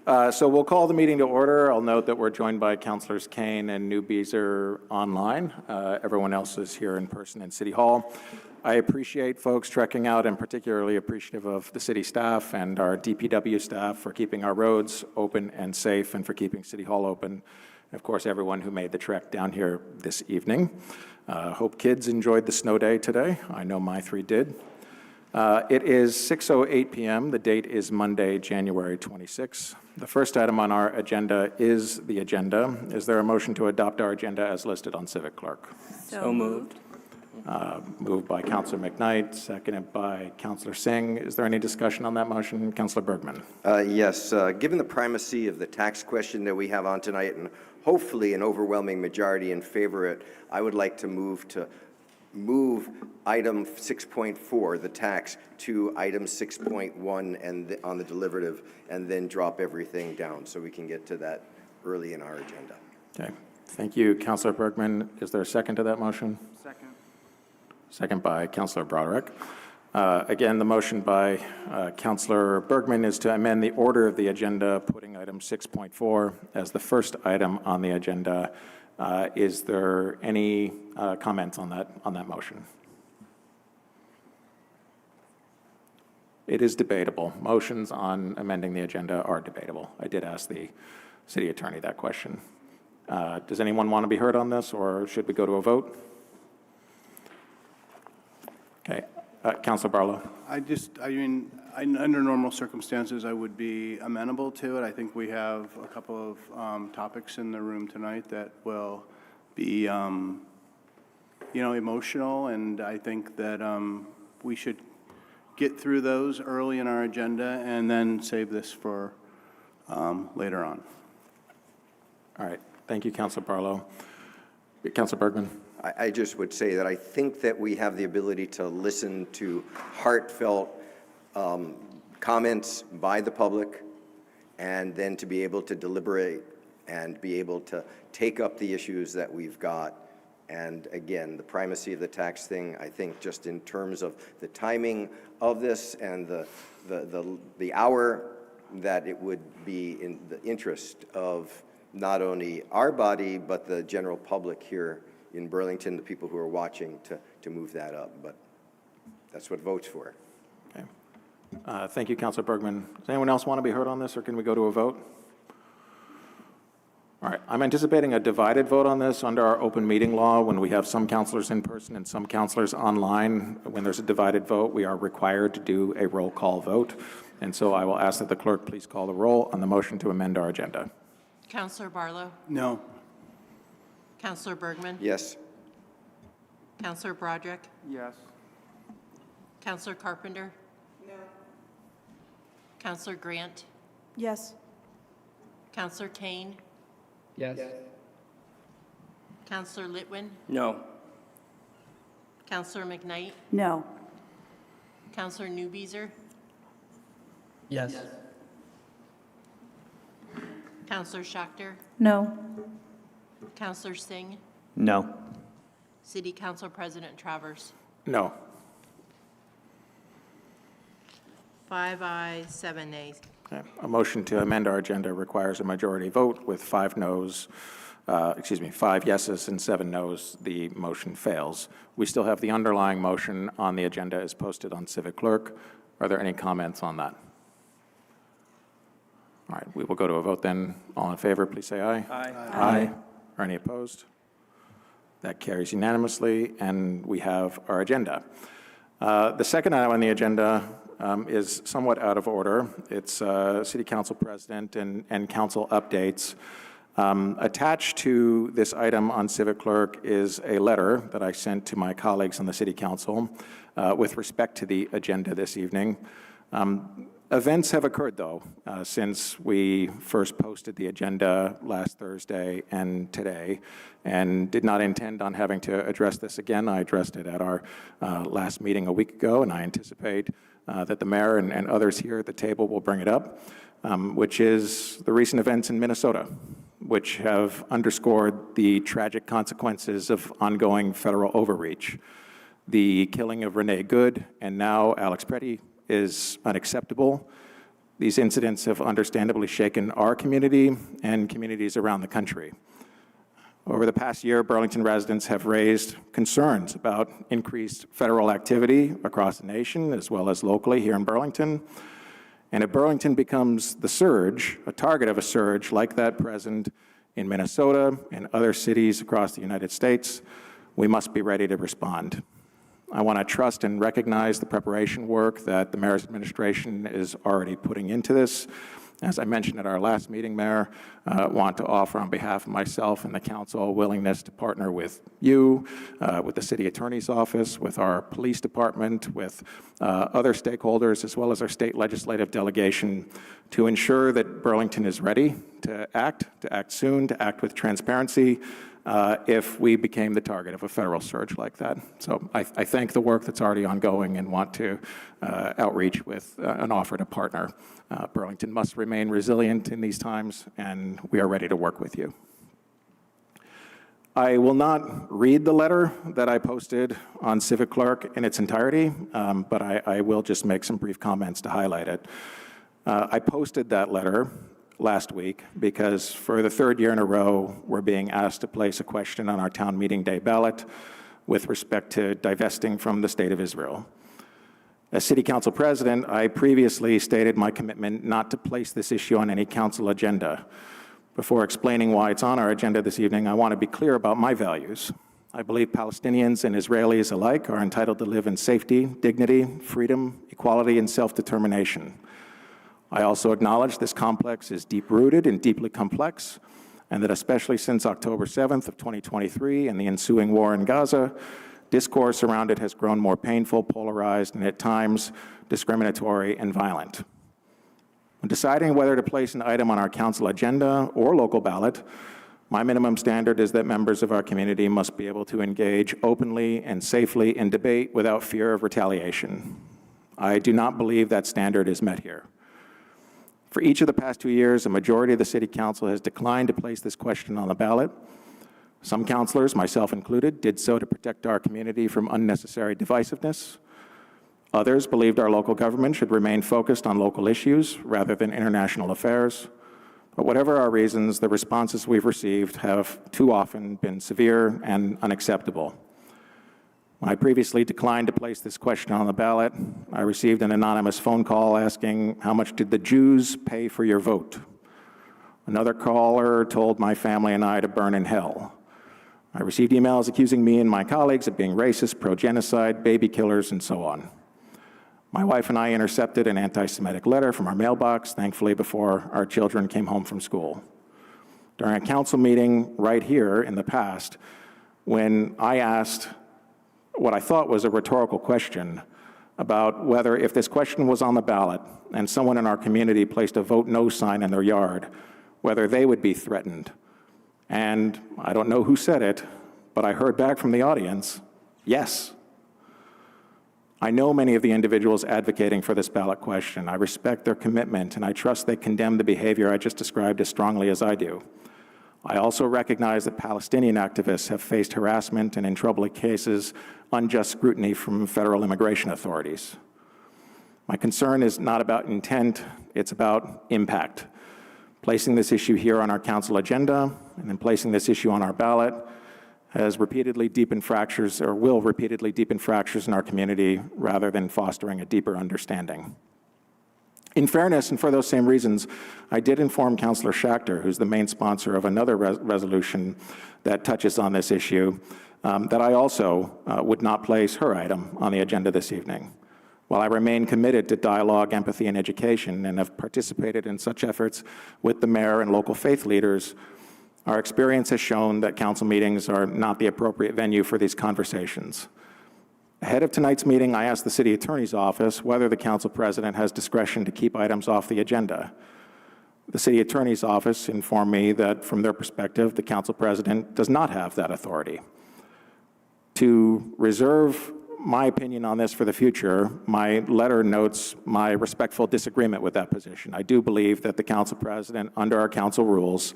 So we'll call the meeting to order. I'll note that we're joined by Councilors Kane and Newbeezer online. Everyone else is here in person in City Hall. I appreciate folks trekking out, and particularly appreciative of the city staff and our DPW staff for keeping our roads open and safe and for keeping City Hall open. And of course, everyone who made the trek down here this evening. Hope kids enjoyed the snow day today. I know my 3 did. It is 6:08 p.m. The date is Monday, January 26. The first item on our agenda is the agenda. Is there a motion to adopt our agenda as listed on Civic Clerk? So moved. Moved by Councilor McKnight, seconded by Councilor Singh. Is there any discussion on that motion? Councilor Bergman. Yes. Given the primacy of the tax question that we have on tonight, and hopefully an overwhelming majority in favor of it, I would like to move item 6.4, the tax, to item 6.1 and on the deliberative, and then drop everything down so we can get to that early in our agenda. Okay. Thank you, Councilor Bergman. Is there a second to that motion? Second. Second by Councilor Broderick. Again, the motion by Councilor Bergman is to amend the order of the agenda, putting item 6.4 as the first item on the agenda. Is there any comments on that motion? It is debatable. Motions on amending the agenda are debatable. I did ask the city attorney that question. Does anyone want to be heard on this, or should we go to a vote? Okay. Councilor Barlow. Under normal circumstances, I would be amenable to it. I think we have a couple of topics in the room tonight that will be, emotional, and I think that we should get through those early in our agenda and then save this for later on. All right. Thank you, Councilor Barlow. Councilor Bergman. I just would say that I think that we have the ability to listen to heartfelt comments by the public, and then to be able to deliberate and be able to take up the issues that we've got. And again, the primacy of the tax thing, I think just in terms of the timing of this and the hour, that it would be in the interest of not only our body, but the general public here in Burlington, the people who are watching, to move that up. But that's what vote's for. Okay. Thank you, Councilor Bergman. Does anyone else want to be heard on this, or can we go to a vote? All right. I'm anticipating a divided vote on this under our open meeting law. When we have some councilors in person and some councilors online, when there's a divided vote, we are required to do a roll call vote. And so I will ask that the clerk please call the roll on the motion to amend our agenda. Councilor Barlow. No. Councilor Bergman. Yes. Councilor Broderick. Yes. Councilor Carpenter. No. Councilor Grant. Yes. Councilor Kane. Yes. Councilor Litwin. No. Councilor McKnight. No. Councilor Newbeezer. Yes. Councilor Schachter. No. Councilor Singh. No. City Council President Travers. No. 5 ayes, 7 nays. Okay. A motion to amend our agenda requires a majority vote with 5 yeses and 7 noes. The motion fails. We still have the underlying motion on the agenda as posted on Civic Clerk. Are there any comments on that? All right, we will go to a vote then. All in favor, please say aye. Aye. Aye. Are any opposed? That carries unanimously, and we have our agenda. The second item on the agenda is somewhat out of order. It's City Council President and Council updates. Attached to this item on Civic Clerk is a letter that I sent to my colleagues on the City Council with respect to the agenda this evening. Events have occurred, though, since we first posted the agenda last Thursday and today, and did not intend on having to address this again. I addressed it at our last meeting a week ago, and I anticipate that the mayor and others here at the table will bring it up, which is the recent events in Minnesota, which have underscored the tragic consequences of ongoing federal overreach. The killing of Renee Good and now Alex Pretty is unacceptable. These incidents have understandably shaken our community and communities around the country. Over the past year, Burlington residents have raised concerns about increased federal activity across the nation, as well as locally here in Burlington. And if Burlington becomes the surge, a target of a surge like that present in Minnesota and other cities across the United States, we must be ready to respond. I want to trust and recognize the preparation work that the mayor's administration is already putting into this. As I mentioned at our last meeting, Mayor, want to offer on behalf of myself and the council a willingness to partner with you, with the city attorney's office, with our police department, with other stakeholders, as well as our state legislative delegation, to ensure that Burlington is ready to act soon, to act with transparency, if we became the target of a federal surge like that. So I thank the work that's already ongoing and want to outreach with an offer to partner. Burlington must remain resilient in these times, and we are ready to work with you. I will not read the letter that I posted on Civic Clerk in its entirety, but I will just make some brief comments to highlight it. I posted that letter last week because for the third year in a row, we're being asked to place a question on our town meeting day ballot with respect to divesting from the State of Israel. As City Council President, I previously stated my commitment not to place this issue on any council agenda. Before explaining why it's on our agenda this evening, I want to be clear about my values. I believe Palestinians and Israelis alike are entitled to live in safety, dignity, freedom, equality, and self-determination. I also acknowledge this complex is deep-rooted and deeply complex, and that especially since October 7th of 2023 and the ensuing war in Gaza, discourse around it has grown more painful, polarized, and at times discriminatory and violent. When deciding whether to place an item on our council agenda or local ballot, my minimum standard is that members of our community must be able to engage openly and safely in debate without fear of retaliation. I do not believe that standard is met here. For each of the past 2 years, a majority of the City Council has declined to place this question on the ballot. Some councilors, myself included, did so to protect our community from unnecessary divisiveness. Others believed our local government should remain focused on local issues rather than international affairs. But whatever our reasons, the responses we've received have too often been severe and unacceptable. When I previously declined to place this question on the ballot, I received an anonymous phone call asking, "How much did the Jews pay for your vote?" Another caller told my family and I to burn in hell. I received emails accusing me and my colleagues of being racist, pro-genocide, baby killers, and so on. My wife and I intercepted an anti-Semitic letter from our mailbox, thankfully before our children came home from school. During a council meeting right here in the past, when I asked what I thought was a rhetorical question about whether if this question was on the ballot and someone in our community placed a vote no sign in their yard, whether they would be threatened. And I don't know who said it, but I heard back from the audience, yes. I know many of the individuals advocating for this ballot question. I respect their commitment, and I trust they condemn the behavior I just described as strongly as I do. I also recognize that Palestinian activists have faced harassment and, in troubling cases, unjust scrutiny from federal immigration authorities. My concern is not about intent, it's about impact. Placing this issue here on our council agenda and then placing this issue on our ballot has repeatedly deepened fractures, or will repeatedly deepen fractures in our community rather than fostering a deeper understanding. In fairness, and for those same reasons, I did inform Councillor Schachter, who's the main sponsor of another resolution that touches on this issue, that I also would not place her item on the agenda this evening. While I remain committed to dialogue, empathy, and education, and have participated in such efforts with the mayor and local faith leaders, our experience has shown that council meetings are not the appropriate venue for these conversations. Ahead of tonight's meeting, I asked the city attorney's office whether the council president has discretion to keep items off the agenda. The city attorney's office informed me that, from their perspective, the council president does not have that authority. To reserve my opinion on this for the future, my letter notes my respectful disagreement with that position. I do believe that the council president, under our council rules,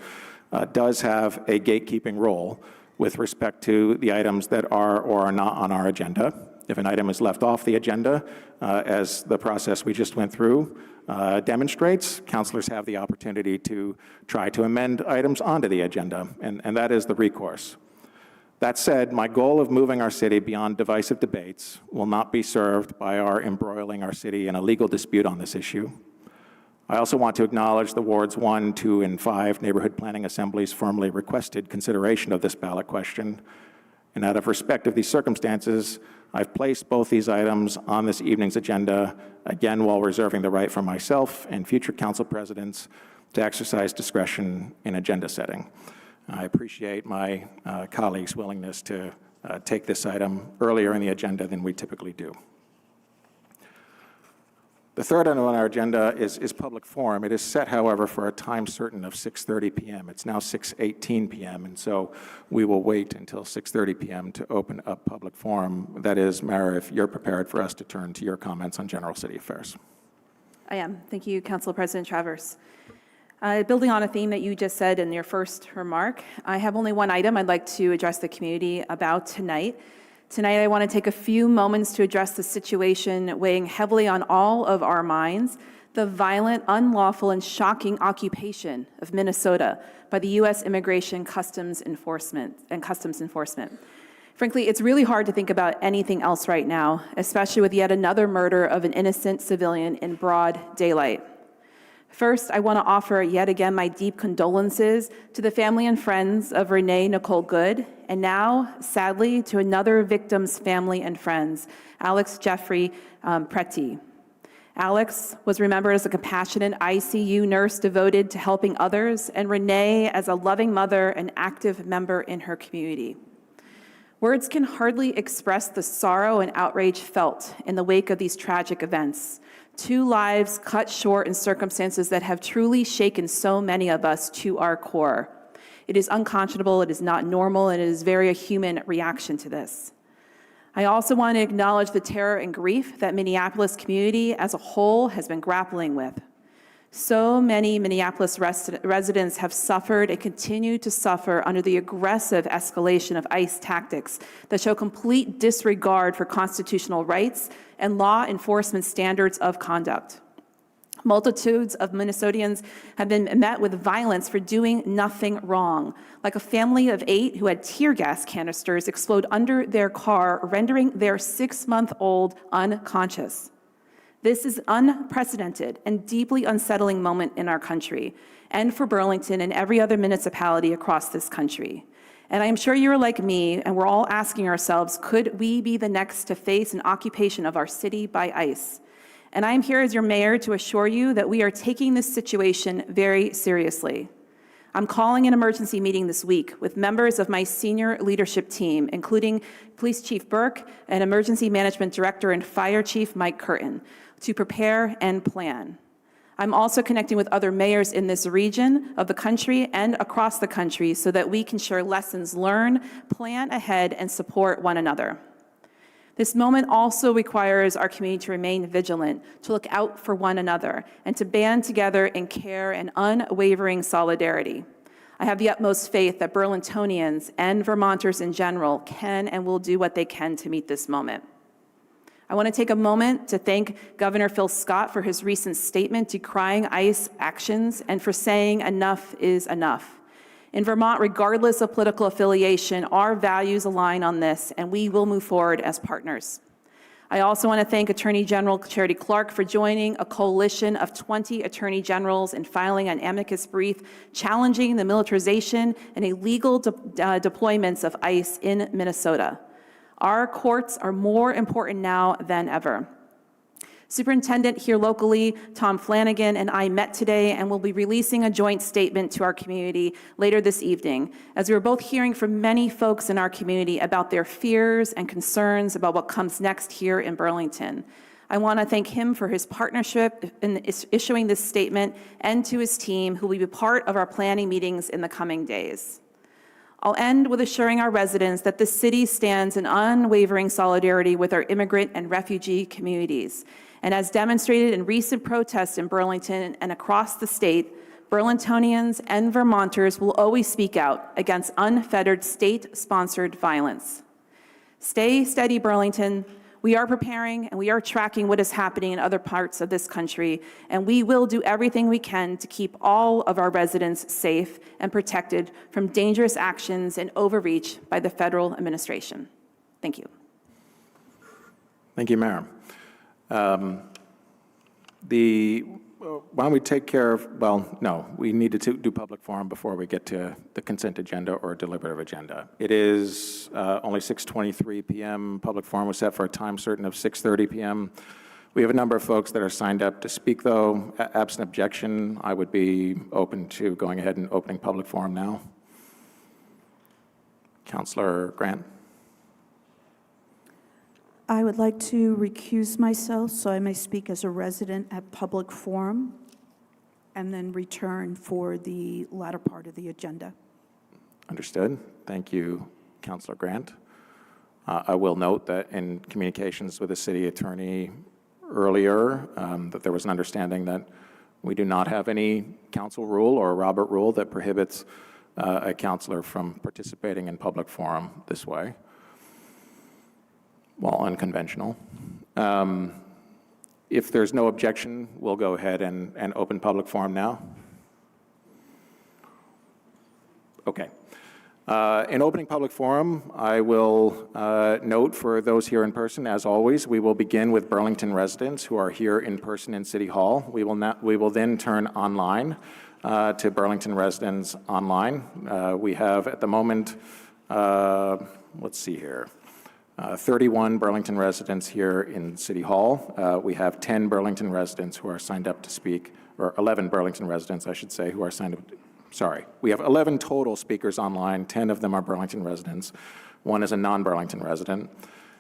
does have a gatekeeping role with respect to the items that are or are not on our agenda. If an item is left off the agenda, as the process we just went through demonstrates, councilors have the opportunity to try to amend items onto the agenda, and that is the recourse. That said, my goal of moving our city beyond divisive debates will not be served by our embroiling our city in a legal dispute on this issue. I also want to acknowledge the Wards 1, 2, and 5 neighborhood planning assemblies formally requested consideration of this ballot question. And out of respect of these circumstances, I've placed both these items on this evening's agenda, again while reserving the right for myself and future council presidents to exercise discretion in agenda setting. I appreciate my colleagues' willingness to take this item earlier in the agenda than we typically do. The third item on our agenda is public forum. It is set, however, for a time certain of 6:30 p.m. It's now 6:18 p.m., and so we will wait until 6:30 p.m. to open up public forum. That is, Mara, if you're prepared for us to turn to your comments on general city affairs. I am. Thank you, Council President Travers. Building on a theme that you just said in your first remark, I have only one item I'd like to address the community about tonight. Tonight, I want to take a few moments to address the situation weighing heavily on all of our minds, the violent, unlawful, and shocking occupation of Minnesota by the U.S. Immigration Customs Enforcement. Frankly, it's really hard to think about anything else right now, especially with yet another murder of an innocent civilian in broad daylight. First, I want to offer yet again my deep condolences to the family and friends of Renee Nicole Good, and now, sadly, to another victim's family and friends, Alex Jeffrey Preti. Alex was remembered as a compassionate ICU nurse devoted to helping others, and Renee as a loving mother and active member in her community. Words can hardly express the sorrow and outrage felt in the wake of these tragic events. 2 lives cut short in circumstances that have truly shaken so many of us to our core. It is unconscionable, it is not normal, and it is very a human reaction to this. I also want to acknowledge the terror and grief that Minneapolis community as a whole has been grappling with. So many Minneapolis residents have suffered and continue to suffer under the aggressive escalation of ICE tactics that show complete disregard for constitutional rights and law enforcement standards of conduct. Multitudes of Minnesotans have been met with violence for doing nothing wrong, like a family of 8 who had tear gas canisters explode under their car, rendering their 6-month-old unconscious. This is unprecedented and deeply unsettling moment in our country, and for Burlington and every other municipality across this country. And I'm sure you're like me, and we're all asking ourselves, could we be the next to face an occupation of our city by ICE? And I'm here as your mayor to assure you that we are taking this situation very seriously. I'm calling an emergency meeting this week with members of my senior leadership team, including Police Chief Burke and Emergency Management Director and Fire Chief Mike Curtin, to prepare and plan. I'm also connecting with other mayors in this region of the country and across the country so that we can share lessons learned, plan ahead, and support one another. This moment also requires our community to remain vigilant, to look out for one another, and to band together in care and unwavering solidarity. I have the utmost faith that Burlingtonians and Vermonters in general can and will do what they can to meet this moment. I want to take a moment to thank Governor Phil Scott for his recent statement decrying ICE actions and for saying enough is enough. In Vermont, regardless of political affiliation, our values align on this, and we will move forward as partners. I also want to thank Attorney General Charity Clark for joining a coalition of 20 attorney generals in filing an amicus brief challenging the militarization and illegal deployments of ICE in Minnesota. Our courts are more important now than ever. Superintendent here locally, Tom Flanagan, and I met today and will be releasing a joint statement to our community later this evening, as we are both hearing from many folks in our community about their fears and concerns about what comes next here in Burlington. I want to thank him for his partnership in issuing this statement and to his team, who will be part of our planning meetings in the coming days. I'll end with assuring our residents that the city stands in unwavering solidarity with our immigrant and refugee communities. And as demonstrated in recent protests in Burlington and across the state, Burlingtonians and Vermonters will always speak out against unfettered state-sponsored violence. Stay steady, Burlington. We are preparing and we are tracking what is happening in other parts of this country, and we will do everything we can to keep all of our residents safe and protected from dangerous actions and overreach by the federal administration. Thank you. Thank you, Mayor. Why don't we take care of, well, no, we need to do public forum before we get to the consent agenda or deliberative agenda. It is only 6:23 p.m. Public forum was set for a time certain of 6:30 p.m. We have a number of folks that are signed up to speak, though. Absent objection, I would be open to going ahead and opening public forum now. Councillor Grant. I would like to recuse myself so I may speak as a resident at public forum and then return for the latter part of the agenda. Understood. Thank you, Councillor Grant. I will note that in communications with the city attorney earlier, that there was an understanding that we do not have any council rule or Robert rule that prohibits a councillor from participating in public forum this way. Well, unconventional. If there's no objection, we'll go ahead and open public forum now. Okay. In opening public forum, I will note for those here in person, as always, we will begin with Burlington residents who are here in person in City Hall. We will then turn online to Burlington residents online. We have at the moment, let's see here, 31 Burlington residents here in City Hall. We have 10 Burlington residents who are signed up to speak, or 11 Burlington residents, I should say, who are signed up. Sorry, we have 11 total speakers online. 10 of them are Burlington residents. One is a non-Burlington resident.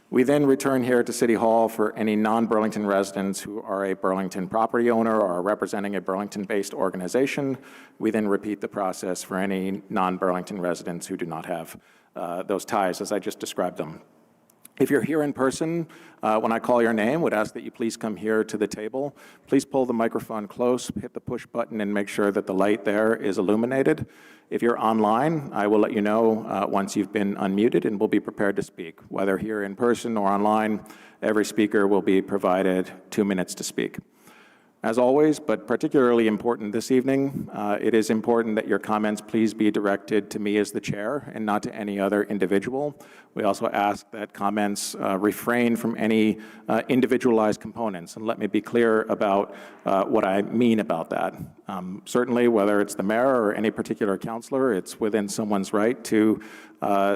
We then return here to City Hall for any non-Burlington residents who are a Burlington property owner or are representing a Burlington-based organization. We then repeat the process for any non-Burlington residents who do not have those ties as I just described them. If you're here in person, when I call your name, would ask that you please come here to the table. Please pull the microphone close, hit the push button, and make sure that the light there is illuminated. If you're online, I will let you know once you've been unmuted and will be prepared to speak. Whether here in person or online, every speaker will be provided 2 minutes to speak. As always, but particularly important this evening, it is important that your comments please be directed to me as the chair and not to any other individual. We also ask that comments refrain from any individualized components. And let me be clear about what I mean about that. Certainly, whether it's the mayor or any particular councillor, it's within someone's right to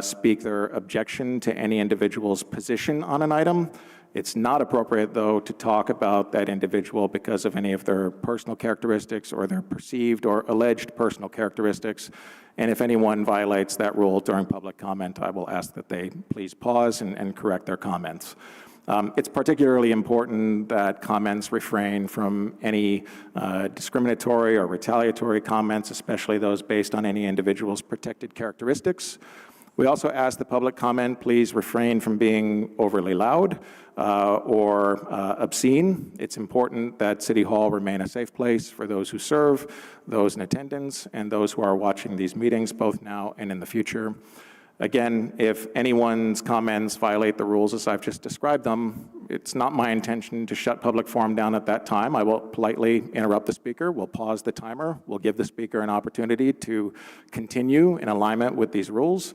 speak their objection to any individual's position on an item. It's not appropriate, though, to talk about that individual because of any of their personal characteristics or their perceived or alleged personal characteristics. And if anyone violates that rule during public comment, I will ask that they please pause and correct their comments. It's particularly important that comments refrain from any discriminatory or retaliatory comments, especially those based on any individual's protected characteristics. We also ask the public comment please refrain from being overly loud or obscene. It's important that City Hall remain a safe place for those who serve, those in attendance, and those who are watching these meetings, both now and in the future. Again, if anyone's comments violate the rules as I've just described them, it's not my intention to shut public forum down at that time. I will politely interrupt the speaker. We'll pause the timer. We'll give the speaker an opportunity to continue in alignment with these rules.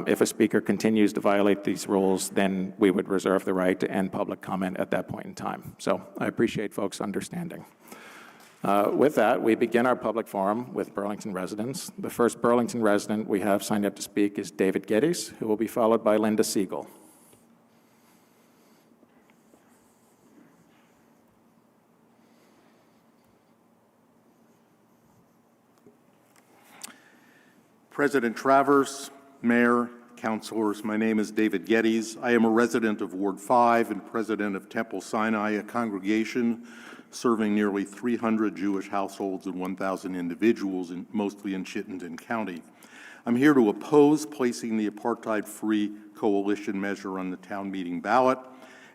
If a speaker continues to violate these rules, then we would reserve the right to end public comment at that point in time. So I appreciate folks' understanding. With that, we begin our public forum with Burlington residents. The first Burlington resident we have signed up to speak is David Geddes, who will be followed by Linda Siegel. President Travers, Mayor, Councilors, my name is David Geddes. I am a resident of Ward 5 and president of Temple Sinai, a congregation serving nearly 300 Jewish households and 1,000 individuals, mostly in Chittenden County. I'm here to oppose placing the Apartheid-Free coalition measure on the town meeting ballot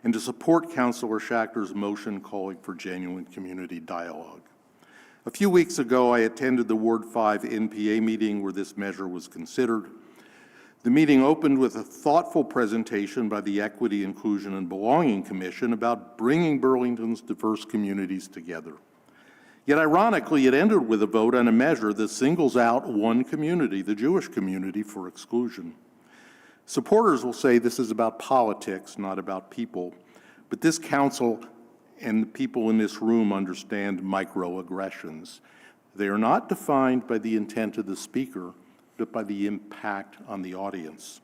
and to support Councilor Schachter's motion calling for genuine community dialogue. A few weeks ago, I attended the Ward 5 NPA meeting where this measure was considered. The meeting opened with a thoughtful presentation by the Equity, Inclusion, and Belonging Commission about bringing Burlington's diverse communities together. Yet ironically, it ended with a vote on a measure that singles out one community, the Jewish community, for exclusion. Supporters will say this is about politics, not about people, but this council and the people in this room understand microaggressions. They are not defined by the intent of the speaker, but by the impact on the audience.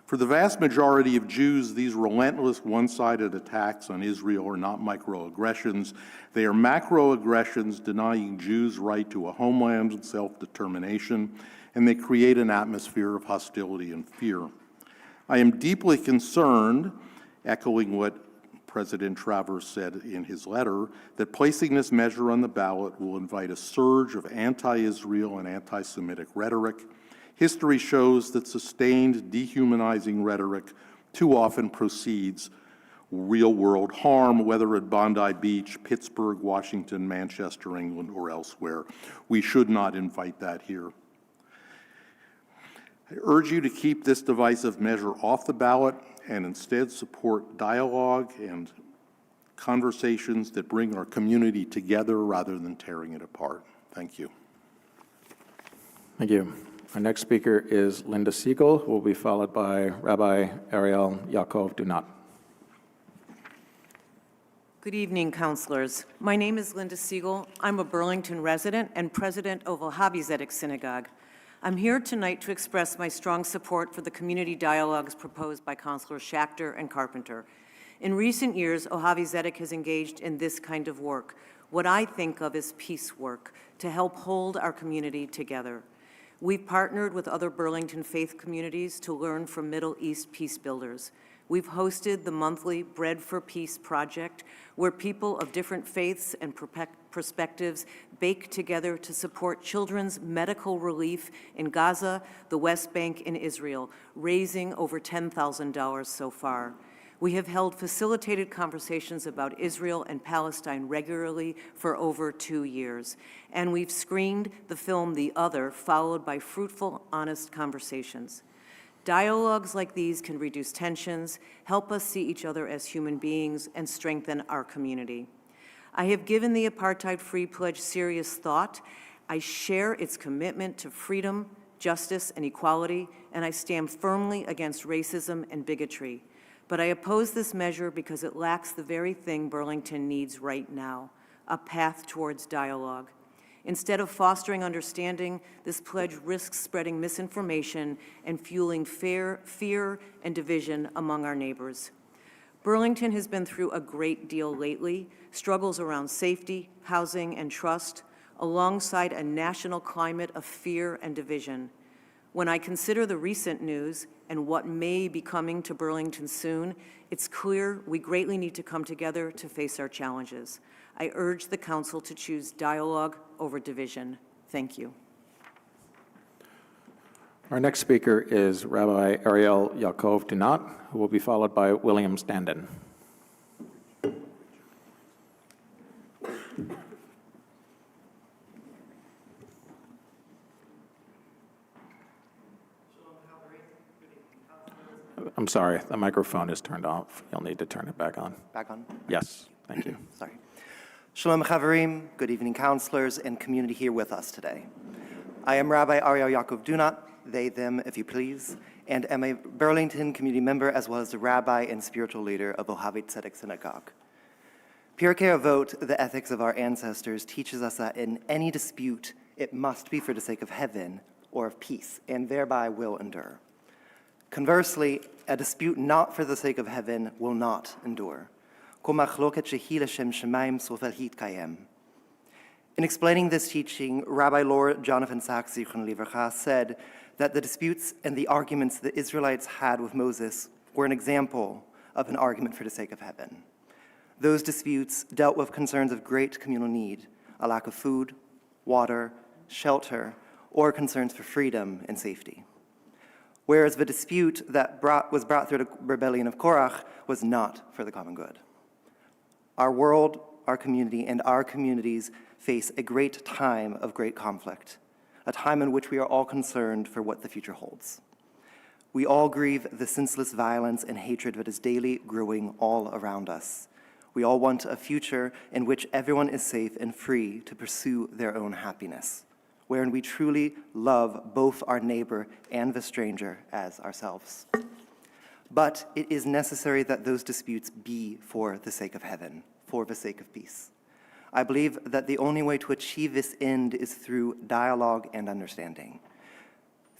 For the vast majority of Jews, these relentless one-sided attacks on Israel are not microaggressions. They are macroaggressions denying Jews' right to a homeland and self-determination, and they create an atmosphere of hostility and fear. I am deeply concerned, echoing what President Travers said in his letter, that placing this measure on the ballot will invite a surge of anti-Israel and anti-Semitic rhetoric. History shows that sustained dehumanizing rhetoric too often precedes real-world harm, whether at Bondi Beach, Pittsburgh, Washington, Manchester, England, or elsewhere. We should not invite that here. I urge you to keep this divisive measure off the ballot and instead support dialogue and conversations that bring our community together rather than tearing it apart. Thank you. Thank you. Our next speaker is Linda Siegel, who will be followed by Rabbi Ariel Yaakov Dunat. Good evening, counselors. My name is Linda Siegel. I'm a Burlington resident and president of Ohavi Synagogue. I'm here tonight to express my strong support for the community dialogues proposed by Councilors Schachter and Carpenter. In recent years, Ohavi Zedek has engaged in this kind of work, what I think of as peace work, to help hold our community together. We've partnered with other Burlington faith communities to learn from Middle East peace builders. We've hosted the monthly Bread for Peace project, where people of different faiths and perspectives bake together to support children's medical relief in Gaza, the West Bank, and Israel, raising over $10,000 so far. We have held facilitated conversations about Israel and Palestine regularly for over 2 years, and we've screened the film The Other, followed by fruitful, honest conversations. Dialogues like these can reduce tensions, help us see each other as human beings, and strengthen our community. I have given the Apartheid-Free Pledge serious thought. I share its commitment to freedom, justice, and equality, and I stand firmly against racism and bigotry. But I oppose this measure because it lacks the very thing Burlington needs right now, a path towards dialogue. Instead of fostering understanding, this pledge risks spreading misinformation and fueling fear and division among our neighbors. Burlington has been through a great deal lately, struggles around safety, housing, and trust, alongside a national climate of fear and division. When I consider the recent news and what may be coming to Burlington soon, it's clear we greatly need to come together to face our challenges. I urge the council to choose dialogue over division. Thank you. Our next speaker is Rabbi Ariel Yaakov Dunat, who will be followed by William Standen. I'm sorry, the microphone is turned off. You'll need to turn it back on. Back on? Yes, thank you. Sorry. Shalom Chaverim, good evening counselors and community here with us today. I am Rabbi Ariel Yaakov Dunat, they, them, if you please, and am a Burlington community member as well as the rabbi and spiritual leader of Ohavi Synagogue. Pirkei Avot, the ethics of our ancestors, teaches us that in any dispute, it must be for the sake of heaven or of peace, and thereby will endure. Conversely, a dispute not for the sake of heaven will not endure. In explaining this teaching, Rabbi Lord Jonathan Sachs Zichron Livracha said that the disputes and the arguments the Israelites had with Moses were an example of an argument for the sake of heaven. Those disputes dealt with concerns of great communal need, a lack of food, water, shelter, or concerns for freedom and safety. Whereas the dispute that was brought through the rebellion of Korach was not for the common good. Our world, our community, and our communities face a great time of great conflict, a time in which we are all concerned for what the future holds. We all grieve the senseless violence and hatred that is daily growing all around us. We all want a future in which everyone is safe and free to pursue their own happiness, wherein we truly love both our neighbor and the stranger as ourselves. But it is necessary that those disputes be for the sake of heaven, for the sake of peace. I believe that the only way to achieve this end is through dialogue and understanding.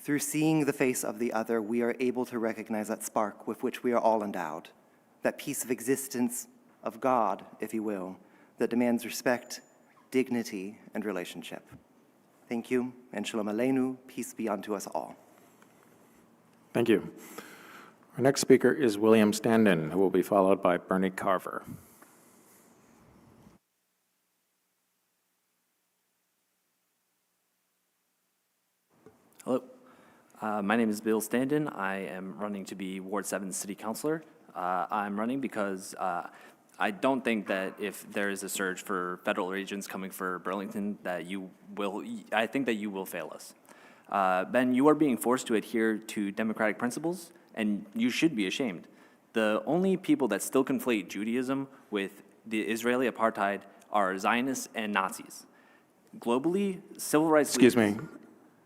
Through seeing the face of the other, we are able to recognize that spark with which we are all endowed, that piece of existence of God, if you will, that demands respect, dignity, and relationship. Thank you, and shalom aleinu, peace be unto us all. Thank you. Our next speaker is William Standen, who will be followed by Bernie Carver. Hello. My name is Bill Standen. I am running to be Ward 7 City Councilor. I'm running because I don't think that if there is a surge for federal agents coming for Burlington, that I think that you will fail us. Ben, you are being forced to adhere to democratic principles, and you should be ashamed. The only people that still conflate Judaism with the Israeli apartheid are Zionists and Nazis. Globally, civil rights Excuse me.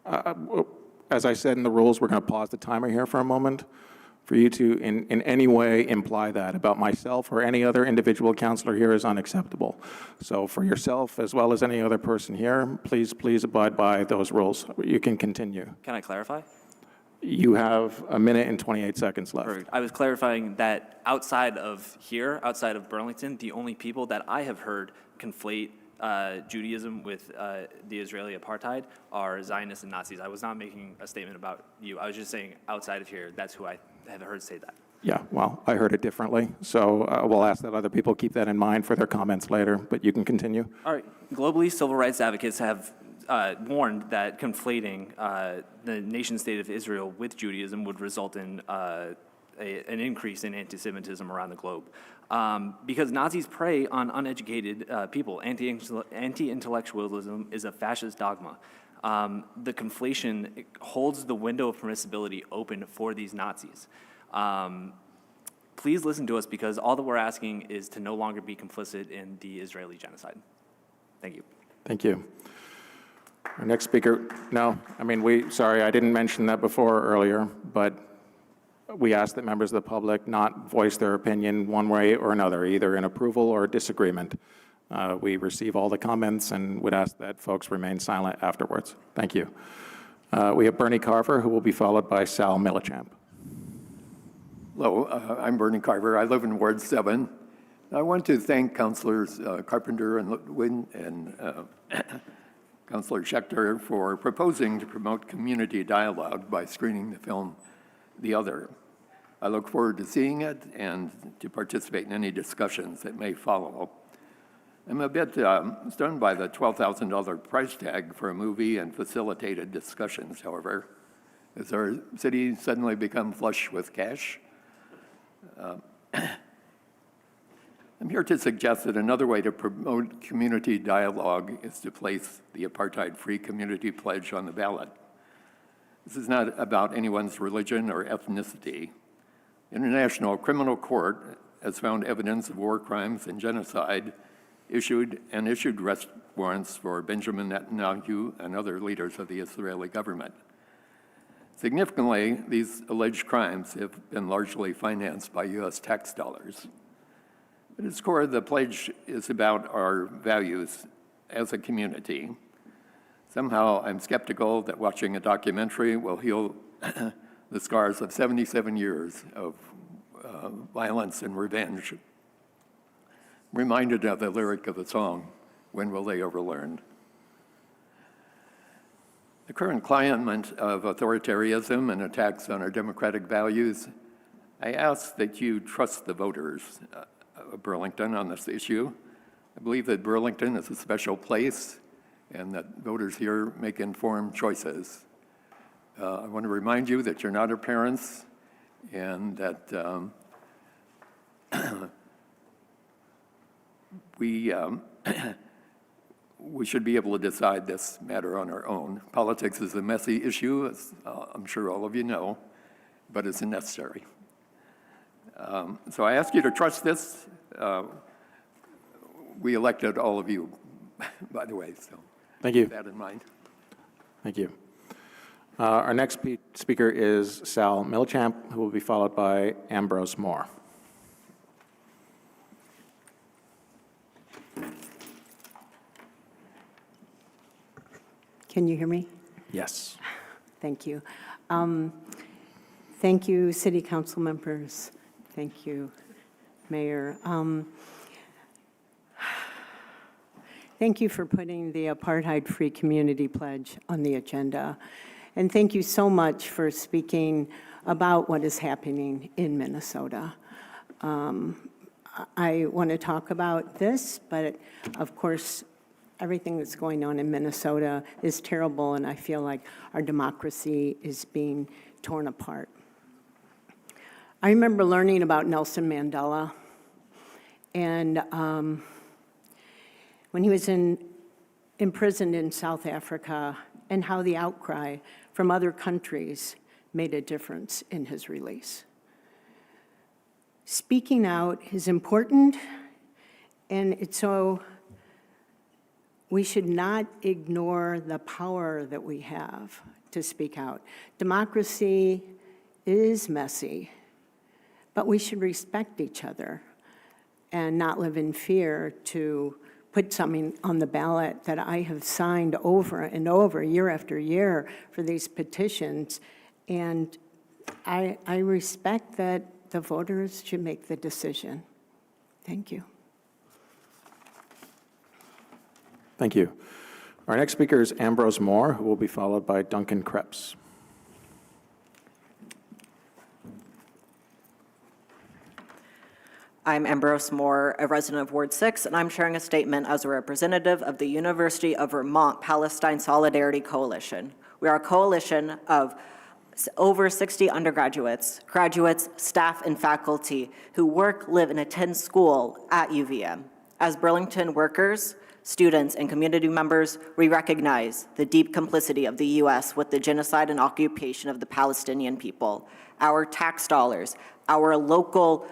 leaders- As I said in the rules, we're going to pause the timer here for a moment. For you to in any way imply that about myself or any other individual counselor here is unacceptable. So for yourself as well as any other person here, please abide by those rules. You can continue. Can I clarify? You have 1 minute and 28 seconds left. Perfect. I was clarifying that outside of here, outside of Burlington, the only people that I have heard conflate Judaism with the Israeli apartheid are Zionists and Nazis. I was not making a statement about you. I was just saying outside of here, that's who I have heard say that. Yeah, well, I heard it differently. So we'll ask that other people keep that in mind for their comments later, but you can continue. All right. Globally, civil rights advocates have warned that conflating the nation-state of Israel with Judaism would result in an increase in anti-Semitism around the globe. Because Nazis prey on uneducated people. Anti-intellectualism is a fascist dogma. The conflation holds the window of permissibility open for these Nazis. Please listen to us, because all that we're asking is to no longer be complicit in the Israeli genocide. Thank you. Thank you. Our next speaker, sorry, I didn't mention that before earlier, but we ask that members of the public not voice their opinion one way or another, either in approval or disagreement. We receive all the comments and would ask that folks remain silent afterwards. Thank you. We have Bernie Carver, who will be followed by Sal Millichamp. Hello, I'm Bernie Carver. I live in Ward 7. I want to thank Councilors Carpenter and Litwin and Councilor Schechter for proposing to promote community dialogue by screening the film The Other. I look forward to seeing it and to participate in any discussions that may follow. I'm a bit stunned by the $12,000 price tag for a movie and facilitated discussions, however. Has our city suddenly become flush with cash? I'm here to suggest that another way to promote community dialogue is to place the Apartheid-Free Community Pledge on the ballot. This is not about anyone's religion or ethnicity. The International Criminal Court has found evidence of war crimes and genocide, issued arrest warrants for Benjamin Netanyahu and other leaders of the Israeli government. Significantly, these alleged crimes have been largely financed by U.S. tax dollars. At its core, the pledge is about our values as a community. Somehow, I'm skeptical that watching a documentary will heal the scars of 77 years of violence and revenge. I'm reminded of the lyric of the song, "When Will They Ever Learn?" The current climate of authoritarianism and attacks on our democratic values, I ask that you trust the voters of Burlington on this issue. I believe that Burlington is a special place and that voters here make informed choices. I want to remind you that you're not our parents and that we should be able to decide this matter on our own. Politics is a messy issue, as I'm sure all of you know, but it's necessary. So I ask you to trust this. We elected all of you, by the way, so Thank you. keep that in mind. Thank you. Our next speaker is Sal Milchamp, who will be followed by Ambrose Moore. Can you hear me? Yes. Thank you. Thank you, City Council members. Thank you, Mayor. Thank you for putting the Apartheid-Free Community Pledge on the agenda. And thank you so much for speaking about what is happening in Minnesota. I want to talk about this, but of course, everything that's going on in Minnesota is terrible, and I feel like our democracy is being torn apart. I remember learning about Nelson Mandela, and when he was imprisoned in South Africa, and how the outcry from other countries made a difference in his release. Speaking out is important, and we should not ignore the power that we have to speak out. Democracy is messy, but we should respect each other and not live in fear to put something on the ballot that I have signed over and over, year after year, for these petitions. And I respect that the voters should make the decision. Thank you. Thank you. Our next speaker is Ambrose Moore, who will be followed by Duncan Krebs. I'm Ambrose Moore, a resident of Ward 6, and I'm sharing a statement as a representative of the University of Vermont Palestine Solidarity Coalition. We are a coalition of over 60 undergraduates, graduates, staff, and faculty who work, live, and attend school at UVM. As Burlington workers, students, and community members, we recognize the deep complicity of the U.S. with the genocide and occupation of the Palestinian people. Our tax dollars, our local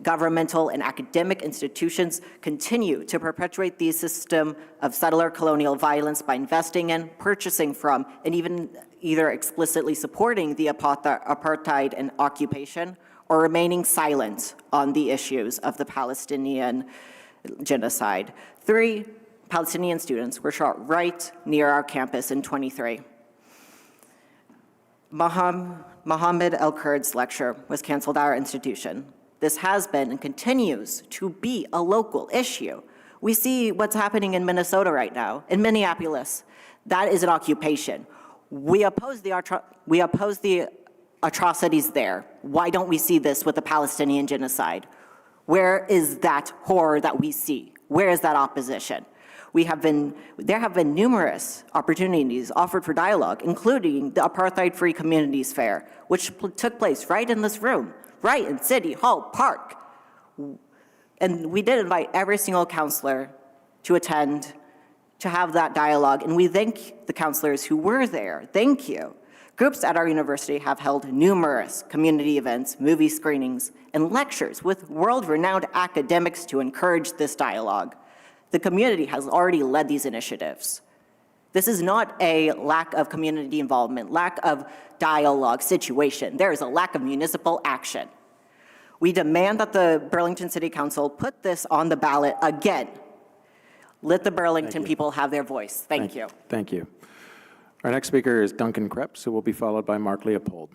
governmental and academic institutions continue to perpetuate the system of settler colonial violence by investing in, purchasing from, and even either explicitly supporting the apartheid and occupation or remaining silent on the issues of the Palestinian genocide. 3 Palestinian students were shot right near our campus in 23. Mohammed El-Kurd's lecture was canceled at our institution. This has been and continues to be a local issue. We see what's happening in Minnesota right now, in Minneapolis. That is an occupation. We oppose the atrocities there. Why don't we see this with the Palestinian genocide? Where is that horror that we see? Where is that opposition? There have been numerous opportunities offered for dialogue, including the Apartheid-Free Communities Fair, which took place right in this room, right in City Hall Park. And we did invite every single counselor to attend, to have that dialogue, and we thank the counselors who were there. Thank you. Groups at our university have held numerous community events, movie screenings, and lectures with world-renowned academics to encourage this dialogue. The community has already led these initiatives. This is not a lack of community involvement, lack of dialogue situation. There is a lack of municipal action. We demand that the Burlington City Council put this on the ballot again. Let the Burlington people have their voice. Thank you. Thank you. Our next speaker is Duncan Krebs, who will be followed by Mark Leopold.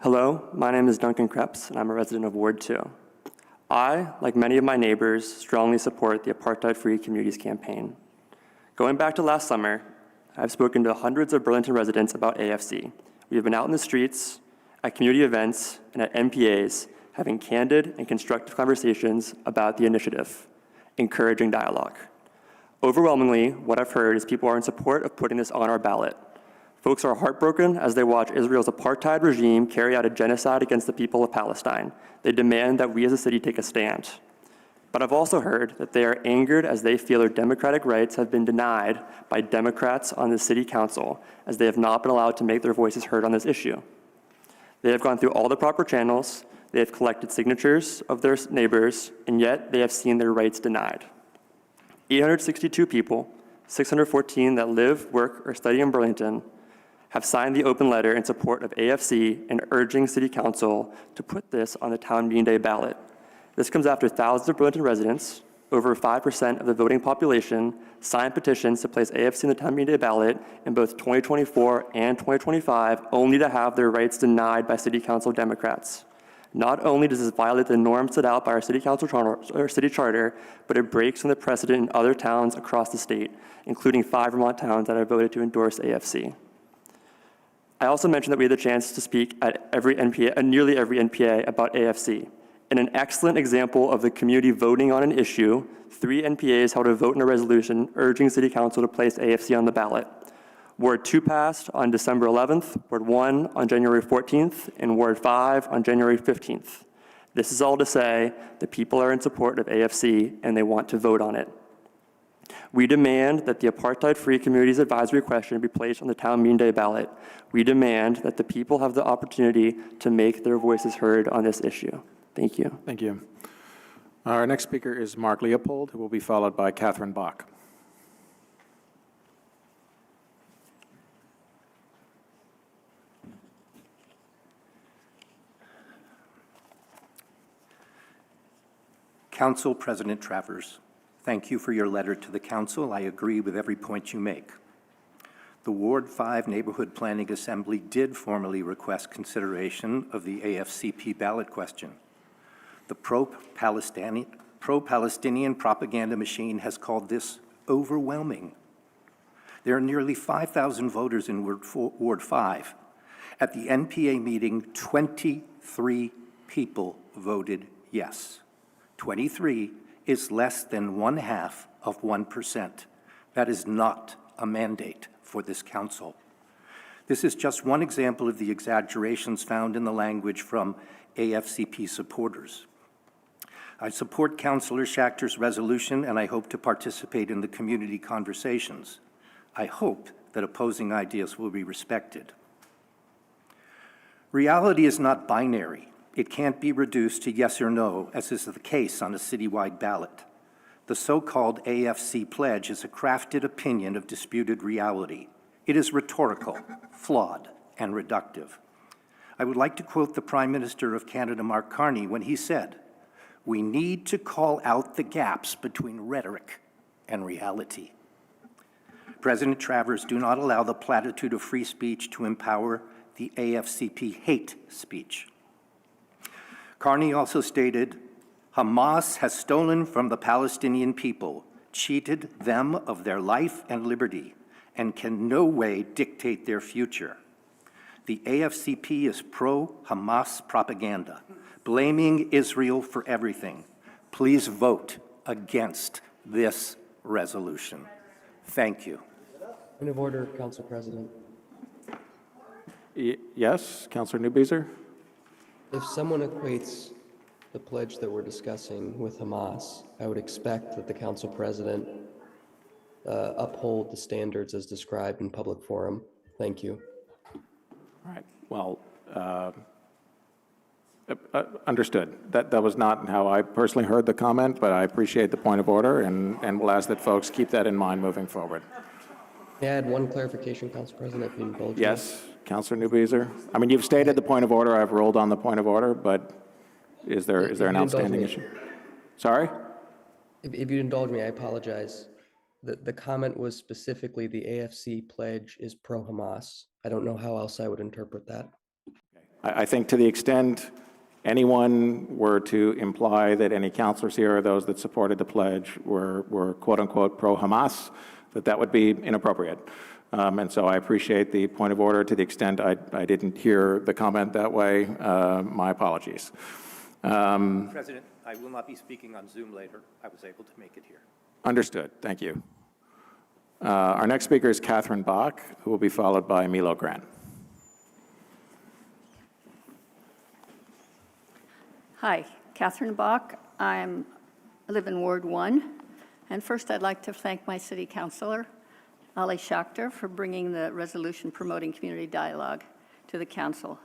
Hello, my name is Duncan Krebs, and I'm a resident of Ward 2. I, like many of my neighbors, strongly support the Apartheid-Free Communities campaign. Going back to last summer, I've spoken to hundreds of Burlington residents about AFC. We have been out in the streets, at community events, and at MPAs, having candid and constructive conversations about the initiative, encouraging dialogue. Overwhelmingly, what I've heard is people are in support of putting this on our ballot. Folks are heartbroken as they watch Israel's apartheid regime carry out a genocide against the people of Palestine. They demand that we as a city take a stand. But I've also heard that they are angered as they feel their democratic rights have been denied by Democrats on the city council, as they have not been allowed to make their voices heard on this issue. They have gone through all the proper channels, they have collected signatures of their neighbors, and yet they have seen their rights denied. 862 people, 614 that live, work, or study in Burlington, have signed the open letter in support of AFC and urging City Council to put this on the town meeting day ballot. This comes after thousands of Burlington residents, over 5% of the voting population, signed petitions to place AFC on the town meeting day ballot in both 2024 and 2025, only to have their rights denied by City Council Democrats. Not only does this violate the norms set out by our city charter, but it breaks from the precedent in other towns across the state, including 5 Vermont towns that have voted to endorse AFC. I also mentioned that we had the chance to speak at nearly every NPA about AFC. In an excellent example of the community voting on an issue, 3 NPAs held a vote in a resolution urging City Council to place AFC on the ballot. Ward 2 passed on December 11th, Ward 1 on January 14th, and Ward 5 on January 15th. This is all to say the people are in support of AFC and they want to vote on it. We demand that the Apartheid-Free Communities Advisory question be placed on the town meeting day ballot. We demand that the people have the opportunity to make their voices heard on this issue. Thank you. Thank you. Our next speaker is Mark Leopold, who will be followed by Catherine Bach. Council President Travers, thank you for your letter to the Council. I agree with every point you make. The Ward 5 Neighborhood Planning Assembly did formally request consideration of the AFCP ballot question. The pro-Palestinian propaganda machine has called this overwhelming. There are nearly 5,000 voters in Ward 5. At the NPA meeting, 23 people voted yes. 23 is less than 0.5%. That is not a mandate for this council. This is just one example of the exaggerations found in the language from AFCP supporters. I support Councillor Schachter's resolution, and I hope to participate in the community conversations. I hope that opposing ideas will be respected. Reality is not binary. It can't be reduced to yes or no, as is the case on a citywide ballot. The so-called AFC pledge is a crafted opinion of disputed reality. It is rhetorical, flawed, and reductive. I would like to quote the Prime Minister of Canada, Mark Carney, when he said, "We need to call out the gaps between rhetoric and reality." President Travers, do not allow the platitude of free speech to empower the AFCP hate speech. Carney also stated, Hamas has stolen from the Palestinian people, cheated them of their life and liberty, and can no way dictate their future. The AFCP is pro-Hamas propaganda, blaming Israel for everything. Please vote against this resolution. Thank you. Point of order, Council President. Yes, Councillor Newbeezer? If someone equates the pledge that we're discussing with Hamas, I would expect that the Council President uphold the standards as described in public forum. Thank you. All right. Well, understood. That was not how I personally heard the comment, but I appreciate the point of order, and we'll ask that folks keep that in mind moving forward. May I add one clarification, Council President, if you indulge me? Yes, Councillor Newbeezer. I mean, you've stated the point of order. I've rolled on the point of order, but is there an outstanding issue? Sorry? If you'd indulge me, I apologize. The comment was specifically the AFC pledge is pro-Hamas. I don't know how else I would interpret that. I think to the extent anyone were to imply that any councillors here or those that supported the pledge were quote-unquote pro-Hamas, that would be inappropriate. And so I appreciate the point of order. To the extent I didn't hear the comment that way, my apologies. President, I will not be speaking on Zoom later. I was able to make it here. Understood. Thank you. Our next speaker is Catherine Bach, who will be followed by Milo Grant. Hi, Catherine Bach. I'm I live in Ward 1, and first I'd like to thank my city councilor, Ali Schachter, for bringing the resolution promoting community dialogue to the council.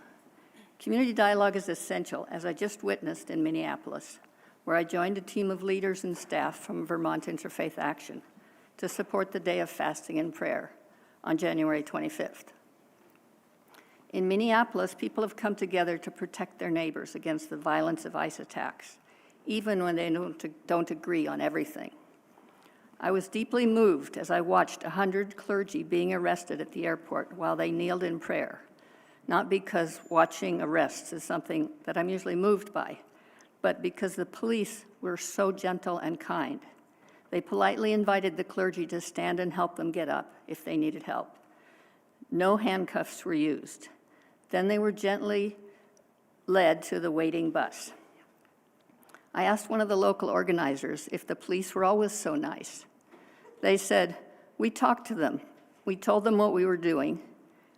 Community dialogue is essential, as I just witnessed in Minneapolis, where I joined a team of leaders and staff from Vermont Interfaith Action to support the Day of Fasting and Prayer on January 25th. In Minneapolis, people have come together to protect their neighbors against the violence of ICE attacks, even when they don't agree on everything. I was deeply moved as I watched 100 clergy being arrested at the airport while they kneeled in prayer, not because watching arrests is something that I'm usually moved by, but because the police were so gentle and kind. They politely invited the clergy to stand and help them get up if they needed help. No handcuffs were used. Then they were gently led to the waiting bus. I asked one of the local organizers if the police were always so nice. They said, "We talked to them. We told them what we were doing,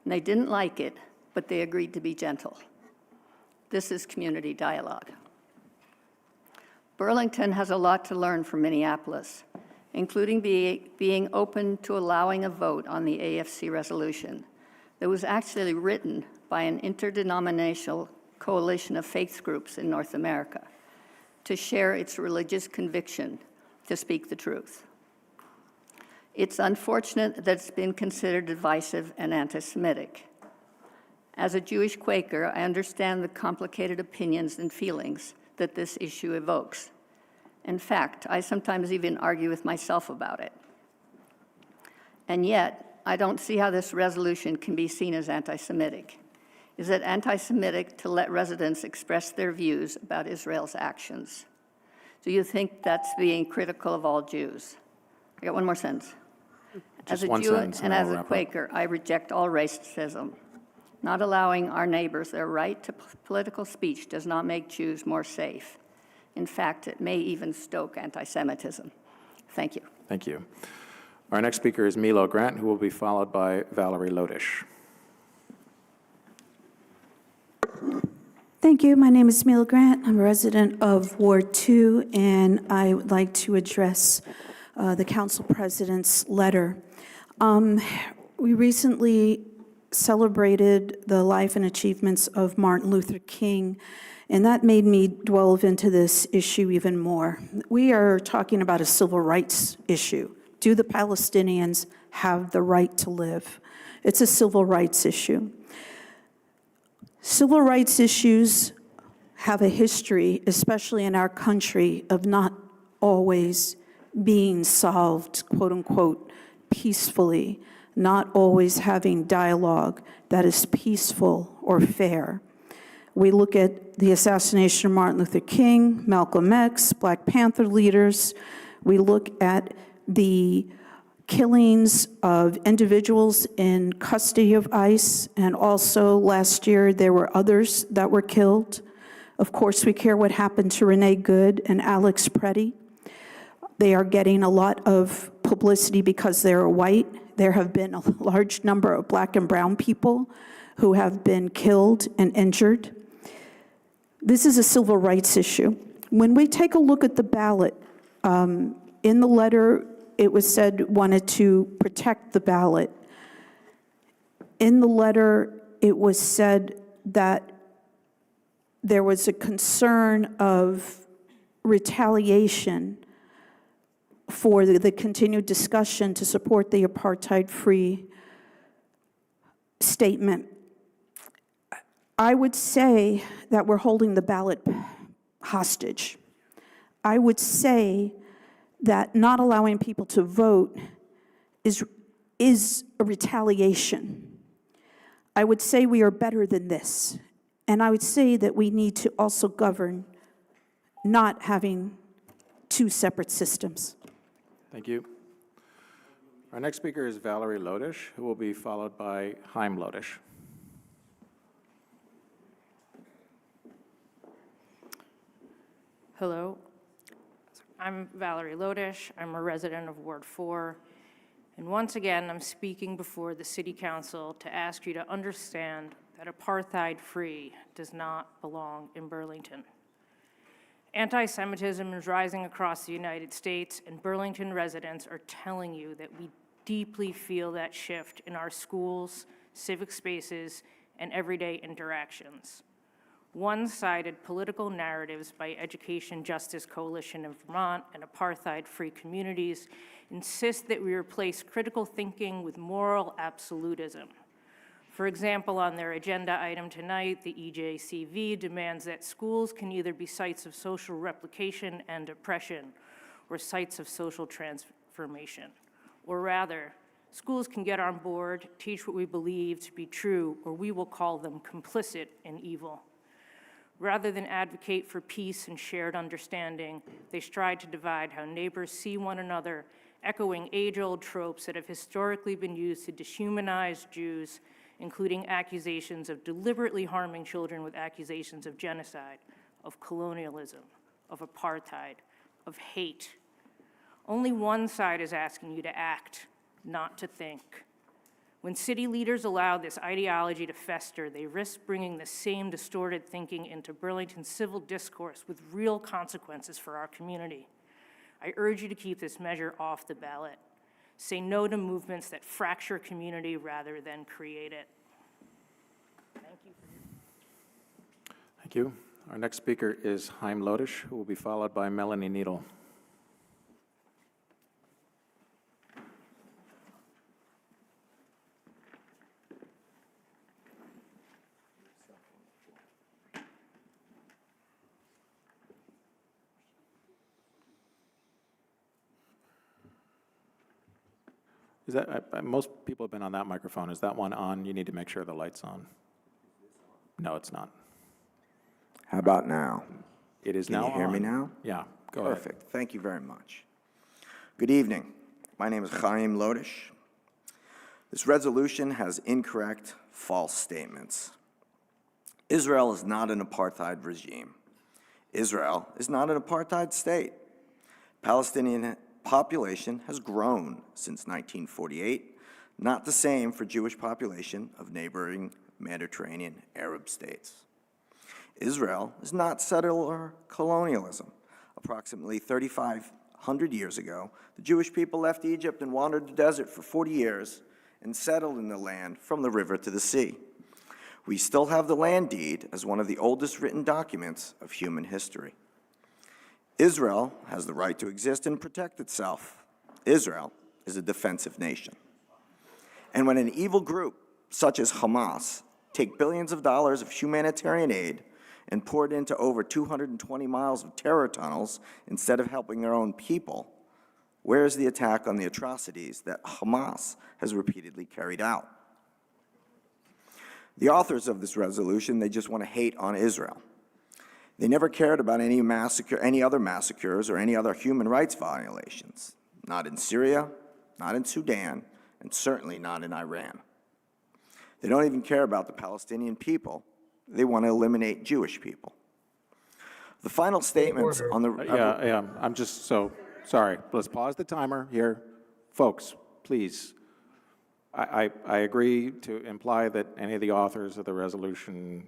and they didn't like it, but they agreed to be gentle." This is community dialogue. Burlington has a lot to learn from Minneapolis, including being open to allowing a vote on the AFC resolution that was actually written by an interdenominational coalition of faith groups in North America to share its religious conviction to speak the truth. It's unfortunate that it's been considered divisive and anti-Semitic. As a Jewish Quaker, I understand the complicated opinions and feelings that this issue evokes. In fact, I sometimes even argue with myself about it. And yet, I don't see how this resolution can be seen as anti-Semitic. Is it anti-Semitic to let residents express their views about Israel's actions? Do you think that's being critical of all Jews? I got one more sentence. As a Jew and as a Quaker, I reject all racism. Not allowing our neighbors their right to political speech does not make Jews more safe. In fact, it may even stoke anti-Semitism. Thank you. Thank you. Our next speaker is Milo Grant, who will be followed by Valerie Lodish. Thank you. My name is Mila Grant. I'm a resident of Ward 2, and I would like to address the council president's letter. We recently celebrated the life and achievements of Martin Luther King, and that made me delve into this issue even more. We are talking about a civil rights issue. Do the Palestinians have the right to live? It's a civil rights issue. Civil rights issues have a history, especially in our country, of not always being solved, quote unquote, peacefully, not always having dialogue that is peaceful or fair. We look at the assassination of Martin Luther King, Malcolm X, Black Panther leaders. We look at the killings of individuals in custody of ICE, and also last year there were others that were killed. Of course, we care what happened to Renee Good and Alex Preddy. They are getting a lot of publicity because they're white. There have been a large number of Black and brown people who have been killed and injured. This is a civil rights issue. When we take a look at the ballot, in the letter, it was said wanted to protect the ballot. In the letter, it was said that there was a concern of retaliation for the continued discussion to support the Apartheid-Free statement. I would say that we're holding the ballot hostage. I would say that not allowing people to vote is a retaliation. I would say we are better than this. And I would say that we need to also govern not having two separate systems. Thank you. Our next speaker is Valerie Lodish, who will be followed by Chaim Lodish. Hello, I'm Valerie Lodish. I'm a resident of Ward 4. And once again, I'm speaking before the City Council to ask you to understand that Apartheid-Free does not belong in Burlington. Anti-Semitism is rising across the United States, and Burlington residents are telling you that we deeply feel that shift in our schools, civic spaces, and everyday interactions. One-sided political narratives by Education Justice Coalition in Vermont and Apartheid-Free communities insist that we replace critical thinking with moral absolutism. For example, on their agenda item tonight, the EJCV demands that schools can either be sites of social replication and oppression or sites of social transformation. Or rather, schools can get on board, teach what we believe to be true, or we will call them complicit in evil. Rather than advocate for peace and shared understanding, they strive to divide how neighbors see one another, echoing age-old tropes that have historically been used to dehumanize Jews, including accusations of deliberately harming children with accusations of genocide, of colonialism, of apartheid, of hate. Only one side is asking you to act, not to think. When city leaders allow this ideology to fester, they risk bringing the same distorted thinking into Burlington's civil discourse with real consequences for our community. I urge you to keep this measure off the ballot. Say no to movements that fracture community rather than create it. Thank you. Thank you. Our next speaker is Chaim Lodish, who will be followed by Melanie Needle. Is that, most people have been on that microphone. Is that one on? You need to make sure the light's on. No, it's not. How about now? It is now on. Can you hear me now? Yeah, go ahead. Perfect. Thank you very much. Good evening. My name is Chaim Lodish. This resolution has incorrect, false statements. Israel is not an apartheid regime. Israel is not an apartheid state. Palestinian population has grown since 1948, not the same for Jewish population of neighboring Mediterranean Arab states. Israel is not settler colonialism. Approximately 3,500 years ago, the Jewish people left Egypt and wandered the desert for 40 years and settled in the land from the river to the sea. We still have the land deed as one of the oldest written documents of human history. Israel has the right to exist and protect itself. Israel is a defensive nation. And when an evil group, such as Hamas, take billions of dollars of humanitarian aid and pour it into over 220 miles of terror tunnels instead of helping their own people, where is the attack on the atrocities that Hamas has repeatedly carried out? The authors of this resolution, they just want to hate on Israel. They never cared about any massacre, any other massacres or any other human rights violations. Not in Syria, not in Sudan, and certainly not in Iran. They don't even care about the Palestinian people. They want to eliminate Jewish people. The final statements on the... Yeah, I'm just so sorry. Let's pause the timer here. Folks, please. I agree to imply that any of the authors of the resolution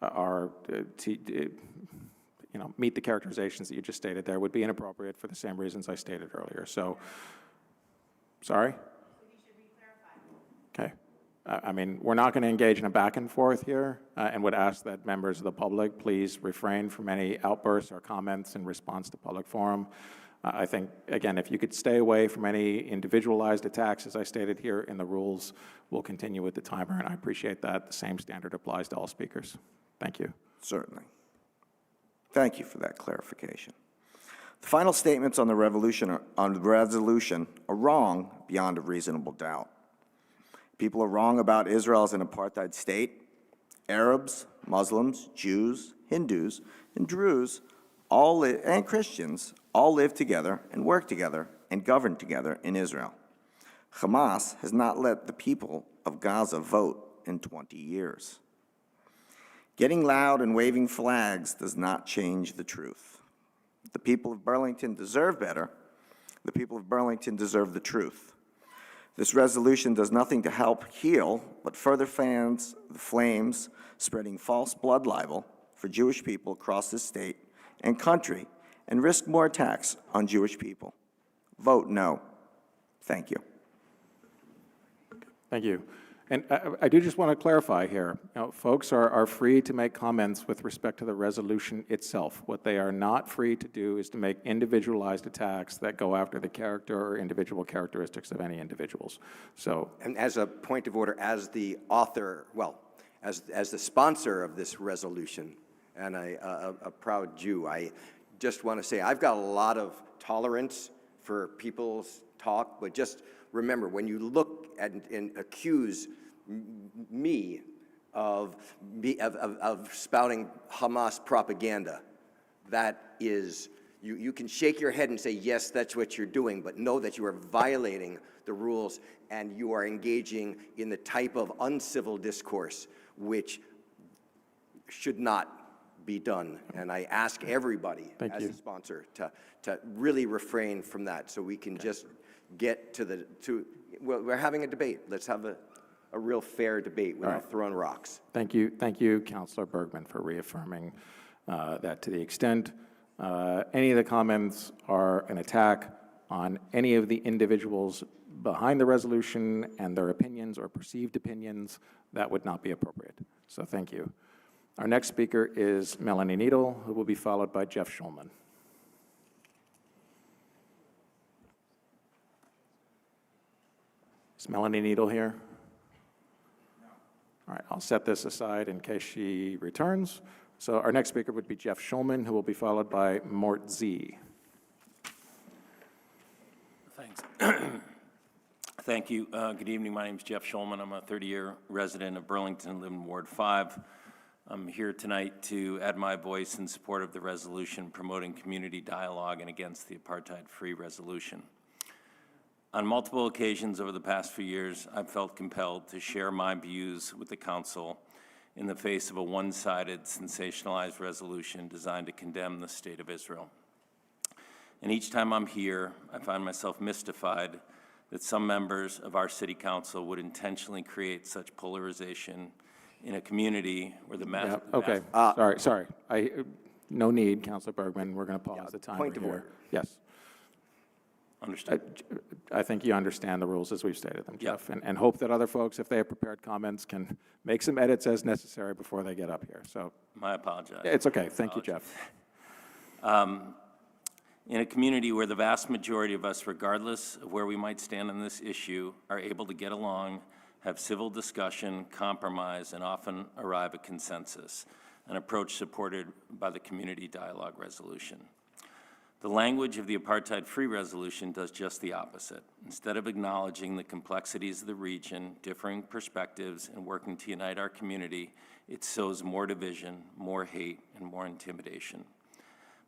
are, meet the characterizations that you just stated there would be inappropriate for the same reasons I stated earlier. So, sorry? Okay. I mean, we're not going to engage in a back and forth here and would ask that members of the public please refrain from any outbursts or comments in response to public forum. I think, again, if you could stay away from any individualized attacks, as I stated here in the rules, we'll continue with the timer, and I appreciate that. The same standard applies to all speakers. Thank you. Certainly. Thank you for that clarification. The final statements on the resolution are wrong beyond a reasonable doubt. People are wrong about Israel as an apartheid state. Arabs, Muslims, Jews, Hindus, and Druze, and Christians all live together and work together and govern together in Israel. Hamas has not let the people of Gaza vote in 20 years. Getting loud and waving flags does not change the truth. The people of Burlington deserve better. The people of Burlington deserve the truth. This resolution does nothing to help heal, but further fans the flames, spreading false blood libel for Jewish people across this state and country and risk more attacks on Jewish people. Vote no. Thank you. Thank you. And I do just want to clarify here, folks are free to make comments with respect to the resolution itself. What they are not free to do is to make individualized attacks that go after the character or individual characteristics of any individuals. So, And as a point of order, as the author, well, as the sponsor of this resolution, and a proud Jew, I just want to say I've got a lot of tolerance for people's talk, but just remember, when you look at and accuse me of spouting Hamas propaganda, that is, you can shake your head and say, yes, that's what you're doing, but know that you are violating the rules and you are engaging in the type of uncivil discourse which should not be done. And I ask everybody as a sponsor to really refrain from that so we can just get well, we're having a debate. Let's have a real fair debate without throwing rocks. thank you, Councilor Bergman, for reaffirming that. To the extent any of the comments are an attack on any of the individuals behind the resolution and their opinions or perceived opinions, that would not be appropriate. So thank you. Our next speaker is Melanie Needle, who will be followed by Jeff Schulman. Is Melanie Needle here? All right, I'll set this aside in case she returns. So our next speaker would be Jeff Schulman, who will be followed by Mort Z. Thanks. Thank you. Good evening. My name is Jeff Schulman. I'm a 30-year resident of Burlington, live in Ward 5. I'm here tonight to add my voice in support of the resolution promoting community dialogue and against the Apartheid-Free resolution. On multiple occasions over the past few years, I've felt compelled to share my views with the Council in the face of a one-sided, sensationalized resolution designed to condemn the State of Israel. And each time I'm here, I find myself mystified that some members of our City Council would intentionally create such polarization in a community where the mass... Okay, sorry. No need, Councilor Bergman. We're going to pause the timer point of here. order. Yes. Understood. I think you understand the rules as we've stated them, Jeff, and hope that other folks, if they have prepared comments, can make some edits as necessary before they get up here. So, I apologize. It's okay. Thank you, Jeff. In a community where the vast majority of us, regardless of where we might stand on this issue, are able to get along, have civil discussion, compromise, and often arrive at consensus, an approach supported by the Community Dialogue Resolution. The language of the Apartheid-Free resolution does just the opposite. Instead of acknowledging the complexities of the region, differing perspectives, and working to unite our community, it sows more division, more hate, and more intimidation.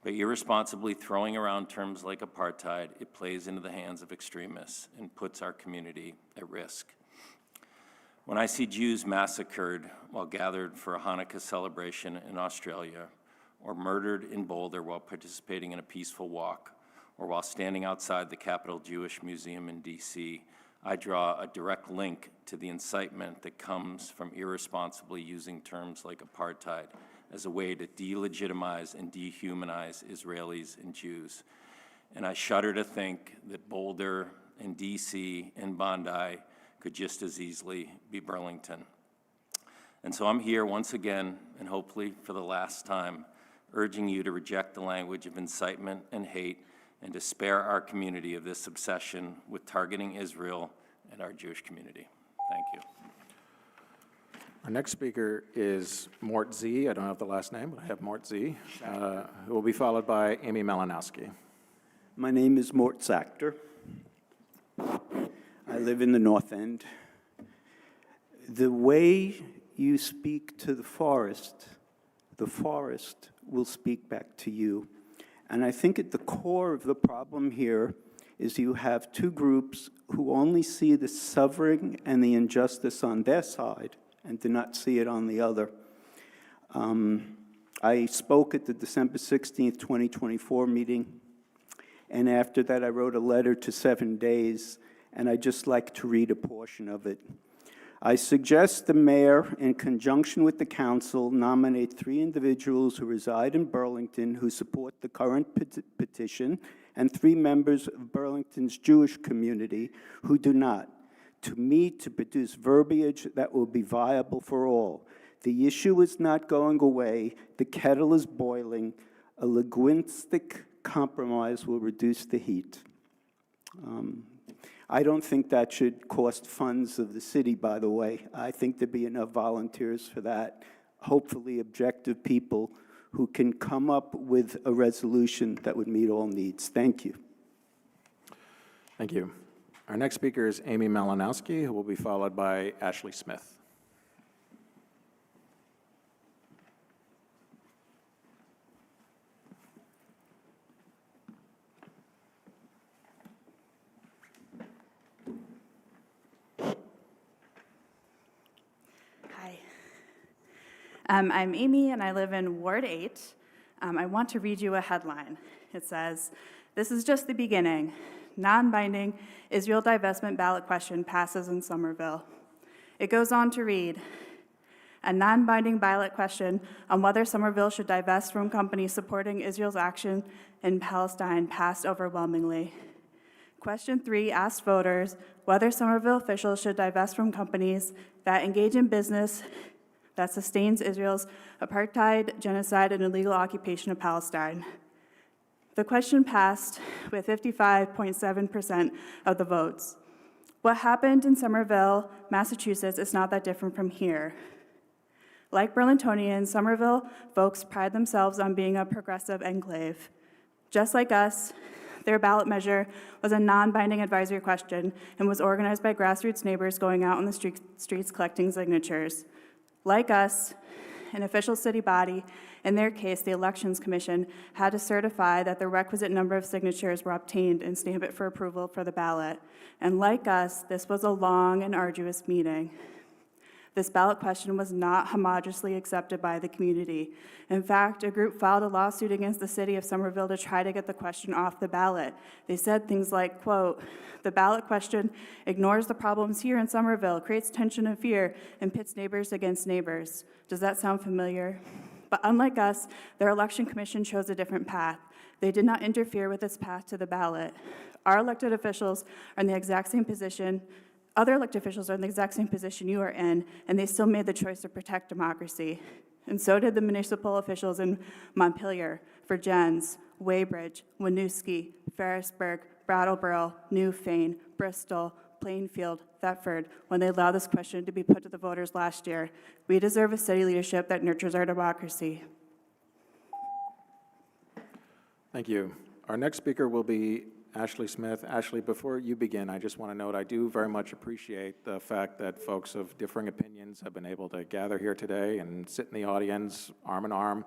By irresponsibly throwing around terms like apartheid, it plays into the hands of extremists and puts our community at risk. When I see Jews massacred while gathered for a Hanukkah celebration in Australia, or murdered in Boulder while participating in a peaceful walk, or while standing outside the Capitol Jewish Museum in D.C., I draw a direct link to the incitement that comes from irresponsibly using terms like apartheid as a way to delegitimize and dehumanize Israelis and Jews. And I shudder to think that Boulder and D.C. and Bondi could just as easily be Burlington. And so I'm here once again, and hopefully for the last time, urging you to reject the language of incitement and hate and to spare our community of this obsession with targeting Israel and our Jewish community. Thank you. Our next speaker is Mort Z. I don't have the last name, but I have Mort Z, who will be followed by Amy Malinowski. My name is Mort Zachter. I live in the North End. The way you speak to the forest will speak back to you. And I think at the core of the problem here is you have two groups who only see the suffering and the injustice on their side and do not see it on the other. I spoke at the December 16th, 2024 meeting, and after that I wrote a letter to 7 Days, and I'd just like to read a portion of it. I suggest the mayor, in conjunction with the council, nominate 3 individuals who reside in Burlington who support the current petition and 3 members of Burlington's Jewish community who do not, to meet to produce verbiage that will be viable for all. The issue is not going away. The kettle is boiling. A linguistic compromise will reduce the heat. I don't think that should cost funds of the city, by the way. I think there'd be enough volunteers for that. Hopefully objective people who can come up with a resolution that would meet all needs. Thank you. Thank you. Our next speaker is Amy Malinowski, who will be followed by Ashley Smith. Hi. I'm Amy, and I live in Ward 8. I want to read you a headline. It says, "This is just the beginning. Non-binding Israel divestment ballot question passes in Somerville." It goes on to read, "A non-binding ballot question on whether Somerville should divest from companies supporting Israel's action in Palestine passed overwhelmingly. Question 3 asked voters whether Somerville officials should divest from companies that engage in business that sustains Israel's apartheid, genocide, and illegal occupation of Palestine. The question passed with 55.7% of the votes. What happened in Somerville, Massachusetts, is not that different from here. Like Burlingtonians, Somerville folks pride themselves on being a progressive enclave. Just like us, their ballot measure was a non-binding advisory question and was organized by grassroots neighbors going out on the streets collecting signatures. Like us, an official city body, in their case, the Elections Commission, had to certify that the requisite number of signatures were obtained and stamp it for approval for the ballot. And like us, this was a long and arduous meeting. This ballot question was not homogeneously accepted by the community. In fact, a group filed a lawsuit against the city of Somerville to try to get the question off the ballot. They said things like, quote, "The ballot question ignores the problems here in Somerville, creates tension and fear, and pits neighbors against neighbors." Does that sound familiar? But unlike us, their election commission chose a different path. They did not interfere with its path to the ballot. Our elected officials are in the exact same position. Other elected officials are in the exact same position you are in, and they still made the choice to protect democracy. And so did the municipal officials in Montpelier, Vergennes, Weybridge, Winooski, Ferrisburg, Brattleboro, Newfane, Bristol, Plainfield, Thetford, when they allowed this question to be put to the voters last year. We deserve a city leadership that nurtures our democracy. Thank you. Our next speaker will be Ashley Smith. Ashley, before you begin, I just want to note I do very much appreciate the fact that folks of differing opinions have been able to gather here today and sit in the audience, arm in arm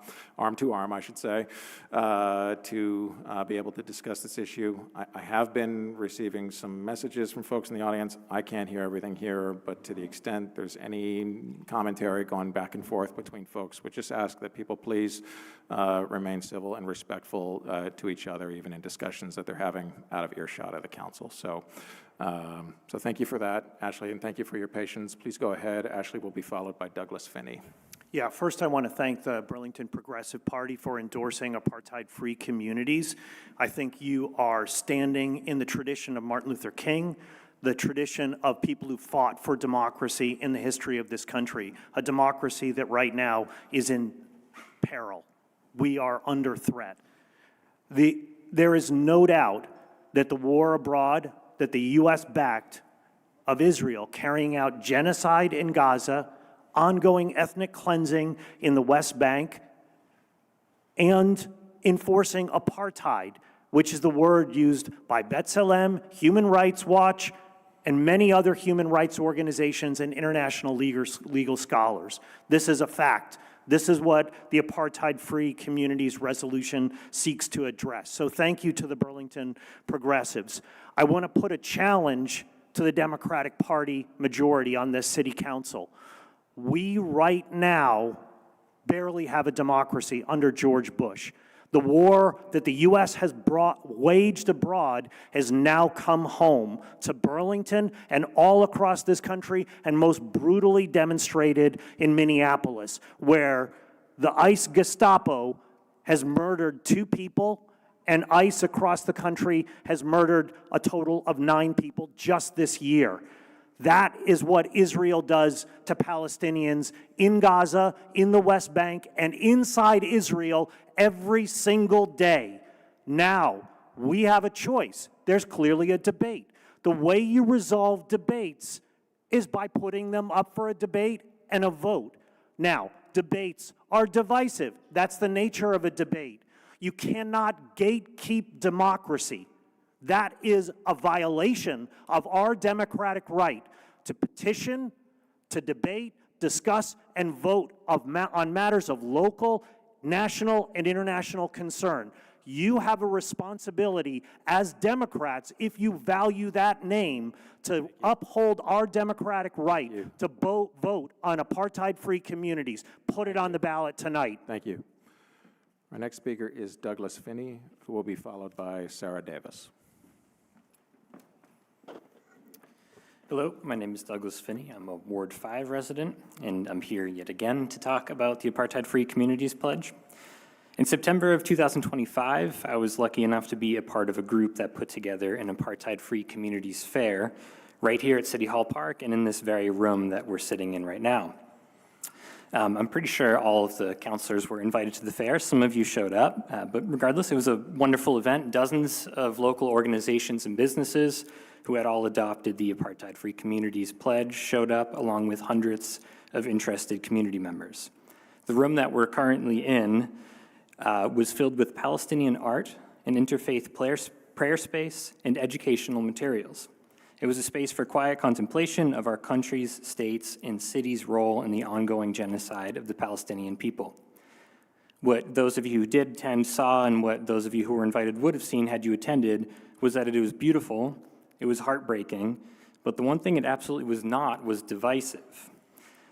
to arm, I should say, to be able to discuss this issue. I have been receiving some messages from folks in the audience. I can't hear everything here, but to the extent there's any commentary going back and forth between folks, would just ask that people please remain civil and respectful to each other, even in discussions that they're having out of earshot of the council. So thank you for that, Ashley, and thank you for your patience. Please go ahead. Ashley will be followed by Douglas Finney. Yeah, first I want to thank the Burlington Progressive Party for endorsing apartheid-free communities. I think you are standing in the tradition of Martin Luther King, the tradition of people who fought for democracy in the history of this country, a democracy that right now is in peril. We are under threat. There is no doubt that the war abroad that the U.S. backed of Israel carrying out genocide in Gaza, ongoing ethnic cleansing in the West Bank, and enforcing apartheid, which is the word used by B'Tselem, Human Rights Watch, and many other human rights organizations and international legal scholars. This is a fact. This is what the Apartheid-Free Communities Resolution seeks to address. So thank you to the Burlington Progressives. I want to put a challenge to the Democratic Party majority on this city council. We right now barely have a democracy under George Bush. The war that the U.S. has waged abroad has now come home to Burlington and all across this country, and most brutally demonstrated in Minneapolis, where the ICE Gestapo has murdered 2 people, and ICE across the country has murdered a total of 9 people just this year. That is what Israel does to Palestinians in Gaza, in the West Bank, and inside Israel every single day. Now, we have a choice. There's clearly a debate. The way you resolve debates is by putting them up for a debate and a vote. Now, debates are divisive. That's the nature of a debate. You cannot gatekeep democracy. That is a violation of our democratic right to petition, to debate, discuss, and vote on matters of local, national, and international concern. You have a responsibility as Democrats, if you value that name, to uphold our democratic right to vote on apartheid-free communities. Put it on the ballot tonight. Thank you. Our next speaker is Douglas Finney, who will be followed by Sarah Davis. Hello, my name is Douglas Finney. I'm a Ward 5 resident, and I'm here yet again to talk about the Apartheid-Free Communities Pledge. In September of 2025, I was lucky enough to be a part of a group that put together an Apartheid-Free Communities Fair right here at City Hall Park and in this very room that we're sitting in right now. I'm pretty sure all of the counselors were invited to the fair. Some of you showed up, but regardless, it was a wonderful event. Dozens of local organizations and businesses who had all adopted the Apartheid-Free Communities Pledge showed up, along with hundreds of interested community members. The room that we're currently in was filled with Palestinian art, an interfaith prayer space, and educational materials. It was a space for quiet contemplation of our country's, states, and cities' role in the ongoing genocide of the Palestinian people. What those of you who did attend saw, and what those of you who were invited would have seen had you attended, was that it was beautiful, it was heartbreaking, but the one thing it absolutely was not was divisive.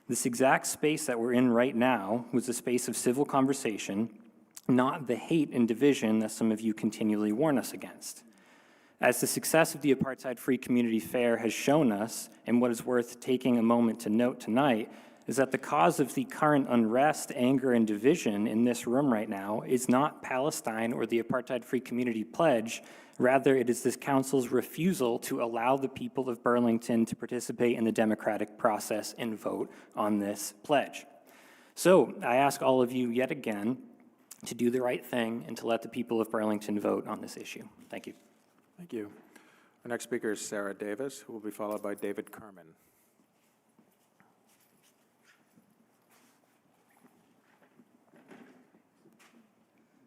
This exact space that we're in right now was a space of civil conversation, not the hate and division that some of you continually warn us against. As the success of the Apartheid-Free Community Fair has shown us, and what is worth taking a moment to note tonight, is that the cause of the current unrest, anger, and division in this room right now is not Palestine or the Apartheid-Free Community Pledge. Rather, it is this council's refusal to allow the people of Burlington to participate in the democratic process and vote on this pledge. So I ask all of you yet again to do the right thing and to let the people of Burlington vote on this issue. Thank you. Thank you. Our next speaker is Sarah Davis, who will be followed by David Kerman.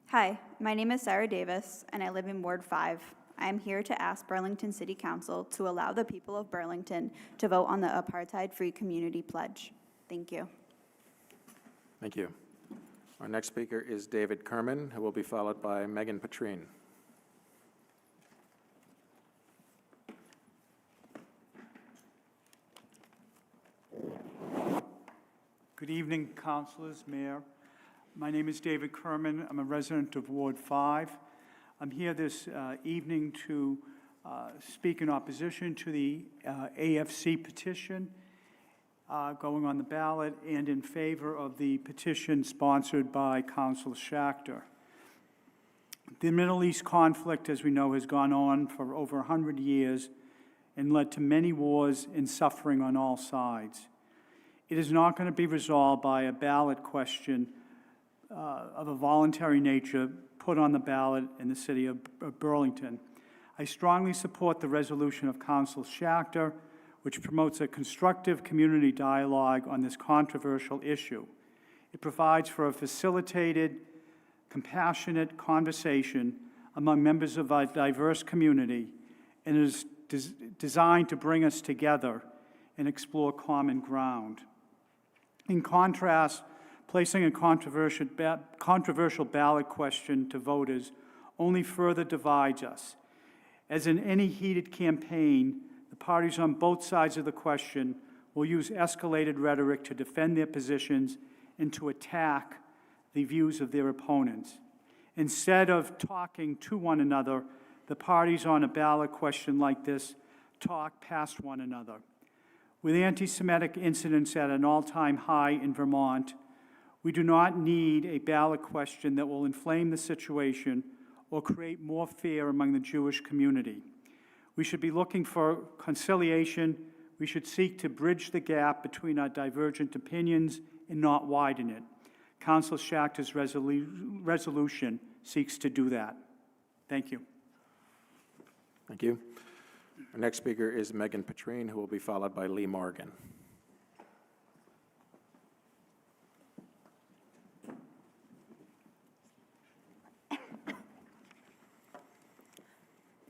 Hi, my name is Sarah Davis, and I live in Ward 5. I am here to ask Burlington City Council to allow the people of Burlington to vote on the Apartheid-Free Community Pledge. Thank you. Thank you. Our next speaker is David Kerman, who will be followed by Megan Petrine. Good evening, councilors, mayor. My name is David Kerman. I'm a resident of Ward 5. I'm here this evening to speak in opposition to the AFC petition going on the ballot and in favor of the petition sponsored by Councilor Schachter. The Middle East conflict, as we know, has gone on for over 100 years and led to many wars and suffering on all sides. It is not going to be resolved by a ballot question of a voluntary nature put on the ballot in the city of Burlington. I strongly support the resolution of Councilor Schachter, which promotes a constructive community dialogue on this controversial issue. It provides for a facilitated, compassionate conversation among members of a diverse community and is designed to bring us together and explore common ground. In contrast, placing a controversial ballot question to voters only further divides us. As in any heated campaign, the parties on both sides of the question will use escalated rhetoric to defend their positions and to attack the views of their opponents. Instead of talking to one another, the parties on a ballot question like this talk past one another. With anti-Semitic incidents at an all-time high in Vermont, we do not need a ballot question that will inflame the situation or create more fear among the Jewish community. We should be looking for conciliation. We should seek to bridge the gap between our divergent opinions and not widen it. Councilor Schachter's resolution seeks to do that. Thank you. Thank you. Our next speaker is Megan Petrine, who will be followed by Lee Morgan.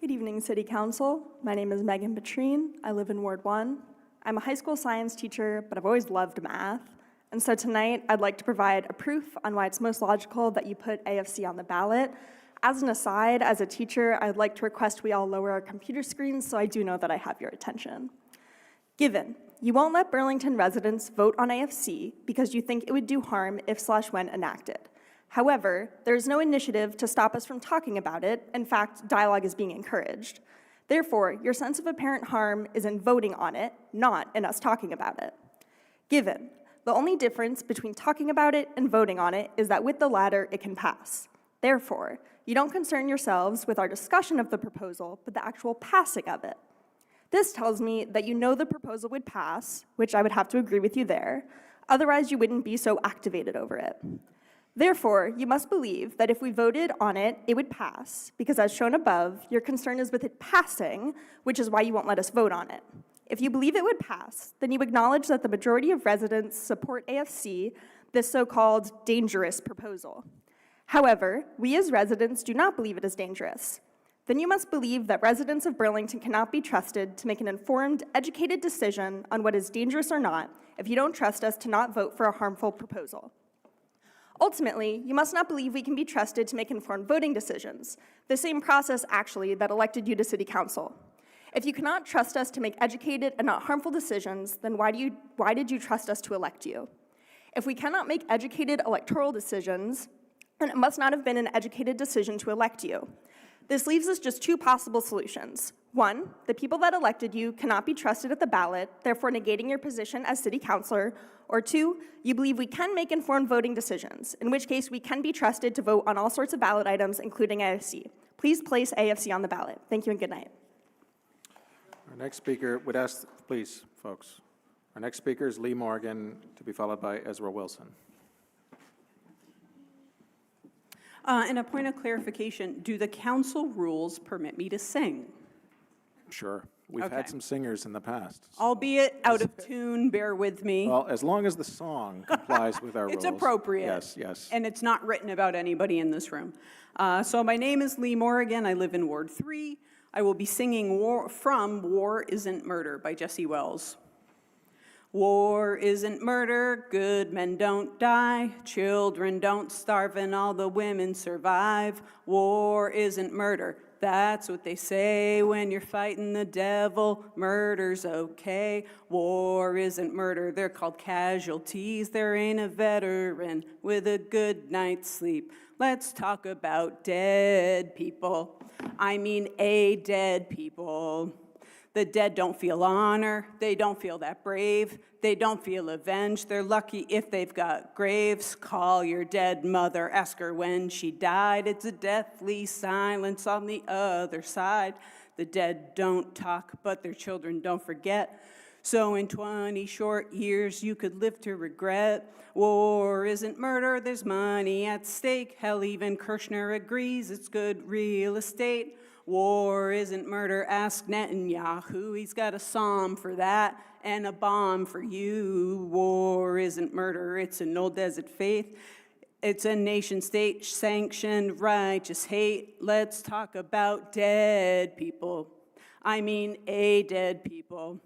Good evening, City Council. My name is Megan Petrine. I live in Ward 1. I'm a high school science teacher, but I've always loved math. And so tonight, I'd like to provide a proof on why it's most logical that you put AFC on the ballot. As an aside, as a teacher, I'd like to request we all lower our computer screens so I do know that I have your attention. Given you won't let Burlington residents vote on AFC because you think it would do harm if/when enacted. However, there is no initiative to stop us from talking about it. In fact, dialogue is being encouraged. Therefore, your sense of apparent harm is in voting on it, not in us talking about it. Given the only difference between talking about it and voting on it is that with the latter, it can pass. Therefore, you don't concern yourselves with our discussion of the proposal, but the actual passing of it. This tells me that you know the proposal would pass, which I would have to agree with you there. Otherwise, you wouldn't be so activated over it. Therefore, you must believe that if we voted on it, it would pass, because as shown above, your concern is with it passing, which is why you won't let us vote on it. If you believe it would pass, then you acknowledge that the majority of residents support AFC, this so-called dangerous proposal. However, we as residents do not believe it is dangerous. Then you must believe that residents of Burlington cannot be trusted to make an informed, educated decision on what is dangerous or not if you don't trust us to not vote for a harmful proposal. Ultimately, you must not believe we can be trusted to make informed voting decisions, the same process, actually, that elected you to City Council. If you cannot trust us to make educated and not harmful decisions, then why did you trust us to elect you? If we cannot make educated electoral decisions, then it must not have been an educated decision to elect you. This leaves us just two possible solutions. One, the people that elected you cannot be trusted at the ballot, therefore negating your position as city councilor. Or two, you believe we can make informed voting decisions, in which case we can be trusted to vote on all sorts of ballot items, including AFC. Please place AFC on the ballot. Thank you and good night. Our next speaker would ask, please, folks. Our next speaker is Lee Morgan, to be followed by Ezra Wilson. And a point of clarification, do the council rules permit me to sing? Sure. We've Okay. had some singers in the past. Albeit out of tune, bear with me. Well, as long as the song complies with our It's rules. appropriate. Yes, yes. And it's not written about anybody in this room. So my name is Lee Morgan. I live in Ward 3. I will be singing from War Isn't Murder by Jesse Wells. War isn't murder, good men don't die, children don't starve, and all the women survive. War isn't murder, that's what they say when you're fighting the devil. Murder's okay. War isn't murder, they're called casualties. There ain't a veteran with a good night's sleep. Let's talk about dead people. I mean dead people. The dead don't feel honor, they don't feel that brave, they don't feel avenged, they're lucky if they've got graves. Call your dead mother, ask her when she died. It's a deathly silence on the other side. The dead don't talk, but their children don't forget. So in 20 short years, you could live to regret. War isn't murder, there's money at stake. Hell, even Kirshner agrees it's good real estate. War isn't murder, ask Netanyahu. He's got a psalm for that and a bomb for you. War isn't murder, it's an old desert faith. It's a nation-state sanctioned righteous hate. Let's talk about dead people. I mean dead people.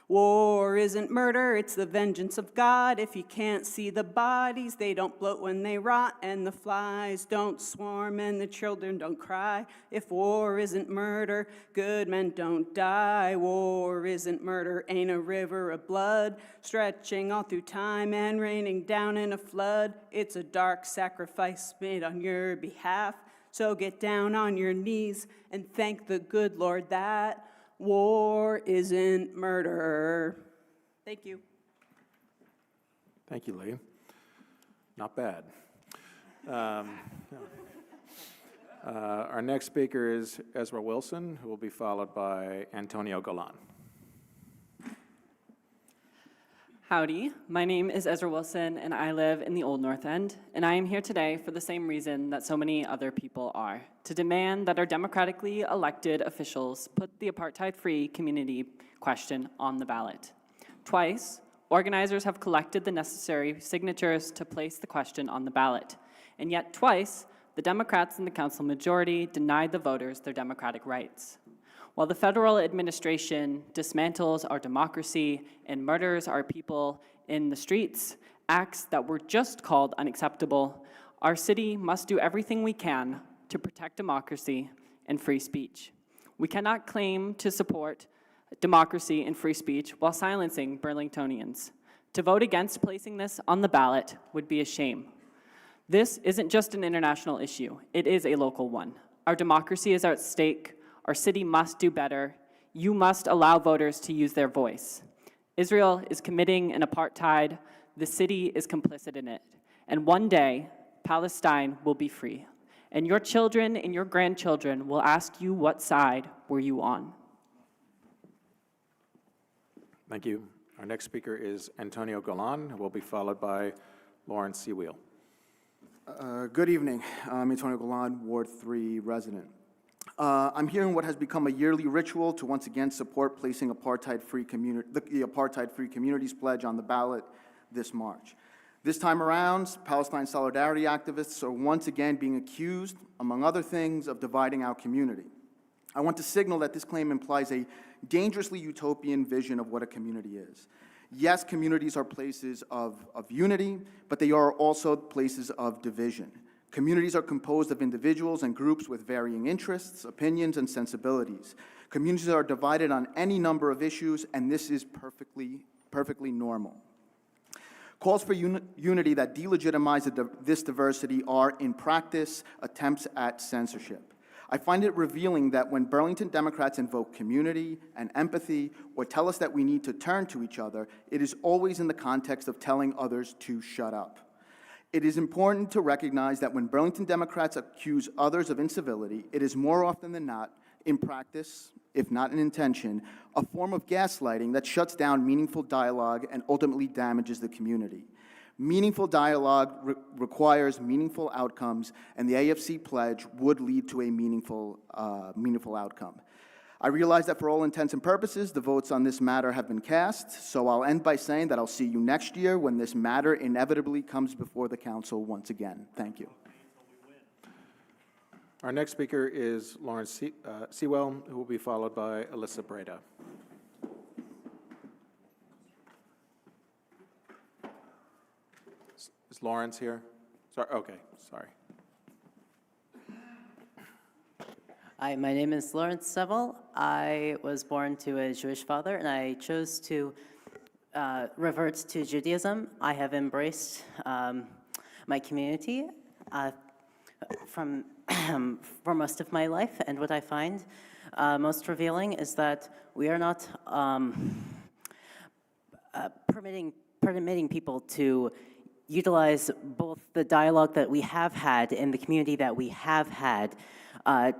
War isn't murder, it's the vengeance of God. If you can't see the bodies, they don't bloat when they rot, and the flies don't swarm, and the children don't cry. If war isn't murder, good men don't die. War isn't murder, ain't a river of blood, stretching all through time and raining down in a flood. It's a dark sacrifice made on your behalf. So get down on your knees and thank the good Lord that war isn't murder. Thank you. Thank you, Lee. Not bad. Our next speaker is Ezra Wilson, who will be followed by Antonio Golan. Howdy, my name is Ezra Wilson, and I live in the Old North End, and I am here today for the same reason that so many other people are, to demand that our democratically elected officials put the apartheid-free community question on the ballot. Twice, organizers have collected the necessary signatures to place the question on the ballot, and yet twice, the Democrats in the council majority denied the voters their democratic rights. While the federal administration dismantles our democracy and murders our people in the streets, acts that were just called unacceptable, our city must do everything we can to protect democracy and free speech. We cannot claim to support democracy and free speech while silencing Burlingtonians. To vote against placing this on the ballot would be a shame. This isn't just an international issue, it is a local one. Our democracy is at stake. Our city must do better. You must allow voters to use their voice. Israel is committing an apartheid. The city is complicit in it. And one day, Palestine will be free. And your children and your grandchildren will ask you, what side were you on? Thank you. Our next speaker is Antonio Golan, who will be followed by Lawrence Seawheel. Good evening. I'm Antonio Golan, Ward 3 resident. I'm here in what has become a yearly ritual to once again support placing the Apartheid-Free Communities Pledge on the ballot this March. This time around, Palestine solidarity activists are once again being accused, among other things, of dividing our community. I want to signal that this claim implies a dangerously utopian vision of what a community is. Yes, communities are places of unity, but they are also places of division. Communities are composed of individuals and groups with varying interests, opinions, and sensibilities. Communities are divided on any number of issues, and this is perfectly normal. Calls for unity that delegitimize this diversity are, in practice, attempts at censorship. I find it revealing that when Burlington Democrats invoke community and empathy or tell us that we need to turn to each other, it is always in the context of telling others to shut up. It is important to recognize that when Burlington Democrats accuse others of incivility, it is more often than not, in practice, if not in intention, a form of gaslighting that shuts down meaningful dialogue and ultimately damages the community. Meaningful dialogue requires meaningful outcomes, and the AFC pledge would lead to a meaningful outcome. I realize that for all intents and purposes, the votes on this matter have been cast, so I'll end by saying that I'll see you next year when this matter inevitably comes before the council once again. Thank you. Our next speaker is Lawrence Seawell, who will be followed by Alyssa Breda. Is Lawrence here? Sorry, okay, sorry. Hi, my name is Lawrence Seville. I was born to a Jewish father, and I chose to revert to Judaism. I have embraced my community for most of my life, and what I find most revealing is that we are not permitting people to utilize both the dialogue that we have had in the community that we have had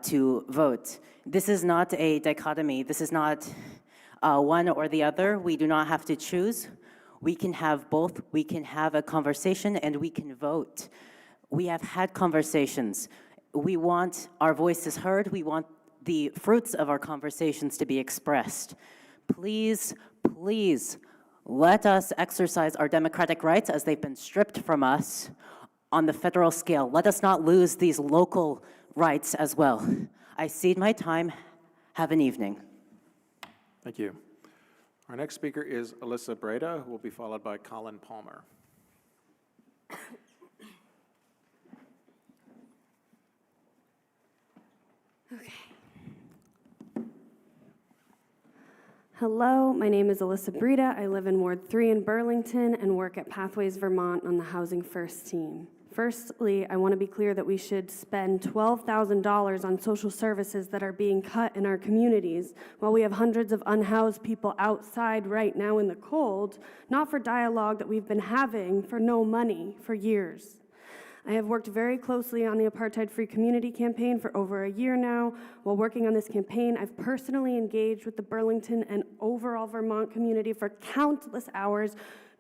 to vote. This is not a dichotomy. This is not one or the other. We do not have to choose. We can have both. We can have a conversation and we can vote. We have had conversations. We want our voices heard. We want the fruits of our conversations to be expressed. Please, please, let us exercise our democratic rights as they've been stripped from us on the federal scale. Let us not lose these local rights as well. I cede my time. Have an evening. Thank you. Our next speaker is Alyssa Breda, who will be followed by Colin Palmer. Okay. Hello, my name is Alyssa Breda. I live in Ward 3 in Burlington and work at Pathways Vermont on the Housing First team. Firstly, I want to be clear that we should spend $12,000 on social services that are being cut in our communities while we have hundreds of unhoused people outside right now in the cold, not for dialogue that we've been having for no money for years. I have worked very closely on the Apartheid-Free Community Campaign for over a year now. While working on this campaign, I've personally engaged with the Burlington and overall Vermont community for countless hours,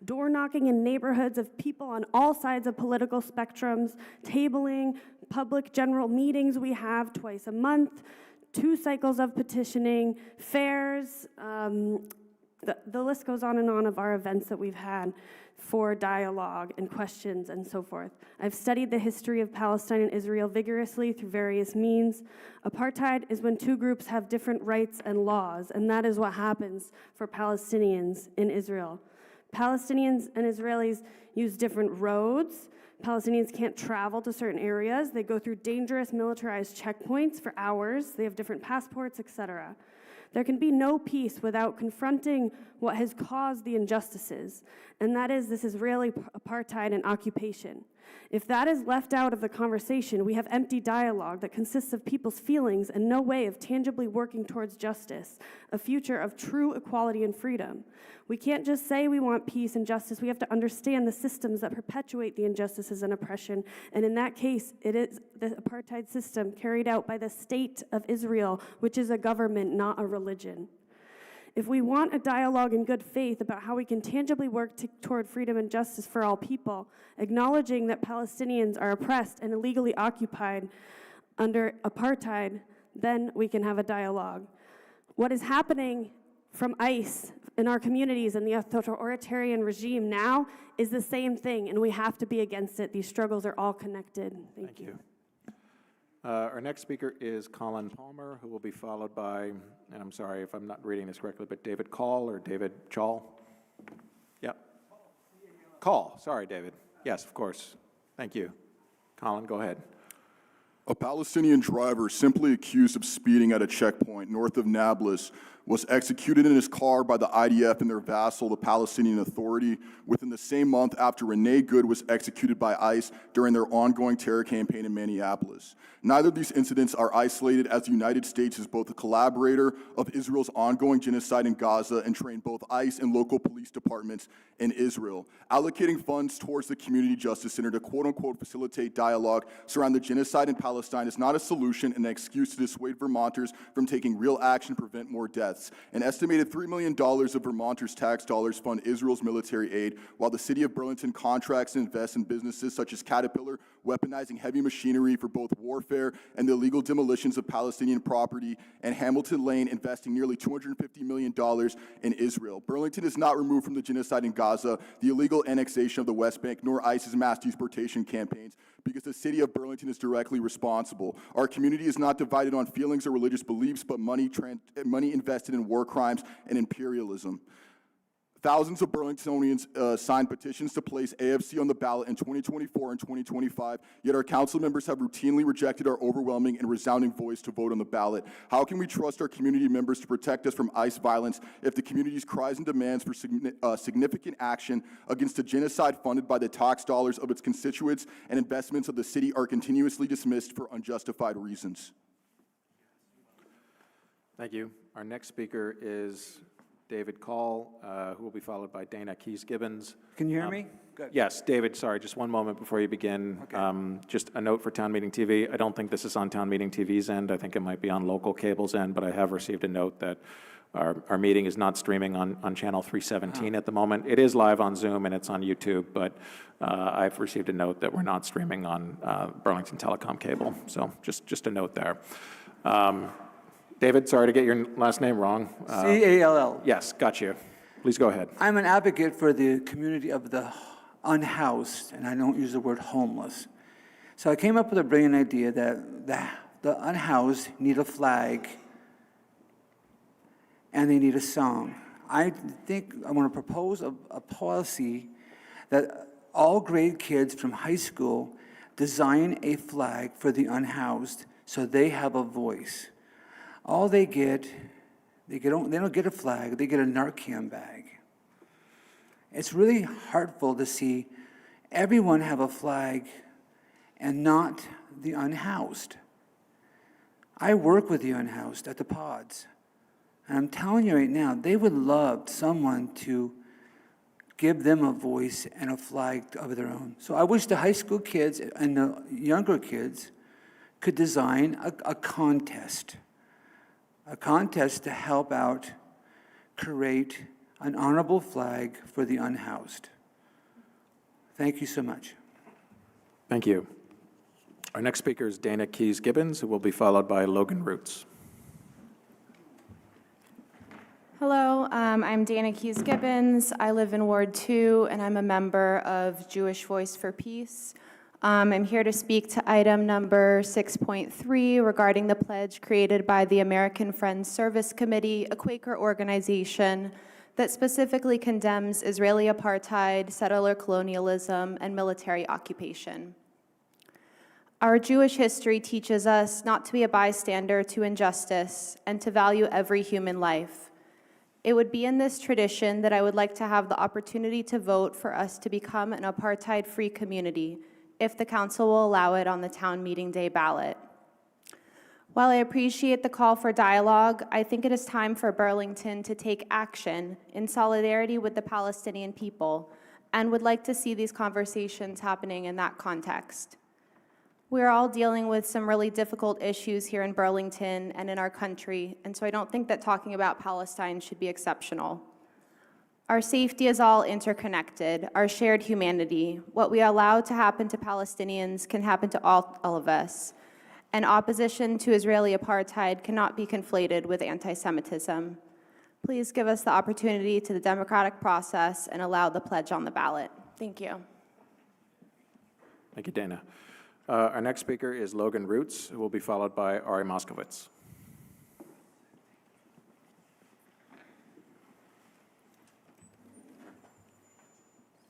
door knocking in neighborhoods of people on all sides of political spectrums, tabling public general meetings we have twice a month, 2 cycles of petitioning, fairs, the list goes on and on of our events that we've had for dialogue and questions and so forth. I've studied the history of Palestine and Israel vigorously through various means. Apartheid is when 2 groups have different rights and laws, and that is what happens for Palestinians in Israel. Palestinians and Israelis use different roads. Palestinians can't travel to certain areas. They go through dangerous militarized checkpoints for hours. They have different passports, etc. There can be no peace without confronting what has caused the injustices, and that is this Israeli apartheid and occupation. If that is left out of the conversation, we have empty dialogue that consists of people's feelings and no way of tangibly working towards justice, a future of true equality and freedom. We can't just say we want peace and justice. We have to understand the systems that perpetuate the injustices and oppression, and in that case, it is the apartheid system carried out by the state of Israel, which is a government, not a religion. If we want a dialogue in good faith about how we can tangibly work toward freedom and justice for all people, acknowledging that Palestinians are oppressed and illegally occupied under apartheid, then we can have a dialogue. What is happening from ICE in our communities and the authoritarian regime now is the same thing, and we have to be against it. These struggles are all connected. Thank you. Our next speaker is Colin Palmer, who will be followed by, and I'm sorry if I'm not reading this correctly, but David Call or David Chall? Yep. Call. Sorry, David. Yes, of course. Thank you. Colin, go ahead. A Palestinian driver simply accused of speeding at a checkpoint north of Nablus was executed in his car by the IDF and their vassal, the Palestinian Authority, within the same month after Renee Good was executed by ICE during their ongoing terror campaign in Minneapolis. Neither of these incidents are isolated, as the United States is both a collaborator of Israel's ongoing genocide in Gaza and trained both ICE and local police departments in Israel. Allocating funds towards the Community Justice Center to quote-unquote facilitate dialogue surrounding the genocide in Palestine is not a solution and an excuse to dissuade Vermonters from taking real action to prevent more deaths. An estimated $3 million of Vermonters' tax dollars fund Israel's military aid, while the city of Burlington contracts and invests in businesses such as Caterpillar, weaponizing heavy machinery for both warfare and the illegal demolitions of Palestinian property, and Hamilton Lane investing nearly $250 million in Israel. Burlington is not removed from the genocide in Gaza, the illegal annexation of the West Bank, nor ICE's mass deportation campaigns, because the city of Burlington is directly responsible. Our community is not divided on feelings or religious beliefs, but money invested in war crimes and imperialism. Thousands of Burlingtonians signed petitions to place AFC on the ballot in 2024 and 2025, yet our council members have routinely rejected our overwhelming and resounding voice to vote on the ballot. How can we trust our community members to protect us from ICE violence if the community's cries and demands for significant action against the genocide funded by the tax dollars of its constituents and investments of the city are continuously dismissed for unjustified reasons? Thank you. Our next speaker is David Call, who will be followed by Dana Keys-Gibbons. Can you hear me? Good. Yes, David, sorry, just one moment before you begin. Okay. Just a note for Town Meeting TV. I don't think this is on Town Meeting TV's end. I think it might be on local cable's end, but I have received a note that our meeting is not streaming on channel 317 at the moment. It is live on Zoom and it's on YouTube, but I've received a note that we're not streaming on Burlington Telecom cable. So just a note there. David, sorry to get your last name wrong. C-A-L-L. Yes, got you. Please go ahead. I'm an advocate for the community of the unhoused, and I don't use the word homeless. So I came up with a brilliant idea that the unhoused need a flag and they need a song. I think I want to propose a policy that all grade kids from high school design a flag for the unhoused so they have a voice. All they don't get a flag, they get a Narcan bag. It's really hurtful to see everyone have a flag and not the unhoused. I work with the unhoused at the pods, and I'm telling you right now, they would love someone to give them a voice and a flag of their own. So I wish the high school kids and the younger kids could design a contest to help out create an honorable flag for the unhoused. Thank you so much. Thank you. Our next speaker is Dana Keys-Gibbons, who will be followed by Logan Roots. Hello, I'm Dana Keys-Gibbons. I live in Ward 2, and I'm a member of Jewish Voice for Peace. I'm here to speak to item number 6.3 regarding the pledge created by the American Friends Service Committee, a Quaker organization that specifically condemns Israeli apartheid, settler colonialism, and military occupation. Our Jewish history teaches us not to be a bystander to injustice and to value every human life. It would be in this tradition that I would like to have the opportunity to vote for us to become an apartheid-free community, if the council will allow it on the town meeting day ballot. While I appreciate the call for dialogue, I think it is time for Burlington to take action in solidarity with the Palestinian people, and would like to see these conversations happening in that context. We're all dealing with some really difficult issues here in Burlington and in our country, and so I don't think that talking about Palestine should be exceptional. Our safety is all interconnected, our shared humanity. What we allow to happen to Palestinians can happen to all of us. And opposition to Israeli apartheid cannot be conflated with anti-Semitism. Please give us the opportunity to the democratic process and allow the pledge on the ballot. Thank you. Thank you, Dana. Our next speaker is Logan Roots, who will be followed by Ari Moskowitz.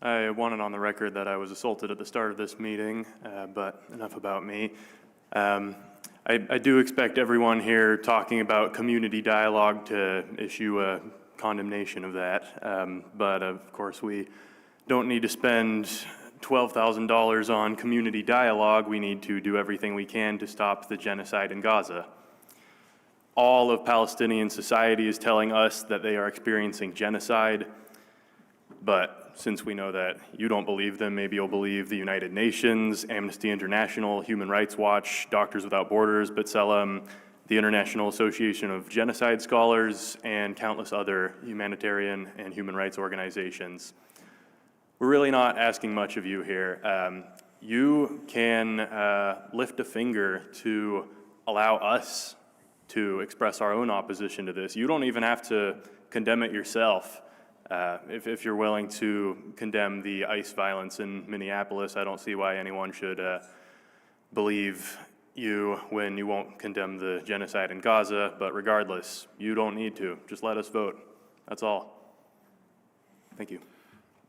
I want it on the record that I was assaulted at the start of this meeting, but enough about me. I do expect everyone here talking about community dialogue to issue a condemnation of that, but of course we don't need to spend $12,000 on community dialogue. We need to do everything we can to stop the genocide in Gaza. All of Palestinian society is telling us that they are experiencing genocide, but since we know that you don't believe them, maybe you'll believe the United Nations, Amnesty International, Human Rights Watch, Doctors Without Borders, B'Tselem, the International Association of Genocide Scholars, and countless other humanitarian and human rights organizations. We're really not asking much of you here. You can lift a finger to allow us to express our own opposition to this. You don't even have to condemn it yourself. If you're willing to condemn the ICE violence in Minneapolis, I don't see why anyone should believe you when you won't condemn the genocide in Gaza, but regardless, you don't need to. Just let us vote. That's all. Thank you.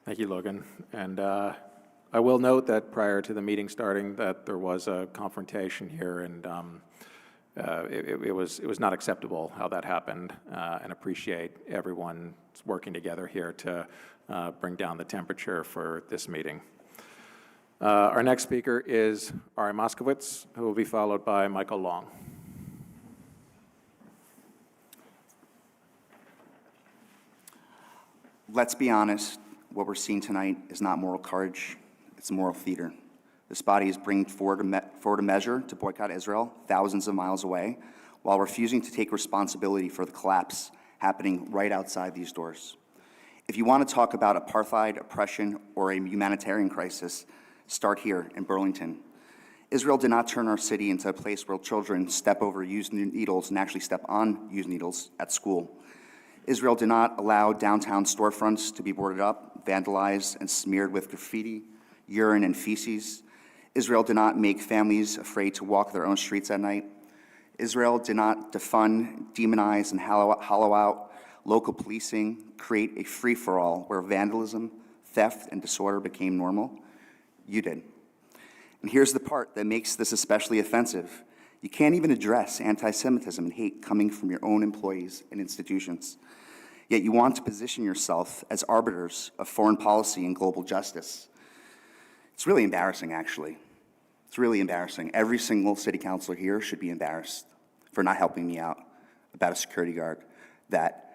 Thank you, Logan. And I will note that prior to the meeting starting that there was a confrontation here, and it was not acceptable how that happened, and appreciate everyone working together here to bring down the temperature for this meeting. Our next speaker is Ari Moskowitz, who will be followed by Michael Long. Let's be honest, what we're seeing tonight is not moral courage, it's moral theater. This body is bringing forward a measure to boycott Israel thousands of miles away, while refusing to take responsibility for the collapse happening right outside these doors. If you want to talk about apartheid, oppression, or a humanitarian crisis, start here in Burlington. Israel did not turn our city into a place where children step over used needles and actually step on used needles at school. Israel did not allow downtown storefronts to be boarded up, vandalized, and smeared with graffiti, urine, and feces. Israel did not make families afraid to walk their own streets at night. Israel did not defund, demonize, and hollow out local policing, create a free-for-all where vandalism, theft, and disorder became normal? You did. And here's the part that makes this especially offensive. You can't even address anti-Semitism and hate coming from your own employees and institutions. Yet you want to position yourself as arbiters of foreign policy and global justice. It's really embarrassing, actually. It's really embarrassing. Every single city councilor here should be embarrassed for not helping me out about a security guard that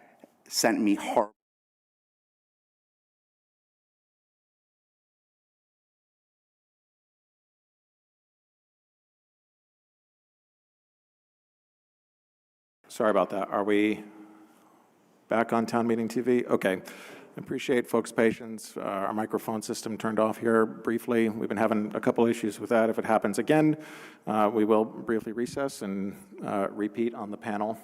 sent me horrible. Sorry about that. Are we back on town meeting TV? Okay. I appreciate folks' patience. Our microphone system turned off here briefly. We've been having a couple issues with that. If it happens again, we will briefly recess and repeat on the panel.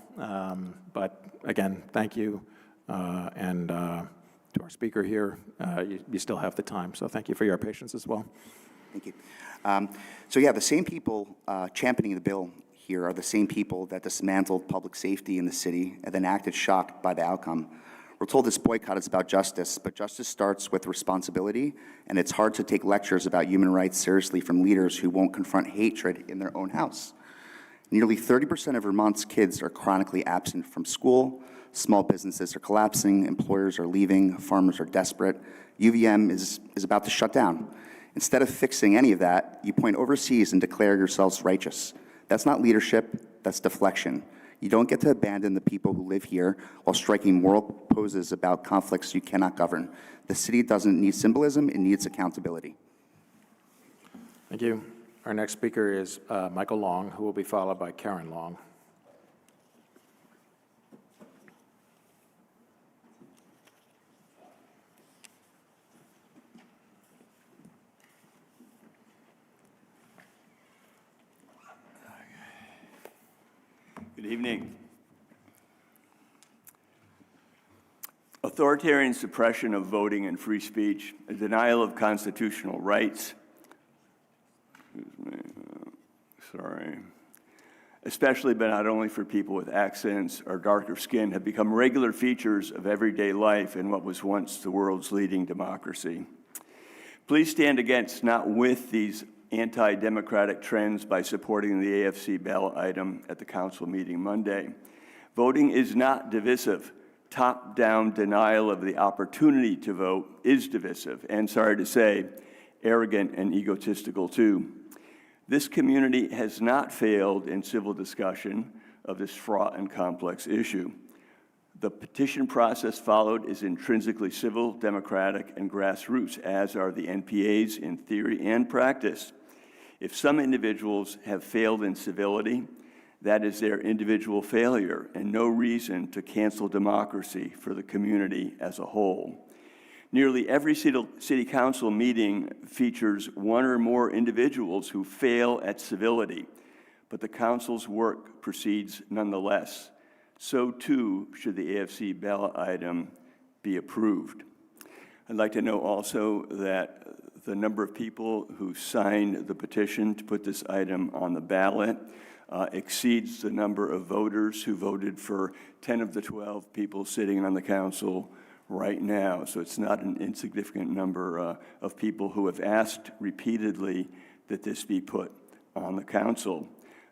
But again, thank you. And to our speaker here, you still have the time. So thank you for your patience as well. Thank you. So yeah, the same people championing the bill here are the same people that dismantled public safety in the city and then acted shocked by the outcome. We're told this boycott is about justice, but justice starts with responsibility, and it's hard to take lectures about human rights seriously from leaders who won't confront hatred in their own house. Nearly 30% of Vermont's kids are chronically absent from school, small businesses are collapsing, employers are leaving, farmers are desperate, UVM is about to shut down. Instead of fixing any of that, you point overseas and declare yourselves righteous. That's not leadership, that's deflection. You don't get to abandon the people who live here while striking moral poses about conflicts you cannot govern. The city doesn't need symbolism, it needs accountability. Thank you. Our next speaker is Michael Long, who will be followed by Karen Long. Good evening. Authoritarian suppression of voting and free speech, a denial of constitutional rights, especially but not only for people with accents or darker skin, have become regular features of everyday life in what was once the world's leading democracy. Please stand against, not with, these anti-democratic trends by supporting the AFC ballot item at the council meeting Monday. Voting is not divisive. Top-down denial of the opportunity to vote is divisive, and sorry to say, arrogant and egotistical too. This community has not failed in civil discussion of this fraught and complex issue. The petition process followed is intrinsically civil, democratic, and grassroots, as are the NPAs in theory and practice. If some individuals have failed in civility, that is their individual failure and no reason to cancel democracy for the community as a whole. Nearly every city council meeting features one or more individuals who fail at civility, but the council's work proceeds nonetheless. So too should the AFC ballot item be approved. I'd like to know also that the number of people who signed the petition to put this item on the ballot exceeds the number of voters who voted for 10 of the 12 people sitting on the council right now. So it's not an insignificant number of people who have asked repeatedly that this be put on the council.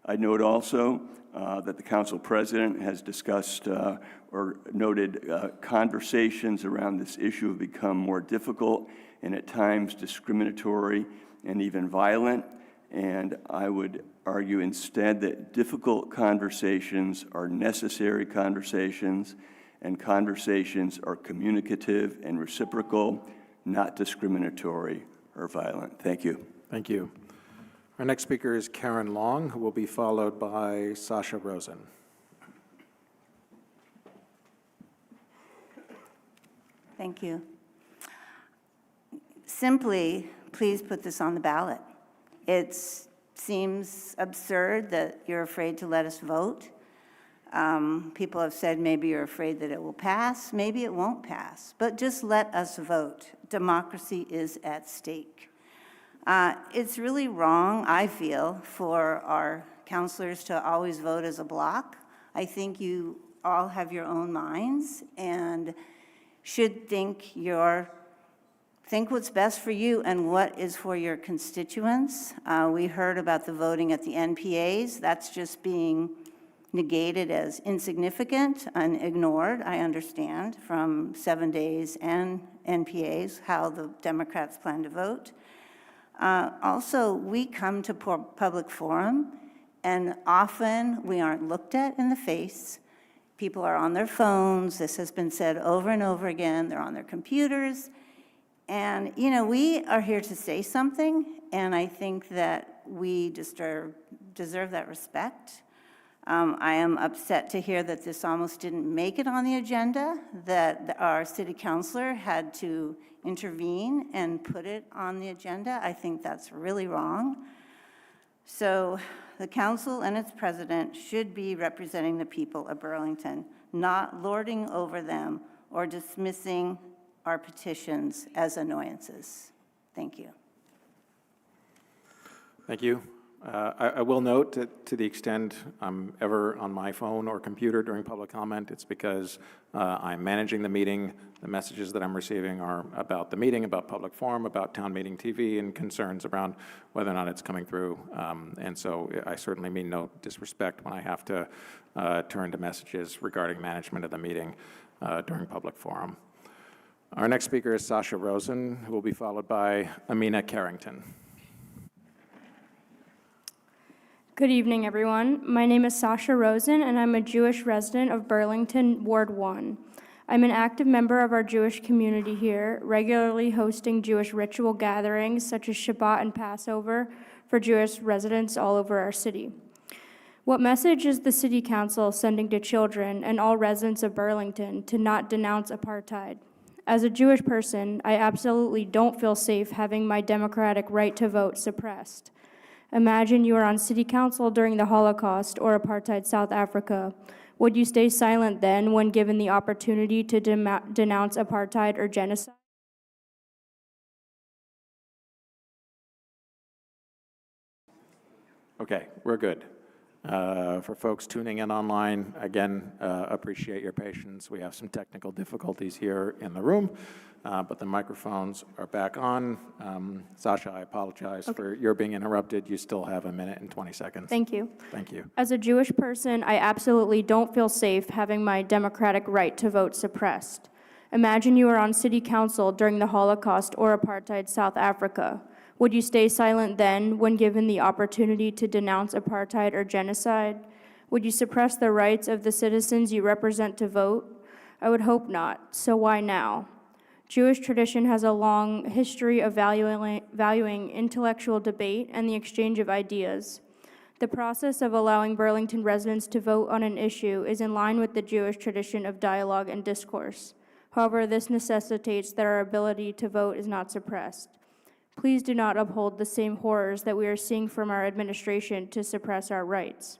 I note also that the council president has discussed or noted conversations around this issue have become more difficult and at times discriminatory and even violent. And I would argue instead that difficult conversations are necessary conversations, and conversations are communicative and reciprocal, not discriminatory or violent. Thank you. Thank you. Our next speaker is Karen Long, who will be followed by Sasha Rosen. Thank you. Simply, please put this on the ballot. It seems absurd that you're afraid to let us vote. People have said maybe you're afraid that it will pass, maybe it won't pass, but just let us vote. Democracy is at stake. It's really wrong, I feel, for our counselors to always vote as a block. I think you all have your own minds and should think what's best for you and what is for your constituents. We heard about the voting at the NPAs. That's just being negated as insignificant and ignored, I understand, from 7 days and NPAs, how the Democrats plan to vote. Also, we come to public forum, and often we aren't looked at in the face. People are on their phones. This has been said over and over again. They're on their computers. And, you know, we are here to say something, and I think that we deserve that respect. I am upset to hear that this almost didn't make it on the agenda, that our city councilor had to intervene and put it on the agenda. I think that's really wrong. So the council and its president should be representing the people of Burlington, not lording over them or dismissing our petitions as annoyances. Thank you. Thank you. I will note that to the extent I'm ever on my phone or computer during public comment, it's because I'm managing the meeting. The messages that I'm receiving are about the meeting, about public forum, about town meeting TV, and concerns around whether or not it's coming through. And so I certainly mean no disrespect when I have to turn to messages regarding management of the meeting during public forum. Our next speaker is Sasha Rosen, who will be followed by Amina Carrington. Good evening, everyone. My name is Sasha Rosen, and I'm a Jewish resident of Burlington, Ward 1. I'm an active member of our Jewish community here, regularly hosting Jewish ritual gatherings such as Shabbat and Passover for Jewish residents all over our city. What message is the City Council sending to children and all residents of Burlington to not denounce apartheid? As a Jewish person, I absolutely don't feel safe having my democratic right to vote suppressed. Imagine you are on city council during the Holocaust or apartheid South Africa. Would you stay silent then when given the opportunity to denounce apartheid or genocide? Okay, we're good. For folks tuning in online, again, appreciate your patience. We have some technical difficulties here in the room, but the microphones are back on. Sasha, I apologize for your being interrupted. You still have 1 minute and 20 seconds. Thank you. Thank you. As a Jewish person, I absolutely don't feel safe having my democratic right to vote suppressed. Imagine you are on city council during the Holocaust or apartheid South Africa. Would you stay silent then when given the opportunity to denounce apartheid or genocide? Would you suppress the rights of the citizens you represent to vote? I would hope not. So why now? Jewish tradition has a long history of valuing intellectual debate and the exchange of ideas. The process of allowing Burlington residents to vote on an issue is in line with the Jewish tradition of dialogue and discourse. However, this necessitates that our ability to vote is not suppressed. Please do not uphold the same horrors that we are seeing from our administration to suppress our rights.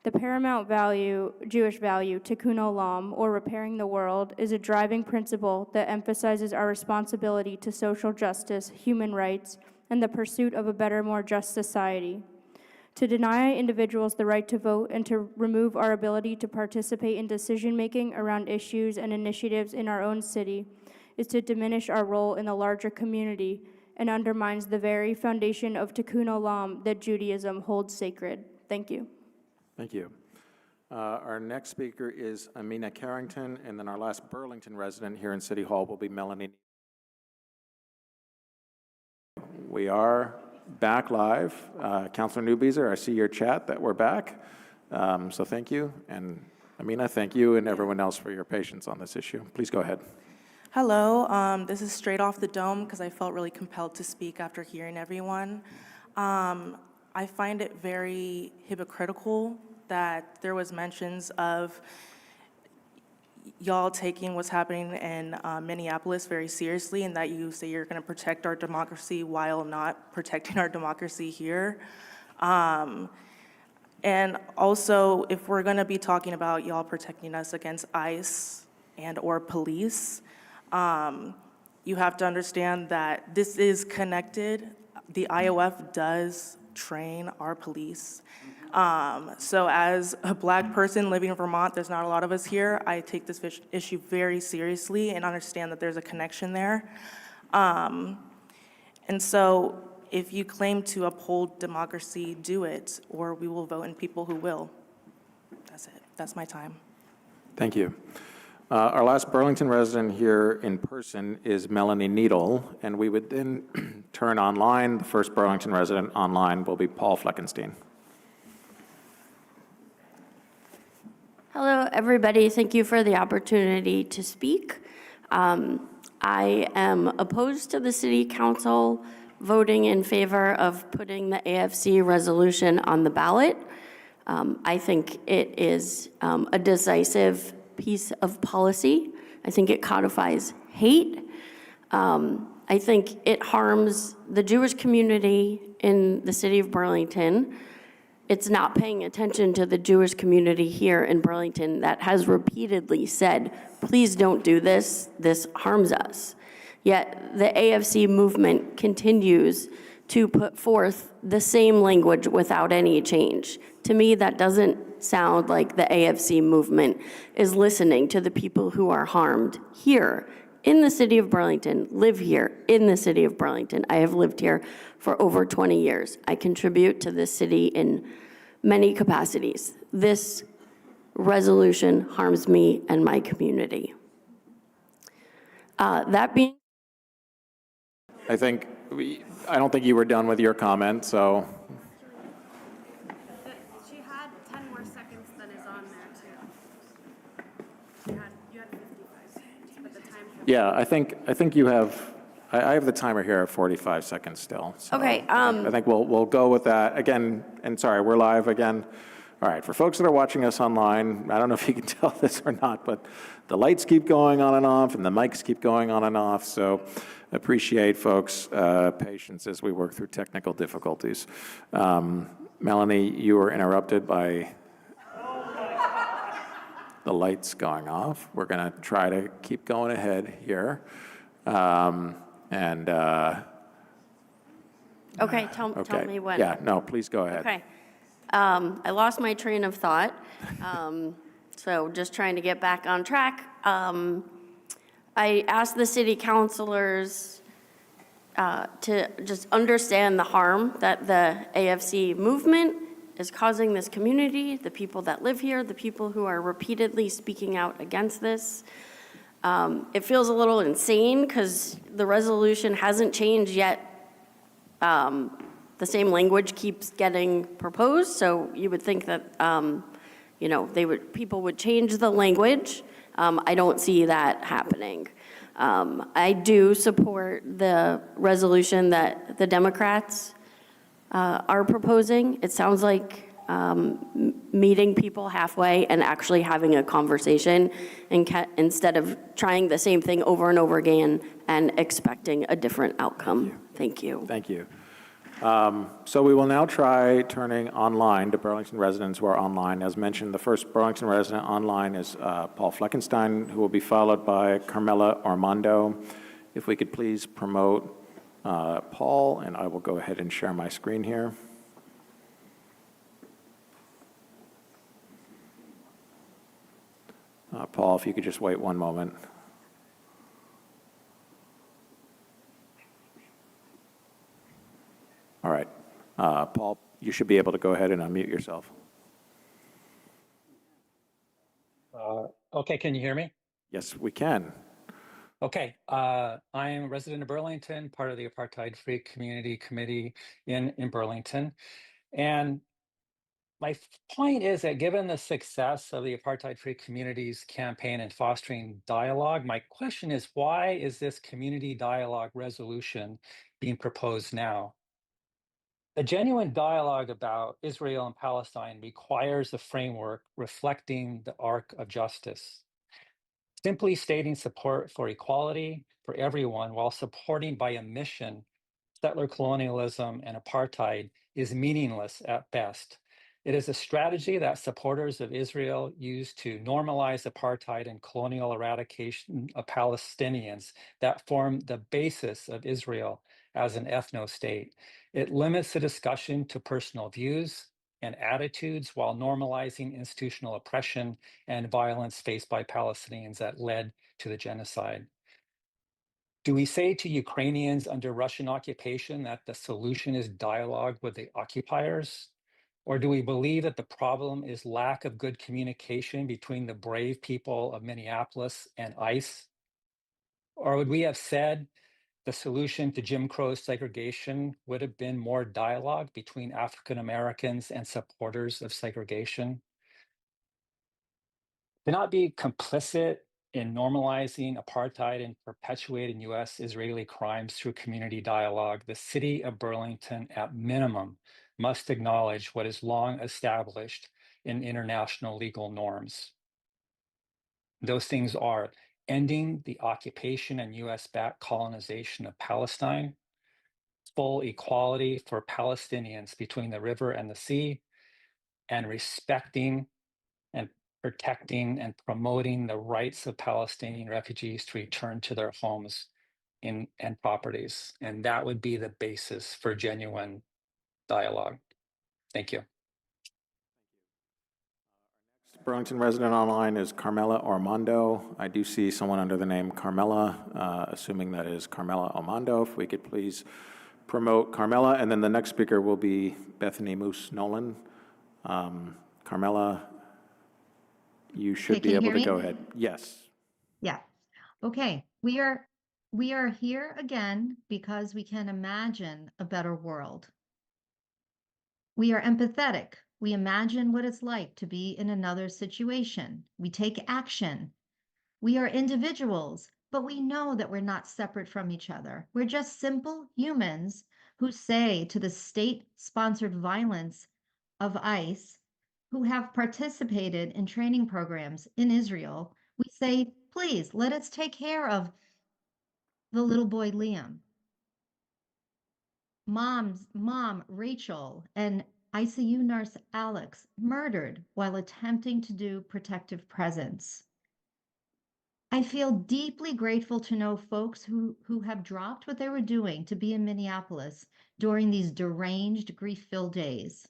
The paramount value, Jewish value, tikkun olam, or repairing the world, is a driving principle that emphasizes our responsibility to social justice, human rights, and the pursuit of a better, more just society. To deny individuals the right to vote and to remove our ability to participate in decision-making around issues and initiatives in our own city is to diminish our role in the larger community and undermines the very foundation of tikkun olam that Judaism holds sacred. Thank you. Thank you. Our next speaker is Amina Carrington, and then our last Burlington resident here in City Hall will be Melanie. We are back live. Councilor Newbeezer, I see your chat that we're back. So thank you. And Amina, thank you and everyone else for your patience on this issue. Please go ahead. Hello, this is straight off the dome because I felt really compelled to speak after hearing everyone. I find it very hypocritical that there was mentions of y'all taking what's happening in Minneapolis very seriously and that you say you're going to protect our democracy while not protecting our democracy here. And also, if we're going to be talking about y'all protecting us against ICE and or police, you have to understand that this is connected. The IOF does train our police. So as a Black person living in Vermont, there's not a lot of us here. I take this issue very seriously and understand that there's a connection there. And so if you claim to uphold democracy, do it, or we will vote in people who will. That's it. That's my time. Thank you. Our last Burlington resident here in person is Melanie Needle, and we would then turn online. The first Burlington resident online will be Paul Fleckenstein. Hello, everybody. Thank you for the opportunity to speak. I am opposed to the City Council voting in favor of putting the AFC resolution on the ballot. I think it is a decisive piece of policy. I think it codifies hate. I think it harms the Jewish community in the city of Burlington. It's not paying attention to the Jewish community here in Burlington that has repeatedly said, please don't do this, this harms us. Yet the AFC movement continues to put forth the same language without any change. To me, that doesn't sound like the AFC movement is listening to the people who are harmed here in the city of Burlington, live here in the city of Burlington. I have lived here for over 20 years. I contribute to this city in many capacities. This resolution harms me and my community. That being, I don't think you were done with your comment, so. She had 10 more seconds than is on there, too. You had 55 seconds, but the time. Yeah, I think you have, I have the timer here at 45 seconds still. So okay. I think we'll go with that. Again, and sorry, we're live again. All right, for folks that are watching us online, I don't know if you can tell this or not, but the lights keep going on and off and the mics keep going on and off. So appreciate folks' patience as we work through technical difficulties. Melanie, you were interrupted by the lights going off. We're going to try to keep going ahead here. okay, tell me when. Yeah, no, please go ahead. Okay. I lost my train of thought, so just trying to get back on track. I asked the city councilors to just understand the harm that the AFC movement is causing this community, the people that live here, the people who are repeatedly speaking out against this. It feels a little insane because the resolution hasn't changed yet. The same language keeps getting proposed, so you would think that people would change the language. I don't see that happening. I do support the resolution that the Democrats are proposing. It sounds like meeting people halfway and actually having a conversation instead of trying the same thing over and over again and expecting a different outcome. Thank you. Thank you. So we will now try turning online to Burlington residents who are online. As mentioned, the first Burlington resident online is Paul Fleckenstein, who will be followed by Carmela Armando. If we could please promote Paul, and I will go ahead and share my screen here. Paul, if you could just wait one moment. All right. Paul, you should be able to go ahead and unmute yourself. Okay, can you hear me? Yes, we can. Okay, I am a resident of Burlington, part of the Apartheid-Free Community Committee in Burlington. And my point is that given the success of the Apartheid-Free Community's campaign in fostering dialogue, my question is, why is this community dialogue resolution being proposed now? A genuine dialogue about Israel and Palestine requires a framework reflecting the arc of justice. Simply stating support for equality for everyone while supporting by omission settler colonialism and apartheid is meaningless at best. It is a strategy that supporters of Israel use to normalize apartheid and colonial eradication of Palestinians that form the basis of Israel as an ethno-state. It limits the discussion to personal views and attitudes while normalizing institutional oppression and violence faced by Palestinians that led to the genocide? Do we say to Ukrainians under Russian occupation that the solution is dialogue with the occupiers? Or do we believe that the problem is lack of good communication between the brave people of Minneapolis and ICE? Or would we have said the solution to Jim Crow segregation would have been more dialogue between African Americans and supporters of segregation? To not be complicit in normalizing apartheid and perpetuating US-Israeli crimes through community dialogue, the city of Burlington, at minimum, must acknowledge what is long established in international legal norms. Those things are ending the occupation and US-backed colonization of Palestine, full equality for Palestinians between the river and the sea, and respecting and protecting and promoting the rights of Palestinian refugees to return to their homes and properties. And that would be the basis for genuine dialogue. Thank you. Burlington resident online is Carmela Armando. I do see someone under the name Carmela, assuming that is Carmela Armando. If we could please promote Carmela. And then the next speaker will be Bethany Moose Nolan. Carmela, you should be able to go ahead. Yes. Yeah. Okay. We are here again because we can imagine a better world. We are empathetic. We imagine what it's like to be in another situation. We take action. We are individuals, but we know that we're not separate from each other. We're just simple humans who say to the state-sponsored violence of ICE, who have participated in training programs in Israel, we say, please, let us take care of the little boy Liam. Mom, Rachel, and ICU nurse Alex murdered while attempting to do protective presence. I feel deeply grateful to know folks who have dropped what they were doing to be in Minneapolis during these deranged, grief-filled days.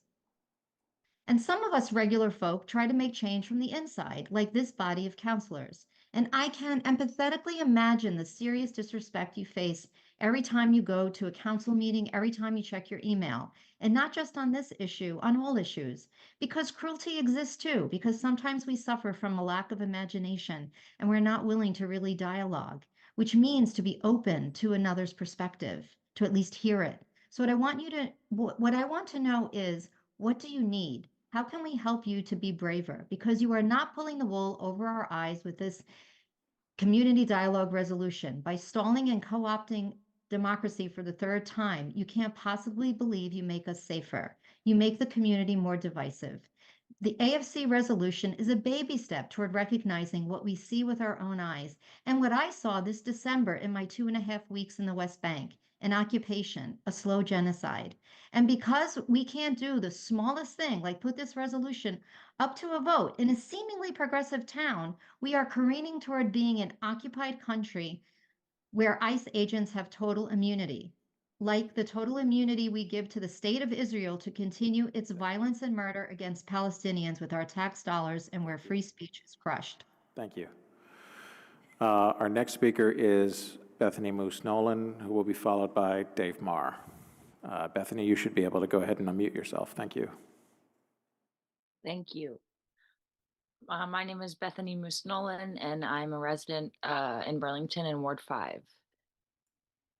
And some of us regular folk try to make change from the inside, like this body of counselors. And I can empathetically imagine the serious disrespect you face every time you go to a council meeting, every time you check your email. And not just on this issue, on all issues. Because cruelty exists too, because sometimes we suffer from a lack of imagination and we're not willing to really dialogue, which means to be open to another's perspective, to at least hear it. So what I want to know is, what do you need? How can we help you to be braver? Because you are not pulling the wool over our eyes with this community dialogue resolution. By stalling and co-opting democracy for the third time, you can't possibly believe you make us safer. You make the community more divisive. The AFC resolution is a baby step toward recognizing what we see with our own eyes and what I saw this December in my 2.5 weeks in the West Bank, an occupation, a slow genocide. And because we can't do the smallest thing, like put this resolution up to a vote in a seemingly progressive town, we are careening toward being an occupied country where ICE agents have total immunity, like the total immunity we give to the state of Israel to continue its violence and murder against Palestinians with our tax dollars and where free speech is crushed. Thank you. Our next speaker is Bethany Moose Nolan, who will be followed by Dave Marr. Bethany, you should be able to go ahead and unmute yourself. Thank you. Thank you. My name is Bethany Moose Nolan, and I'm a resident in Burlington in Ward 5.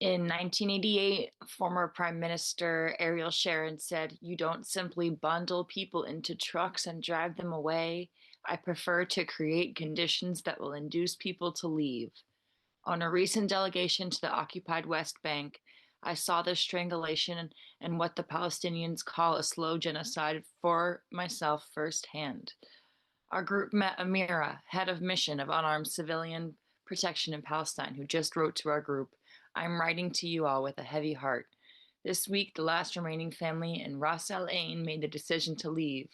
In 1988, former Prime Minister Ariel Sharon said, "You don't simply bundle people into trucks and drive them away. I prefer to create conditions that will induce people to leave." On a recent delegation to the occupied West Bank, I saw the strangulation and what the Palestinians call a slow genocide for myself firsthand. Our group met Amira, head of mission of unarmed civilian protection in Palestine, who just wrote to our group, "I'm writing to you all with a heavy heart. This week, the last remaining family in Ras Al Ain made the decision to leave,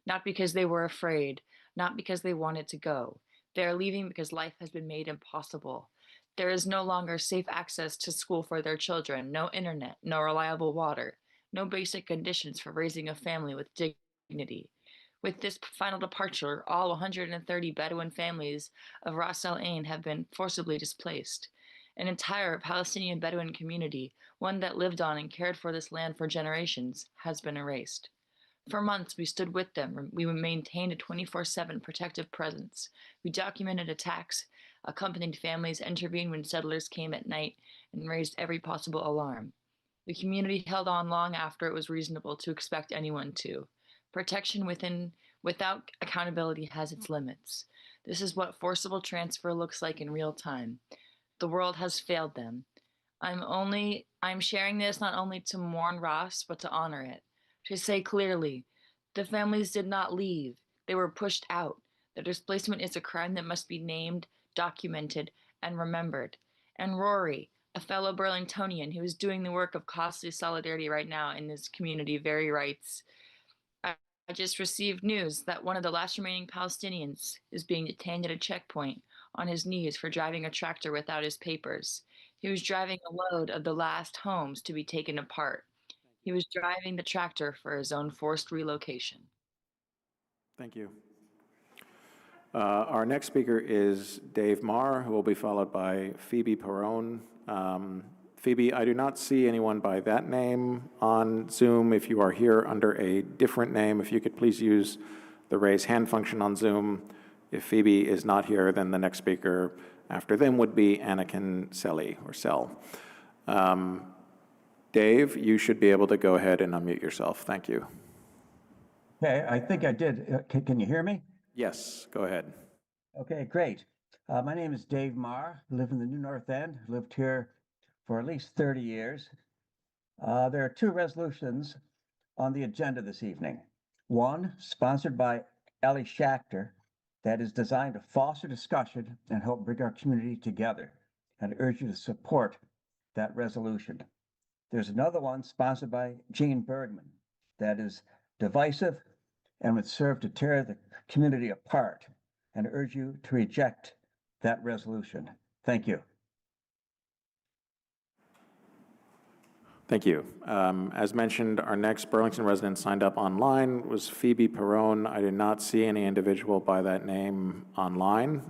not because they were afraid, not because they wanted to go. They are leaving because life has been made impossible. There is no longer safe access to school for their children, no internet, no reliable water, no basic conditions for raising a family with dignity. dignity. With this final departure, all 130 Bedouin families of Ras Al Ain have been forcibly displaced. An entire Palestinian Bedouin community, one that lived on and cared for this land for generations, has been erased. For months, we stood with them. We maintained a 24/7 protective presence. We documented attacks, accompanied families, intervened when settlers came at night, and raised every possible alarm. The community held on long after it was reasonable to expect anyone to. Protection without accountability has its limits. This is what forcible transfer looks like in real time. The world has failed them. I'm sharing this not only to mourn Ross, but to honor it. To say clearly, the families did not leave. They were pushed out. Their displacement is a crime that must be named, documented, and remembered. And Rory, a fellow Burlingtonian who is doing the work of costly solidarity right now in this community, very writes, I just received news that one of the last remaining Palestinians is being detained at a checkpoint on his knees for driving a tractor without his papers. He was driving a load of the last homes to be taken apart. He was driving the tractor for his own forced relocation. Thank you. Our next speaker is Dave Marr, who will be followed by Phoebe Perrone. Phoebe, I do not see anyone by that name on Zoom. If you are here under a different name, if you could please use the raise hand function on Zoom. If Phoebe is not here, then the next speaker after them would be Anakin Selly, or Sell. Dave, you should be able to go ahead and unmute yourself. Thank you. Okay, I think I did. Can you hear me? Yes, go ahead. Okay, great. My name is Dave Marr. I live in the New North End. Lived here for at least 30 years. There are two resolutions on the agenda this evening. One, sponsored by Ellie Schachter, that is designed to foster discussion and help bring our community together. And I urge you to support that resolution. There's another one sponsored by Gene Bergman that is divisive and would serve to tear the community apart, and I urge you to reject that resolution. Thank you. Thank you. As mentioned, our next Burlington resident signed up online was Phoebe Perrone. I did not see any individual by that name online.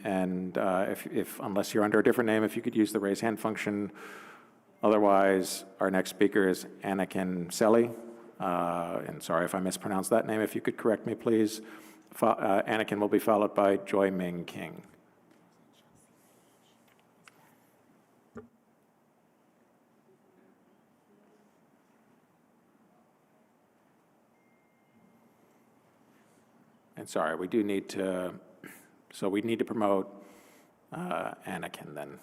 Unless you're under a different name, if you could use the raise hand function. Otherwise, our next speaker is Anakin Selly. And sorry if I mispronounced that name. If you could correct me, please. Anakin will be followed by Joy Ming King. And sorry, we do need to, so we need to promote Anakin then.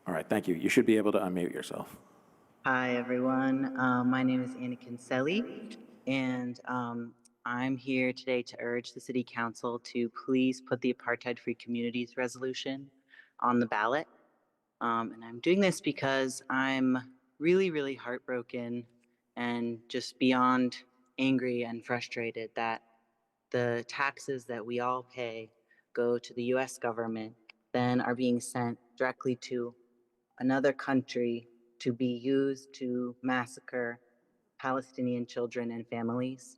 All right, thank you. You should be able to unmute yourself. Hi, everyone. My name is Anakin Selly, and I'm here today to urge the City Council to please put the Apartheid-Free Communities Resolution on the ballot. And I'm doing this because I'm really, really heartbroken and just beyond angry and frustrated that the taxes that we all pay go to the US government, then are being sent directly to another country to be used to massacre Palestinian children and families.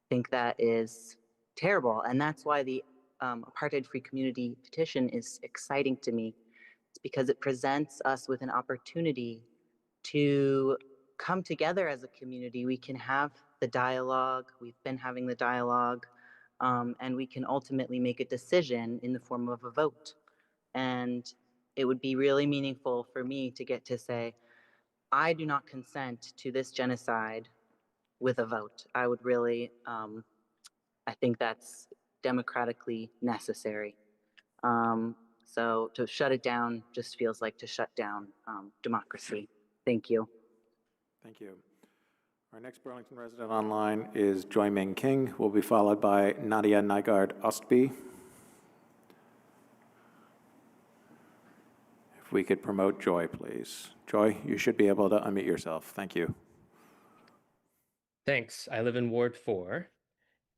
I think that is terrible. And that's why the Apartheid-Free Community petition is exciting to me. It's because it presents us with an opportunity to come together as a community. We can have the dialogue. We've been having the dialogue. And we can ultimately make a decision in the form of a vote. And it would be really meaningful for me to get to say, I do not consent to this genocide with a vote. I would really, I think that's democratically necessary. So to shut it down just feels like to shut down democracy. Thank you. Thank you. Our next Burlington resident online is Joy Ming King, who will be followed by Nadia Nygaard Ostby. If we could promote Joy, please. Joy, you should be able to unmute yourself. Thank you. Thanks. I live in Ward 4.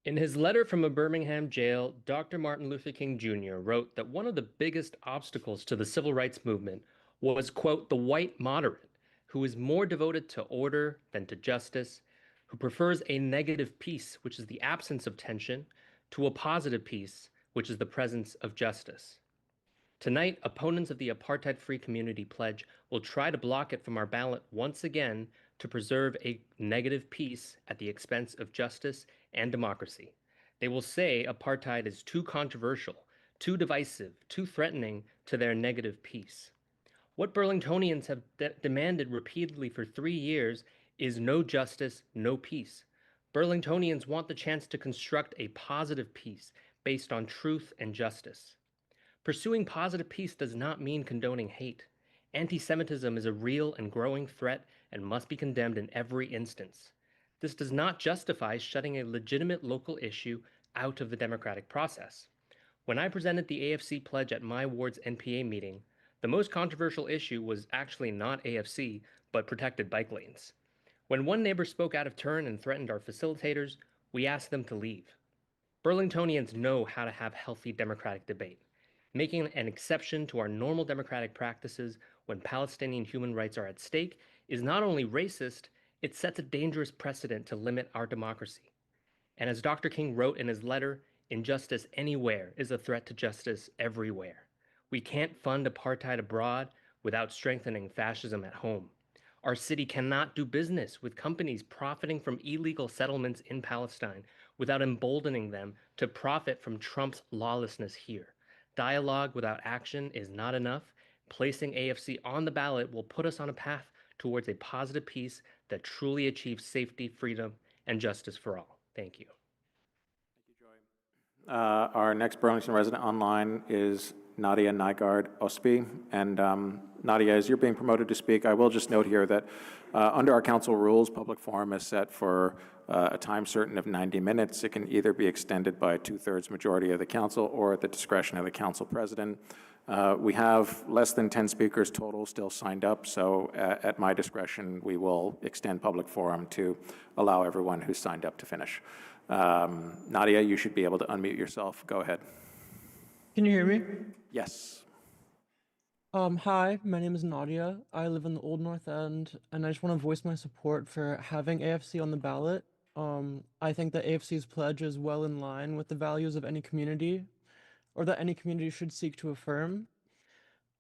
In his letter from a Birmingham jail, Dr. Martin Luther King Jr. wrote that one of the biggest obstacles to the civil rights movement was, quote, the white moderate who is more devoted to order than to justice, who prefers a negative peace, which is the absence of tension, to a positive peace, which is the presence of justice. Tonight, opponents of the Apartheid-Free Community Pledge will try to block it from our ballot once again to preserve a negative peace at the expense of justice and democracy. They will say apartheid is too controversial, too divisive, too threatening to their negative peace. What Burlingtonians have demanded repeatedly for 3 years is no justice, no peace. Burlingtonians want the chance to construct a positive peace based on truth and justice. Pursuing positive peace does not mean condoning hate. Anti-Semitism is a real and growing threat and must be condemned in every instance. This does not justify shutting a legitimate local issue out of the democratic process. When I presented the AFC pledge at my ward's NPA meeting, the most controversial issue was actually not AFC, but protected bike lanes. When one neighbor spoke out of turn and threatened our facilitators, we asked them to leave. Burlingtonians know how to have healthy democratic debate. Making an exception to our normal democratic practices when Palestinian human rights are at stake is not only racist, it sets a dangerous precedent to limit our democracy. And as Dr. King wrote in his letter, injustice anywhere is a threat to justice everywhere. We can't fund apartheid abroad without strengthening fascism at home. Our city cannot do business with companies profiting from illegal settlements in Palestine without emboldening them to profit from Trump's lawlessness here. Dialogue without action is not enough. Placing AFC on the ballot will put us on a path towards a positive peace that truly achieves safety, freedom, and justice for all. Thank you. Our next Burlington resident online is Nadia Nygaard Osby. And Nadia, as you're being promoted to speak, I will just note here that under our council rules, public forum is set for a time certain of 90 minutes. It can either be extended by a 2/3 majority of the council or at the discretion of the council president. We have less than 10 speakers total still signed up, so at my discretion, we will extend public forum to allow everyone who's signed up to finish. Nadia, you should be able to unmute yourself. Go ahead. Can you hear me? Yes. Hi, my name is Nadia. I live in the Old North End, and I just want to voice my support for having AFC on the ballot. I think that AFC's pledge is well in line with the values of any community, or that any community should seek to affirm.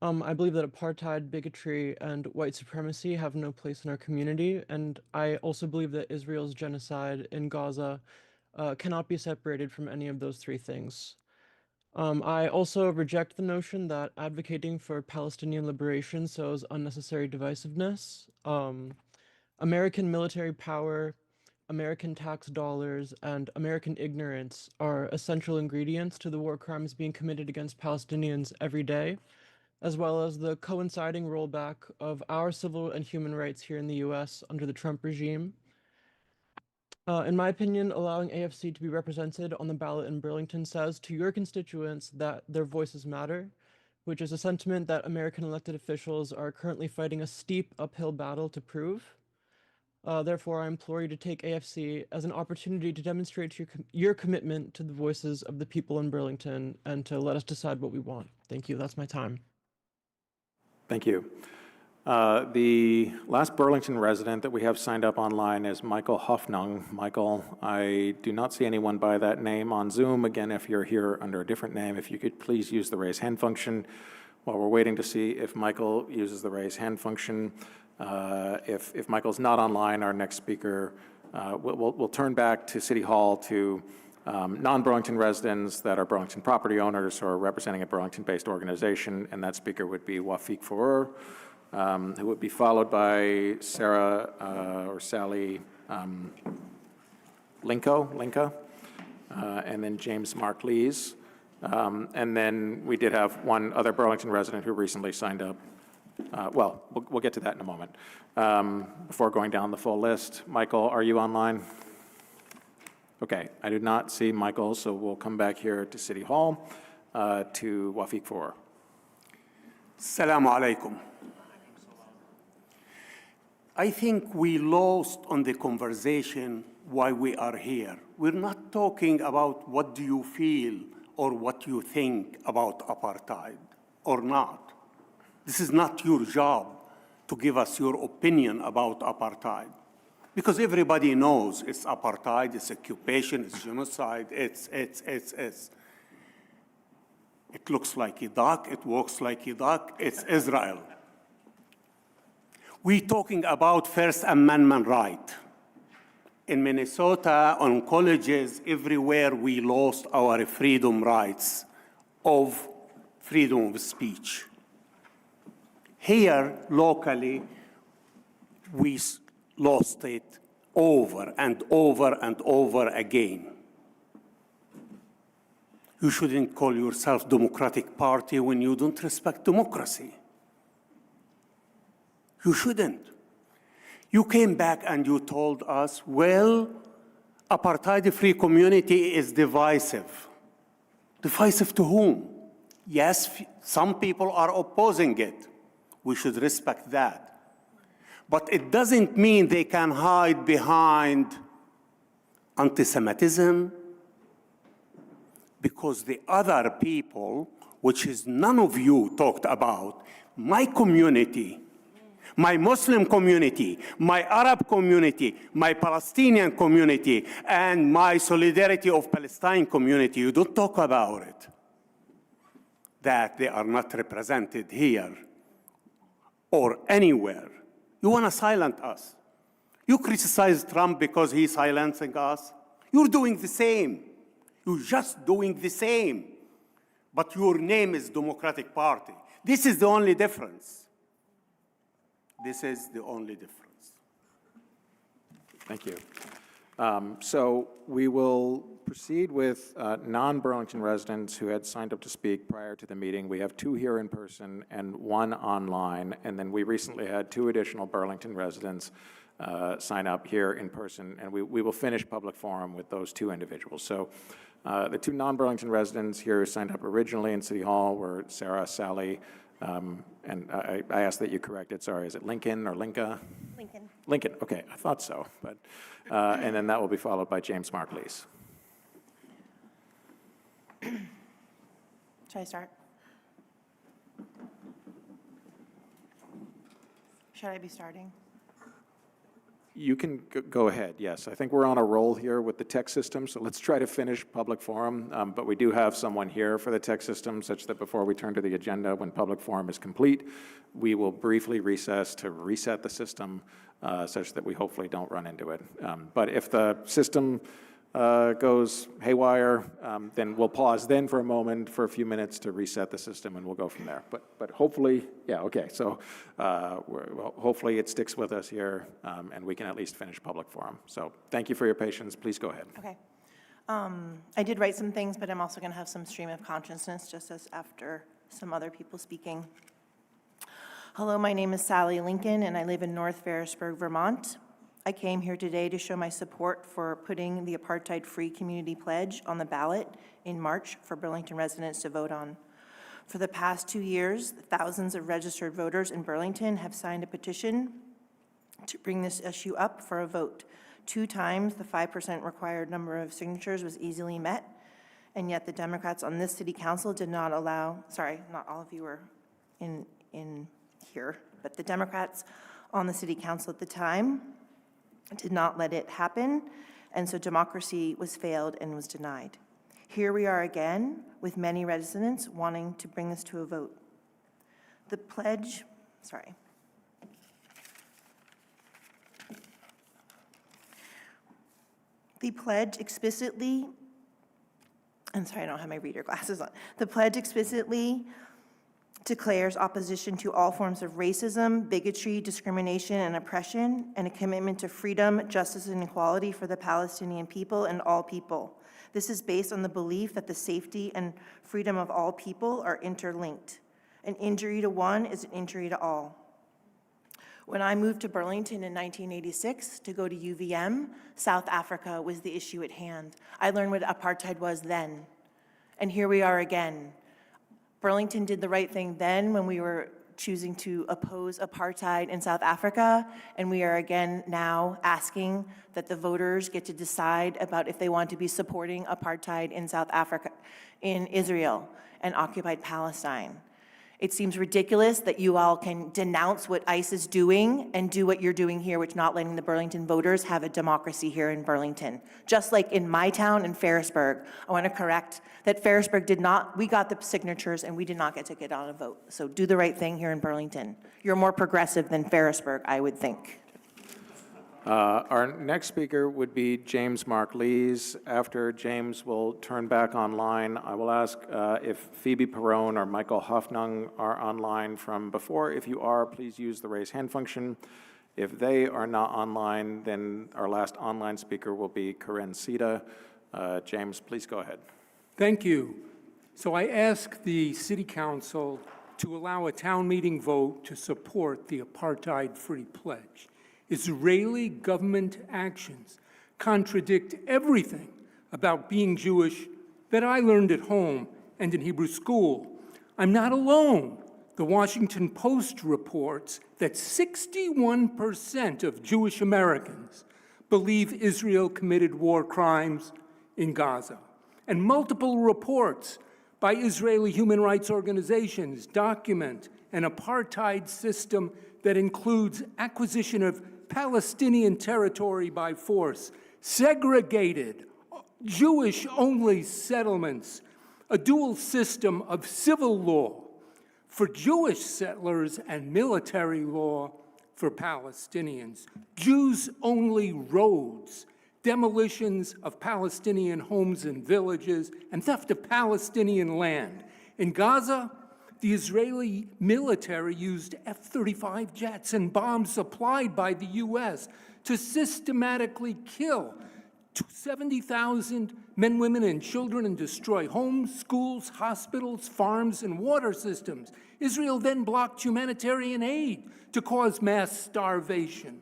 I believe that apartheid, bigotry, and white supremacy have no place in our community, and I also believe that Israel's genocide in Gaza cannot be separated from any of those three things. I also reject the notion that advocating for Palestinian liberation sows unnecessary divisiveness. American military power, American tax dollars, and American ignorance are essential ingredients to the war crimes being committed against Palestinians every day, as well as the coinciding rollback of our civil and human rights here in the US under the Trump regime. In my opinion, allowing AFC to be represented on the ballot in Burlington says to your constituents that their voices matter, which is a sentiment that American elected officials are currently fighting a steep uphill battle to prove. Therefore, I implore you to take AFC as an opportunity to demonstrate your commitment to the voices of the people in Burlington and to let us decide what we want. Thank you. That's my time. Thank you. The last Burlington resident that we have signed up online is Michael Hoffnung. Michael, I do not see anyone by that name on Zoom. Again, if you're here under a different name, if you could please use the raise hand function. While we're waiting to see if Michael uses the raise hand function, if Michael's not online, our next speaker, we'll turn back to City Hall to non-Burlington residents that are Burlington property owners or representing a Burlington-based organization, and that speaker would be Wafik Furur, who would be followed by Sarah or Sally Linka, and then James Mark Lees. And then we did have one other Burlington resident who recently signed up. Well, we'll get to that in a moment. Before going down the full list, Michael, are you online? Okay, I do not see Michael, so we'll come back here to City Hall to Wafik Furur. Assalamu alaikum. I think we lost on the conversation why we are here. We're not talking about what do you feel or what you think about apartheid or not. This is not your job to give us your opinion about apartheid. Because everybody knows it's apartheid, it's occupation, it's genocide, it looks like a duck, it walks like a duck, it's Israel. We're talking about First Amendment right. In Minnesota, on colleges, everywhere, we lost our freedom rights of freedom of speech. Here, locally, we lost it over and over and over again. You shouldn't call yourself Democratic Party when you don't respect democracy. You shouldn't. You came back and you told us, well, apartheid-free community is divisive. Divisive to whom? Yes, some people are opposing it. We should respect that. But it doesn't mean they can hide behind anti-Semitism, because the other people, which is none of you talked about, my community, my Muslim community, my Arab community, my Palestinian community, and my Solidarity of Palestine community, you don't talk about it, that they are not represented here or anywhere. You want to silence us. You criticize Trump because he's silencing us. You're doing the same. You're just doing the same. But your name is Democratic Party. This is the only difference. This is the only difference. Thank you. So we will proceed with non-Burlington residents who had signed up to speak prior to the meeting. We have 2 here in person and 1 online, and then we recently had 2 additional Burlington residents sign up here in person, and we will finish public forum with those 2 individuals. So the 2 non-Burlington residents here who signed up originally in City Hall were Sarah, Sally, and I asked that you correct it. Sorry, is it Lincoln or Linka? Lincoln. Lincoln, okay, I thought so. But, and then that will be followed by James Markleese. Should I start? Should I be starting? You can go ahead, yes. I think we're on a roll here with the tech system, so let's try to finish public forum. But we do have someone here for the tech system, such that before we turn to the agenda, when public forum is complete, we will briefly recess to reset the system such that we hopefully don't run into it. But if the system goes haywire, then we'll pause then for a moment, for a few minutes to reset the system, and we'll go from there. But hopefully, yeah, okay. So hopefully it sticks with us here, and we can at least finish public forum. So thank you for your patience. Please go ahead. Okay. I did write some things, but I'm also going to have some stream of consciousness just as after some other people speaking. Hello, my name is Sally Lincoln, and I live in North Ferrisburg, Vermont. I came here today to show my support for putting the Apartheid-Free Community Pledge on the ballot in March for Burlington residents to vote on. For the past 2 years, thousands of registered voters in Burlington have signed a petition to bring this issue up for a vote. 2 times the 5% required number of signatures was easily met, and yet the Democrats on this city council did not allow, sorry, not all of you were in here, but the Democrats on the city council at the time did not let it happen, and so democracy was failed and was denied. Here we are again with many residents wanting to bring this to a vote. The pledge, sorry. The pledge explicitly, I'm sorry, I don't have my reader glasses on. The pledge explicitly declares opposition to all forms of racism, bigotry, discrimination, and oppression, and a commitment to freedom, justice, and equality for the Palestinian people and all people. This is based on the belief that the safety and freedom of all people are interlinked. An injury to one is an injury to all. When I moved to Burlington in 1986 to go to UVM, South Africa was the issue at hand. I learned what apartheid was then, and here we are again. Burlington did the right thing then when we were choosing to oppose apartheid in South Africa, and we are again now asking that the voters get to decide about if they want to be supporting apartheid in South Africa, in Israel, and occupied Palestine. It seems ridiculous that you all can denounce what ICE is doing and do what you're doing here, which not letting the Burlington voters have a democracy here in Burlington. Just like in my town in Ferrisburg, I want to correct that Ferrisburg did not, we got the signatures and we did not get to get on a vote. So do the right thing here in Burlington. You're more progressive than Ferrisburg, I would think. Our next speaker would be James Mark Lees. After James will turn back online, I will ask if Phoebe Perrone or Michael Hoffnung are online from before. If you are, please use the raise hand function. If they are not online, then our last online speaker will be Corinne Sita. James, please go ahead. Thank you. So I ask the City Council to allow a town meeting vote to support the Apartheid-Free Pledge. Israeli government actions contradict everything about being Jewish that I learned at home and in Hebrew school. I'm not alone. The Washington Post reports that 61% of Jewish Americans believe Israel committed war crimes in Gaza. And multiple reports by Israeli human rights organizations document an apartheid system that includes acquisition of Palestinian territory by force, segregated Jewish-only settlements, a dual system of civil law for Jewish settlers and military law for Palestinians, Jews-only roads, demolitions of Palestinian homes and villages, and theft of Palestinian land. In Gaza, the Israeli military used F-35 jets and bombs supplied by the U.S. to systematically kill 70,000 men, women, and children and destroy homes, schools, hospitals, farms, and water systems. Israel then blocked humanitarian aid to cause mass starvation.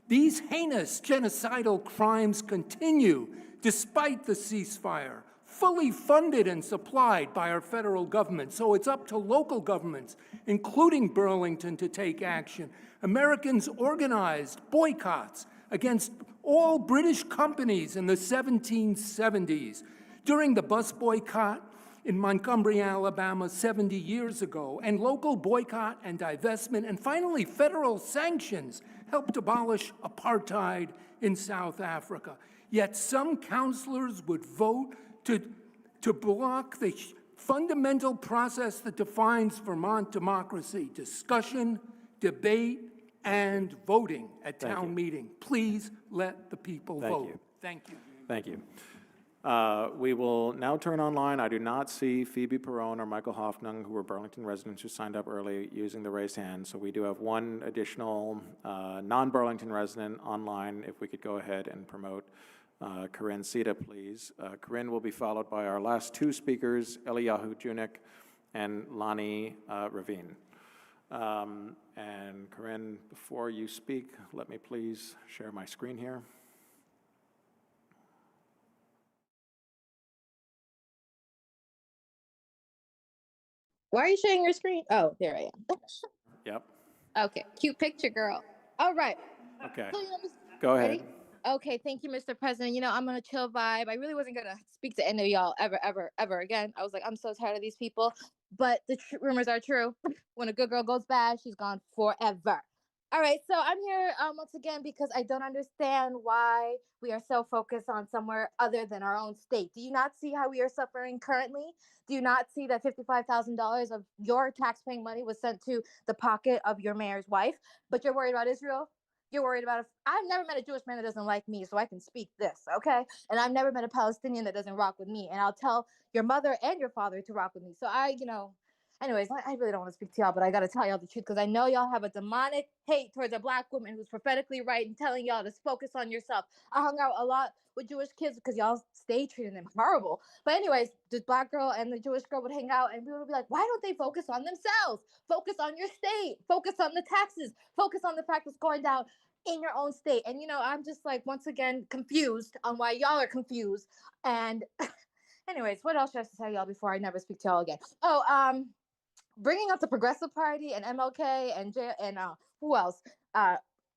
These heinous genocidal crimes continue despite the ceasefire, fully funded and supplied by our federal government. So it's up to local governments, including Burlington, to take action. Americans organized boycotts against all British companies in the 1770s. During the bus boycott in Montgomery, Alabama 70 years ago, and local boycott and divestment, and finally federal sanctions helped abolish apartheid in South Africa. Yet some councilors would vote to block the fundamental process that defines Vermont democracy: discussion, debate, and voting at town meeting. Please let the people vote. Thank you. Thank you. We will now turn online. I do not see Phoebe Perrone or Michael Hoffnung, who were Burlington residents who signed up early, using the raised hand. So we do have one additional non-Burlington resident online. If we could go ahead and promote Corinne Sita, please. Corinne will be followed by our last two speakers, Eliyahu Junik and Lonnie Ravine. And Corinne, before you speak, let me please share my screen here. Why are you sharing your screen? Oh, there I am. Yep. Okay, cute picture, girl. All right. Okay. So, Go ahead. ready? Okay, thank you, Mr. President. I'm on a chill vibe. I really wasn't gonna speak to any of y'all ever again. I was like, I'm so tired of these people. But the rumors are true. When a good girl goes bad, she's gone forever. All right, so I'm here once again because I don't understand why we are so focused on somewhere other than our own state. Do you not see how we are suffering currently? Do you not see that $55,000 of your taxpaying money was sent to the pocket of your mayor's wife? But you're worried about Israel? You're worried about I've never met a Jewish man that doesn't like me, so I can speak this, okay? And I've never met a Palestinian that doesn't rock with me. And I'll tell your mother and your father to rock with me. So anyways, I really don't want to speak to y'all, but I got to tell y'all the truth because I know y'all have a demonic hate towards a Black woman who's prophetically right and telling y'all to focus on yourself. I hung out a lot with Jewish kids because y'all stay treating them horrible. But anyways, this Black girl and the Jewish girl would hang out and people would be like, why don't they focus on themselves? Focus on your state. Focus on the taxes. Focus on the fact what's going down in your own state. And, I'm just like, once again, confused on why y'all are confused. And anyways, what else should I tell y'all before I never speak to y'all again? Bringing up the Progressive Party and MLK and who else?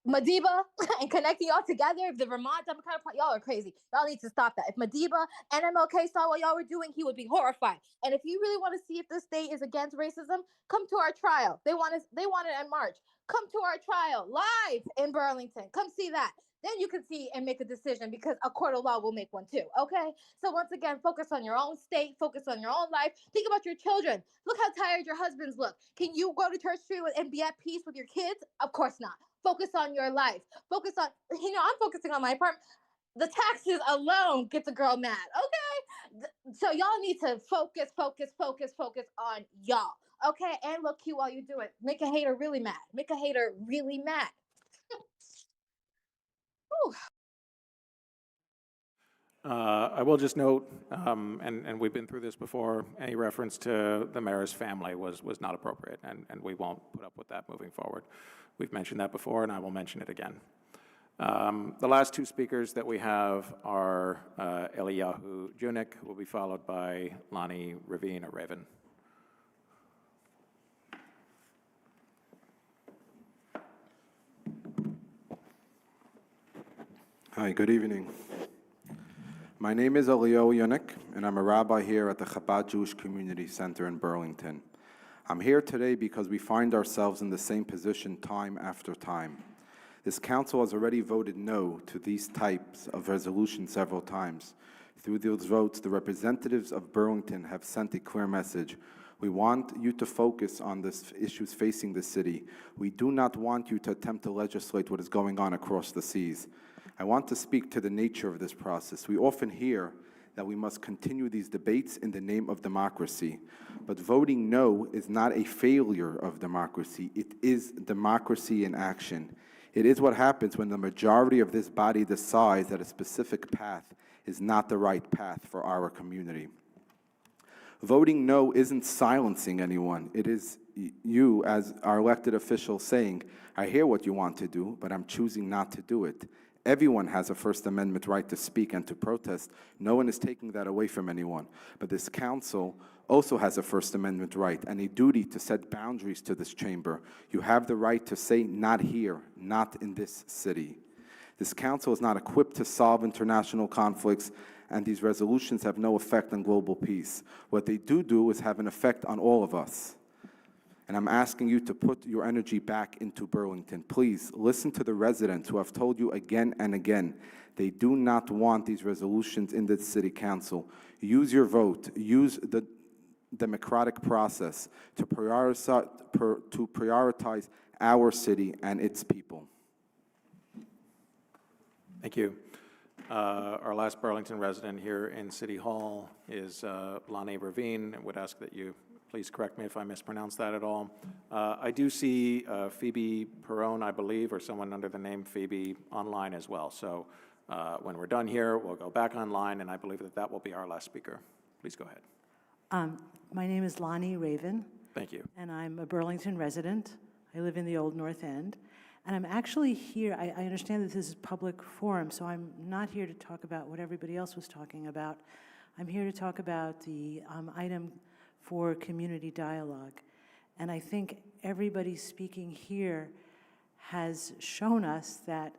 Madiba and connecting y'all together, if the Vermont Democratic Party, y'all are crazy. Y'all need to stop that. If Madiba and MLK saw what y'all were doing, he would be horrified. And if you really want to see if the state is against racism, come to our trial. They want it in March. Come to our trial live in Burlington. Come see that. Then you can see and make a decision, because a court of law will make one too, okay? So once again, focus on your own state, focus on your own life. Think about your children. Look how tired your husbands look. Can you go to Church Street and be at peace with your kids? Of course not. Focus on your life. Focus on, I'm focusing on my apartment. The taxes alone gets a girl mad, okay? So y'all need to focus on y'all, okay? And look cute while you do it. Make a hater really mad. Make a hater really mad. I will just note, and we've been through this before, any reference to the mayor's family was not appropriate, and we won't put up with that moving forward. We've mentioned that before, and I will mention it again. The last two speakers that we have are Eliyahu Junik, who will be followed by Lonnie Ravine or Raven. Hi, good evening. My name is Eliyahu Yunik, and I'm a rabbi here at the Chabad Jewish Community Center in Burlington. I'm here today because we find ourselves in the same position time after time. This council has already voted no to these types of resolutions several times. Through those votes, the representatives of Burlington have sent a clear message. We want you to focus on the issues facing the city. We do not want you to attempt to legislate what is going on across the seas. I want to speak to the nature of this process. We often hear that we must continue these debates in the name of democracy. But voting no is not a failure of democracy. It is democracy in action. It is what happens when the majority of this body decides that a specific path is not the right path for our community. Voting no isn't silencing anyone. It is you, as our elected official, saying, I hear what you want to do, but I'm choosing not to do it. Everyone has a First Amendment right to speak and to protest. No one is taking that away from anyone. But this council also has a First Amendment right and a duty to set boundaries to this chamber. You have the right to say, not here, not in this city. This council is not equipped to solve international conflicts, and these resolutions have no effect on global peace. What they do is have an effect on all of us. And I'm asking you to put your energy back into Burlington. Please listen to the residents who have told you again and again they do not want these resolutions in the city council. Use your vote. Use the democratic process to prioritize our city and its people. Thank you. Our last Burlington resident here in City Hall is Lonnie Ravine. I would ask that you please correct me if I mispronounce that at all. I do see Phoebe Perrone, I believe, or someone under the name Phoebe online as well. So when we're done here, we'll go back online, and I believe that that will be our last speaker. Please go ahead. My name is Lonnie Raven. Thank you. And I'm a Burlington resident. I live in the Old North End. And I'm actually here, I understand that this is a public forum, so I'm not here to talk about what everybody else was talking about. I'm here to talk about the item for community dialogue. And I think everybody speaking here has shown us that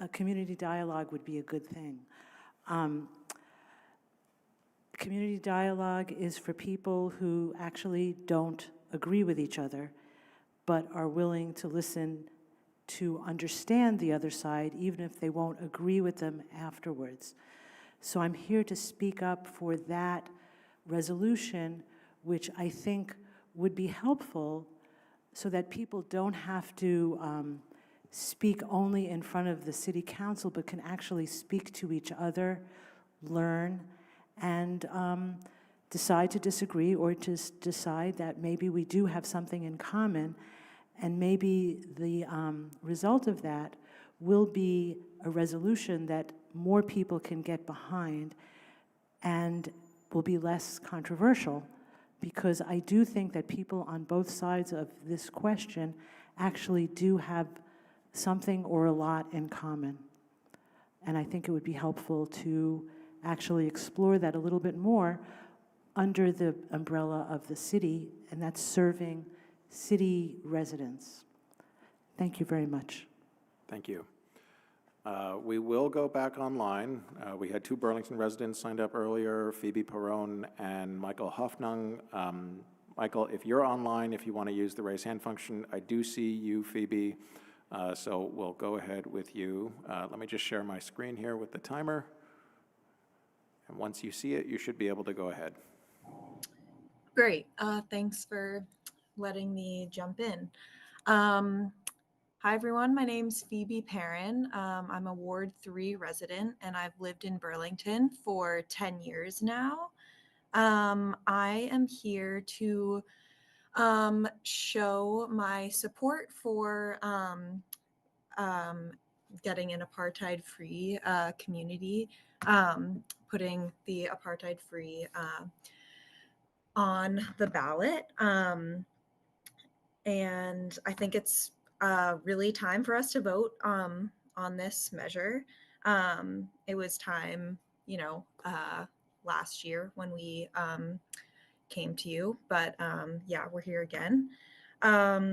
a community dialogue would be a good thing. Community dialogue is for people who actually don't agree with each other, but are willing to listen to understand the other side, even if they won't agree with them afterwards. So I'm here to speak up for that resolution, which I think would be helpful so that people don't have to speak only in front of the city council, but can actually speak to each other, learn, and decide to disagree or to decide that maybe we do have something in common, and maybe the result of that will be a resolution that more people can get behind and will be less controversial, because I do think that people on both sides of this question actually do have something or a lot in common. And I think it would be helpful to actually explore that a little bit more under the umbrella of the city, and that's serving city residents. Thank you very much. Thank you. We will go back online. We had 2 Burlington residents signed up earlier, Phoebe Perron and Michael Hoffnung. Michael, if you're online, if you want to use the raise hand function, I do see you, Phoebe, so we'll go ahead with you. Let me just share my screen here with the timer. And once you see it, you should be able to go ahead. Great. Thanks for letting me jump in. Hi, everyone. My name's Phoebe Perrin. I'm a Ward 3 resident, and I've lived in Burlington for 10 years now. I am here to show my support for getting an apartheid-free community, putting the apartheid-free on the ballot. And I think it's really time for us to vote on this measure. It was time, last year when we came to you, but yeah, we're here again.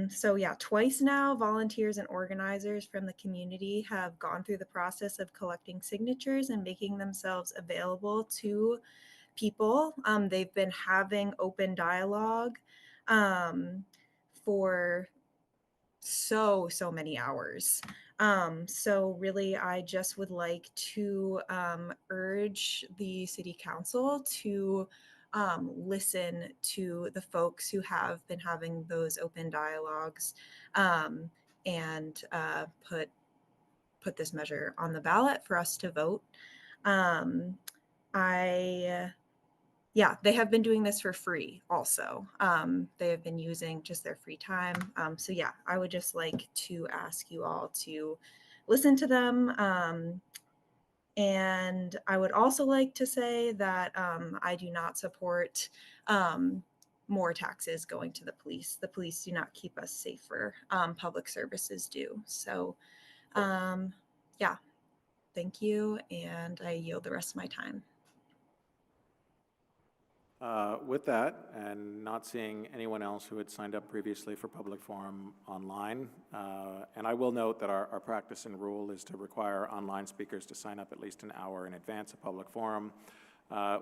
So yeah, twice now, volunteers and organizers from the community have gone through the process of collecting signatures and making themselves available to people. They've been having open dialogue for so many hours. So really, I just would like to urge the city council to listen to the folks who have been having those open dialogues and put this measure on the ballot for us to vote. Yeah, they have been doing this for free also. They have been using just their free time. So yeah, I would just like to ask you all to listen to them. And I would also like to say that I do not support more taxes going to the police. The police do not keep us safer. Public services do. So yeah, thank you. And I yield the rest of my time. With that, and not seeing anyone else who had signed up previously for public forum online, and I will note that our practice and rule is to require online speakers to sign up at least an hour in advance of public forum.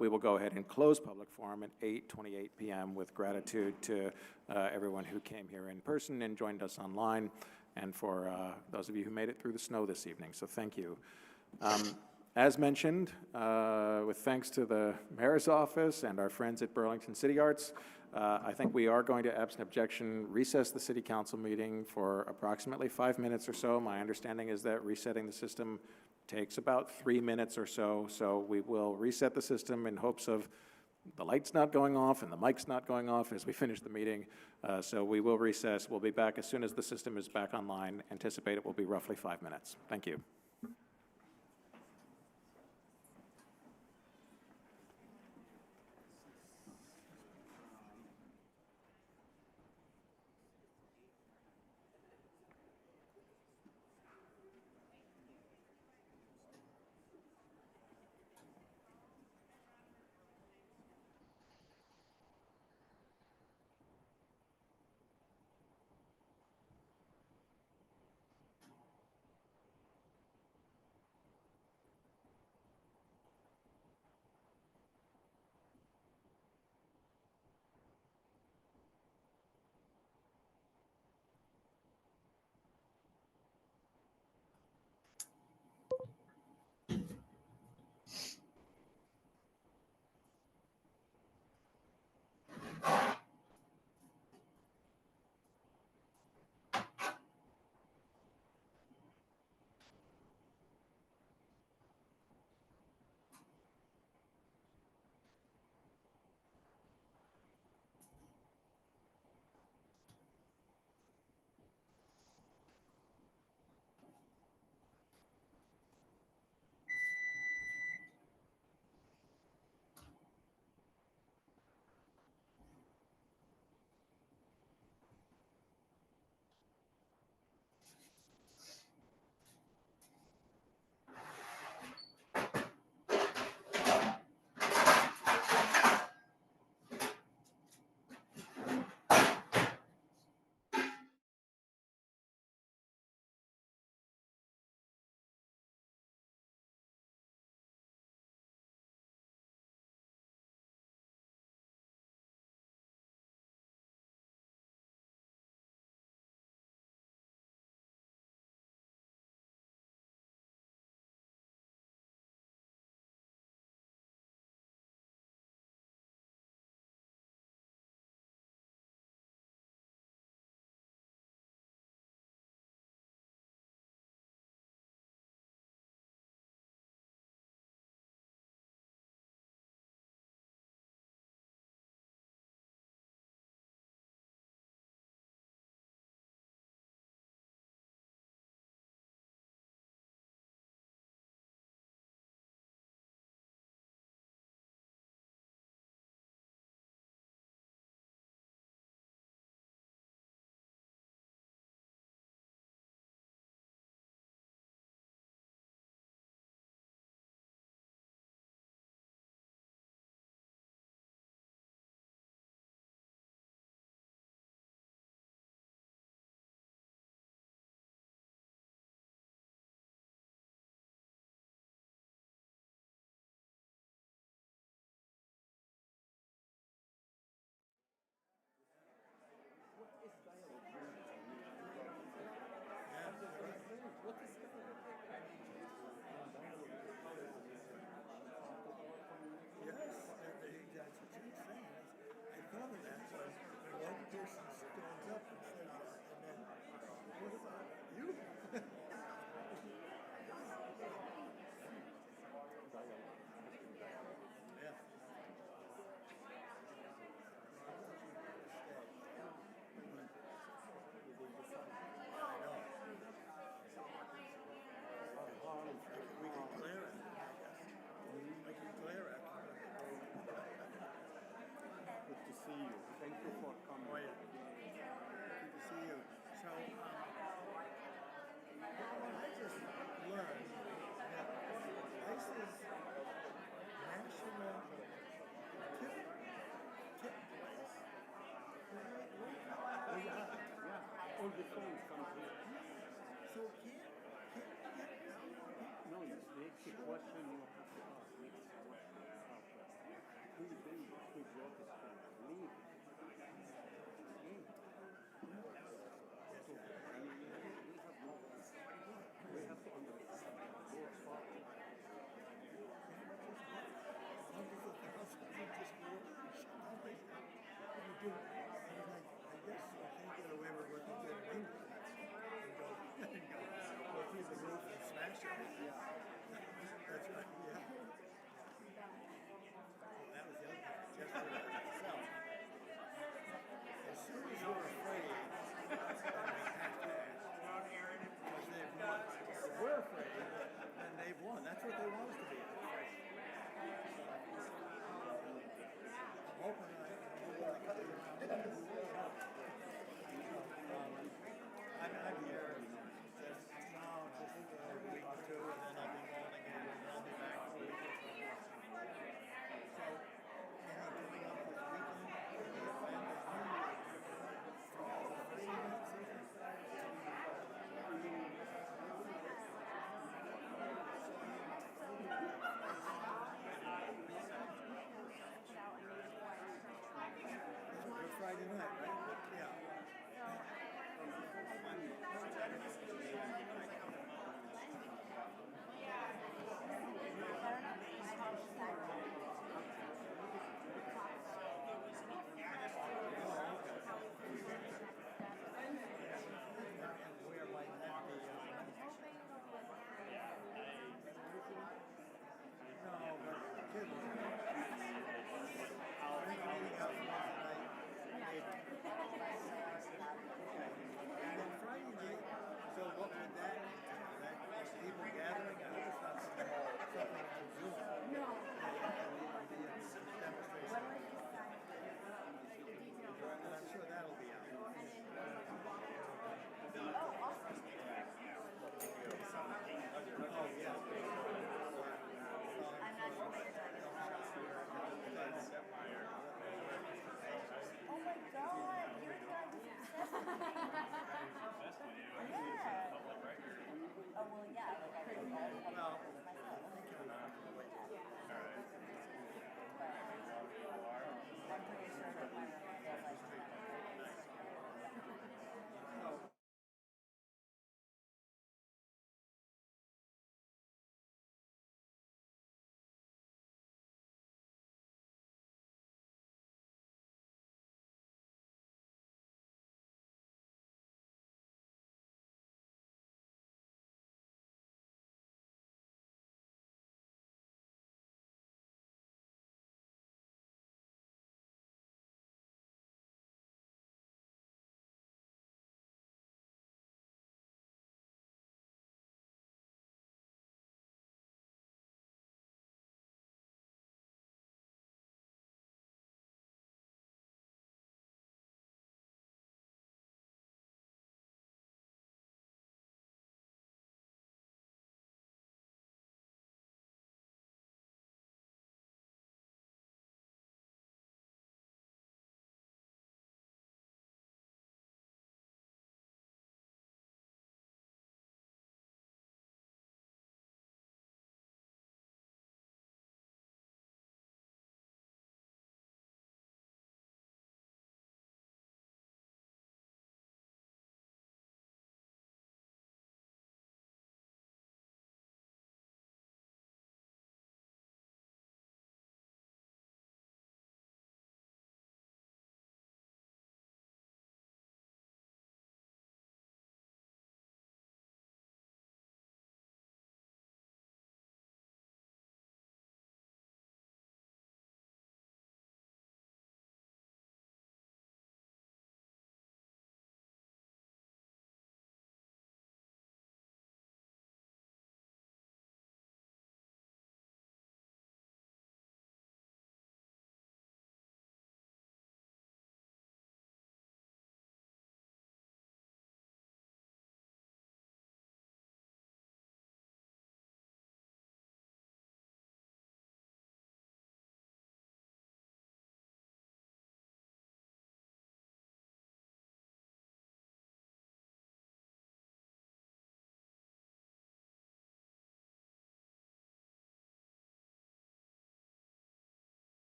We will go ahead and close public forum at 8:28 p.m. with gratitude to everyone who came here in person and joined us online, and for those of you who made it through the snow this evening, so thank you. As mentioned, with thanks to the mayor's office and our friends at Burlington City Arts, I think we are going to, absent objection, recess the city council meeting for approximately 5 minutes or so. My understanding is that resetting the system takes about 3 minutes or so. So we will reset the system in hopes of the lights not going off and the mics not going off as we finish the meeting. So we will recess. We'll be back as soon as the system is back online. Anticipate it will be roughly 5 minutes. Thank you. learned that ICE's national tip place All the phones come here. so can't No, it's the question you have to ask. Who is doing this? Who brought this phone? Leave. We have to understand both parties. I guess I can't get away with what they did in England. And go through the roof and smash it. Yeah. That's right, yeah. Well, that was the other part.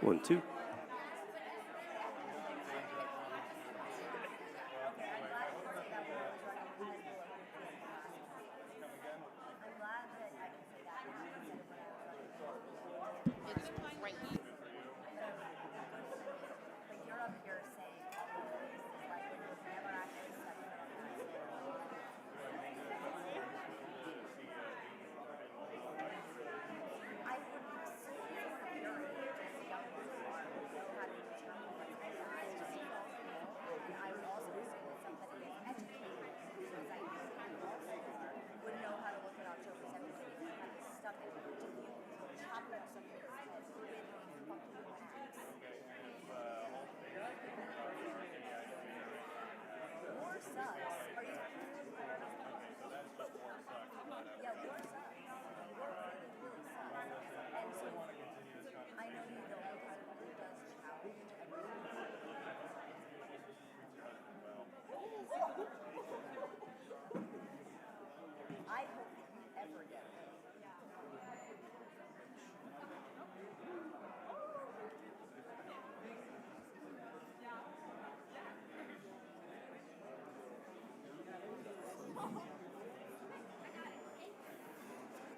One, two.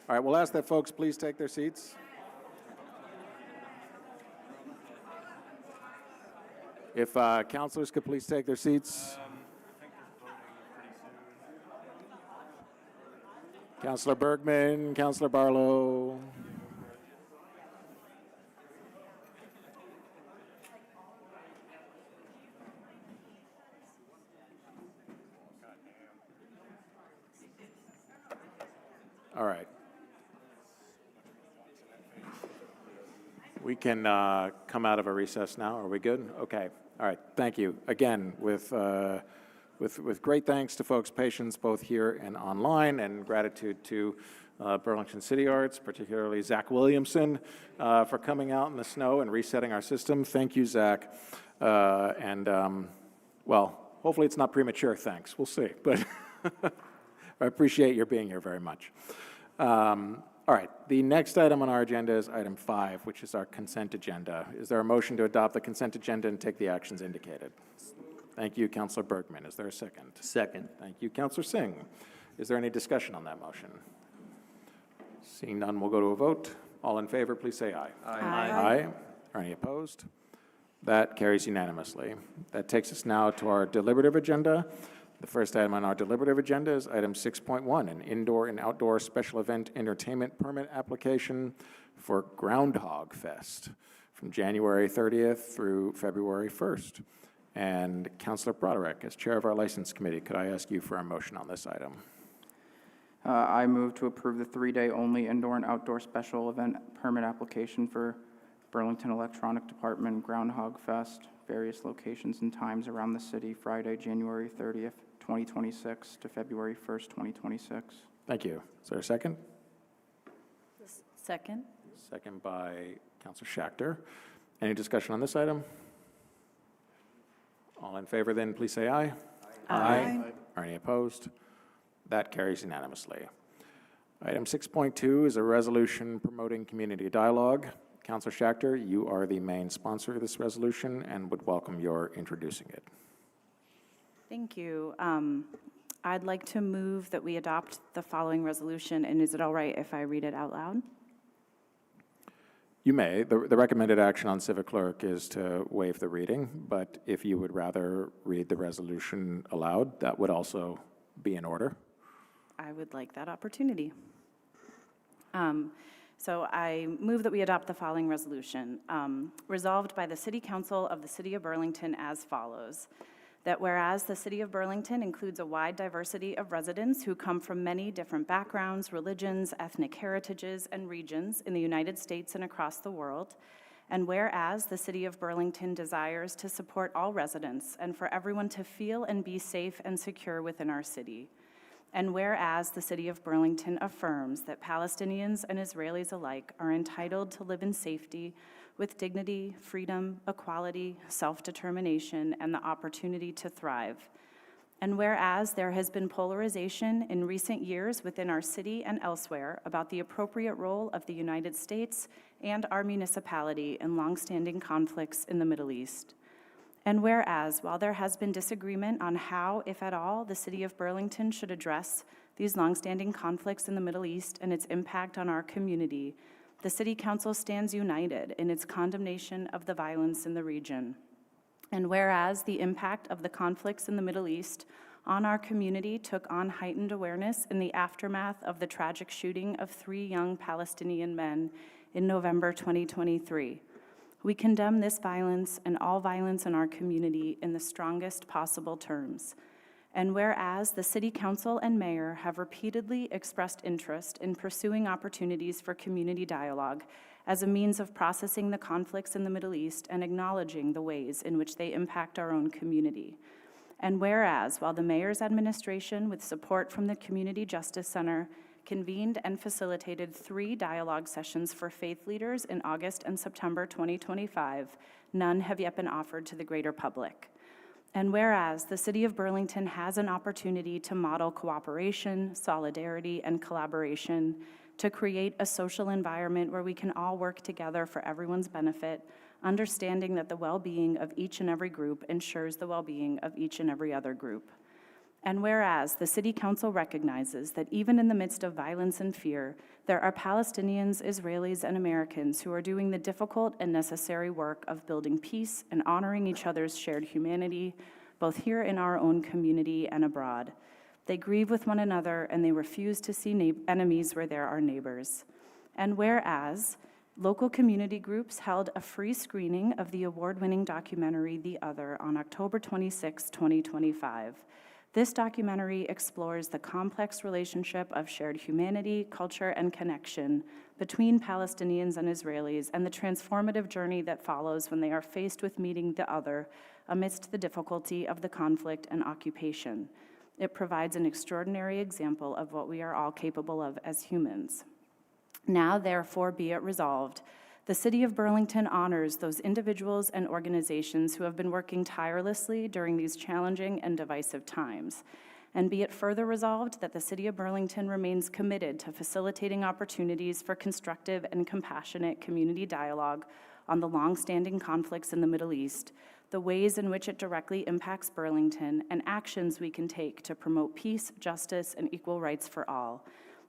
All right, we'll ask that folks please take their seats. If counselors could please take their seats. Councilor Bergman, Councilor Barlow. All right. We can come out of a recess now. Are we good? Okay. All right. Thank you. Again, with great thanks to folks' patience both here and online, and gratitude to Burlington City Arts, particularly Zach Williamson, for coming out in the snow and resetting our system. Thank you, Zach. Well, hopefully it's not premature thanks. We'll see. But I appreciate your being here very much. All right, the next item on our agenda is item 5, which is our consent agenda. Is there a motion to adopt the consent agenda and take the actions indicated? Thank you, Councilor Bergman. Is there a second? Second. Thank you, Councilor Singh. Is there any discussion on that motion? Seeing none, we'll go to a vote. All in favor, please say aye. Aye. Aye. Are any opposed? That carries unanimously. That takes us now to our deliberative agenda. The first item on our deliberative agenda is item 6.1, an indoor and outdoor special event entertainment permit application for Groundhog Fest from January 30th through February 1st. And Councilor Broderick, as chair of our license committee, could I ask you for a motion on this item? I move to approve the 3-day only indoor and outdoor special event permit application for Burlington Electronic Department Groundhog Fest, various locations and times around the city, Friday, January 30th, 2026 to February 1st, 2026. Thank you. Is there a second? Second. Second by Councilor Schachter. Any discussion on this item? All in favor then, please say aye. Aye. Are any opposed? That carries unanimously. Item 6.2 is a resolution promoting community dialogue. Councilor Schachter, you are the main sponsor of this resolution and would welcome your introducing it. Thank you. I'd like to move that we adopt the following resolution, and is it all right if I read it out loud? You may. The recommended action on Civic Clerk is to waive the reading, but if you would rather read the resolution aloud, that would also be in order. I would like that opportunity. So I move that we adopt the following resolution. Resolved by the City Council of the City of Burlington as follows. That whereas the City of Burlington includes a wide diversity of residents who come from many different backgrounds, religions, ethnic heritages, and regions in the United States and across the world, and whereas the City of Burlington desires to support all residents and for everyone to feel and be safe and secure within our city, and whereas the City of Burlington affirms that Palestinians and Israelis alike are entitled to live in safety with dignity, freedom, equality, self-determination, and the opportunity to thrive. And whereas there has been polarization in recent years within our city and elsewhere about the appropriate role of the United States and our municipality in longstanding conflicts in the Middle East. And whereas, while there has been disagreement on how, if at all, the city of Burlington should address these longstanding conflicts in the Middle East and its impact on our community, the City Council stands united in its condemnation of the violence in the region. And whereas the impact of the conflicts in the Middle East on our community took on heightened awareness in the aftermath of the tragic shooting of 3 young Palestinian men in November 2023, we condemn this violence and all violence in our community in the strongest possible terms. And whereas the City Council and Mayor have repeatedly expressed interest in pursuing opportunities for community dialogue as a means of processing the conflicts in the Middle East and acknowledging the ways in which they impact our own community. And whereas, while the Mayor's administration, with support from the Community Justice Center, convened and facilitated 3 dialogue sessions for faith leaders in August and September 2025, none have yet been offered to the greater public. And whereas the City of Burlington has an opportunity to model cooperation, solidarity, and collaboration to create a social environment where we can all work together for everyone's benefit, understanding that the well-being of each and every group ensures the well-being of each and every other group. And whereas the City Council recognizes that even in the midst of violence and fear, there are Palestinians, Israelis, and Americans who are doing the difficult and necessary work of building peace and honoring each other's shared humanity, both here in our own community and abroad. They grieve with one another, and they refuse to see enemies where there are neighbors. And whereas local community groups held a free screening of the award-winning documentary The Other on October 26, 2025. This documentary explores the complex relationship of shared humanity, culture, and connection between Palestinians and Israelis, and the transformative journey that follows when they are faced with meeting the other amidst the difficulty of the conflict and occupation. It provides an extraordinary example of what we are all capable of as humans. Now, therefore, be it resolved, the City of Burlington honors those individuals and organizations who have been working tirelessly during these challenging and divisive times. And be it further resolved that the City of Burlington remains committed to facilitating opportunities for constructive and compassionate community dialogue on the long-standing conflicts in the Middle East, the ways in which it directly impacts Burlington, and actions we can take to promote peace, justice, and equal rights for all.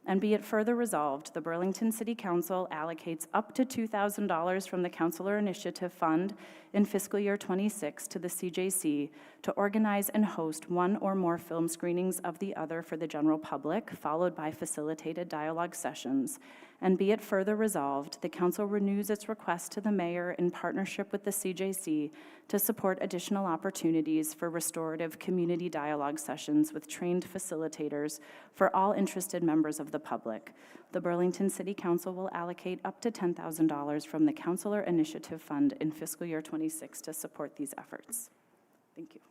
And be it further resolved, the Burlington City Council allocates up to $2,000 from the Councilor Initiative Fund in fiscal year 26 to the CJC to organize and host 1 or more film screenings of The Other for the general public, followed by facilitated dialogue sessions. And be it further resolved, the Council renews its request to the Mayor in partnership with the CJC to support additional opportunities for restorative community dialogue sessions with trained facilitators for all interested members of the public. The Burlington City Council will allocate up to $10,000 from the Councilor Initiative Fund in fiscal year 26 to support these efforts. Thank you.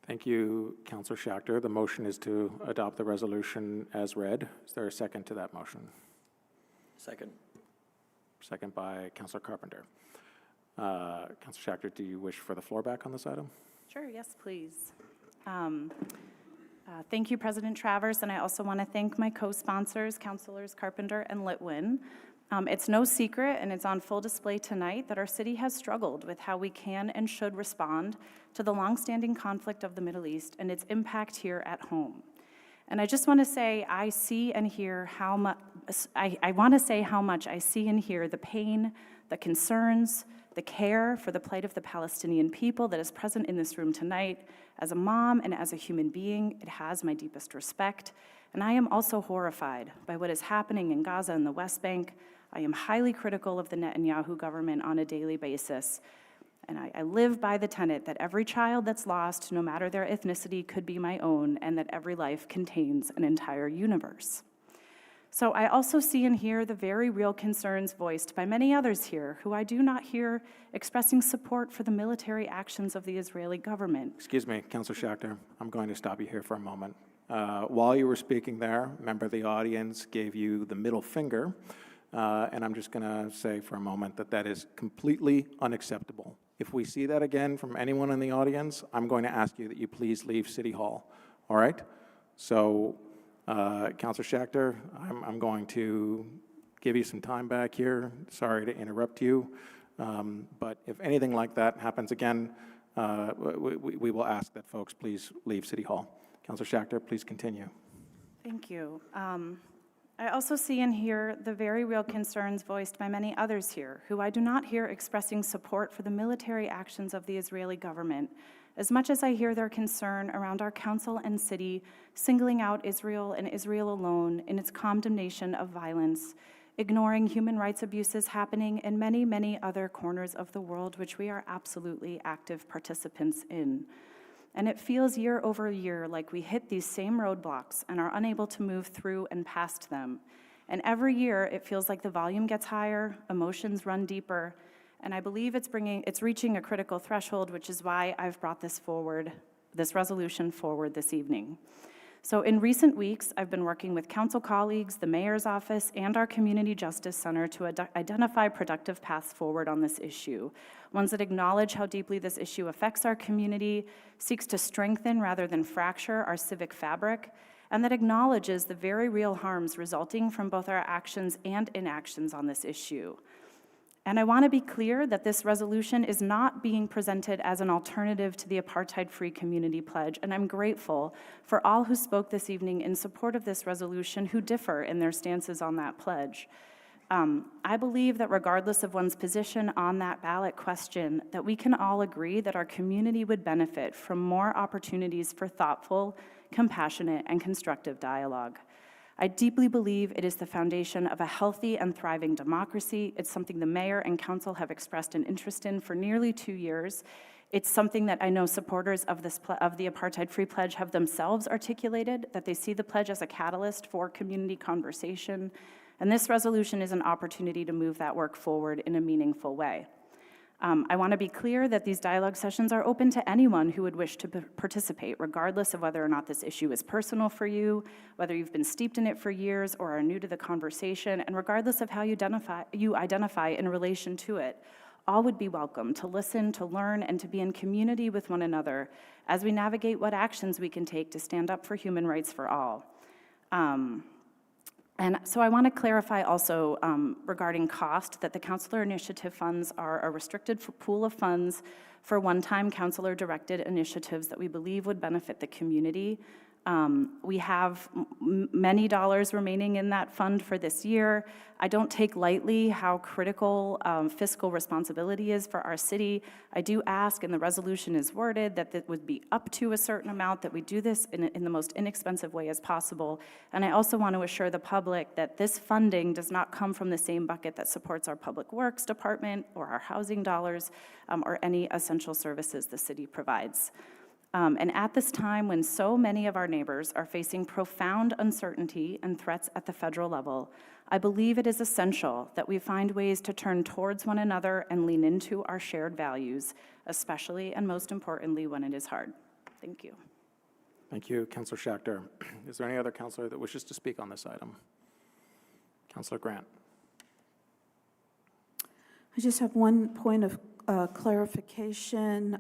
Thank you, Councilor Schachter. The motion is to adopt the resolution as read. Is there a second to that motion? Second. Second by Councilor Carpenter. Councilor Schachter, do you wish for the floor back on this item? Sure, yes, please. Thank you, President Travers, and I also want to thank my co-sponsors, Councilors Carpenter and Litwin. It's no secret, and it's on full display tonight, that our city has struggled with how we can and should respond to the longstanding conflict of the Middle East and its impact here at home. And I just want to say I see and hear how much, I want to say how much I see and hear the pain, the concerns, the care for the plight of the Palestinian people that is present in this room tonight. As a mom and as a human being, it has my deepest respect. And I am also horrified by what is happening in Gaza and the West Bank. I am highly critical of the Netanyahu government on a daily basis. And I live by the tenet that every child that's lost, no matter their ethnicity, could be my own, and that every life contains an entire universe. So I also see and hear the very real concerns voiced by many others here who I do not hear expressing support for the military actions of the Israeli government. Excuse me, Councilor Schachter, I'm going to stop you here for a moment. While you were speaking there, a member of the audience gave you the middle finger, and I'm just going to say for a moment that that is completely unacceptable. If we see that again from anyone in the audience, I'm going to ask you that you please leave City Hall, all right? So, Councilor Schachter, I'm going to give you some time back here. Sorry to interrupt you, but if anything like that happens again, we will ask that folks please leave City Hall. Councilor Schachter, please continue. Thank you. I also see and hear the very real concerns voiced by many others here, who I do not hear expressing support for the military actions of the Israeli government, as much as I hear their concern around our council and city singling out Israel and Israel alone in its condemnation of violence, ignoring human rights abuses happening in many, many other corners of the world, which we are absolutely active participants in. And it feels year over year like we hit these same roadblocks and are unable to move through and past them. And every year it feels like the volume gets higher, emotions run deeper, and I believe it's reaching a critical threshold, which is why I've brought this resolution forward this evening. So in recent weeks, I've been working with council colleagues, the mayor's office, and our community justice center to identify productive paths forward on this issue, ones that acknowledge how deeply this issue affects our community, seeks to strengthen rather than fracture our civic fabric, and that acknowledges the very real harms resulting from both our actions and inactions on this issue. And I want to be clear that this resolution is not being presented as an alternative to the Apartheid-Free Community Pledge, and I'm grateful for all who spoke this evening in support of this resolution who differ in their stances on that pledge. I believe that regardless of one's position on that ballot question, that we can all agree that our community would benefit from more opportunities for thoughtful, compassionate, and constructive dialogue. I deeply believe it is the foundation of a healthy and thriving democracy. It's something the mayor and council have expressed an interest in for nearly 2 years. It's something that I know supporters of the Apartheid-Free Pledge have themselves articulated, that they see the pledge as a catalyst for community conversation. And this resolution is an opportunity to move that work forward in a meaningful way. I want to be clear that these dialogue sessions are open to anyone who would wish to participate, regardless of whether or not this issue is personal for you, whether you've been steeped in it for years or are new to the conversation, and regardless of how you identify in relation to it. All would be welcome to listen, to learn, and to be in community with one another as we navigate what actions we can take to stand up for human rights for all. And so I want to clarify also regarding cost that the Councilor Initiative funds are a restricted pool of funds for one-time councilor-directed initiatives that we believe would benefit the community. We have many dollars remaining in that fund for this year. I don't take lightly how critical fiscal responsibility is for our city. I do ask, and the resolution is worded, that it would be up to a certain amount, that we do this in the most inexpensive way as possible. And I also want to assure the public that this funding does not come from the same bucket that supports our Public Works Department or our housing dollars or any essential services the city provides. And at this time, when so many of our neighbors are facing profound uncertainty and threats at the federal level, I believe it is essential that we find ways to turn towards one another and lean into our shared values, especially and most importantly when it is hard. Thank you. Thank you, Councilor Schachter. Is there any other councilor that wishes to speak on this item? Councilor Grant. I just have one point of clarification.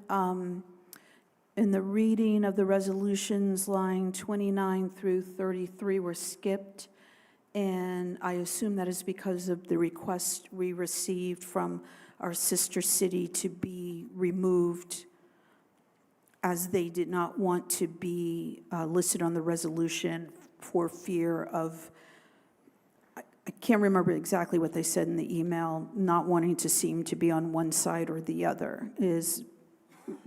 In the reading of the resolutions, line 29 through 33 were skipped, and I assume that is because of the request we received from our sister city to be removed, as they did not want to be listed on the resolution for fear of, I can't remember exactly what they said in the email, not wanting to seem to be on one side or the other. Is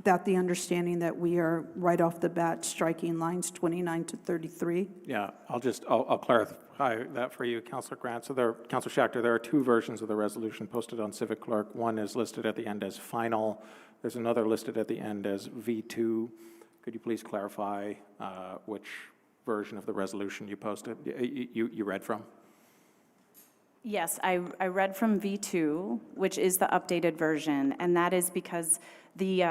that the understanding that we are right off the bat striking lines 29 to 33? Yeah, I'll clarify that for you, Councilor Grant. So Councilor Schachter, there are two versions of the resolution posted on Civic Clerk. One is listed at the end as final. There's another listed at the end as V2. Could you please clarify which version of the resolution you posted, you read from? Yes, I read from V2, which is the updated version, and that is because the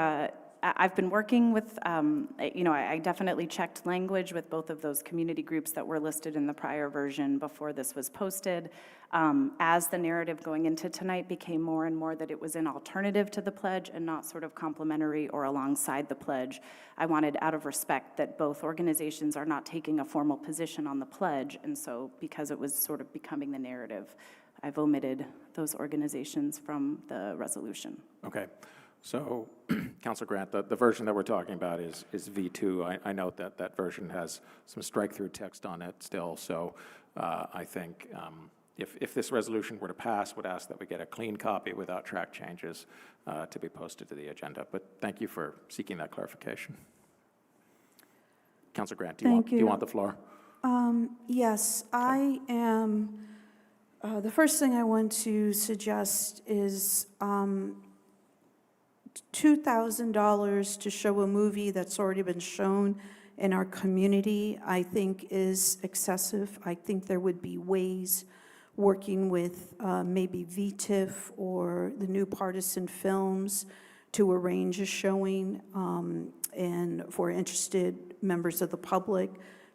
I've been working with, I definitely checked language with both of those community groups that were listed in the prior version before this was posted. As the narrative going into tonight became more and more that it was an alternative to the pledge and not sort of complementary or alongside the pledge, I wanted, out of respect, that both organizations are not taking a formal position on the pledge, and so because it was sort of becoming the narrative, I've omitted those organizations from the resolution. Okay. So, Councilor Grant, the version that we're talking about is V2. I note that that version has some strike-through text on it still, so I think if this resolution were to pass, would ask that we get a clean copy without track changes to be posted to the agenda. But thank you for seeking that clarification. Councilor Grant, do you want the floor? Yes, I am. The first thing I want to suggest is $2,000 to show a movie that's already been shown in our community, I think is excessive. I think there would be ways, working with maybe VTIF or the New Partisan Films, to arrange a showing and for interested members of the public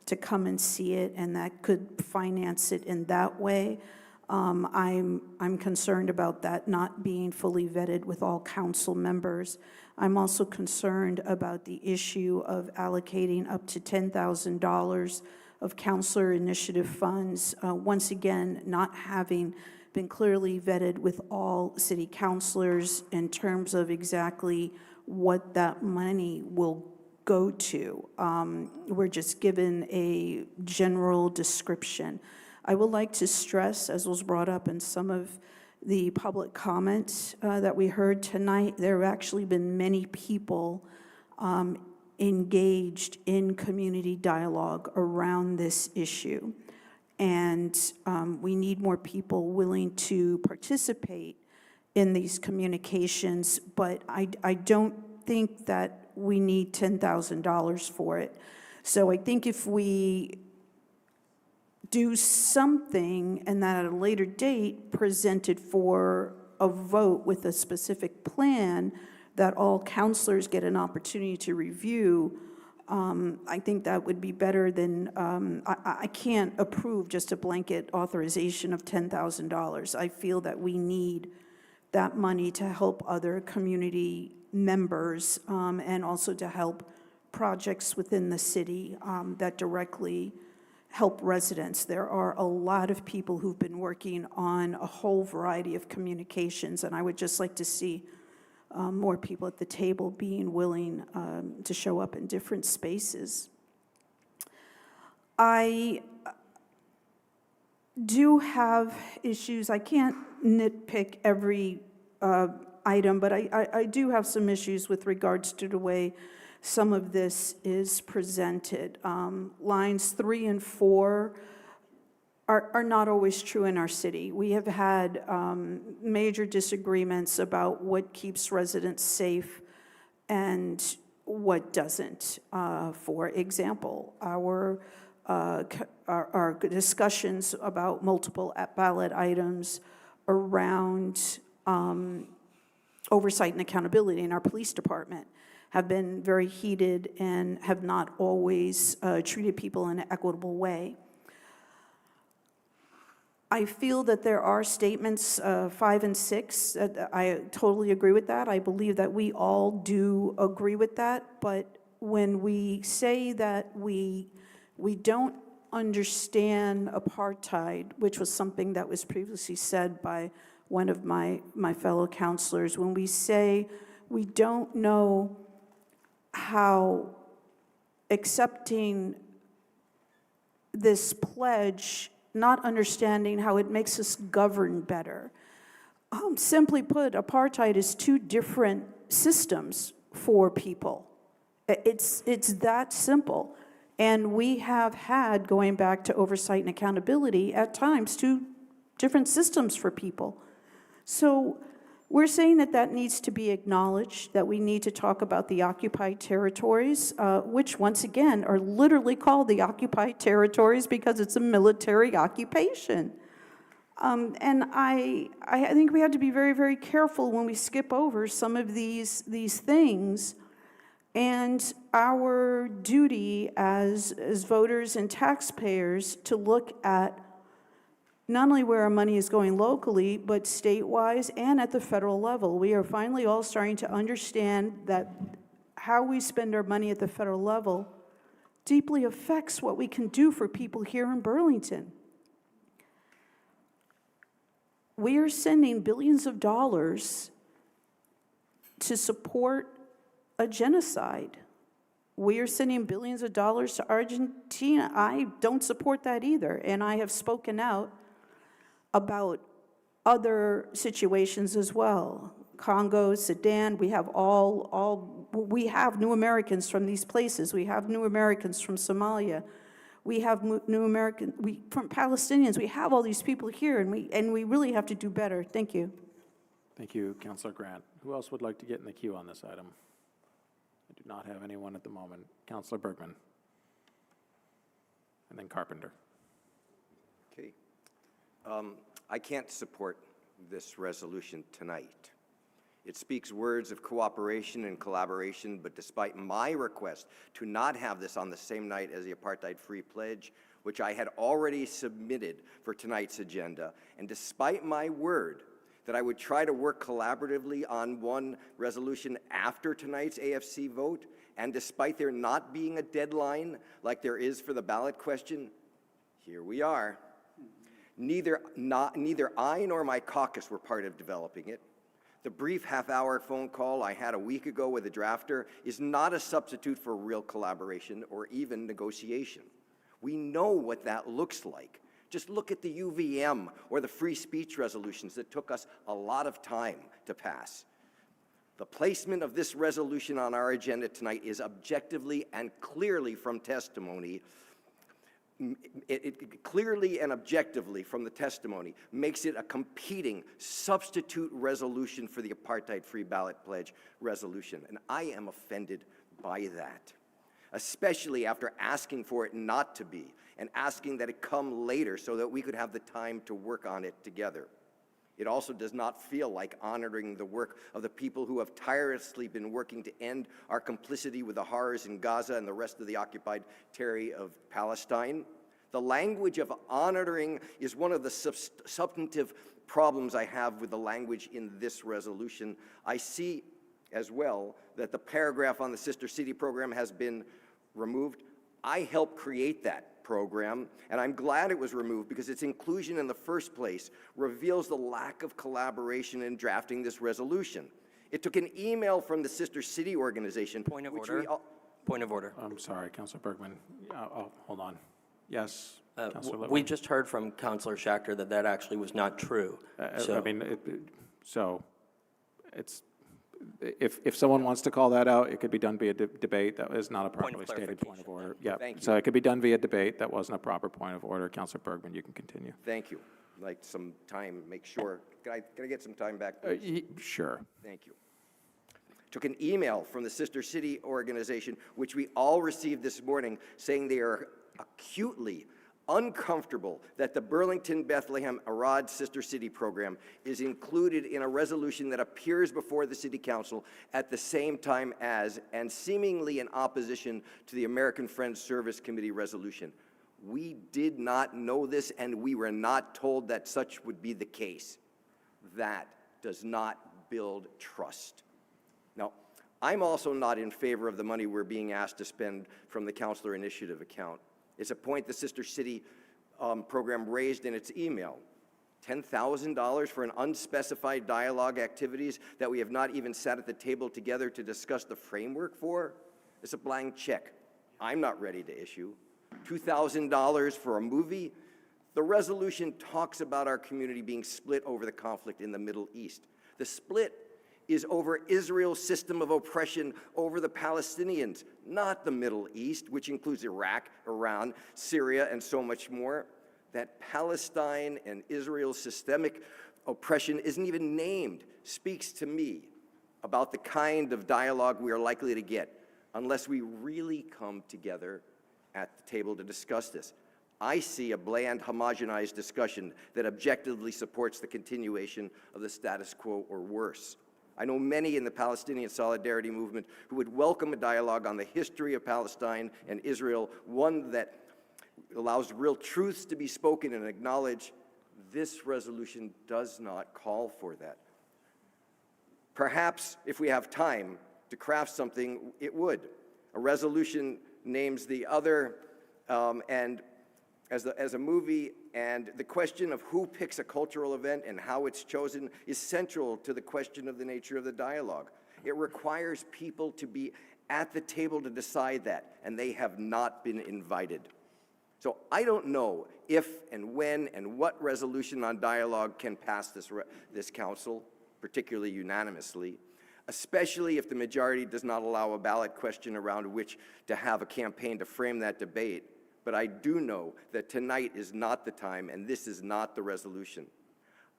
to come and see it, and that could finance it in that way. I'm concerned about that not being fully vetted with all council members. I'm also concerned about the issue of allocating up to $10,000 of councilor initiative funds, once again, not having been clearly vetted with all city councilors in terms of exactly what that money will go to. We're just given a general description. I would like to stress, as was brought up in some of the public comments that we heard tonight, there have actually been many people engaged in community dialogue around this issue. And we need more people willing to participate in these communications, but I don't think that we need $10,000 for it. So I think if we do something and that at a later date present it for a vote with a specific plan that all counselors get an opportunity to review, I think that would be better than, I can't approve just a blanket authorization of $10,000. I feel that we need that money to help other community members and also to help projects within the city that directly help residents. There are a lot of people who've been working on a whole variety of communications, and I would just like to see more people at the table being willing to show up in different spaces. I do have issues. I can't nitpick every item, but I do have some issues with regards to the way some of this is presented. Lines 3 and 4 are not always true in our city. We have had major disagreements about what keeps residents safe and what doesn't. For example, our discussions about multiple ballot items around oversight and accountability in our police department have been very heated and have not always treated people in an equitable way. I feel that there are statements 5 and 6 that I totally agree with that. I believe that we all do agree with that, but when we say that we don't understand apartheid, which was something that was previously said by one of my fellow counselors, when we say we don't know how accepting this pledge, not understanding how it makes us govern better. Simply put, apartheid is two different systems for people. It's that simple. And we have had, going back to oversight and accountability, at times two different systems for people. So we're saying that that needs to be acknowledged, that we need to talk about the occupied territories, which once again are literally called the occupied territories because it's a military occupation. And I think we have to be very, very careful when we skip over some of these things and our duty as voters and taxpayers to look at not only where our money is going locally, but statewide and at the federal level. We are finally all starting to understand that how we spend our money at the federal level deeply affects what we can do for people here in Burlington. We are sending billions of dollars to support a genocide. We are sending billions of dollars to Argentina. I don't support that either, and I have spoken out about other situations as well. Congo, Sudan, we have we have new Americans from these places. We have new Americans from Somalia. We have new Americans from Palestinians. We have all these people here, and we really have to do better. Thank you. Thank you, Councilor Grant. Who else would like to get in the queue on this item? I do not have anyone at the moment. Councilor Bergman. And then Carpenter. Okay. I can't support this resolution tonight. It speaks words of cooperation and collaboration, but despite my request to not have this on the same night as the Apartheid-Free Pledge, which I had already submitted for tonight's agenda, and despite my word that I would try to work collaboratively on one resolution after tonight's AFC vote, and despite there not being a deadline like there is for the ballot question, here we are. Neither I nor my caucus were part of developing it. The brief half-hour phone call I had a week ago with a drafter is not a substitute for real collaboration or even negotiation. We know what that looks like. Just look at the UVM or the free speech resolutions that took us a lot of time to pass. The placement of this resolution on our agenda tonight is objectively and clearly from testimony. It clearly and objectively from the testimony makes it a competing substitute resolution for the Apartheid-Free Ballot Pledge resolution, and I am offended by that, especially after asking for it not to be and asking that it come later so that we could have the time to work on it together. It also does not feel like honoring the work of the people who have tirelessly been working to end our complicity with the horrors in Gaza and the rest of the occupied territory of Palestine. The language of honoring is one of the substantive problems I have with the language in this resolution. I see as well that the paragraph on the Sister City program has been removed. I helped create that program, and I'm glad it was removed because its inclusion in the first place reveals the lack of collaboration in drafting this resolution. It took an email from the Sister City organization. Point of order. Point of order. I'm sorry, Councilor Bergman. Hold on. Yes, Councilor Little. We just heard from Councilor Schachter that that actually was not true. I mean, it's, if someone wants to call that out, it could be done via debate. That is not a properly stated point of order. Yeah, so it could be done via debate. That wasn't a proper point of order. Councilor Bergman, you can continue. Thank you. I'd like some time, make sure. Can I get some time back, please? Sure. Thank you. Took an email from the Sister City organization, which we all received this morning, saying they are acutely uncomfortable that the Burlington Bethlehem Arad Sister City program is included in a resolution that appears before the City Council at the same time as, and seemingly in opposition to the American Friends Service Committee resolution. We did not know this, and we were not told that such would be the case. That does not build trust. Now, I'm also not in favor of the money we're being asked to spend from the Councilor Initiative account. It's a point the Sister City program raised in its email. $10,000 for an unspecified dialogue activities that we have not even sat at the table together to discuss the framework for? It's a blank check I'm not ready to issue. $2,000 for a movie? The resolution talks about our community being split over the conflict in the Middle East. The split is over Israel's system of oppression over the Palestinians, not the Middle East, which includes Iraq, Iran, Syria, and so much more. That Palestine and Israel's systemic oppression isn't even named speaks to me about the kind of dialogue we are likely to get unless we really come together at the table to discuss this. I see a bland, homogenized discussion that objectively supports the continuation of the status quo or worse. I know many in the Palestinian Solidarity Movement who would welcome a dialogue on the history of Palestine and Israel, one that allows real truths to be spoken and acknowledged. This resolution does not call for that. Perhaps if we have time to craft something, it would. A resolution names the other and as a movie, and the question of who picks a cultural event and how it's chosen is central to the question of the nature of the dialogue. It requires people to be at the table to decide that, and they have not been invited. So I don't know if and when and what resolution on dialogue can pass this council, particularly unanimously, especially if the majority does not allow a ballot question around which to have a campaign to frame that debate. But I do know that tonight is not the time, and this is not the resolution.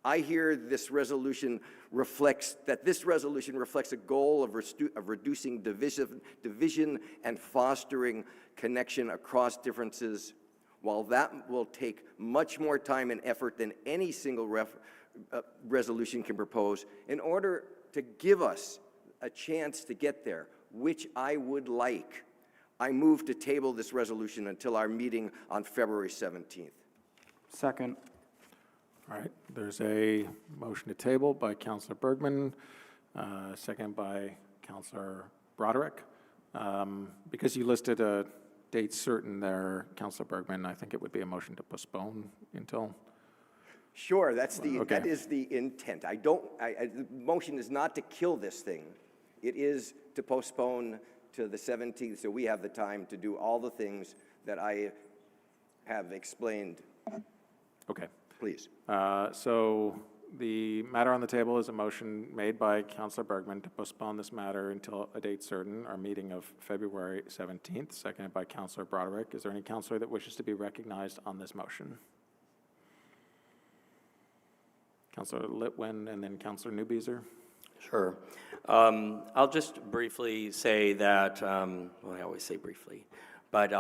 I hear this resolution reflects a goal of reducing division and fostering connection across differences. While that will take much more time and effort than any single resolution can propose, in order to give us a chance to get there, which I would like, I move to table this resolution until our meeting on February 17th. Second. All right, there's a motion to table by Councillor Bergman, second by Councillor Broderick. Because you listed a date certain there, Councillor Bergman, I think it would be a motion to postpone until. Sure, that is the intent. The motion is not to kill this thing. It is to postpone to the 17th, so we have the time to do all the things that I have explained. Okay. Please. So the matter on the table is a motion made by Councillor Bergman to postpone this matter until a date certain, our meeting of February 17th, seconded by Councillor Broderick. Is there any councillor that wishes to be recognized on this motion? Councillor Litwin and then Councillor Newbeezer. Sure. I'll just briefly say that, well, I always say briefly, but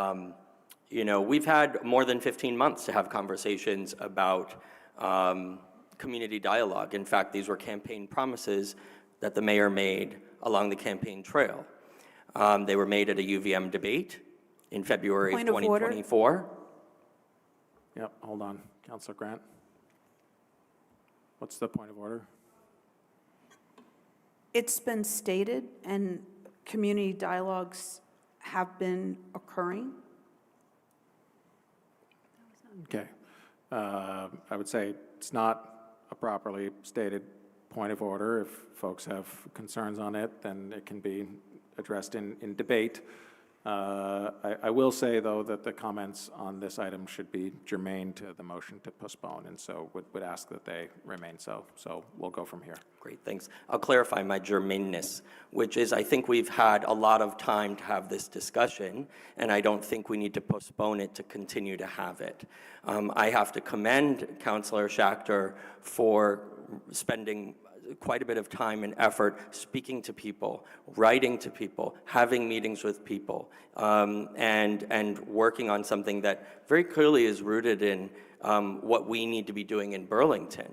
you know, we've had more than 15 months to have conversations about community dialogue. In fact, these were campaign promises that the mayor made along the campaign trail. They were made at a UVM debate in February of 2024. Yep, hold on. Councillor Grant. What's the point of order? It's been stated, and community dialogues have been occurring. Okay. I would say it's not a properly stated point of order. If folks have concerns on it, then it can be addressed in debate. I will say, though, that the comments on this item should be germane to the motion to postpone, and so would ask that they remain so. So we'll go from here. Great, thanks. I'll clarify my germaneness, which is I think we've had a lot of time to have this discussion, and I don't think we need to postpone it to continue to have it. I have to commend Councillor Schachter for spending quite a bit of time and effort speaking to people, writing to people, having meetings with people, and working on something that very clearly is rooted in what we need to be doing in Burlington.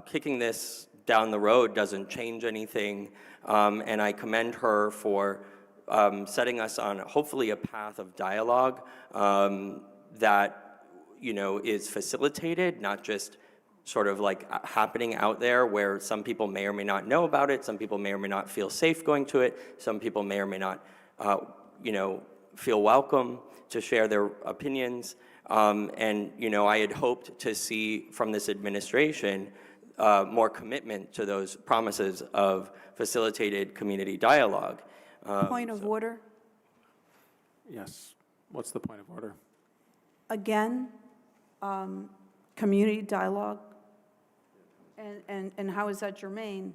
Kicking this down the road doesn't change anything, and I commend her for setting us on hopefully a path of dialogue that, you know, is facilitated, not just sort of like happening out there where some people may or may not know about it, some people may or may not feel safe going to it, some people may or may not, you know, feel welcome to share their opinions. And, you know, I had hoped to see from this administration more commitment to those promises of facilitated community dialogue. Point of order. Yes. What's the point of order? Again, community dialogue. And how is that germane?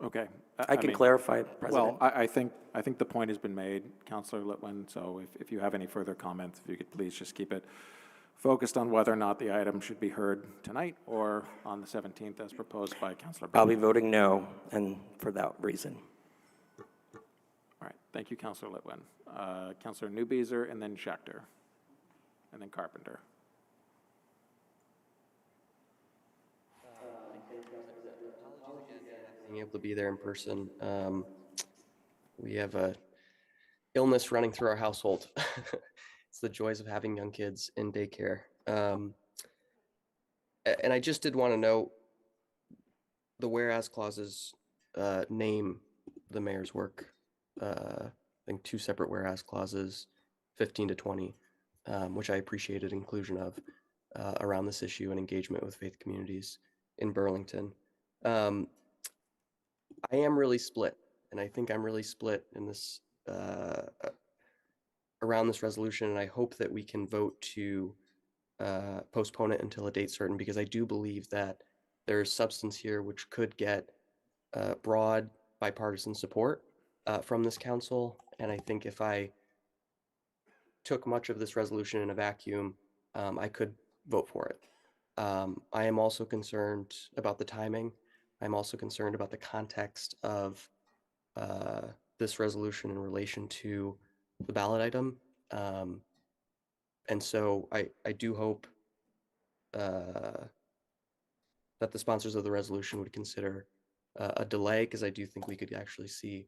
Okay. I can clarify, President. Well, I think the point has been made, Councillor Litwin, so if you have any further comments, if you could please just keep it focused on whether or not the item should be heard tonight or on the 17th as proposed by Councillor Bergman. I'll be voting no, and for that reason. All right. Thank you, Councillor Litwin. Councillor Newbeezer and then Schachter and then Carpenter. able to be there in person. We have a illness running through our household. It's the joys of having young kids in daycare. And I just did want to note the whereas clauses name the mayor's work. I think 2 separate whereas clauses, 15 to 20, which I appreciated inclusion of around this issue and engagement with faith communities in Burlington. I am really split, and I think I'm really split in this around this resolution, and I hope that we can vote to postpone it until a date certain, because I do believe that there's substance here which could get broad bipartisan support from this council. And I think if I took much of this resolution in a vacuum, I could vote for it. I am also concerned about the timing. I'm also concerned about the context of this resolution in relation to the ballot item. And so I do hope that the sponsors of the resolution would consider a delay, because I do think we could actually see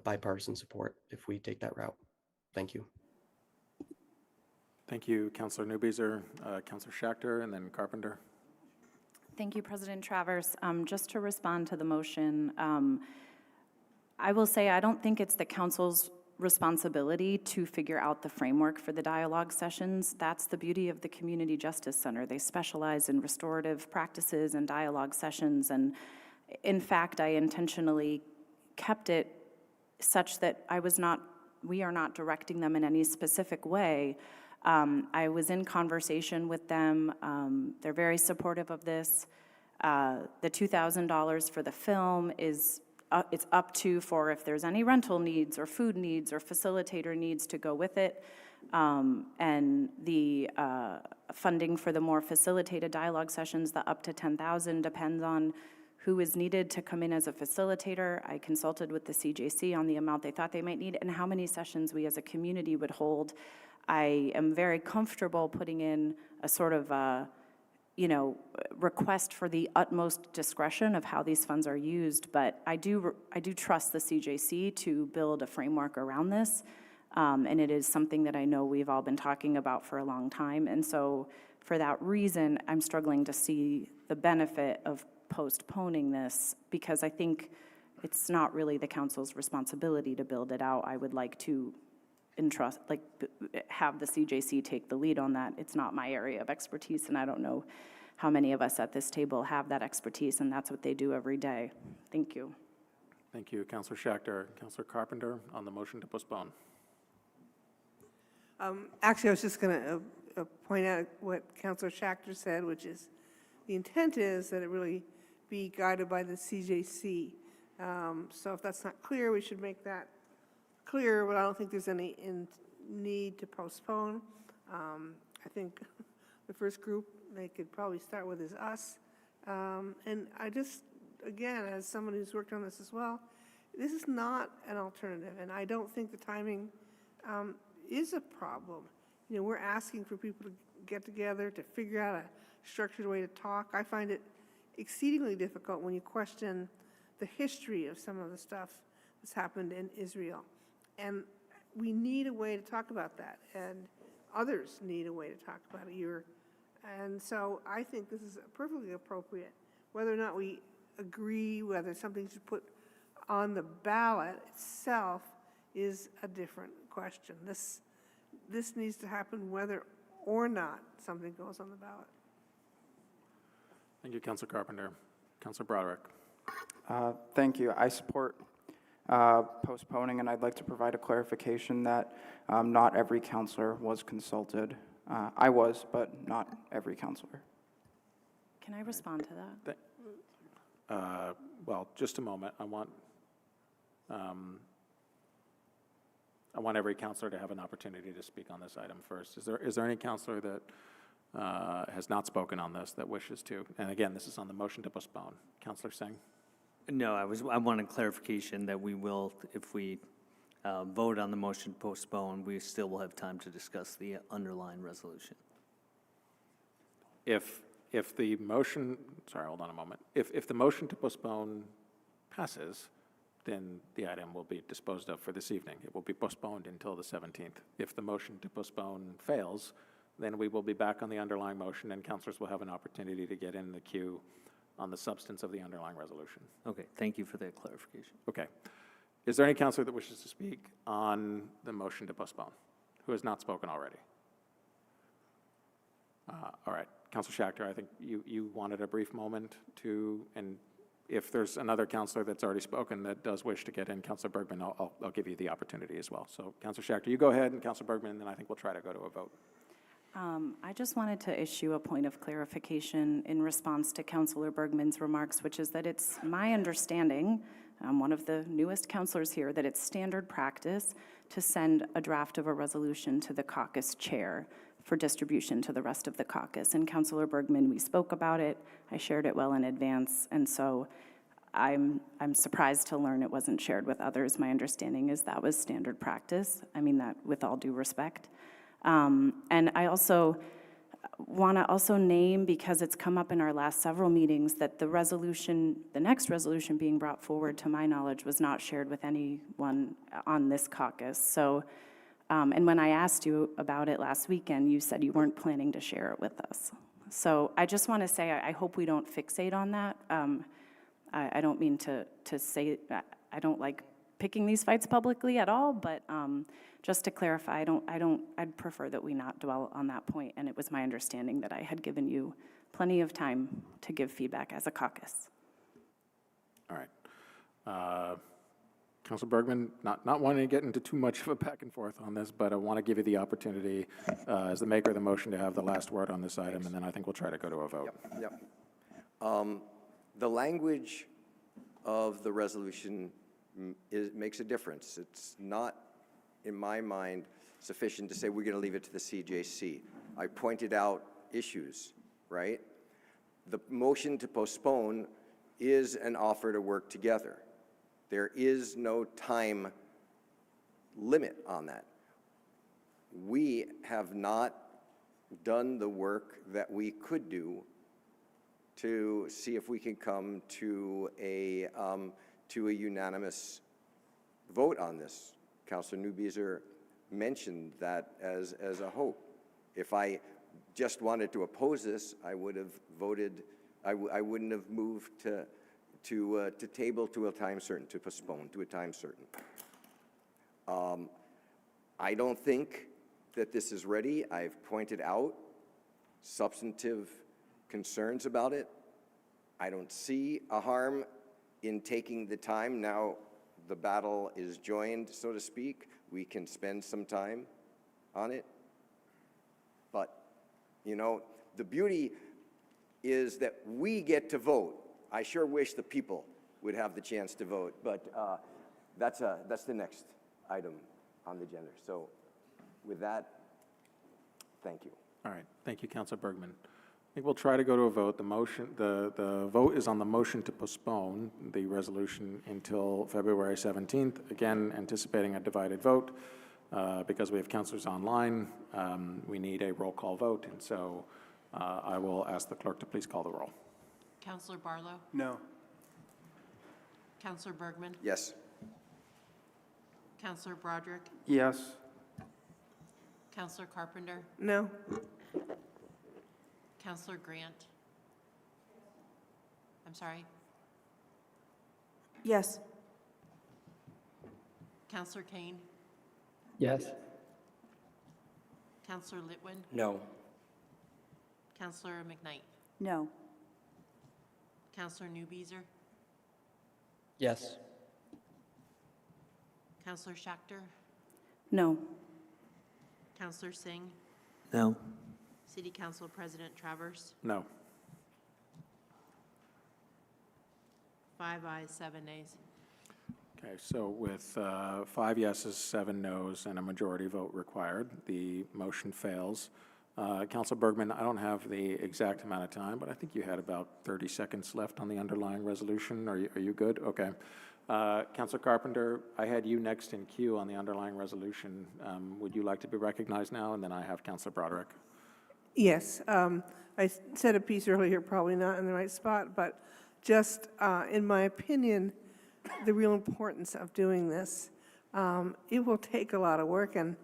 bipartisan support if we take that route. Thank you. Thank you, Councillor Newbeezer, Councillor Schachter, and then Carpenter. Thank you, President Travers. Just to respond to the motion, I will say I don't think it's the council's responsibility to figure out the framework for the dialogue sessions. That's the beauty of the Community Justice Center. They specialize in restorative practices and dialogue sessions. And in fact, I intentionally kept it such that we are not directing them in any specific way. I was in conversation with them. They're very supportive of this. The $2,000 for the film is it's up to for if there's any rental needs or food needs or facilitator needs to go with it. And the funding for the more facilitated dialogue sessions, the up to $10,000, depends on who is needed to come in as a facilitator. I consulted with the CJC on the amount they thought they might need and how many sessions we as a community would hold. I am very comfortable putting in a sort of request for the utmost discretion of how these funds are used, but I do trust the CJC to build a framework around this, and it is something that I know we've all been talking about for a long time, and so for that reason, I'm struggling to see the benefit of postponing this, because I think it's not really the council's responsibility to build it out. I would like to have the CJC take the lead on that. It's not my area of expertise, and I don't know how many of us at this table have that expertise, and that's what they do every day. Thank you. Thank you, Councillor Schachter. Councillor Carpenter on the motion to postpone. Actually, I was just going to point out what Councillor Schachter said, which is the intent is that it really be guided by the CJC. So if that's not clear, we should make that clear, but I don't think there's any need to postpone. I think the first group they could probably start with is us. And I just, again, as someone who's worked on this as well, this is not an alternative, and I don't think the timing is a problem. You know, we're asking for people to get together to figure out a structured way to talk. I find it exceedingly difficult when you question the history of some of the stuff that's happened in Israel. And we need a way to talk about that, and others need a way to talk about it. And so I think this is perfectly appropriate. Whether or not we agree whether something should put on the ballot itself is a different question. This needs to happen whether or not something goes on the ballot. Thank you, Councillor Carpenter. Councillor Broderick. Thank you. I support postponing, and I'd like to provide a clarification that not every councillor was consulted. I was, but not every councillor. Can I respond to that? Well, just a moment. I want every councillor to have an opportunity to speak on this item first. Is there any councillor that has not spoken on this that wishes to? And again, this is on the motion to postpone. Councillor Singh? No, I wanted clarification that we will, if we vote on the motion to postpone, we still will have time to discuss the underlying resolution. If the motion, sorry, hold on a moment. If the motion to postpone passes, then the item will be disposed of for this evening. It will be postponed until the 17th. If the motion to postpone fails, then we will be back on the underlying motion, and councilors will have an opportunity to get in the queue on the substance of the underlying resolution. Okay, thank you for that clarification. Okay. Is there any councilor that wishes to speak on the motion to postpone, who has not spoken already? All right. Councilor Schachter, I think you wanted a brief moment to, and if there's another councilor that's already spoken that does wish to get in, Councilor Bergman, I'll give you the opportunity as well. So Councilor Schachter, you go ahead, and Councilor Bergman, and then I think we'll try to go to a vote. I just wanted to issue a point of clarification in response to Councilor Bergman's remarks, which is that it's my understanding, I'm one of the newest councilors here, that it's standard practice to send a draft of a resolution to the caucus chair for distribution to the rest of the caucus. And Councilor Bergman, we spoke about it, I shared it well in advance, and so I'm surprised to learn it wasn't shared with others. My understanding is that was standard practice. I mean that with all due respect. And I also want to name, because it's come up in our last several meetings, that the next resolution being brought forward, to my knowledge, was not shared with anyone on this caucus. So, and when I asked you about it last weekend, you said you weren't planning to share it with us. So I just want to say, I hope we don't fixate on that. I don't mean to say, I don't like picking these fights publicly at all, but just to clarify, I'd prefer that we not dwell on that point, and it was my understanding that I had given you plenty of time to give feedback as a caucus. All right. Councilor Bergman, not wanting to get into too much of a back and forth on this, but I want to give you the opportunity as the maker of the motion to have the last word on this item, and then I think we'll try to go to a vote. Yep. The language of the resolution makes a difference. It's not, in my mind, sufficient to say we're going to leave it to the CJC. I pointed out issues, right? The motion to postpone is an offer to work together. There is no time limit on that. We have not done the work that we could do to see if we can come to a unanimous vote on this. Councilor Newbeeser mentioned that as a hope. If I just wanted to oppose this, I would have voted, I wouldn't have moved to table to a time certain, to postpone to a time certain. I don't think that this is ready. I've pointed out substantive concerns about it. I don't see a harm in taking the time. Now the battle is joined, so to speak. We can spend some time on it. But, you know, the beauty is that we get to vote. I sure wish the people would have the chance to vote, but that's the next item on the agenda. So with that, thank you. All right. Thank you, Councilor Bergman. I think we'll try to go to a vote. The vote is on the motion to postpone the resolution until February 17th. Again, anticipating a divided vote. Because we have councilors online, we need a roll call vote. And so I will ask the clerk to please call the roll. Councilor Barlow? No. Councilor Bergman? Yes. Councilor Broderick? Yes. Councilor Carpenter? No. Councilor Grant? I'm sorry. Yes. Councilor Kane? Yes. Councilor Litwin? No. Councilor McKnight? No. Councilor Newbeeser? Yes. Councilor Schachter? No. Councilor Singh? No. City Council President Travers? No. 5 ayes, 7 nays. Okay, so with 5 yeses, 7 noes, and a majority vote required, the motion fails. Councilor Bergman, I don't have the exact amount of time, but I think you had about 30 seconds left on the underlying resolution. Are you good? Okay. Councilor Carpenter, I had you next in queue on the underlying resolution. Would you like to be recognized now? And then I have Councilor Broderick. Yes. I said a piece earlier, probably not in the right spot, but just in my opinion, the real importance of doing this. It will take a lot of work, and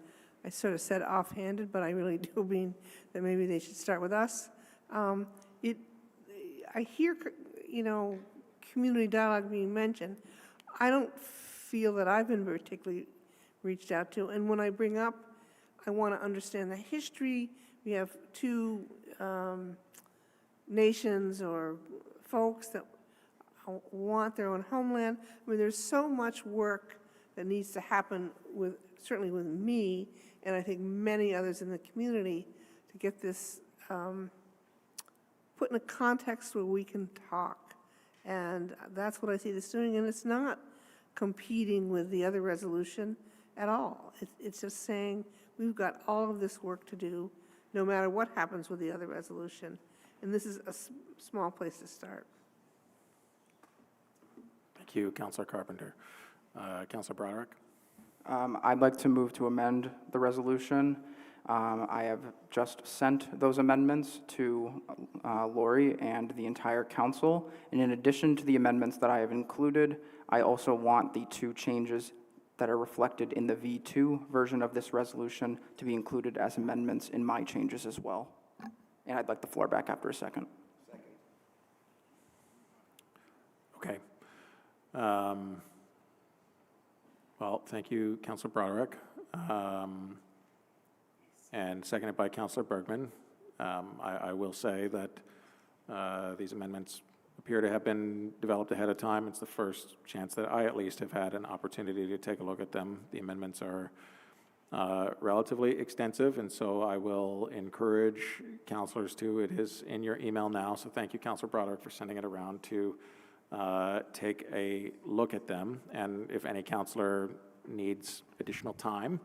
I sort of said offhanded, but I really do mean that maybe they should start with us. I hear, community dialogue being mentioned. I don't feel that I've been particularly reached out to, and when I bring up, I want to understand the history. We have two nations or folks that want their own homeland. I mean, there's so much work that needs to happen certainly with me, and I think many others in the community, to get this put in a context where we can talk. And that's what I see this doing, and it's not competing with the other resolution at all. It's just saying we've got all of this work to do, no matter what happens with the other resolution. And this is a small place to start. Thank you, Councilor Carpenter. Councilor Broderick? I'd like to move to amend the resolution. I have just sent those amendments to Lori and the entire council. And in addition to the amendments that I have included, I also want the two changes that are reflected in the V2 version of this resolution to be included as amendments in my changes as well. And I'd like the floor back after a second. Okay. Well, thank you, Councilor Broderick. And seconded by Councilor Bergman. I will say that these amendments appear to have been developed ahead of time. It's the first chance that I at least have had an opportunity to take a look at them. The amendments are relatively extensive, and so I will encourage councilors to. It is in your email now, so thank you, Councilor Broderick, for sending it around to take a look at them. And if any councilor needs additional time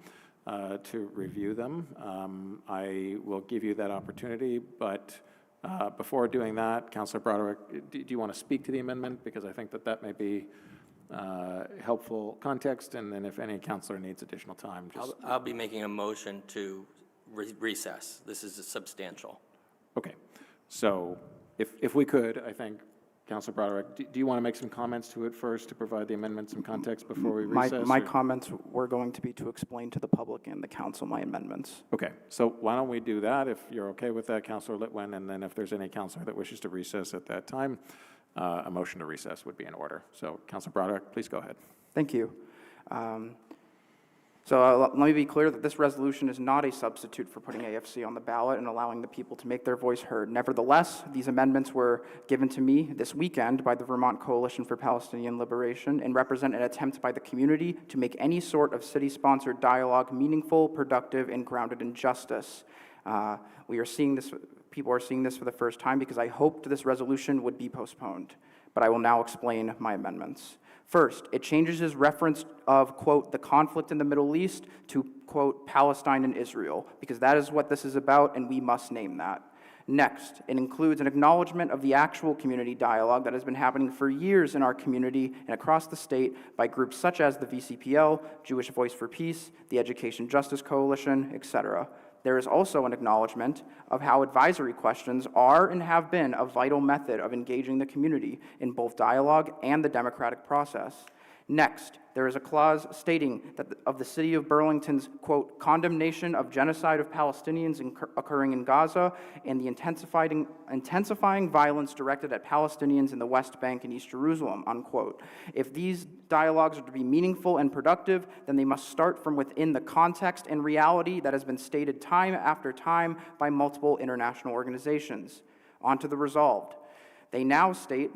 to review them, I will give you that opportunity. But before doing that, Councilor Broderick, do you want to speak to the amendment? Because I think that may be helpful context, and then if any councilor needs additional time, just... I'll be making a motion to recess. This is substantial. Okay. So if we could, I think, Councilor Broderick, do you want to make some comments to it first to provide the amendment some context before we recess? My comments were going to be to explain to the public and the council my amendments. Okay, so why don't we do that, if you're okay with that, Councilor Litwin, and then if there's any councilor that wishes to recess at that time, a motion to recess would be in order. So, Councilor Broderick, please go ahead. Thank you. So let me be clear that this resolution is not a substitute for putting AFC on the ballot and allowing the people to make their voice heard. Nevertheless, these amendments were given to me this weekend by the Vermont Coalition for Palestinian Liberation and represent an attempt by the community to make any sort of city-sponsored dialogue meaningful, productive, and grounded in justice. We are seeing this, people are seeing this for the first time because I hoped this resolution would be postponed, but I will now explain my amendments. First, it changes his reference of, quote, the conflict in the Middle East to, quote, Palestine and Israel, because that is what this is about, and we must name that. Next, it includes an acknowledgement of the actual community dialogue that has been happening for years in our community and across the state by groups such as the VCPL, Jewish Voice for Peace, the Education Justice Coalition, etc. There is also an acknowledgement of how advisory questions are and have been a vital method of engaging the community in both dialogue and the democratic process. Next, there is a clause stating that of the city of Burlington's, quote, condemnation of genocide of Palestinians occurring in Gaza and the intensifying violence directed at Palestinians in the West Bank and East Jerusalem, unquote. If these dialogues are to be meaningful and productive, then they must start from within the context and reality that has been stated time after time by multiple international organizations. On to the resolved. They now state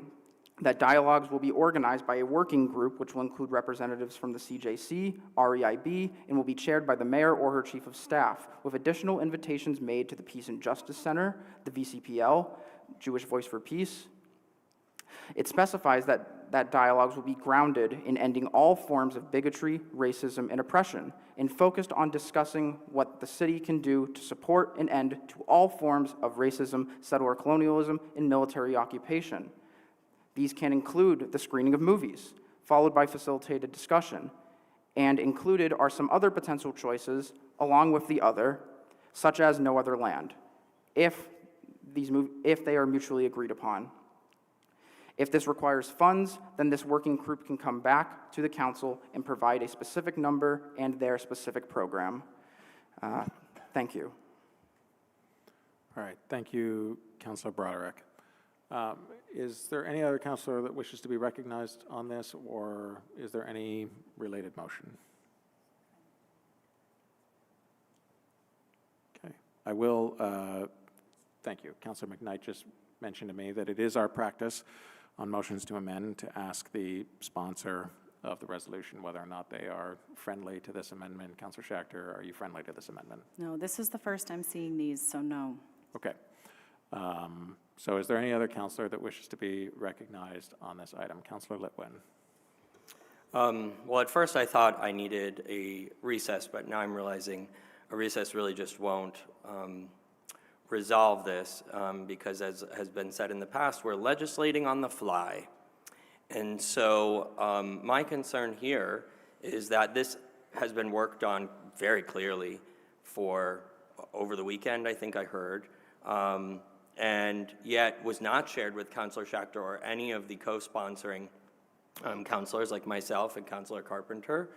that dialogues will be organized by a working group which will include representatives from the CJC, REIB, and will be chaired by the mayor or her chief of staff, with additional invitations made to the Peace and Justice Center, the VCPL, Jewish Voice for Peace. It specifies that dialogues will be grounded in ending all forms of bigotry, racism, and oppression, and focused on discussing what the city can do to support an end to all forms of racism, settler colonialism, and military occupation. These can include the screening of movies, followed by facilitated discussion, and included are some other potential choices, along with the other, such as no other land, if they are mutually agreed upon. If this requires funds, then this working group can come back to the council and provide a specific number and their specific program. Thank you. All right, thank you, Councilor Broderick. Is there any other councilor that wishes to be recognized on this, or is there any related motion? Okay, I will, thank you. Councilor McKnight just mentioned to me that it is our practice on motions to amend to ask the sponsor of the resolution whether or not they are friendly to this amendment. Councilor Schachter, are you friendly to this amendment? No, this is the first I'm seeing these, so no. Okay. So is there any other councilor that wishes to be recognized on this item? Councilor Litwin. Well, at first I thought I needed a recess, but now I'm realizing a recess really just won't resolve this because, as has been said in the past, we're legislating on the fly. And so my concern here is that this has been worked on very clearly for over the weekend, I think I heard, and yet was not shared with Councilor Schachter or any of the co-sponsoring councilors like myself and Councilor Carpenter.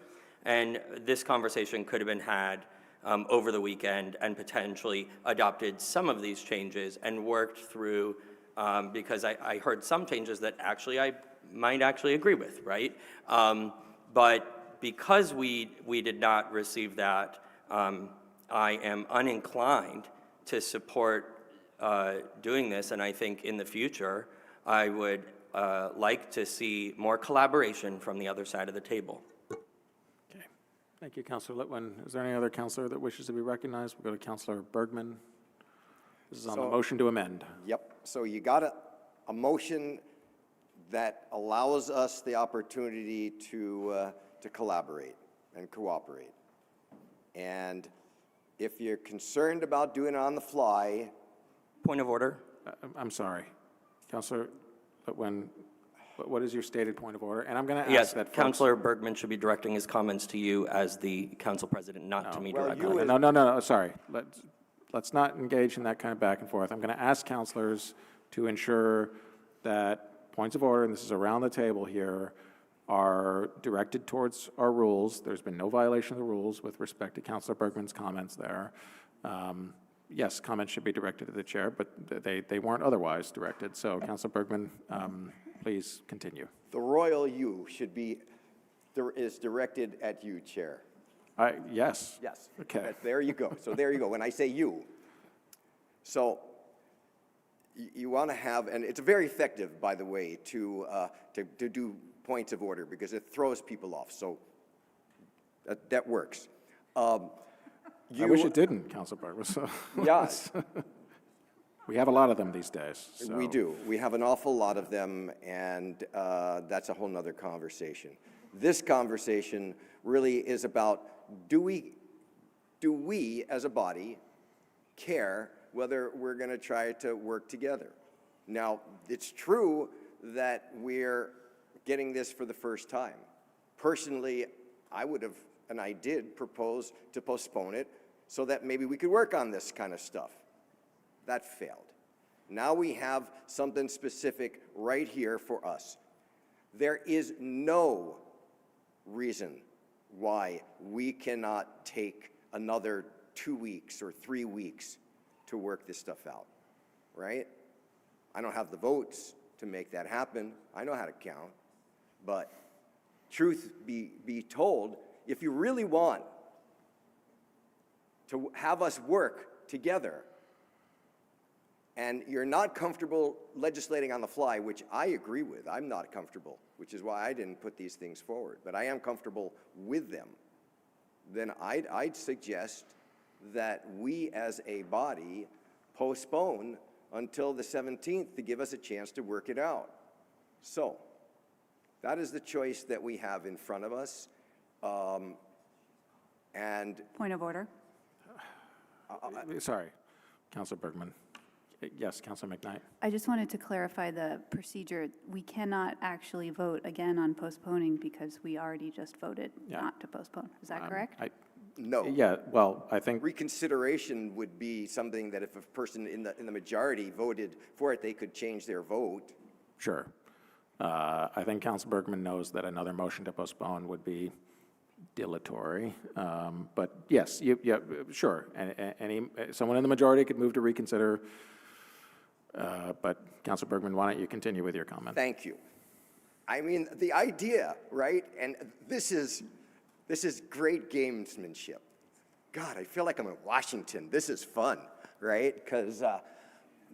And this conversation could have been had over the weekend and potentially adopted some of these changes and worked through, because I heard some changes that actually I might actually agree with, right? But because we did not receive that, I am uninclined to support doing this, and I think in the future I would like to see more collaboration from the other side of the table. Okay. Thank you, Councilor Litwin. Is there any other councilor that wishes to be recognized? We'll go to Councilor Bergman. This is on the motion to amend. Yep. So you got a motion that allows us the opportunity to collaborate and cooperate. And if you're concerned about doing it on the fly. Point of order. I'm sorry. Councilor Litwin, what is your stated point of order? And I'm going to ask yes, that Councilor Bergman should be directing his comments to you as the council president, not to me directly. No, sorry. Let's not engage in that kind of back and forth. I'm going to ask councilors to ensure that points of order, and this is around the table here, are directed towards our rules. There's been no violation of the rules with respect to Councilor Bergman's comments there. Yes, comments should be directed to the chair, but they weren't otherwise directed. So, Councilor Bergman, please continue. The royal you is directed at you, Chair. Yes. Yes. Okay. There you go. So there you go. When I say you. So you want to have, and it's very effective, by the way, to do points of order because it throws people off. So that works. I wish it didn't, Councilor Bergman. So yes. We have a lot of them these days. So. We do. We have an awful lot of them, and that's a whole nother conversation. This conversation really is about, do we as a body care whether we're going to try to work together? Now, it's true that we're getting this for the first time. Personally, I would have, and I did propose to postpone it so that maybe we could work on this kind of stuff. That failed. Now we have something specific right here for us. There is no reason why we cannot take another 2 weeks or 3 weeks to work this stuff out, right? I don't have the votes to make that happen. I know how to count. But truth be told, if you really want to have us work together and you're not comfortable legislating on the fly, which I agree with, I'm not comfortable, which is why I didn't put these things forward, but I am comfortable with them, then I'd suggest that we as a body postpone until the 17th to give us a chance to work it out. So that is the choice that we have in front of us. And point of order. Sorry, Councilor Bergman. Yes, Councilor McKnight. I just wanted to clarify the procedure. We cannot actually vote again on postponing because we already just voted not to postpone. Is that correct? No. Yeah, well, I think reconsideration would be something that if a person in the majority voted for it, they could change their vote. Sure. I think Council Bergman knows that another motion to postpone would be dilatory. But yes, yeah, sure. Someone in the majority could move to reconsider. But Council Bergman, why don't you continue with your comment? Thank you. I mean, the idea, right? And this is great gamesmanship. God, I feel like I'm in Washington. This is fun, right? Because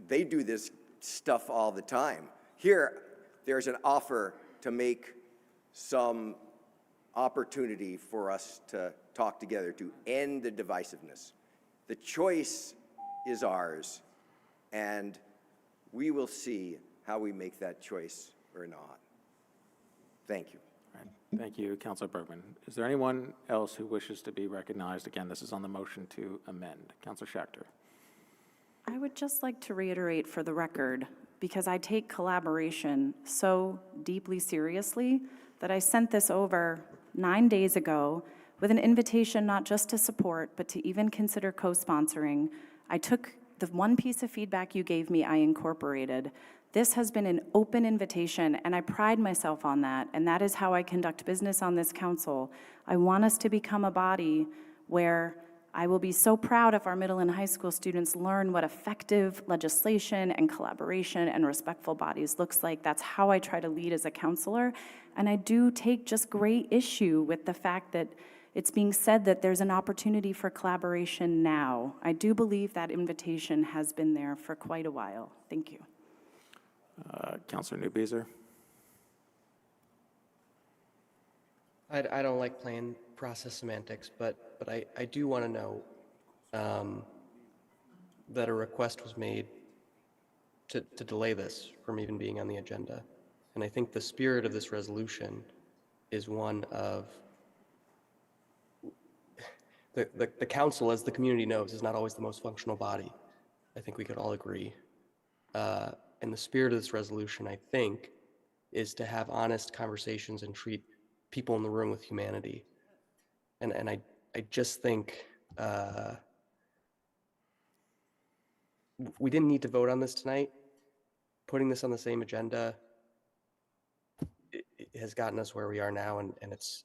they do this stuff all the time. Here, there's an offer to make some opportunity for us to talk together to end the divisiveness. The choice is ours, and we will see how we make that choice or not. Thank you. All right. Thank you, Councilor Bergman. Is there anyone else who wishes to be recognized? Again, this is on the motion to amend. Councilor Schachter. I would just like to reiterate for the record, because I take collaboration so deeply seriously, that I sent this over 9 days ago with an invitation not just to support, but to even consider co-sponsoring. I took the one piece of feedback you gave me, I incorporated. This has been an open invitation, and I pride myself on that, and that is how I conduct business on this council. I want us to become a body where I will be so proud if our middle and high school students learn what effective legislation and collaboration and respectful bodies looks like. That's how I try to lead as a counselor, and I do take just great issue with the fact that it's being said that there's an opportunity for collaboration now. I do believe that invitation has been there for quite a while. Thank you. Councilor Newbeezer. I don't like playing process semantics, but I do want to know that a request was made to delay this from even being on the agenda. And I think the spirit of this resolution is one of the council, as the community knows, is not always the most functional body. I think we could all agree. And the spirit of this resolution, I think, is to have honest conversations and treat people in the room with humanity. And I just think we didn't need to vote on this tonight. Putting this on the same agenda it has gotten us where we are now, and it's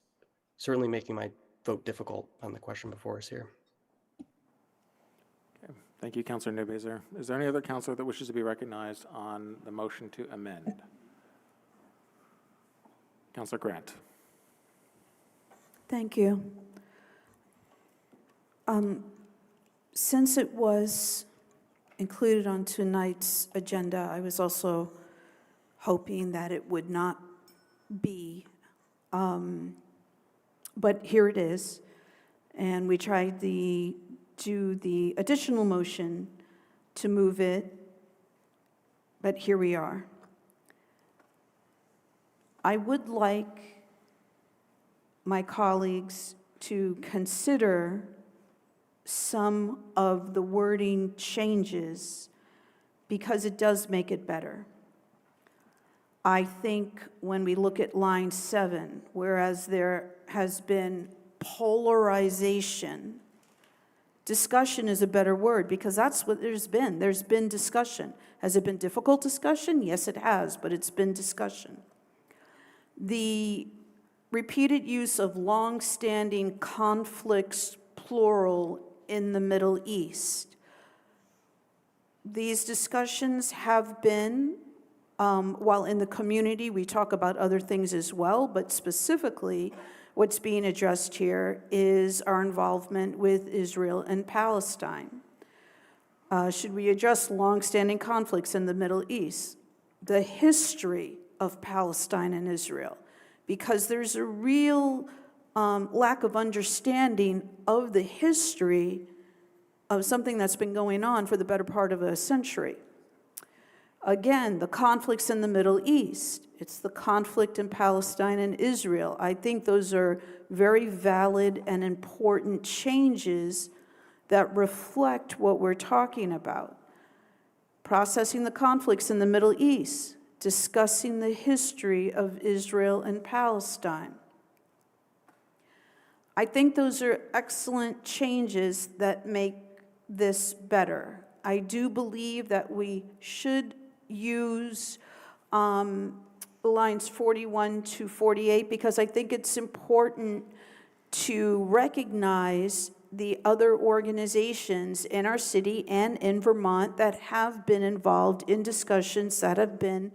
certainly making my vote difficult on the question before us here. Okay. Thank you, Councilor Newbeezer. Is there any other councilor that wishes to be recognized on the motion to amend? Councilor Grant. Thank you. Since it was included on tonight's agenda, I was also hoping that it would not be, but here it is. And we tried to do the additional motion to move it, but here we are. I would like my colleagues to consider some of the wording changes because it does make it better. I think when we look at line 7, whereas there has been polarization, discussion is a better word because that's what there's been. There's been discussion. Has it been difficult discussion? Yes, it has, but it's been discussion. The repeated use of long-standing conflicts, plural, in the Middle East. These discussions have been, while in the community we talk about other things as well, but specifically what's being addressed here is our involvement with Israel and Palestine. Should we address long-standing conflicts in the Middle East? The history of Palestine and Israel, because there's a real lack of understanding of the history of something that's been going on for the better part of a century. Again, the conflicts in the Middle East, it's the conflict in Palestine and Israel. I think those are very valid and important changes that reflect what we're talking about. Processing the conflicts in the Middle East, discussing the history of Israel and Palestine. I think those are excellent changes that make this better. I do believe that we should use lines 41 to 48, because I think it's important to recognize the other organizations in our city and in Vermont that have been involved in discussions that have been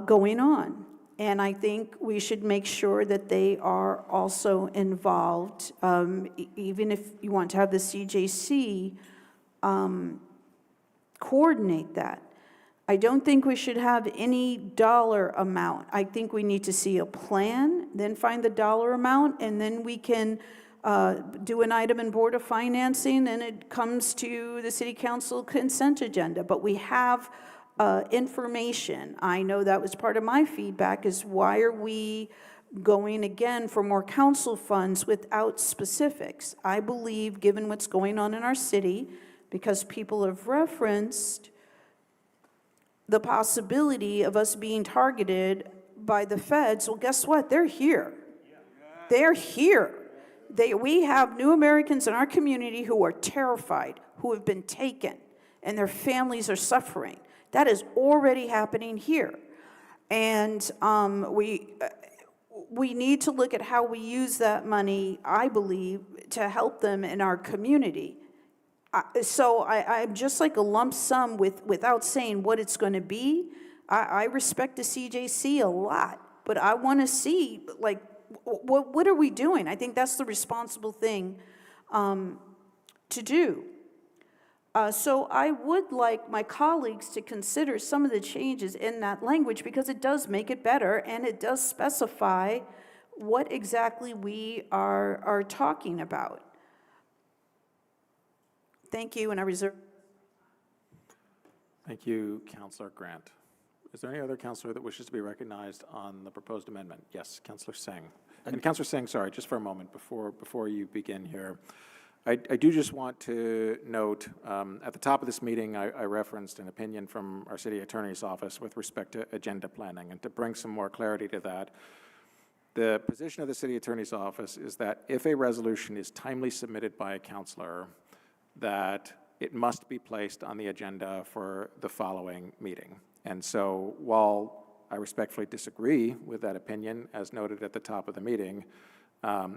going on. And I think we should make sure that they are also involved, even if you want to have the CJC coordinate that. I don't think we should have any dollar amount. I think we need to see a plan, then find the dollar amount, and then we can do an item in Board of Financing, and it comes to the City Council consent agenda. But we have information. I know that was part of my feedback, is why are we going again for more council funds without specifics? I believe, given what's going on in our city, because people have referenced the possibility of us being targeted by the feds, well, guess what? They're here. They're here. We have new Americans in our community who are terrified, who have been taken, and their families are suffering. That is already happening here. And we need to look at how we use that money, I believe, to help them in our community. So I'm just like a lump sum without saying what it's going to be. I respect the CJC a lot, but I want to see, like, what are we doing? I think that's the responsible thing to do. So I would like my colleagues to consider some of the changes in that language, because it does make it better, and it does specify what exactly we are talking about. Thank you, and I reserve. Thank you, Councillor Grant. Is there any other councillor that wishes to be recognized on the proposed amendment? Yes, Councillor Singh. And Councillor Singh, sorry, just for a moment before you begin here. I do just want to note, at the top of this meeting, I referenced an opinion from our city attorney's office with respect to agenda planning, and to bring some more clarity to that, the position of the city attorney's office is that if a resolution is timely submitted by a councillor, that it must be placed on the agenda for the following meeting. And so while I respectfully disagree with that opinion, as noted at the top of the meeting,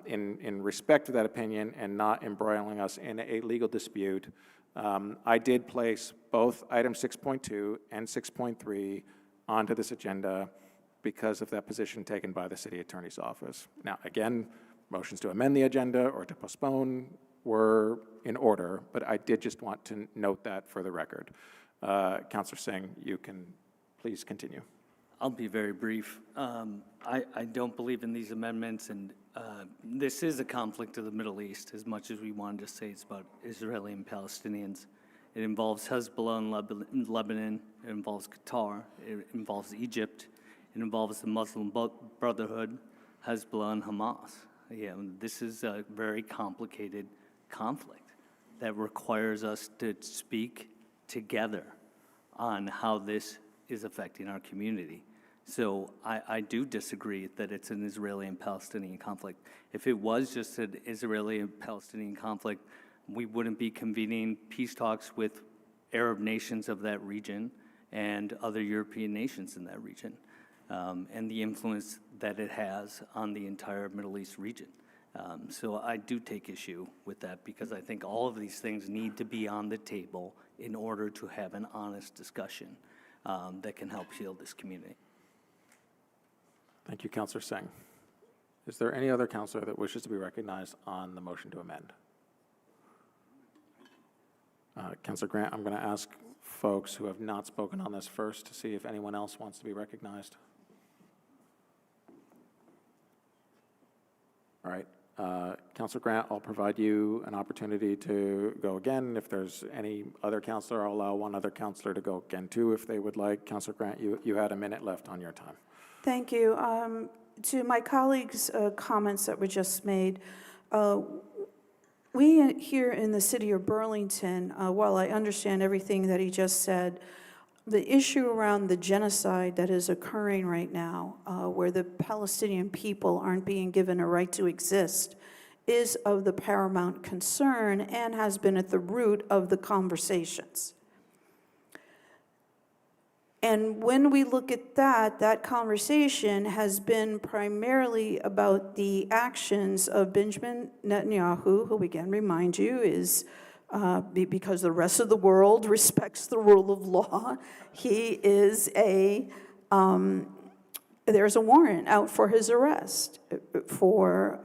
in respect to that opinion and not embroiling us in a legal dispute, I did place both item 6.2 and 6.3 onto this agenda because of that position taken by the city attorney's office. Now, again, motions to amend the agenda or to postpone were in order, but I did just want to note that for the record. Councillor Singh, you can please continue. I'll be very brief. I don't believe in these amendments, and this is a conflict of the Middle East, as much as we wanted to say it's about Israeli and Palestinians. It involves Hezbollah in Lebanon, it involves Qatar, it involves Egypt, it involves the Muslim Brotherhood, Hezbollah, and Hamas. Yeah, this is a very complicated conflict that requires us to speak together on how this is affecting our community. So I do disagree that it's an Israeli and Palestinian conflict. If it was just an Israeli and Palestinian conflict, we wouldn't be convening peace talks with Arab nations of that region and other European nations in that region, and the influence that it has on the entire Middle East region. So I do take issue with that, because I think all of these things need to be on the table in order to have an honest discussion that can help heal this community. Thank you, Councillor Singh. Is there any other councillor that wishes to be recognized on the motion to amend? Councillor Grant, I'm going to ask folks who have not spoken on this first to see if anyone else wants to be recognized. All right. Councillor Grant, I'll provide you an opportunity to go again. If there's any other councillor, I'll allow one other councillor to go again too if they would like. Councillor Grant, you had a minute left on your time. Thank you. To my colleagues' comments that were just made, we here in the city of Burlington, while I understand everything that he just said, the issue around the genocide that is occurring right now, where the Palestinian people aren't being given a right to exist, is of the paramount concern and has been at the root of the conversations. And when we look at that, that conversation has been primarily about the actions of Benjamin Netanyahu, who, again, remind you, is, because the rest of the world respects the rule of law, he is there's a warrant out for his arrest for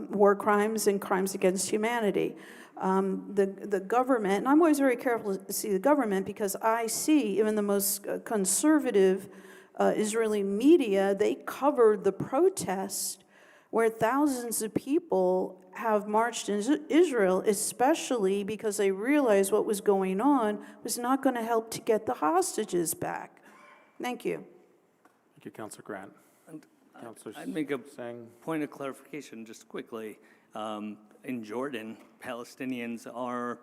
war crimes and crimes against humanity. The government, and I'm always very careful to see the government because I see even the most conservative Israeli media, they covered the protest where thousands of people have marched in Israel, especially because they realized what was going on was not going to help to get the hostages back. Thank you. Thank you, Councillor Grant. Councillor I'd make a Singh. point of clarification just quickly. In Jordan, Palestinians are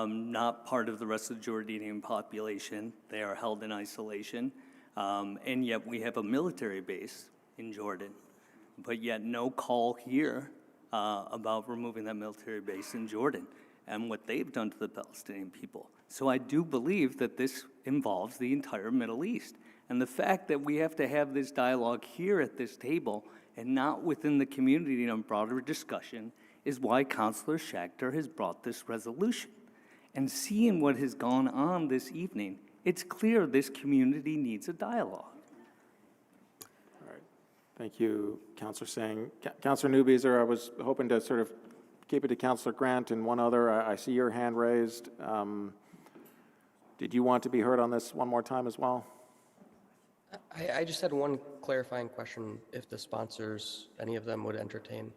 not part of the rest of the Jordanian population. They are held in isolation, and yet we have a military base in Jordan, but yet no call here about removing that military base in Jordan and what they've done to the Palestinian people. So I do believe that this involves the entire Middle East. And the fact that we have to have this dialogue here at this table and not within the community in a broader discussion is why Councillor Schachter has brought this resolution. And seeing what has gone on this evening, it's clear this community needs a dialogue. All right. Thank you, Councillor Singh. Councillor Newbeezer, I was hoping to sort of keep it to Councillor Grant and one other. I see your hand raised. Did you want to be heard on this one more time as well? I just had one clarifying question, if the sponsors, any of them would entertain.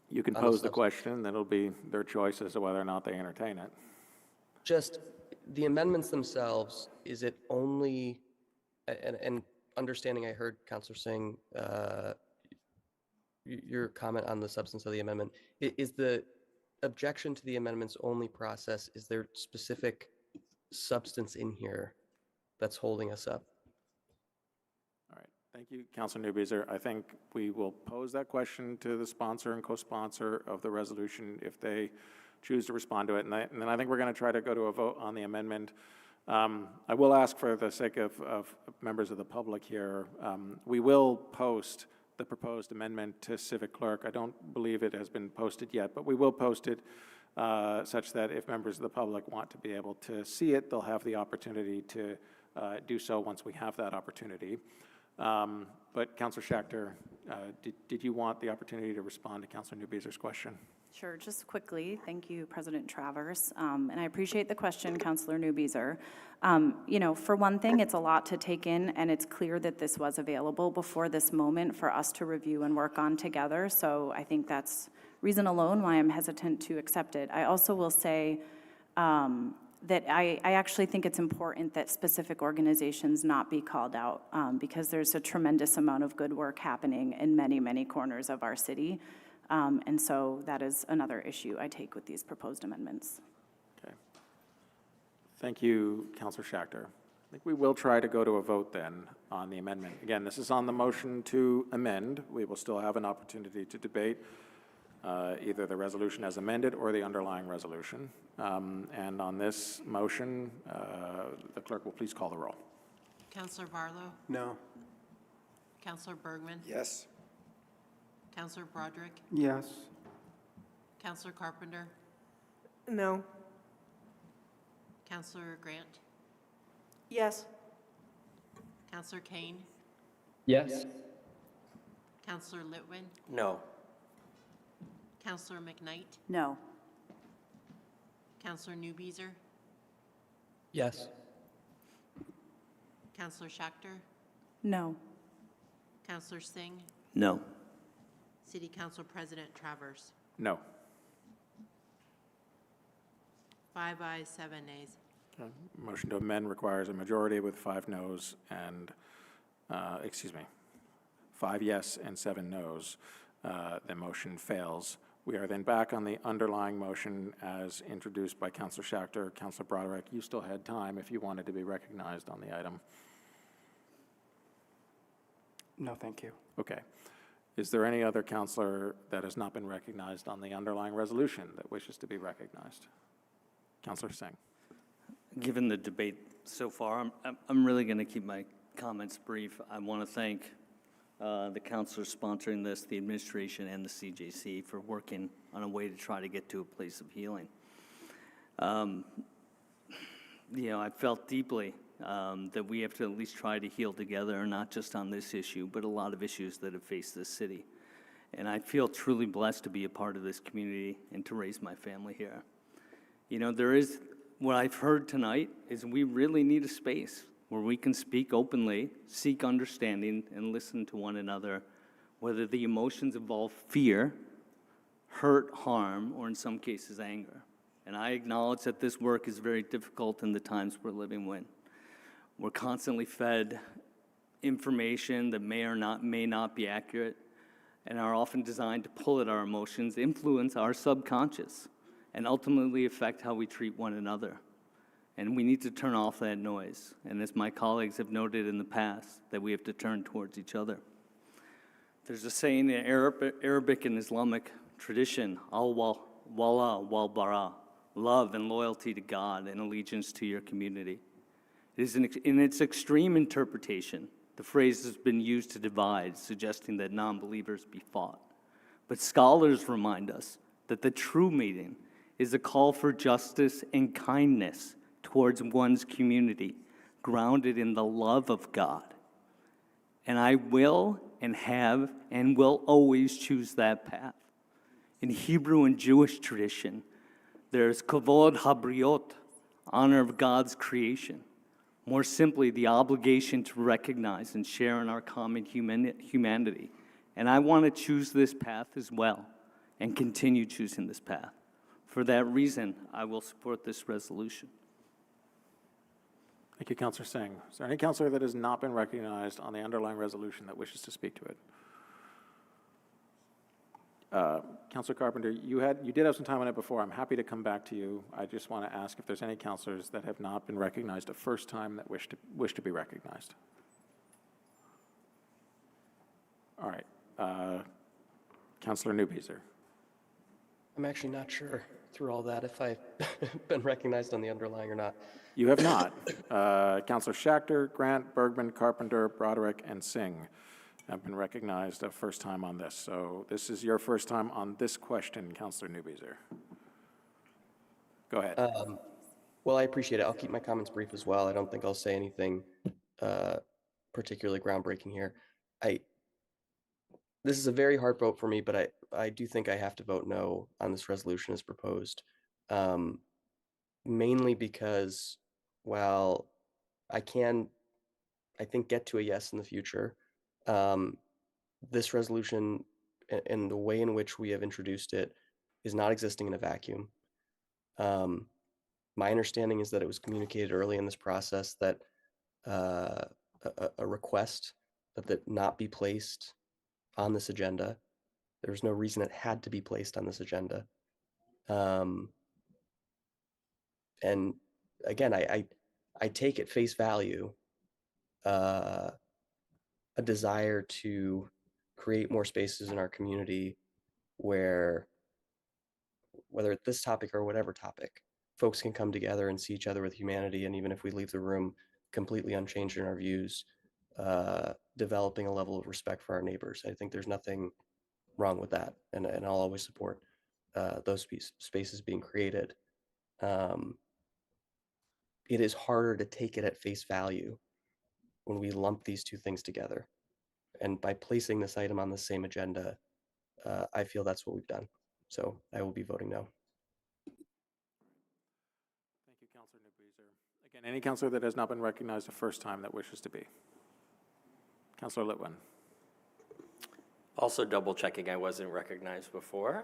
You can pose the question, then it'll be their choice as to whether or not they entertain it. Just the amendments themselves, is it only, and understanding I heard Councillor Singh, your comment on the substance of the amendment, is the objection to the amendments only process, is there specific substance in here that's holding us up? All right. Thank you, Councillor Newbeezer. I think we will pose that question to the sponsor and co-sponsor of the resolution if they choose to respond to it. And then I think we're going to try to go to a vote on the amendment. I will ask, for the sake of members of the public here, we will post the proposed amendment to Civic Clerk. I don't believe it has been posted yet, but we will post it such that if members of the public want to be able to see it, they'll have the opportunity to do so once we have that opportunity. But Councillor Schachter, did you want the opportunity to respond to Councillor Newbeezer's question? Sure, just quickly. Thank you, President Travers. And I appreciate the question, Councillor Newbeezer. You know, for one thing, it's a lot to take in, and it's clear that this was available before this moment for us to review and work on together. So I think that's reason alone why I'm hesitant to accept it. I also will say that I actually think it's important that specific organizations not be called out because there's a tremendous amount of good work happening in many, many corners of our city. And so that is another issue I take with these proposed amendments. Okay. Thank you, Councillor Schachter. I think we will try to go to a vote then on the amendment. Again, this is on the motion to amend. We will still have an opportunity to debate either the resolution as amended or the underlying resolution. And on this motion, the clerk will please call the roll. Councillor Barlow? No. Councillor Bergman? Yes. Councillor Broderick? Yes. Councillor Carpenter? No. Councillor Grant? Yes. Councillor Kane? Yes. Councillor Litwin? No. Councillor McKnight? No. Councillor Newbeezer? Yes. Councillor Schachter? No. Councillor Singh? No. City Council President Travers? No. 5 ayes, 7 nays. Okay. Motion to amend requires a majority with 5 noes and, 5 yes and 7 noes. The motion fails. We are then back on the underlying motion as introduced by Councillor Schachter. Councillor Broderick, you still had time if you wanted to be recognized on the item. No, thank you. Okay. Is there any other councillor that has not been recognized on the underlying resolution that wishes to be recognized? Councillor Singh. Given the debate so far. I'm really going to keep my comments brief. I want to thank the counselors sponsoring this, the administration, and the CJC for working on a way to try to get to a place of healing. I felt deeply that we have to at least try to heal together, not just on this issue, but a lot of issues that have faced this city. And I feel truly blessed to be a part of this community and to raise my family here. What I've heard tonight is we really need a space where we can speak openly, seek understanding, and listen to one another, whether the emotions involve fear, hurt, harm, or in some cases anger. And I acknowledge that this work is very difficult in the times we're living in. We're constantly fed information that may not be accurate, and are often designed to pull at our emotions, influence our subconscious, and ultimately affect how we treat one another. And we need to turn off that noise. And as my colleagues have noted in the past, that we have to turn towards each other. There's a saying in Arabic and Islamic tradition, al-wala wal-bara, love and loyalty to God and allegiance to your community. It is in its extreme interpretation, the phrase has been used to divide, suggesting that non-believers be fought. But scholars remind us that the true meaning is a call for justice and kindness towards one's community, grounded in the love of God. And I will and have and will always choose that path. In Hebrew and Jewish tradition, there's kavod habriot, honor of God's creation. More simply, the obligation to recognize and share in our common humanity. And I want to choose this path as well and continue choosing this path. For that reason, I will support this resolution. Thank you, Councillor Singh. Is there any councillor that has not been recognized on the underlying resolution that wishes to speak to it? Councillor Carpenter, you did have some time on it before. I'm happy to come back to you. I just want to ask if there's any councillors that have not been recognized a first time that wish to be recognized. All right. Councillor Newbeezer. I'm actually not sure through all that if I've been recognized on the underlying or not. You have not. Councillor Schachter, Grant, Bergman, Carpenter, Broderick, and Singh have been recognized a first time on this. So this is your first time on this question, Councillor Newbeezer. Go ahead. Well, I appreciate it. I'll keep my comments brief as well. I don't think I'll say anything particularly groundbreaking here. This is a very hard vote for me, but I do think I have to vote no on this resolution as proposed, mainly because while I can, I think, get to a yes in the future, this resolution and the way in which we have introduced it is not existing in a vacuum. My understanding is that it was communicated early in this process that a request that not be placed on this agenda. There was no reason it had to be placed on this agenda. And again, I take at face value a desire to create more spaces in our community where, whether it's this topic or whatever topic, folks can come together and see each other with humanity, and even if we leave the room completely unchanged in our views, developing a level of respect for our neighbors. I think there's nothing wrong with that, and I'll always support those spaces being created. It is harder to take it at face value when we lump these two things together. And by placing this item on the same agenda, I feel that's what we've done. So I will be voting no. Thank you, Councillor Newbeezer. Again, any councillor that has not been recognized the first time that wishes to be. Councillor Litwin. Also double checking, I wasn't recognized before.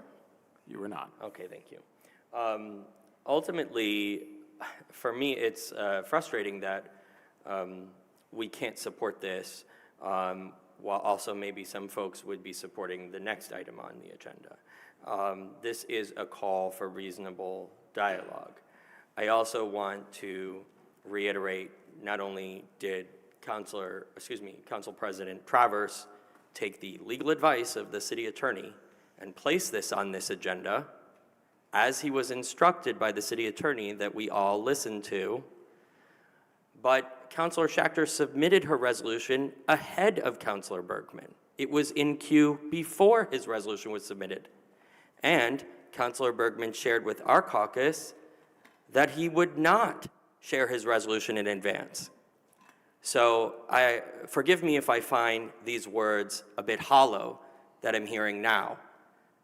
You were not. Okay, thank you. Ultimately, for me, it's frustrating that we can't support this, while also maybe some folks would be supporting the next item on the agenda. This is a call for reasonable dialogue. I also want to reiterate, not only did Council President Travers take the legal advice of the city attorney and place this on this agenda, as he was instructed by the city attorney that we all listen to, but Councilor Schachter submitted her resolution ahead of Councilor Bergman. It was in queue before his resolution was submitted. And Councilor Bergman shared with our caucus that he would not share his resolution in advance. So forgive me if I find these words a bit hollow that I'm hearing now,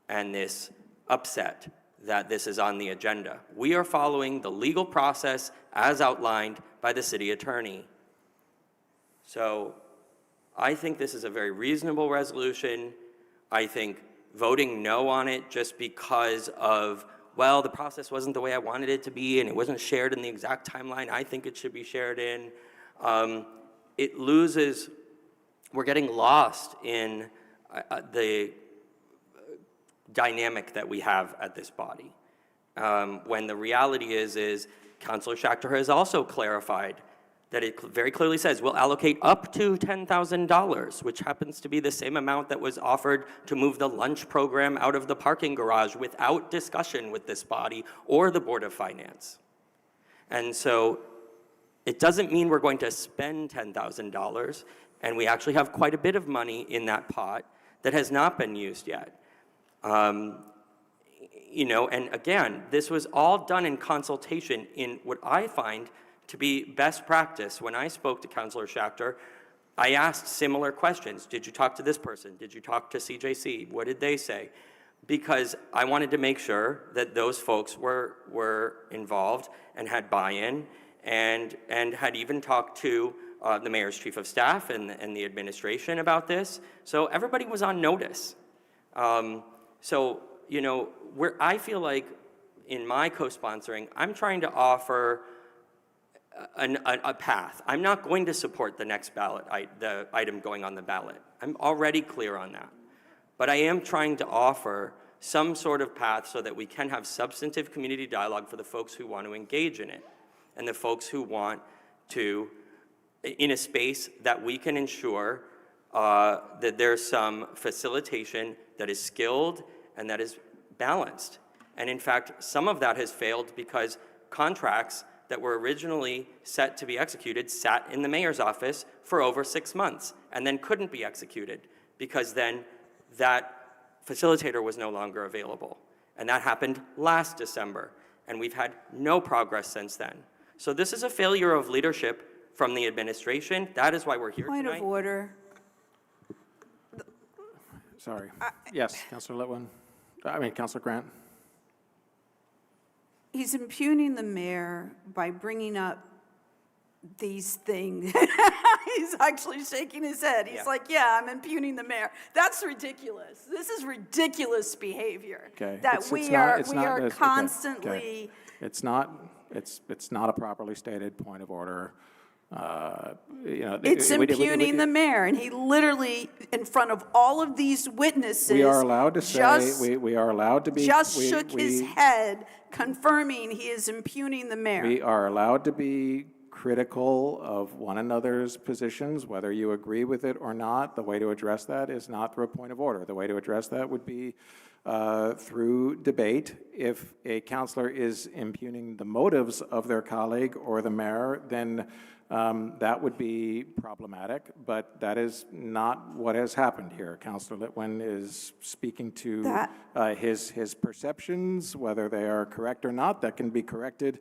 and this upset that this is on the agenda. We are following the legal process as outlined by the city attorney. So I think this is a very reasonable resolution. I think voting no on it just because of, well, the process wasn't the way I wanted it to be and it wasn't shared in the exact timeline I think it should be shared in, it loses, we're getting lost in the dynamic that we have at this body. When the reality is Councilor Schachter has also clarified that it very clearly says we'll allocate up to $10,000, which happens to be the same amount that was offered to move the lunch program out of the parking garage without discussion with this body or the Board of Finance. And so it doesn't mean we're going to spend $10,000, and we actually have quite a bit of money in that pot that has not been used yet. You know, and again, this was all done in consultation in what I find to be best practice. When I spoke to Councilor Schachter, I asked similar questions. Did you talk to this person? Did you talk to CJC? What did they say? Because I wanted to make sure that those folks were involved and had buy-in and had even talked to the mayor's chief of staff and the administration about this. So everybody was on notice. So, you know, I feel like in my co-sponsoring, I'm trying to offer a path. I'm not going to support the next ballot, the item going on the ballot. I'm already clear on that. But I am trying to offer some sort of path so that we can have substantive community dialogue for the folks who want to engage in it and the folks who want to, in a space that we can ensure that there's some facilitation that is skilled and that is balanced. And in fact, some of that has failed because contracts that were originally set to be executed sat in the mayor's office for over 6 months and then couldn't be executed because then that facilitator was no longer available. And that happened last December, and we've had no progress since then. So this is a failure of leadership from the administration. That is why we're here tonight. Point of order. Sorry. Yes, Councilor Litwin. Councilor Grant. He's impugning the mayor by bringing up these things. He's actually shaking his head. He's like, yeah, I'm impugning the mayor. That's ridiculous. This is ridiculous behavior. Okay. That we are constantly. Okay. It's not a properly stated point of order. It's impugning the mayor, and he literally, in front of all of these witnesses, we are allowed to say we are allowed to be. Shook his head, confirming he is impugning the mayor. We are allowed to be critical of one another's positions, whether you agree with it or not. The way to address that is not through a point of order. The way to address that would be through debate. If a councilor is impugning the motives of their colleague or the mayor, then that would be problematic, but that is not what has happened here. Councilor Litwin is speaking to his perceptions, whether they are correct or not. That can be corrected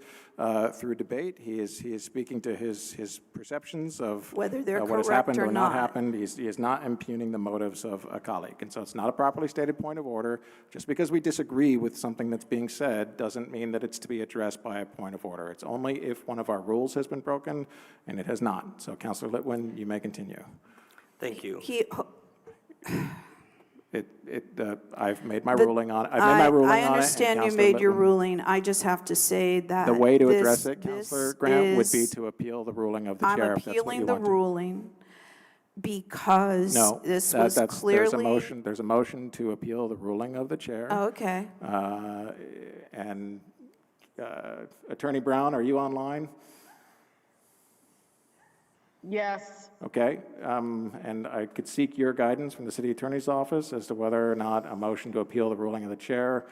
through debate. He is speaking to his perceptions of whether they're what has correct happened or or not. not happened. He is not impugning the motives of a colleague, and so it's not a properly stated point of order. Just because we disagree with something that's being said doesn't mean that it's to be addressed by a point of order. It's only if one of our rules has been broken, and it has not. So, Councilor Litwin, you may continue. Thank you. I've made my ruling on it. I've made my ruling on it. I understand you made your ruling. I just have to say that the way to address it, Councilor Grant, would be to appeal the ruling of the chair. I'm appealing the ruling because this was clearly. There's a motion to appeal the ruling of the chair. Oh, okay. And Attorney Brown, are you online? Yes. Okay, and I could seek your guidance from the city attorney's office as to whether or not a motion to appeal the ruling of the chair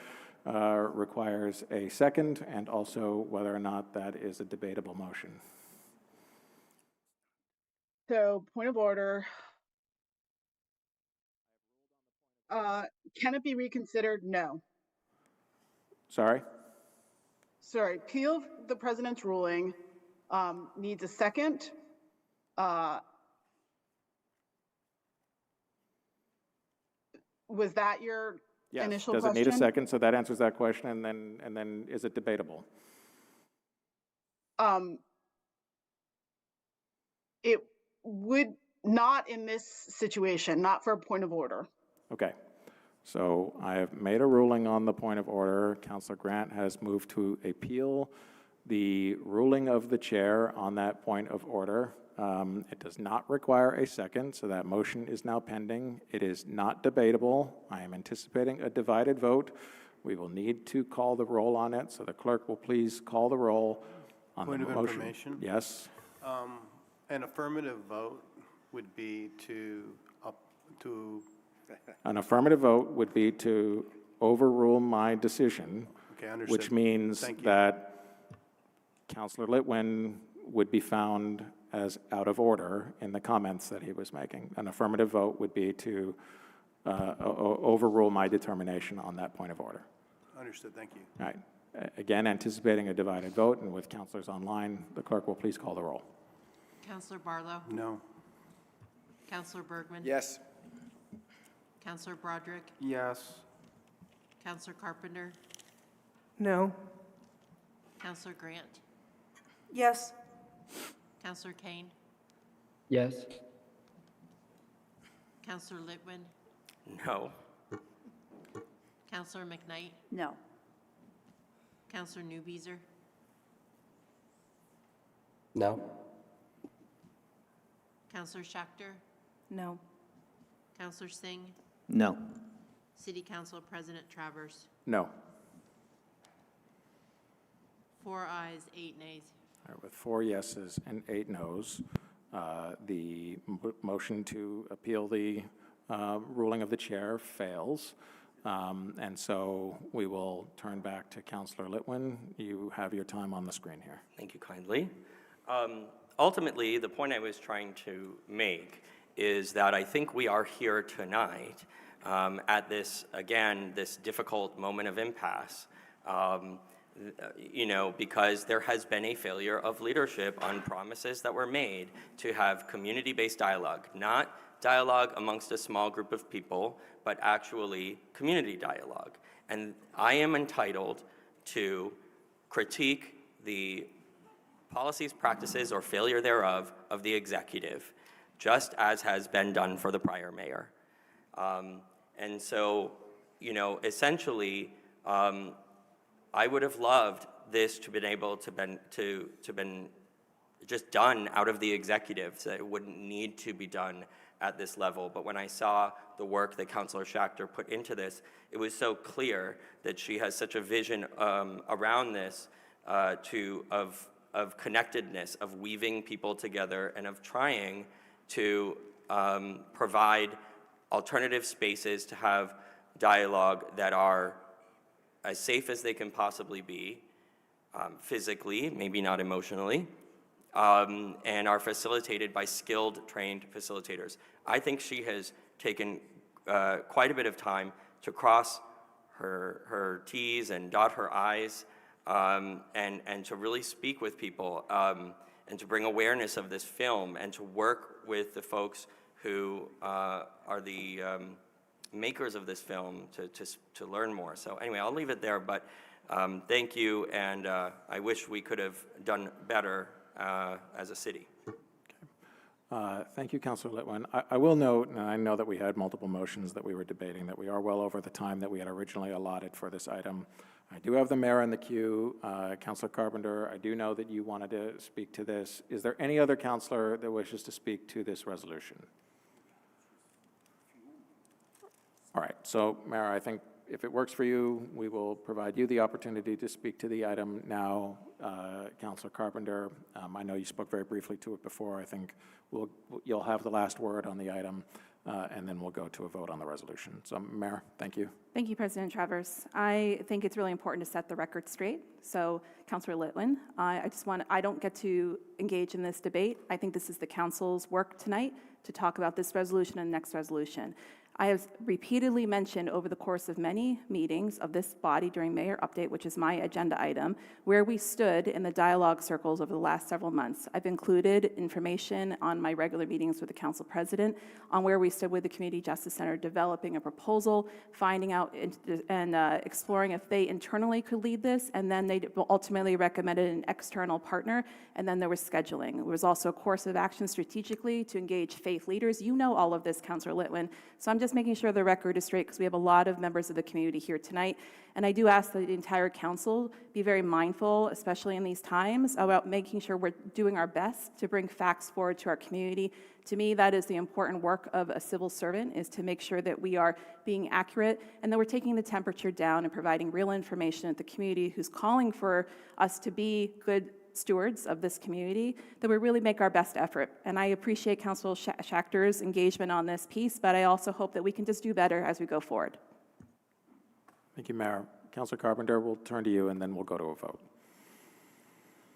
requires a second, and also whether or not that is a debatable motion. So, point of order. Can it be reconsidered? No. Sorry? Sorry, appeal the president's ruling needs a second. Was that your Yes. initial Does question? it need a second? So that answers that question, and then is it debatable? It would not in this situation, not for a point of order. Okay. So I have made a ruling on the point of order. Councillor Grant has moved to appeal the ruling of the chair on that point of order. It does not require a second, so that motion is now pending. It is not debatable. I am anticipating a divided vote. We will need to call the roll on it, so the clerk will please call the roll on the motion. Point of information? Yes. An affirmative vote would be to An affirmative vote would be to overrule my decision, Okay, understood. which means Thank you. that Councillor Litwin would be found as out of order in the comments that he was making. An affirmative vote would be to overrule my determination on that point of order. Understood, thank you. All right. Again, anticipating a divided vote, and with councillors online, the clerk will please call the roll. Councillor Barlow? No. Councillor Bergman? Yes. Councillor Broderick? Yes. Councillor Carpenter? No. Councillor Grant? Yes. Councillor Kane? Yes. Councillor Litwin? No. Councillor McKnight? No. Councillor Newbeezer? No. Councillor Schachter? No. Councillor Singh? No. City Council President Travers? No. 4 ayes, 8 nays. All right, with 4 yeses and 8 noes, the motion to appeal the ruling of the chair fails. And so we will turn back to Councillor Litwin. You have your time on the screen here. Thank you kindly. Ultimately, the point I was trying to make is that I think we are here tonight at this, again, this difficult moment of impasse, because there has been a failure of leadership on promises that were made to have community-based dialogue, not dialogue amongst a small group of people, but actually community dialogue. And I am entitled to critique the policies, practices, or failure thereof of the executive, just as has been done for the prior mayor. And so, essentially, I would have loved this to been able to been just done out of the executive, so it wouldn't need to be done at this level. But when I saw the work that Councillor Schachter put into this, it was so clear that she has such a vision around this of connectedness, of weaving people together, and of trying to provide alternative spaces to have dialogue that are as safe as they can possibly be, physically, maybe not emotionally, and are facilitated by skilled, trained facilitators. I think she has taken quite a bit of time to cross her T's and dot her I's, and to really speak with people, and to bring awareness of this film, and to work with the folks who are the makers of this film to learn more. So anyway, I'll leave it there, but thank you, and I wish we could have done better as a city. Thank you, Councillor Litwin. I will note, and I know that we had multiple motions that we were debating, that we are well over the time that we had originally allotted for this item. I do have the mayor in the queue. Councillor Carpenter, I do know that you wanted to speak to this. Is there any other councillor that wishes to speak to this resolution? All right, so Mayor, I think if it works for you, we will provide you the opportunity to speak to the item now. Councillor Carpenter, I know you spoke very briefly to it before. I think you'll have the last word on the item. and then we'll go to a vote on the resolution. So, Mayor, thank you. Thank you, President Travers. I think it's really important to set the record straight. So, Councilor Litwin, I don't get to engage in this debate. I think this is the council's work tonight to talk about this resolution and the next resolution. I have repeatedly mentioned over the course of many meetings of this body during Mayor Update, which is my agenda item, where we stood in the dialogue circles over the last several months. I've included information on my regular meetings with the council president on where we stood with the Community Justice Center, developing a proposal, finding out and exploring if they internally could lead this, and then they ultimately recommended an external partner, and then there was scheduling. There was also a course of action strategically to engage faith leaders. You know all of this, Councilor Litwin, so I'm just making sure the record is straight because we have a lot of members of the community here tonight. And I do ask that the entire council be very mindful, especially in these times, about making sure we're doing our best to bring facts forward to our community. To me, that is the important work of a civil servant, is to make sure that we are being accurate and that we're taking the temperature down and providing real information at the community who's calling for us to be good stewards of this community, that we really make our best effort. And I appreciate Council Schachter's engagement on this piece, but I also hope that we can just do better as we go forward. Thank you, Mayor. Councilor Carpenter, we'll turn to you, and then we'll go to a vote.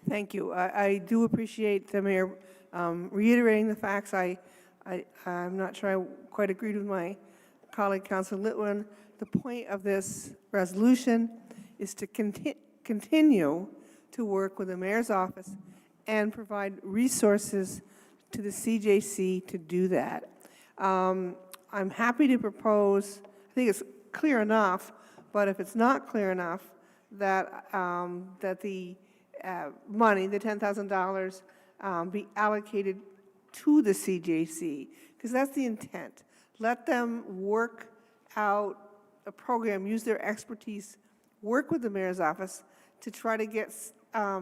Thank you. I do appreciate the mayor reiterating the facts. I'm not sure I quite agreed with my colleague, Councilor Litwin. The point of this resolution is to continue to work with the mayor's office and provide resources to the CJC to do that. I'm happy to propose, I think it's clear enough, but if it's not clear enough, that, that the money, the $10,000, be allocated to the CJC, because that's the intent. Let them work out a program, use their expertise, work with the mayor's office to try to get a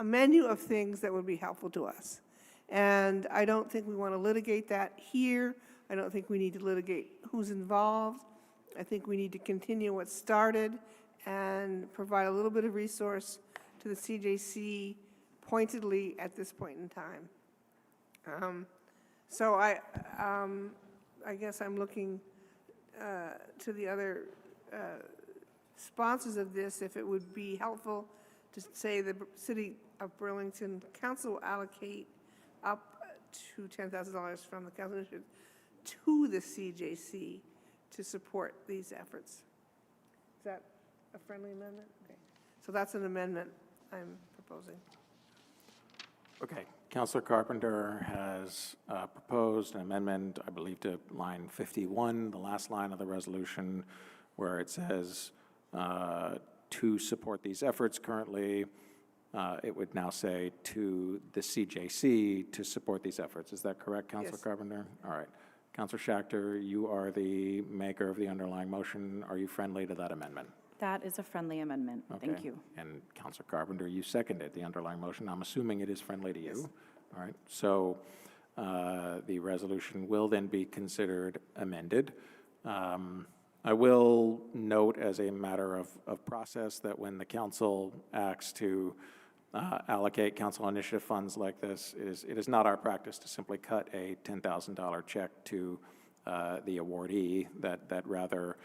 menu of things that would be helpful to us. And I don't think we want to litigate that here. I don't think we need to litigate who's involved. I think we need to continue what started and provide a little bit of resource to the CJC pointedly at this point in time. So I guess I'm looking to the other sponsors of this, if it would be helpful to say the City of Burlington Council will allocate up to $10,000 from the council initiative to the CJC to support these efforts. Is that a friendly amendment? Okay. So that's an amendment I'm proposing. Okay. Councilor Carpenter has proposed an amendment, I believe, to line 51, the last line of the resolution, where it says to support these efforts currently. It would now say to the CJC to support these efforts. Is that correct, Councilor Yes. Carpenter? All right. Councilor Schachter, you are the maker of the underlying motion. Are you friendly to that amendment? That is a friendly amendment. Thank Okay. you. And Councilor Carpenter, you seconded the underlying motion. I'm assuming it is friendly to you. Yes. All right. So the resolution will then be considered amended. I will note as a matter of process that when the council acts to allocate council initiative funds like this, it is not our practice to simply cut a $10,000 check to the awardee, that rather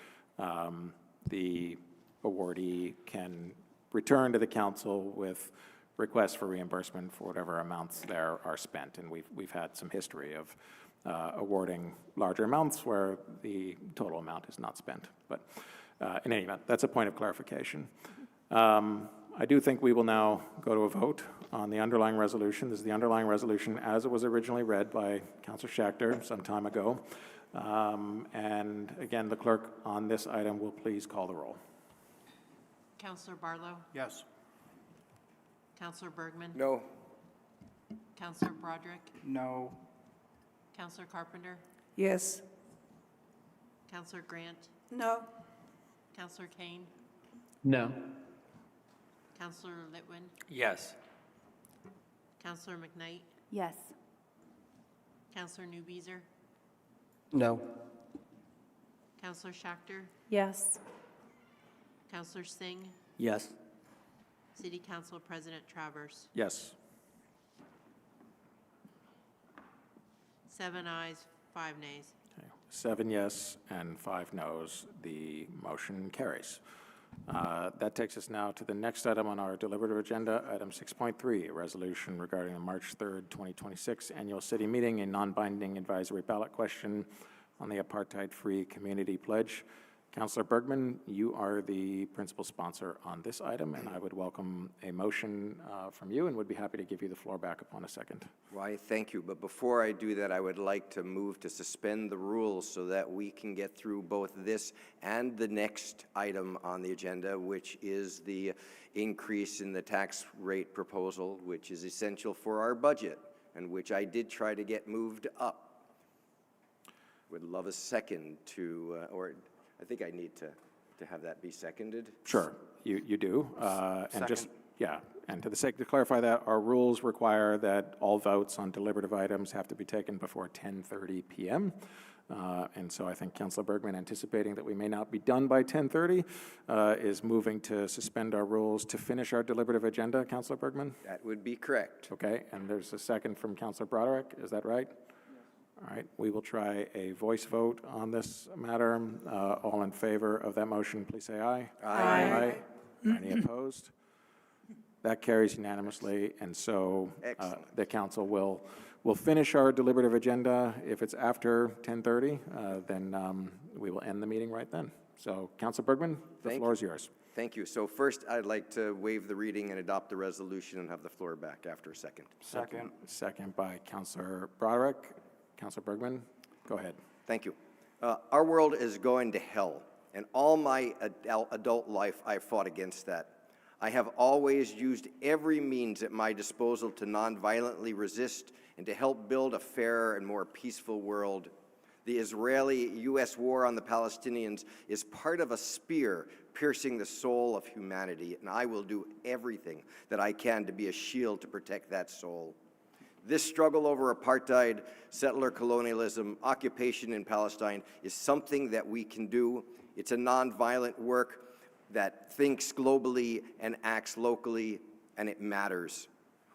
the awardee can return to the council with requests for reimbursement for whatever amounts there are spent. And we've had some history of awarding larger amounts where the total amount is not spent. But in any event, that's a point of clarification. I do think we will now go to a vote on the underlying resolution. This is the underlying resolution as it was originally read by Councilor Schachter some time ago. And again, the clerk on this item will please call the roll. Councilor Barlow? Yes. Councilor Bergman? No. Councilor Broderick? No. Councilor Carpenter? Yes. Councilor Grant? No. Councilor Kane? No. Councilor Litwin? Yes. Councilor McKnight? Yes. Councilor Newbeezer? No. Councilor Schachter? Yes. Councilor Singh? Yes. City Council President Travers? Yes. 7 ayes, 5 nays. Okay. 7 yes and 5 noes. The motion carries. That takes us now to the next item on our deliberative agenda, item 6.3, a resolution regarding the March 3rd, 2026 annual city meeting, a non-binding advisory ballot question on the Apartheid-Free Community Pledge. Councillor Bergman, you are the principal sponsor on this item, and I would welcome a motion from you and would be happy to give you the floor back upon a second. Why, thank you. But before I do that, I would like to move to suspend the rules so that we can get through both this and the next item on the agenda, which is the increase in the tax rate proposal, which is essential for our budget and which I did try to get moved up. Would love a second to, or I think I need to have that be seconded. Sure, you do. And just, yeah, and to clarify that, our rules require that all votes on deliberative items have to be taken before 10:30 p.m. And so I think Councillor Bergman, anticipating that we may not be done by 10:30, is moving to suspend our rules to finish our deliberative agenda. Councillor Bergman? That would be correct. Okay, and there's a second from Councillor Broderick, is that right? All right, we will try a voice vote on this matter. All in favor of that motion, please say aye. Aye. Any opposed? That carries unanimously, and so the council will finish our deliberative agenda. If it's after 10:30, then we will end the meeting right then. So, Councillor Bergman, the floor is yours. Thank you. So first, I'd like to waive the reading and adopt the resolution and have the floor back after a second. Second by Councillor Broderick. Councillor Bergman, go ahead. Thank you. Our world is going to hell, and all my adult life I fought against that. I have always used every means at my disposal to nonviolently resist and to help build a fairer and more peaceful world. The Israeli-U.S. war on the Palestinians is part of a spear piercing the soul of humanity, and I will do everything that I can to be a shield to protect that soul. This struggle over apartheid, settler colonialism, occupation in Palestine is something that we can do. It's a nonviolent work that thinks globally and acts locally, and it matters.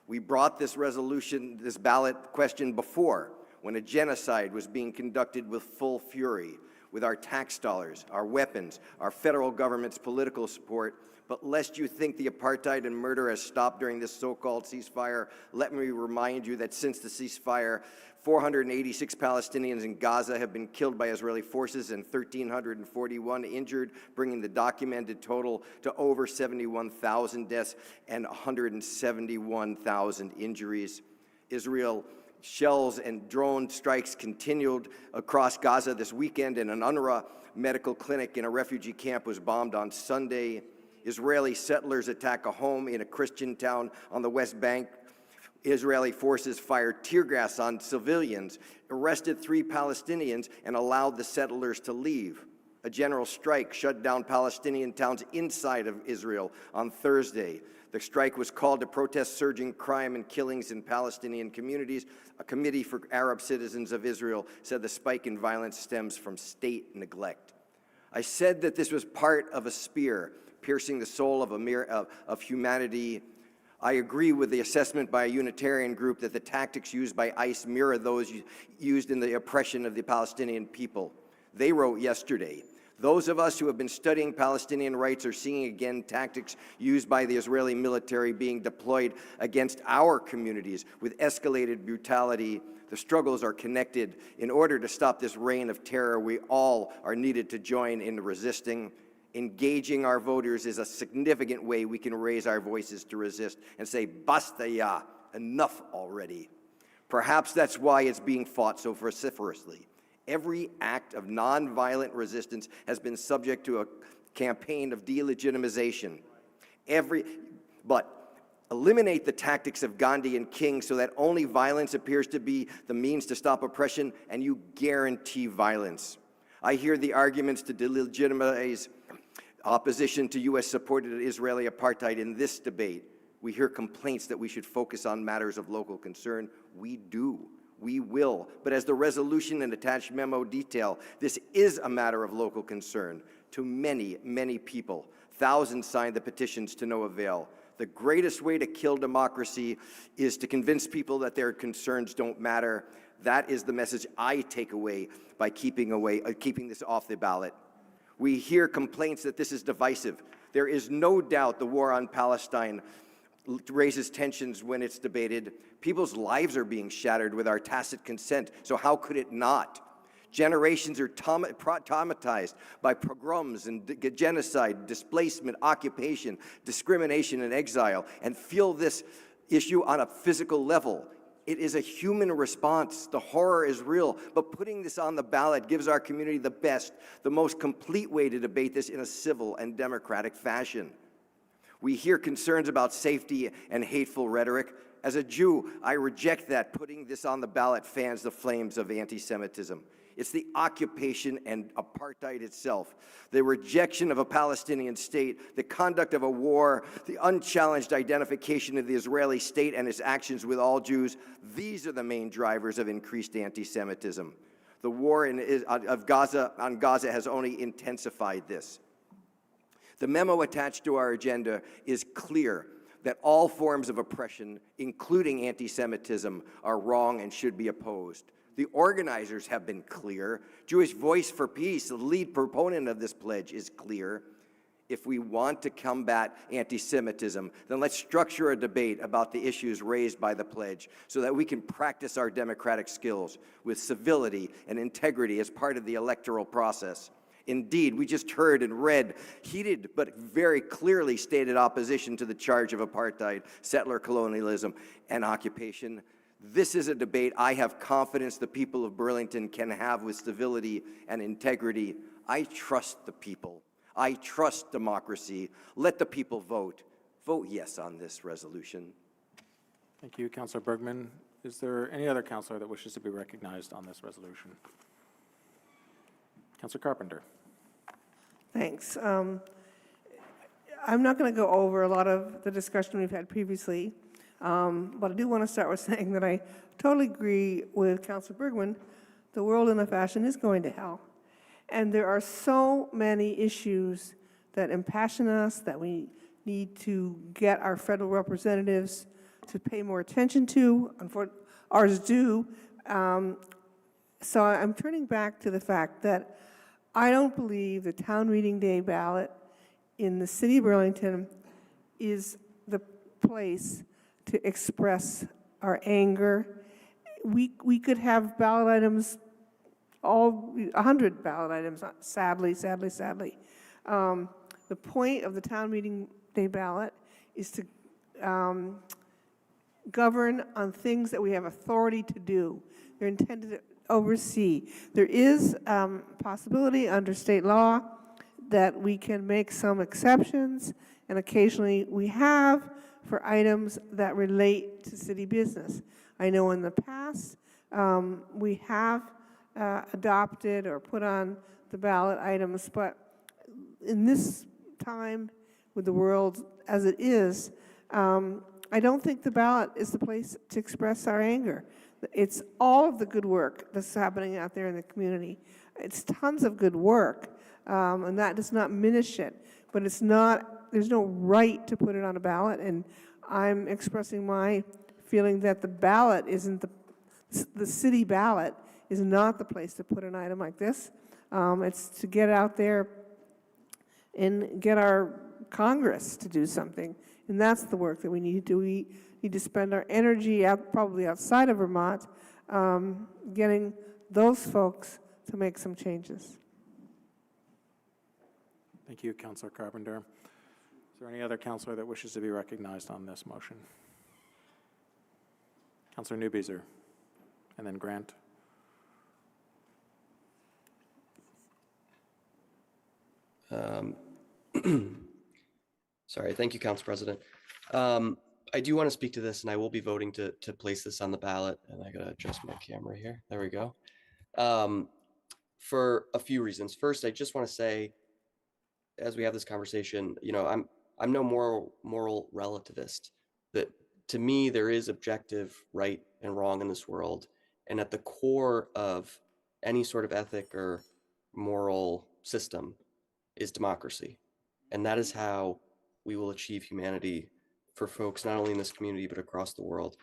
We brought this resolution, this ballot question before, when a genocide was being conducted with full fury, with our tax dollars, our weapons, our federal government's political support. But lest you think the apartheid and murder has stopped during this so-called ceasefire, let me remind you that since the ceasefire, 486 Palestinians in Gaza have been killed by Israeli forces and 1,341 injured, bringing the documented total to over 71,000 deaths and 171,000 injuries. Israel shells and drone strikes continued across Gaza this weekend, and an UNRWA medical clinic in a refugee camp was bombed on Sunday. Israeli settlers attack a home in a Christian town on the West Bank. Israeli forces fired tear gas on civilians, arrested 3 Palestinians, and allowed the settlers to leave. A general strike shut down Palestinian towns inside of Israel on Thursday. The strike was called to protest surging crime and killings in Palestinian communities. A committee for Arab citizens of Israel said the spike in violence stems from state neglect. I said that this was part of a spear piercing the soul of humanity. I agree with the assessment by a Unitarian group that the tactics used by ICE mirror those used in the oppression of the Palestinian people. They wrote yesterday, "Those of us who have been studying Palestinian rights are seeing again tactics used by the Israeli military being deployed against our communities with escalated brutality. The struggles are connected. In order to stop this reign of terror, we all are needed to join in resisting. Engaging our voters is a significant way we can raise our voices to resist and say, basta ya, enough already." Perhaps that's why it's being fought so vociferously. Every act of nonviolent resistance has been subject to a campaign of delegitimization. But eliminate the tactics of Gandhi and King so that only violence appears to be the means to stop oppression, and you guarantee violence. I hear the arguments to delegitimize opposition to U.S.-supported Israeli apartheid in this debate. We hear complaints that we should focus on matters of local concern. We do. We will. But as the resolution and attached memo detail, this is a matter of local concern to many, many people. Thousands signed the petitions to no avail. The greatest way to kill democracy is to convince people that their concerns don't matter. That is the message I take away by keeping this off the ballot. We hear complaints that this is divisive. There is no doubt the war on Palestine raises tensions when it's debated. People's lives are being shattered with our tacit consent, so how could it not? Generations are traumatized by pogroms and genocide, displacement, occupation, discrimination, and exile, and feel this issue on a physical level. It is a human response. The horror is real, but putting this on the ballot gives our community the best, the most complete way to debate this in a civil and democratic fashion. We hear concerns about safety and hateful rhetoric. As a Jew, I reject that. Putting this on the ballot fans the flames of anti-Semitism. It's the occupation and apartheid itself, the rejection of a Palestinian state, the conduct of a war, the unchallenged identification of the Israeli state and its actions with all Jews. These are the main drivers of increased anti-Semitism. The war on Gaza has only intensified this. The memo attached to our agenda is clear that all forms of oppression, including anti-Semitism, are wrong and should be opposed. The organizers have been clear. Jewish Voice for Peace, the lead proponent of this pledge, is clear. If we want to combat anti-Semitism, then let's structure a debate about the issues raised by the pledge so that we can practice our democratic skills with civility and integrity as part of the electoral process. Indeed, we just heard and read heated but very clearly stated opposition to the charge of apartheid, settler colonialism, and occupation. This is a debate I have confidence the people of Burlington can have with civility and integrity. I trust the people. I trust democracy. Let the people vote. Vote yes on this resolution. Thank you, Councillor Bergman. Is there any other councillor that wishes to be recognized on this resolution? Councillor Carpenter. Thanks. I'm not going to go over a lot of the discussion we've had previously, but I do want to start with saying that I totally agree with Councillor Bergman. The world in a fashion is going to hell. And there are so many issues that impassion us that we need to get our federal representatives to pay more attention to, ours do. So I'm turning back to the fact that I don't believe the town meeting day ballot in the city of Burlington is the place to express our anger. We could have ballot items, 100 ballot items, sadly. The point of the town meeting day ballot is to govern on things that we have authority to do. They're intended to oversee. There is possibility under state law that we can make some exceptions, and occasionally we have for items that relate to city business. I know in the past we have adopted or put on the ballot items, but in this time with the world as it is, I don't think the ballot is the place to express our anger. It's all of the good work that's happening out there in the community. It's tons of good work, and that does not diminish it, but it's not, there's no right to put it on a ballot, and I'm expressing my feeling that the ballot isn't the city ballot is not the place to put an item like this. It's to get out there and get our Congress to do something, and that's the work that we need to do. We need to spend our energy probably outside of Vermont getting those folks to make some changes. Thank you, Councillor Carpenter. Is there any other councillor that wishes to be recognized on this motion? Councillor Newbeezer, and then Grant. Sorry, thank you, Council President. I do want to speak to this, and I will be voting to place this on the ballot, and I gotta adjust my camera here. There we go. For a few reasons. First, I just want to say, as we have this conversation, you know, I'm no moral relativist. That to me, there is objective right and wrong in this world, and at the core of any sort of ethic or moral system is democracy, and that is how we will achieve humanity for folks not only in this community but across the world.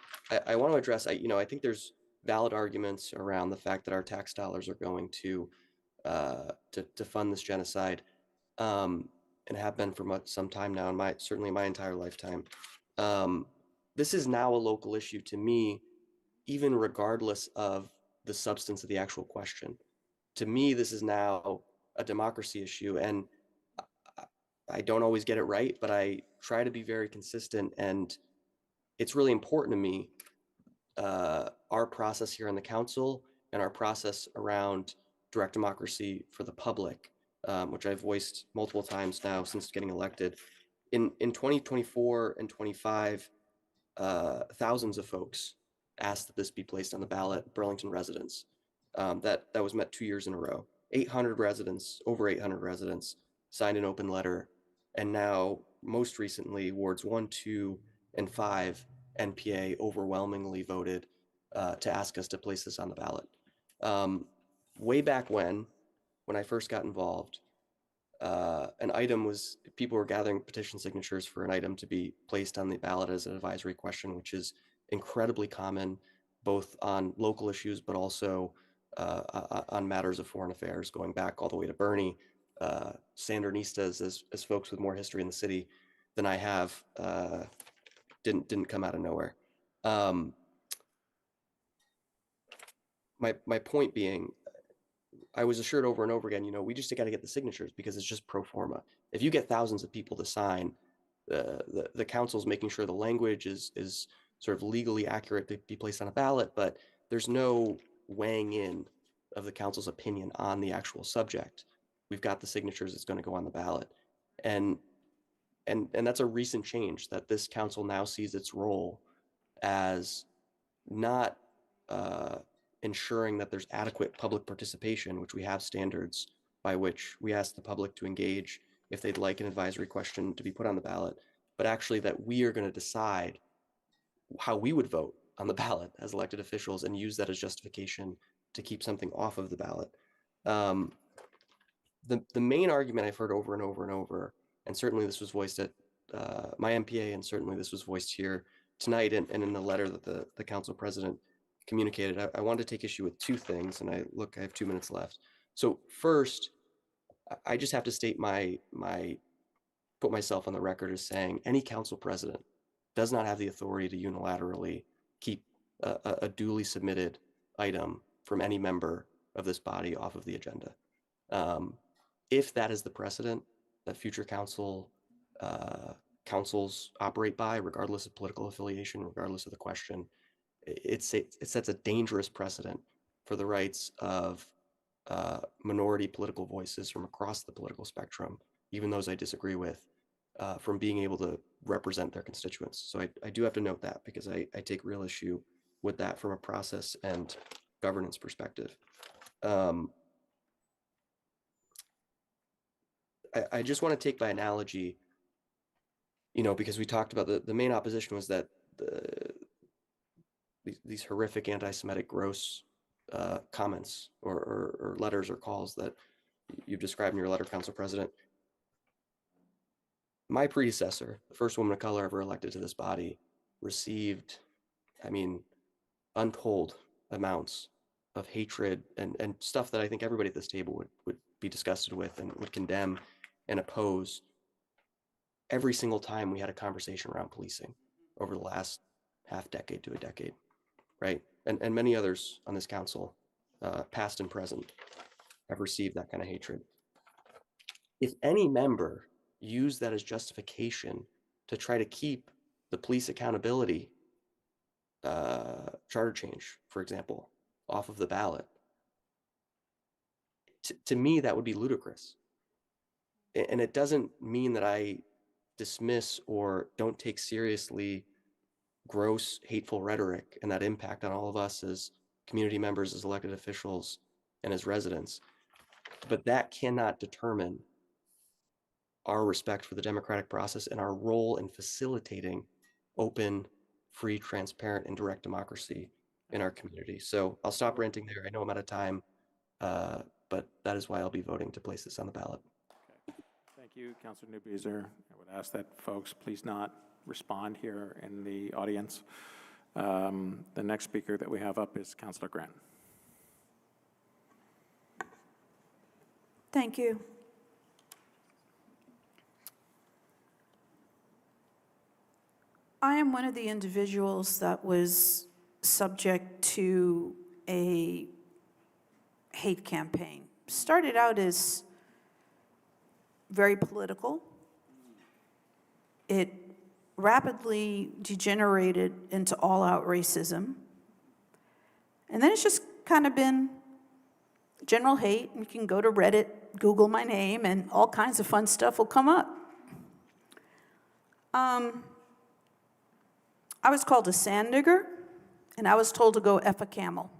I want to address, I think there's valid arguments around the fact that our tax dollars are going to fund this genocide, and have been for some time now, and certainly my entire lifetime. This is now a local issue to me, even regardless of the substance of the actual question. To me, this is now a democracy issue, and I don't always get it right, but I try to be very consistent, and it's really important to me, our process here on the council and our process around direct democracy for the public, which I've voiced multiple times now since getting elected. In 2024 and 25, thousands of folks asked that this be placed on the ballot, Burlington residents. That was met 2 years in a row. 800 residents, over 800 residents, signed an open letter, and now, most recently, wards 1, 2, and 5 NPA overwhelmingly voted to ask us to place this on the ballot. Way back when I first got involved, an item was, people were gathering petition signatures for an item to be placed on the ballot as an advisory question, which is incredibly common, both on local issues, but also on matters of foreign affairs, going back all the way to Bernie. Sandinistas, as folks with more history in the city than I have, didn't come out of nowhere. My point being, I was assured over and over again, we just got to get the signatures because it's just pro forma. If you get thousands of people to sign, the council's making sure the language is sort of legally accurate to be placed on a ballot, but there's no weighing in of the council's opinion on the actual subject. We've got the signatures, it's going to go on the ballot. And that's a recent change, that this council now sees its role as not ensuring that there's adequate public participation, which we have standards by which we ask the public to engage if they'd like an advisory question to be put on the ballot, but actually that we are going to decide how we would vote on the ballot as elected officials and use that as justification to keep something off of the ballot. The main argument I've heard over and over and over, and certainly this was voiced at my MPA, and certainly this was voiced here tonight and in the letter that the council president communicated, I wanted to take issue with two things, and I have 2 minutes left. So first, I just have to state put myself on the record as saying any council president does not have the authority to unilaterally keep a duly submitted item from any member of this body off of the agenda. If that is the precedent that future councils operate by, regardless of political affiliation, regardless of the question, it sets a dangerous precedent for the rights of minority political voices from across the political spectrum, even those I disagree with, from being able to represent their constituents. So I do have to note that, because I take real issue with that from a process and governance perspective. I just want to take by analogy, because we talked about the main opposition was that these horrific anti-Semitic gross comments or letters or calls that you've described in your letter, Council President. My predecessor, the first woman of color ever elected to this body, received, untold amounts of hatred and stuff that I think everybody at this table would be disgusted with and would condemn and oppose every single time we had a conversation around policing over the last half decade to a decade, right? And many others on this council, past and present, have received that kind of hatred. If any member used that as justification to try to keep the police accountability charter change, for example, off of the ballot, to me, that would be ludicrous. And it doesn't mean that I dismiss or don't take seriously gross, hateful rhetoric and that impact on all of us as community members, as elected officials, and as residents. But that cannot determine our respect for the democratic process and our role in facilitating open, free, transparent, and direct democracy in our community. So I'll stop ranting there. I know I'm out of time, but that is why I'll be voting to place this on the ballot. Okay. Thank you, Councilor Newbeezer. I would ask that folks please not respond here in the audience. The next speaker that we have up is Councillor Grant. Thank you. I am one of the individuals that was subject to a hate campaign. Started out as very political. It rapidly degenerated into all-out racism. And then it's just kind of been general hate. You can go to Reddit, Google my name, and all kinds of fun stuff will come up. I was called a sand digger, and I was told to go F a camel.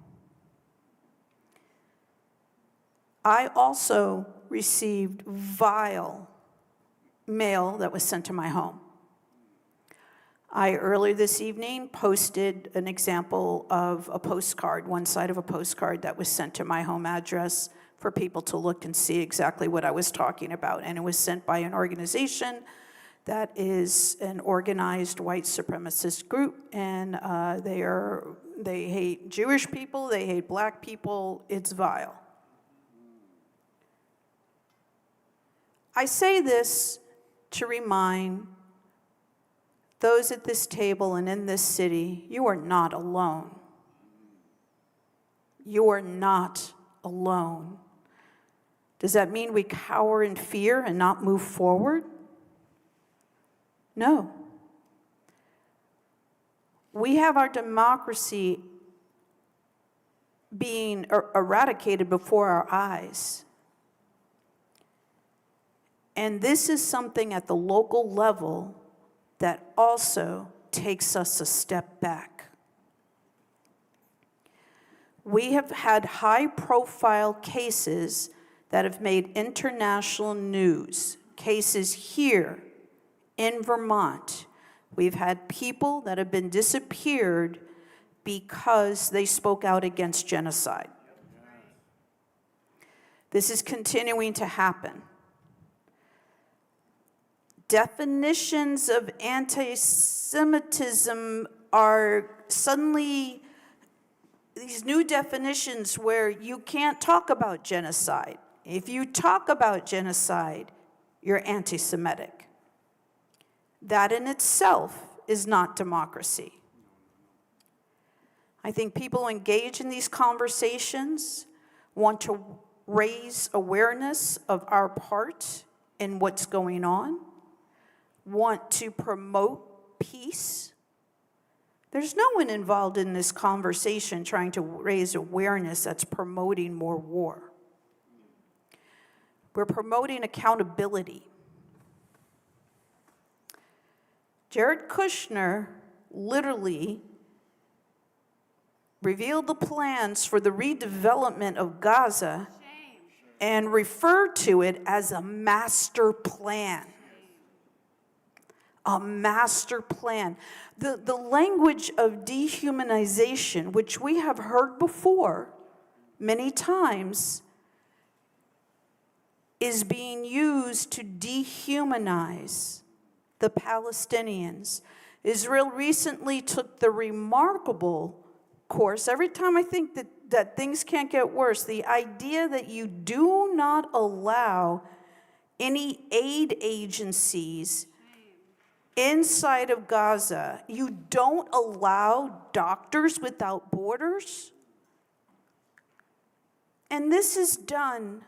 I also received vile mail that was sent to my home. I, earlier this evening, posted an example of a postcard, one side of a postcard that was sent to my home address for people to look and see exactly what I was talking about. And it was sent by an organization that is an organized white supremacist group, and they hate Jewish people, they hate black people. It's vile. I say this to remind those at this table and in this city, you are not alone. You are not alone. Does that mean we cower in fear and not move forward? No. We have our democracy being eradicated before our eyes. And this is something at the local level that also takes us a step back. We have had high-profile cases that have made international news, cases here in Vermont. We've had people that have been disappeared because they spoke out against genocide. This is continuing to happen. Definitions of anti-Semitism are suddenly these new definitions where you can't talk about genocide. If you talk about genocide, you're anti-Semitic. That in itself is not democracy. I think people engage in these conversations want to raise awareness of our part in what's going on, want to promote peace. There's no one involved in this conversation trying to raise awareness that's promoting more war. We're promoting accountability. Jared Kushner literally revealed the plans for the redevelopment of Gaza and referred to it as a master plan. A master plan. The language of dehumanization, which we have heard before many times, is being used to dehumanize the Palestinians. Israel recently took the remarkable course, every time I think that things can't get worse, the idea that you do not allow any aid agencies inside of Gaza, you don't allow Doctors Without Borders. And this is done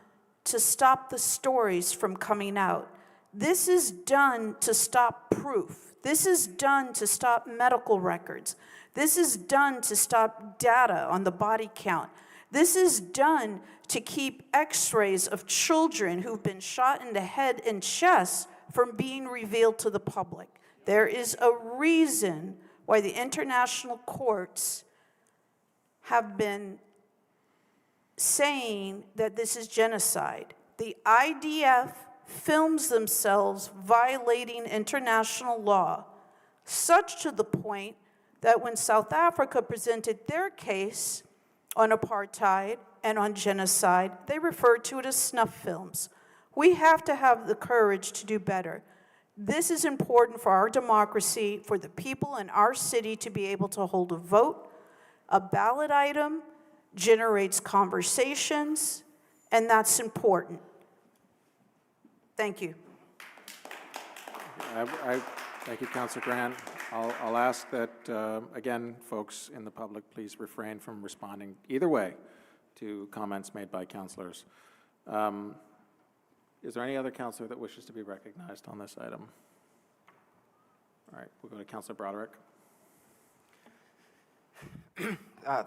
to stop the stories from coming out. This is done to stop proof. This is done to stop medical records. This is done to stop data on the body count. This is done to keep x-rays of children who've been shot in the head and chest from being revealed to the public. There is a reason why the international courts have been saying that this is genocide. The IDF films themselves violating international law, such to the point that when South Africa presented their case on apartheid and on genocide, they referred to it as snuff films. We have to have the courage to do better. This is important for our democracy, for the people in our city to be able to hold a vote. A ballot item generates conversations, and that's important. Thank you. Thank you, Councilor Grant. I'll ask that, again, folks in the public, please refrain from responding either way to comments made by councilors. Is there any other councilor that wishes to be recognized on this item? All right, we'll go to Councilor Broderick.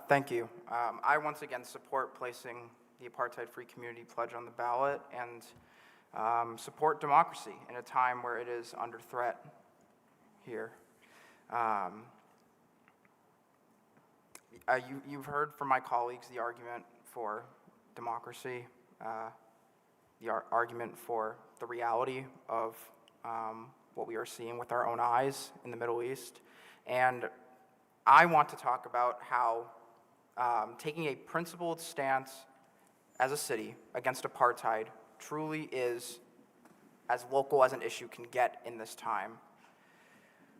Thank you. I once again support placing the Apartheid-Free Community Pledge on the ballot and support democracy in a time where it is under threat here. You've heard from my colleagues the argument for democracy, the argument for the reality of what we are seeing with our own eyes in the Middle East. And I want to talk about how taking a principled stance as a city against apartheid truly is as local as an issue can get in this time.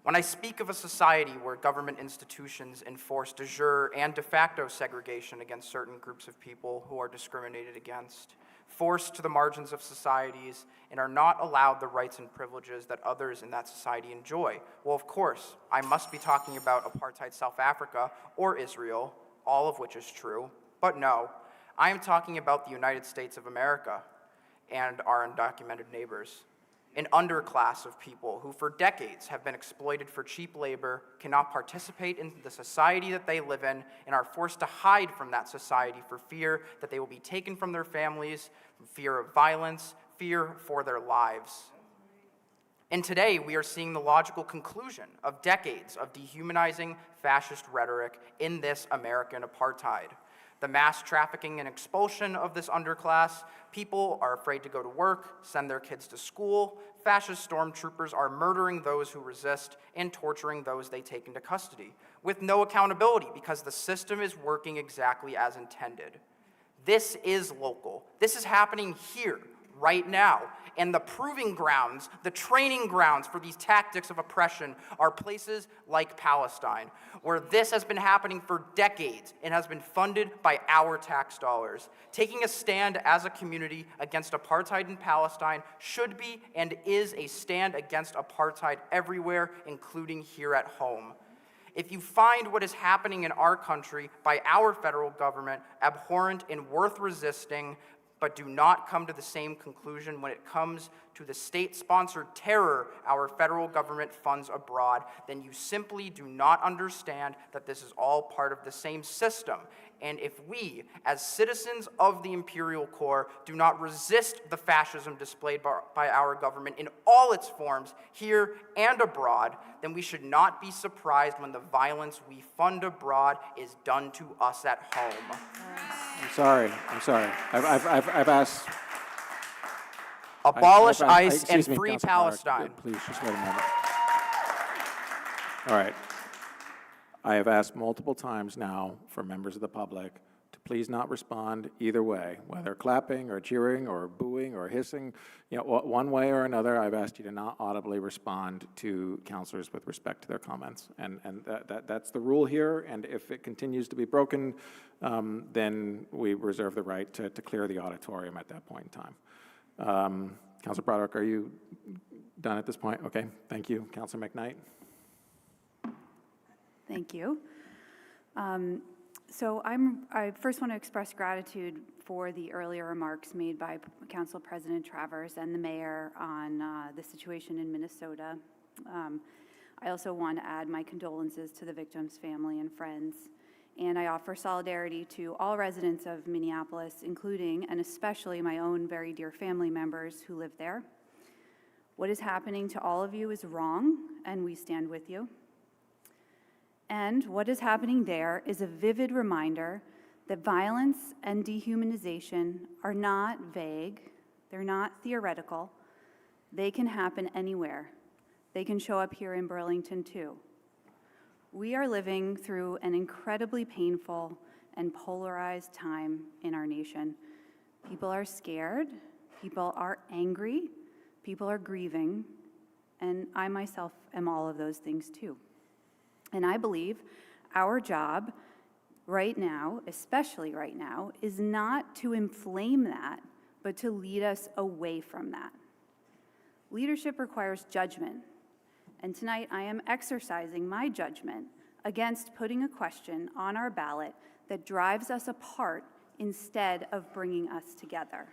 When I speak of a society where government institutions enforce de jure and de facto segregation against certain groups of people who are discriminated against, forced to the margins of societies, and are not allowed the rights and privileges that others in that society enjoy, well, of course, I must be talking about apartheid South Africa or Israel, all of which is true, but no, I am talking about the United States of America and our undocumented neighbors. An underclass of people who for decades have been exploited for cheap labor, cannot participate in the society that they live in, and are forced to hide from that society for fear that they will be taken from their families, fear of violence, fear for their lives. And today we are seeing the logical conclusion of decades of dehumanizing fascist rhetoric in this American apartheid. The mass trafficking and expulsion of this underclass, people are afraid to go to work, send their kids to school, fascist stormtroopers are murdering those who resist and torturing those they take into custody, with no accountability because the system is working exactly as intended. This is local. This is happening here, right now. And the proving grounds, the training grounds for these tactics of oppression are places like Palestine, where this has been happening for decades and has been funded by our tax dollars. Taking a stand as a community against apartheid in Palestine should be and is a stand against apartheid everywhere, including here at home. If you find what is happening in our country by our federal government abhorrent and worth resisting, but do not come to the same conclusion when it comes to the state-sponsored terror our federal government funds abroad, then you simply do not understand that this is all part of the same system. And if we, as citizens of the Imperial Core, do not resist the fascism displayed by our government in all its forms, here and abroad, then we should not be surprised when the violence we fund abroad is done to us at home. I'm sorry. I've asked. Abolish ICE excuse and me, free Councilor Palestine. Clark, please, just wait a moment. All right. I have asked multiple times now for members of the public to please not respond either way, whether clapping or cheering or booing or hissing, one way or another. I've asked you to not audibly respond to councilors with respect to their comments, and that's the rule here. And if it continues to be broken, then we reserve the right to clear the auditorium at that point in time. Councilor Broderick, are you done at this point? Okay, thank you. Councilor McKnight. Thank you. So I first want to express gratitude for the earlier remarks made by Council President Travers and the mayor on the situation in Minnesota. I also want to add my condolences to the victims' family and friends, and I offer solidarity to all residents of Minneapolis, including and especially my own very dear family members who live there. What is happening to all of you is wrong, and we stand with you. And what is happening there is a vivid reminder that violence and dehumanization are not vague, they're not theoretical, they can happen anywhere. They can show up here in Burlington too. We are living through an incredibly painful and polarized time in our nation. People are scared, people are angry, people are grieving, and I myself am all of those things too. And I believe our job right now, especially right now, is not to inflame that, but to lead us away from that. Leadership requires judgment, and tonight I am exercising my judgment against putting a question on our ballot that drives us apart instead of bringing us together.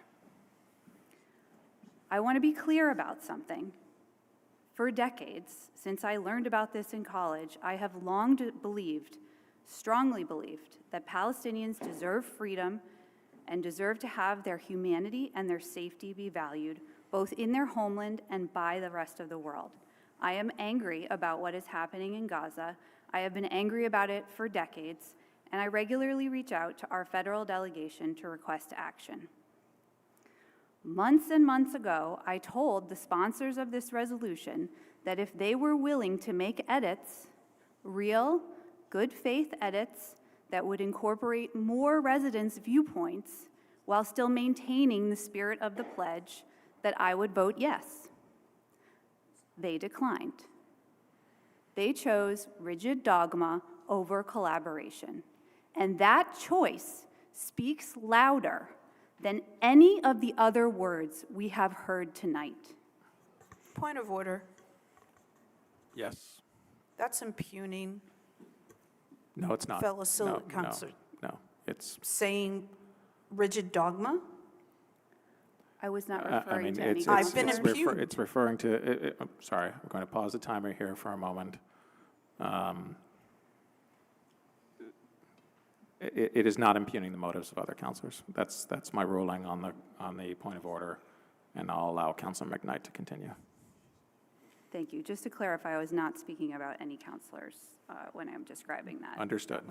I want to be clear about something. For decades, since I learned about this in college, I have long believed, strongly believed, that Palestinians deserve freedom and deserve to have their humanity and their safety be valued, both in their homeland and by the rest of the world. I am angry about what is happening in Gaza. I have been angry about it for decades, and I regularly reach out to our federal delegation to request action. Months and months ago, I told the sponsors of this resolution that if they were willing to make edits, real, good faith edits that would incorporate more residents' viewpoints while still maintaining the spirit of the pledge, that I would vote yes. They declined. They chose rigid dogma over collaboration. And that choice speaks louder than any of the other words we have heard tonight. Point of order. Yes. That's impugning No, it's not. fellow councilors. No, it's, Saying rigid dogma? I was not I referring mean, to any. I've been impugned. it's referring to, I'm sorry, I'm going to pause the timer here for a moment. It is not impugning the motives of other councilors. That's my ruling on the point of order, and I'll allow Councilor McKnight to continue. Thank you. Just to clarify, I was not speaking about any counselors when I'm describing that. Understood.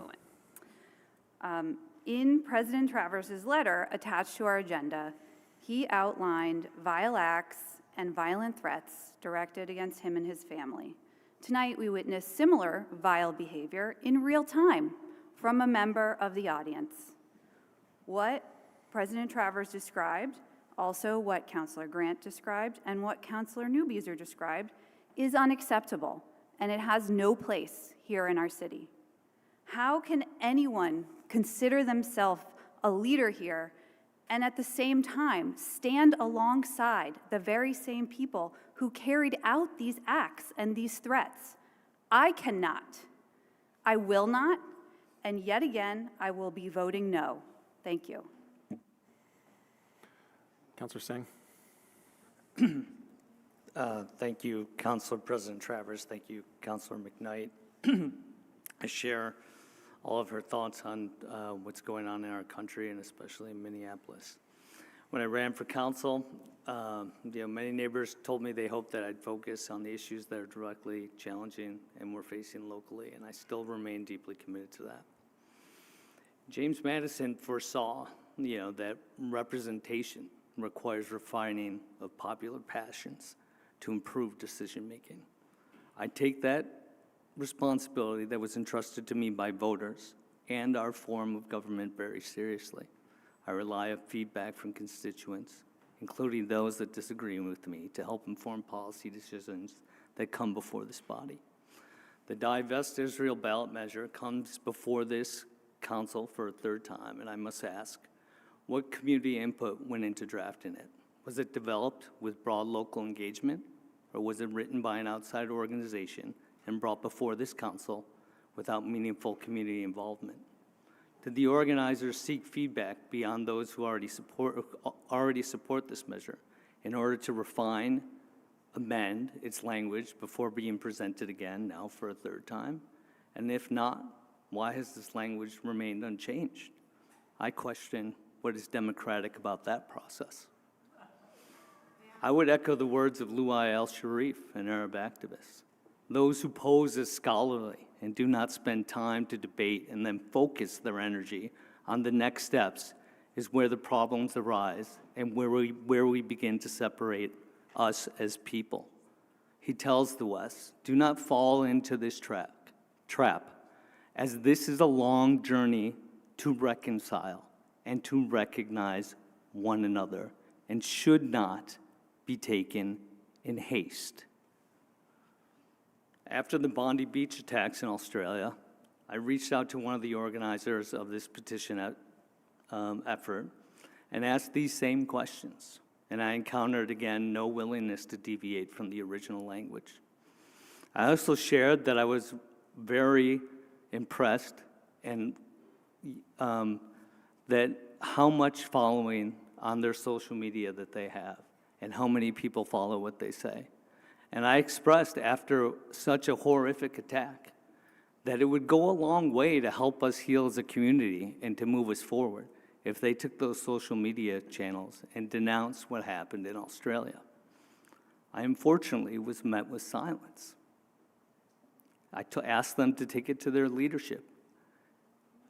In President Travers' letter attached to our agenda, he outlined vile acts and violent threats directed against him and his family. Tonight, we witnessed similar vile behavior in real time from a member of the audience. What President Travers described, also what Councilor Grant described, and what Councilor Newbeeser described is unacceptable, and it has no place here in our city. How can anyone consider themselves a leader here and at the same time stand alongside the very same people who carried out these acts and these threats? I cannot. I will not. And yet again, I will be voting no. Thank you. Councilor Singh. Thank you, Councilor President Travers. Thank you, Councilor McKnight. I share all of her thoughts on what's going on in our country and especially in Minneapolis. When I ran for council, many neighbors told me they hoped that I'd focus on the issues that are directly challenging and we're facing locally, and I still remain deeply committed to that. James Madison foresaw, that representation requires refining of popular passions to improve decision-making. I take that responsibility that was entrusted to me by voters and our form of government very seriously. I rely on feedback from constituents, including those that disagree with me, to help inform policy decisions that come before this body. The Divest Israel ballot measure comes before this council for a third time, and I must ask, what community input went into drafting it? Was it developed with broad local engagement, or was it written by an outside organization and brought before this council without meaningful community involvement? Did the organizers seek feedback beyond those who already support this measure in order to refine, amend its language before being presented again now for a third time? And if not, why has this language remained unchanged? I question what is democratic about that process. I would echo the words of Louai al-Sharif, an Arab activist. Those who pose as scholarly and do not spend time to debate and then focus their energy on the next steps is where the problems arise and where we begin to separate us as people. He tells the West, do not fall into this trap, as this is a long journey to reconcile and to recognize one another and should not be taken in haste. After the Bondi Beach attacks in Australia, I reached out to one of the organizers of this petition effort and asked these same questions. And I encountered, again, no willingness to deviate from the original language. I also shared that I was very impressed and that how much following on their social media that they have and how many people follow what they say. And I expressed after such a horrific attack that it would go a long way to help us heal as a community and to move us forward if they took those social media channels and denounced what happened in Australia. I unfortunately was met with silence. I asked them to take it to their leadership,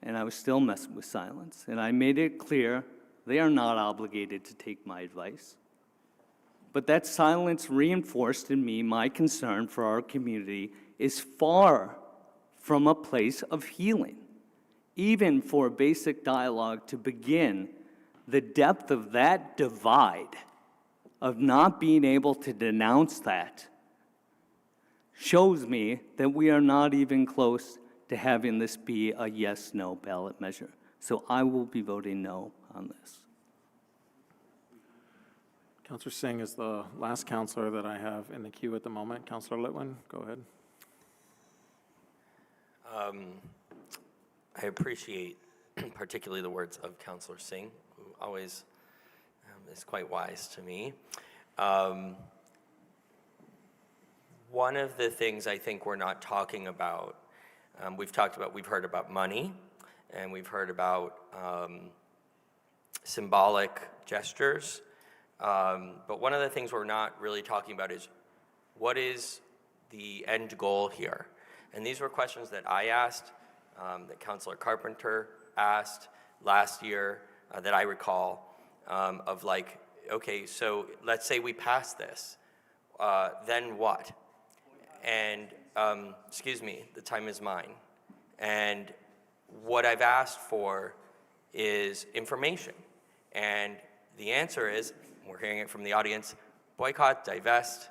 and I was still met with silence. And I made it clear they are not obligated to take my advice. But that silence reinforced in me my concern for our community is far from a place of healing. Even for basic dialogue to begin, the depth of that divide, of not being able to denounce that, shows me that we are not even close to having this be a yes-no ballot measure. So I will be voting no on this. Councillor Singh is the last councillor that I have in the queue at the moment. Councillor Litwin, go ahead. I appreciate particularly the words of Councillor Singh, who always is quite wise to me. One of the things I think we're not talking about, we've heard about money, and we've heard about symbolic gestures, but one of the things we're not really talking about is what is the end goal here? And these were questions that I asked, that Councillor Carpenter asked last year, that I recall, of like, okay, so let's say we pass this, then what? And, excuse me, the time is mine. And what I've asked for is information. And the answer is, we're hearing it from the audience, boycott, divest,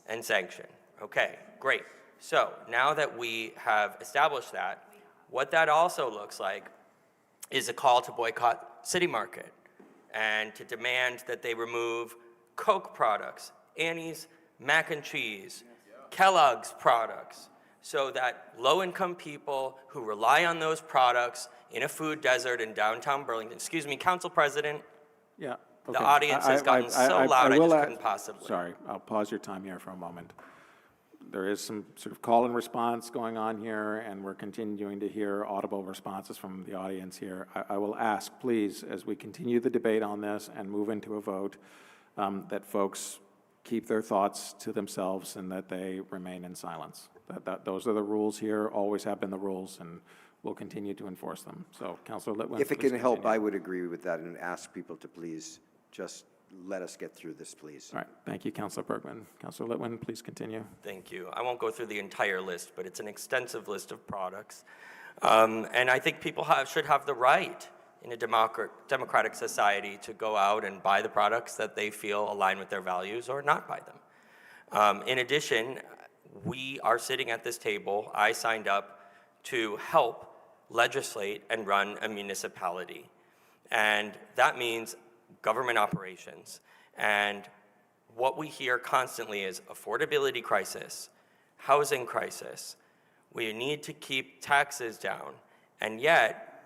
and sanction. Okay, great. So now that we have established that, what that also looks like is a call to boycott City Market and to demand that they remove Coke products, Annie's mac and cheese, Kellogg's products, so that low-income people who rely on those products in a food desert in downtown Burlington, excuse me, Council President, Yeah. Okay. the audience has gotten so loud I just couldn't possibly. Sorry, I'll pause your time here for a moment. There is some sort of call and response going on here, and we're continuing to hear audible responses from the audience here. I will ask, please, as we continue the debate on this and move into a vote, that folks keep their thoughts to themselves and that they remain in silence. Those are the rules here, always have been the rules, and we'll continue to enforce them. So, Councillor Litwin, If it please can help, continue. I would agree with that and ask people to please just let us get through this, please. All right, thank you, Councillor Bergman. Councillor Litwin, please continue. Thank you. I won't go through the entire list, but it's an extensive list of products. And I think people should have the right in a democratic society to go out and buy the products that they feel align with their values or not buy them. In addition, we are sitting at this table. I signed up to help legislate and run a municipality. And that means government operations. And what we hear constantly is affordability crisis, housing crisis. We need to keep taxes down. And yet,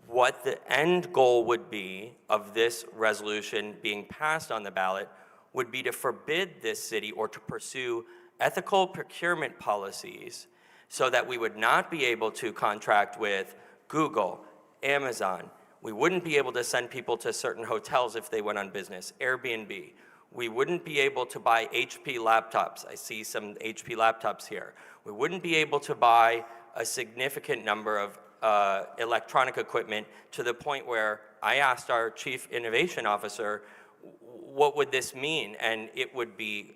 what the end goal would be of this resolution being passed on the ballot would be to forbid this city or to pursue ethical procurement policies so that we would not be able to contract with Google, Amazon. We wouldn't be able to send people to certain hotels if they went on business, Airbnb. We wouldn't be able to buy HP laptops. I see some HP laptops here. We wouldn't be able to buy a significant number of electronic equipment to the point where I asked our Chief Innovation Officer, what would this mean? And it would be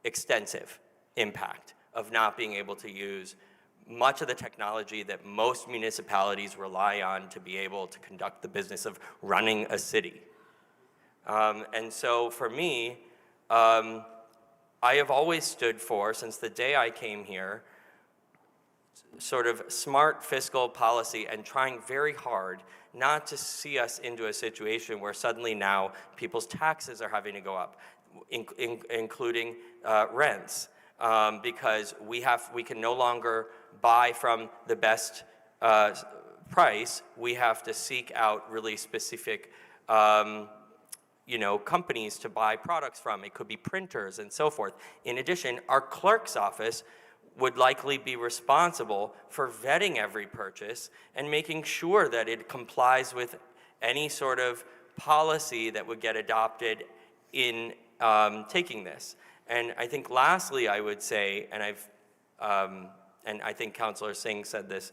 extensive impact of not being able to use much of the technology that most municipalities rely on to be able to conduct the business of running a city. And so for me, I have always stood for, since the day I came here, sort of smart fiscal policy and trying very hard not to see us into a situation where suddenly now people's taxes are having to go up, including rents, because we can no longer buy from the best price. We have to seek out really specific companies to buy products from. It could be printers and so forth. In addition, our clerk's office would likely be responsible for vetting every purchase and making sure that it complies with any sort of policy that would get adopted in taking this. And I think lastly, I would say, and I think Councillor Singh said this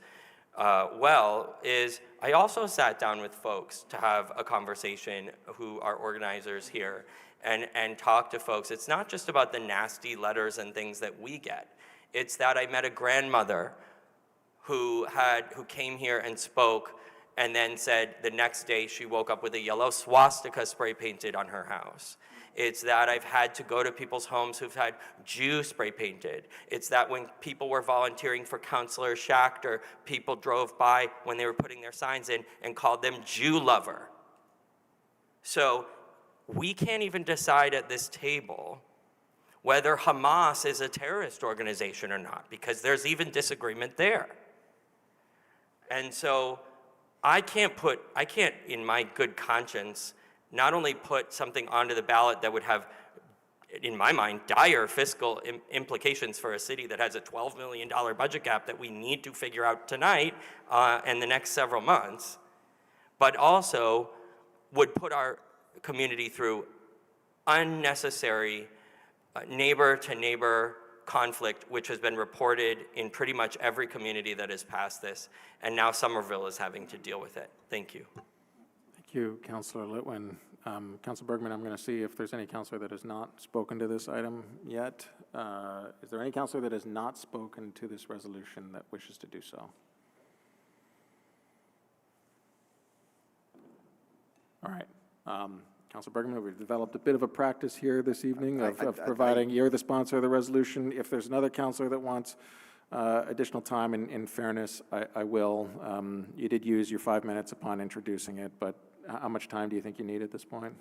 is I also sat down with folks to have a conversation who are organizers here and talk to folks. It's not just about the nasty letters and things that we get. It's that I met a grandmother who came here and spoke and then said the next day she woke up with a yellow swastika spray painted on her house. It's that I've had to go to people's homes who've had Jew spray painted. It's that when people were volunteering for Councillor Schachter, people drove by when they were putting their signs in and called them Jew lover. So we can't even decide at this table whether Hamas is a terrorist organization or not, because there's even disagreement there. And so I can't, in my good conscience, not only put something onto the ballot that would have, in my mind, dire fiscal implications for a city that has a $12 million budget gap that we need to figure out tonight and the next several months, but also would put our community through unnecessary neighbor-to-neighbor conflict, which has been reported in pretty much every community that has passed this, and now Somerville is having to deal with it. Thank you. Thank you, Councillor Litwin. Councillor Bergman, I'm going to see if there's any councillor that has not spoken to this item yet. Is there any councillor that has not spoken to this resolution that wishes to do so? All right. Councillor Bergman, we've developed a bit of a practice here this evening of providing, you're the sponsor of the resolution. If there's another councillor that wants additional time, in fairness, I will. You did use your 5 minutes upon introducing it, but how much time do you think you need at this point?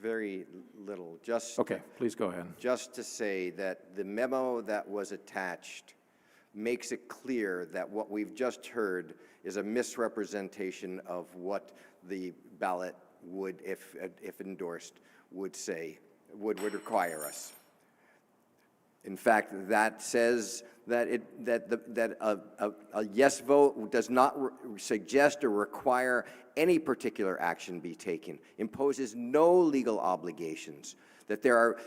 Very little. Just okay, please go ahead. Just to say that the memo that was attached makes it clear that what we've just heard is a misrepresentation of what the ballot would, if endorsed, would say, would require us. In fact, that says that a yes vote does not suggest or require any particular action be taken, imposes no legal obligations, that there are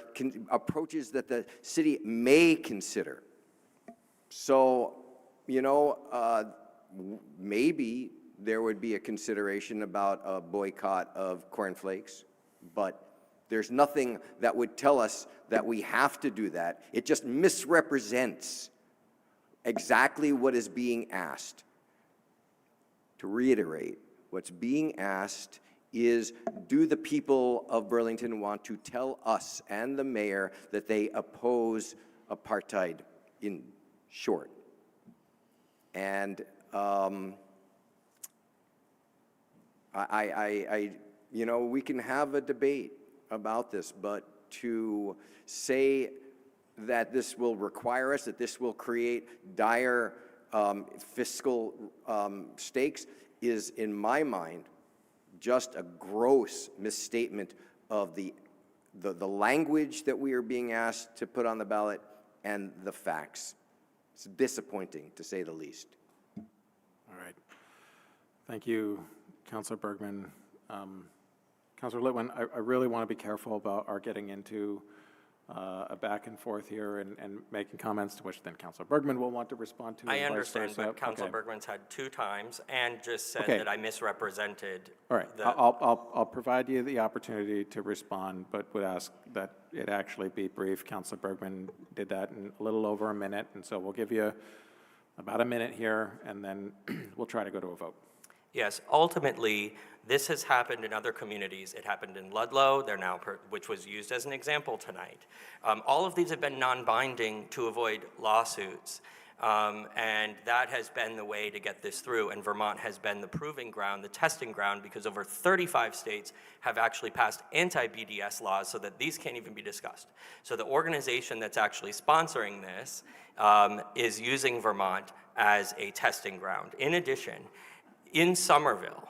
approaches that the city may consider. So, maybe there would be a consideration about a boycott of cornflakes, but there's nothing that would tell us that we have to do that. It just misrepresents exactly what is being asked. To reiterate, what's being asked is, do the people of Burlington want to tell us and the mayor that they oppose apartheid, in short? And we can have a debate about this, but to say that this will require us, that this will create dire fiscal stakes is, in my mind, just a gross misstatement of the language that we are being asked to put on the ballot and the facts. It's disappointing, to say the least. All right. Thank you, Councillor Bergman. Councillor Litwin, I really want to be careful about our getting into a back and forth here and making comments to which then Councillor Bergman will want to respond to. I understand, but Councillor Bergman's had 2 times and just said that I misrepresented. All right, I'll provide you the opportunity to respond, but would ask that it actually be brief. Councillor Bergman did that in a little over a minute, and so we'll give you about a minute here, and then we'll try to go to a vote. Yes, ultimately, this has happened in other communities. It happened in Ludlow, which was used as an example tonight. All of these have been non-binding to avoid lawsuits. And that has been the way to get this through. And Vermont has been the proving ground, the testing ground, because over 35 states have actually passed anti-BDS laws so that these can't even be discussed. So the organization that's actually sponsoring this is using Vermont as a testing ground. In addition, in Somerville,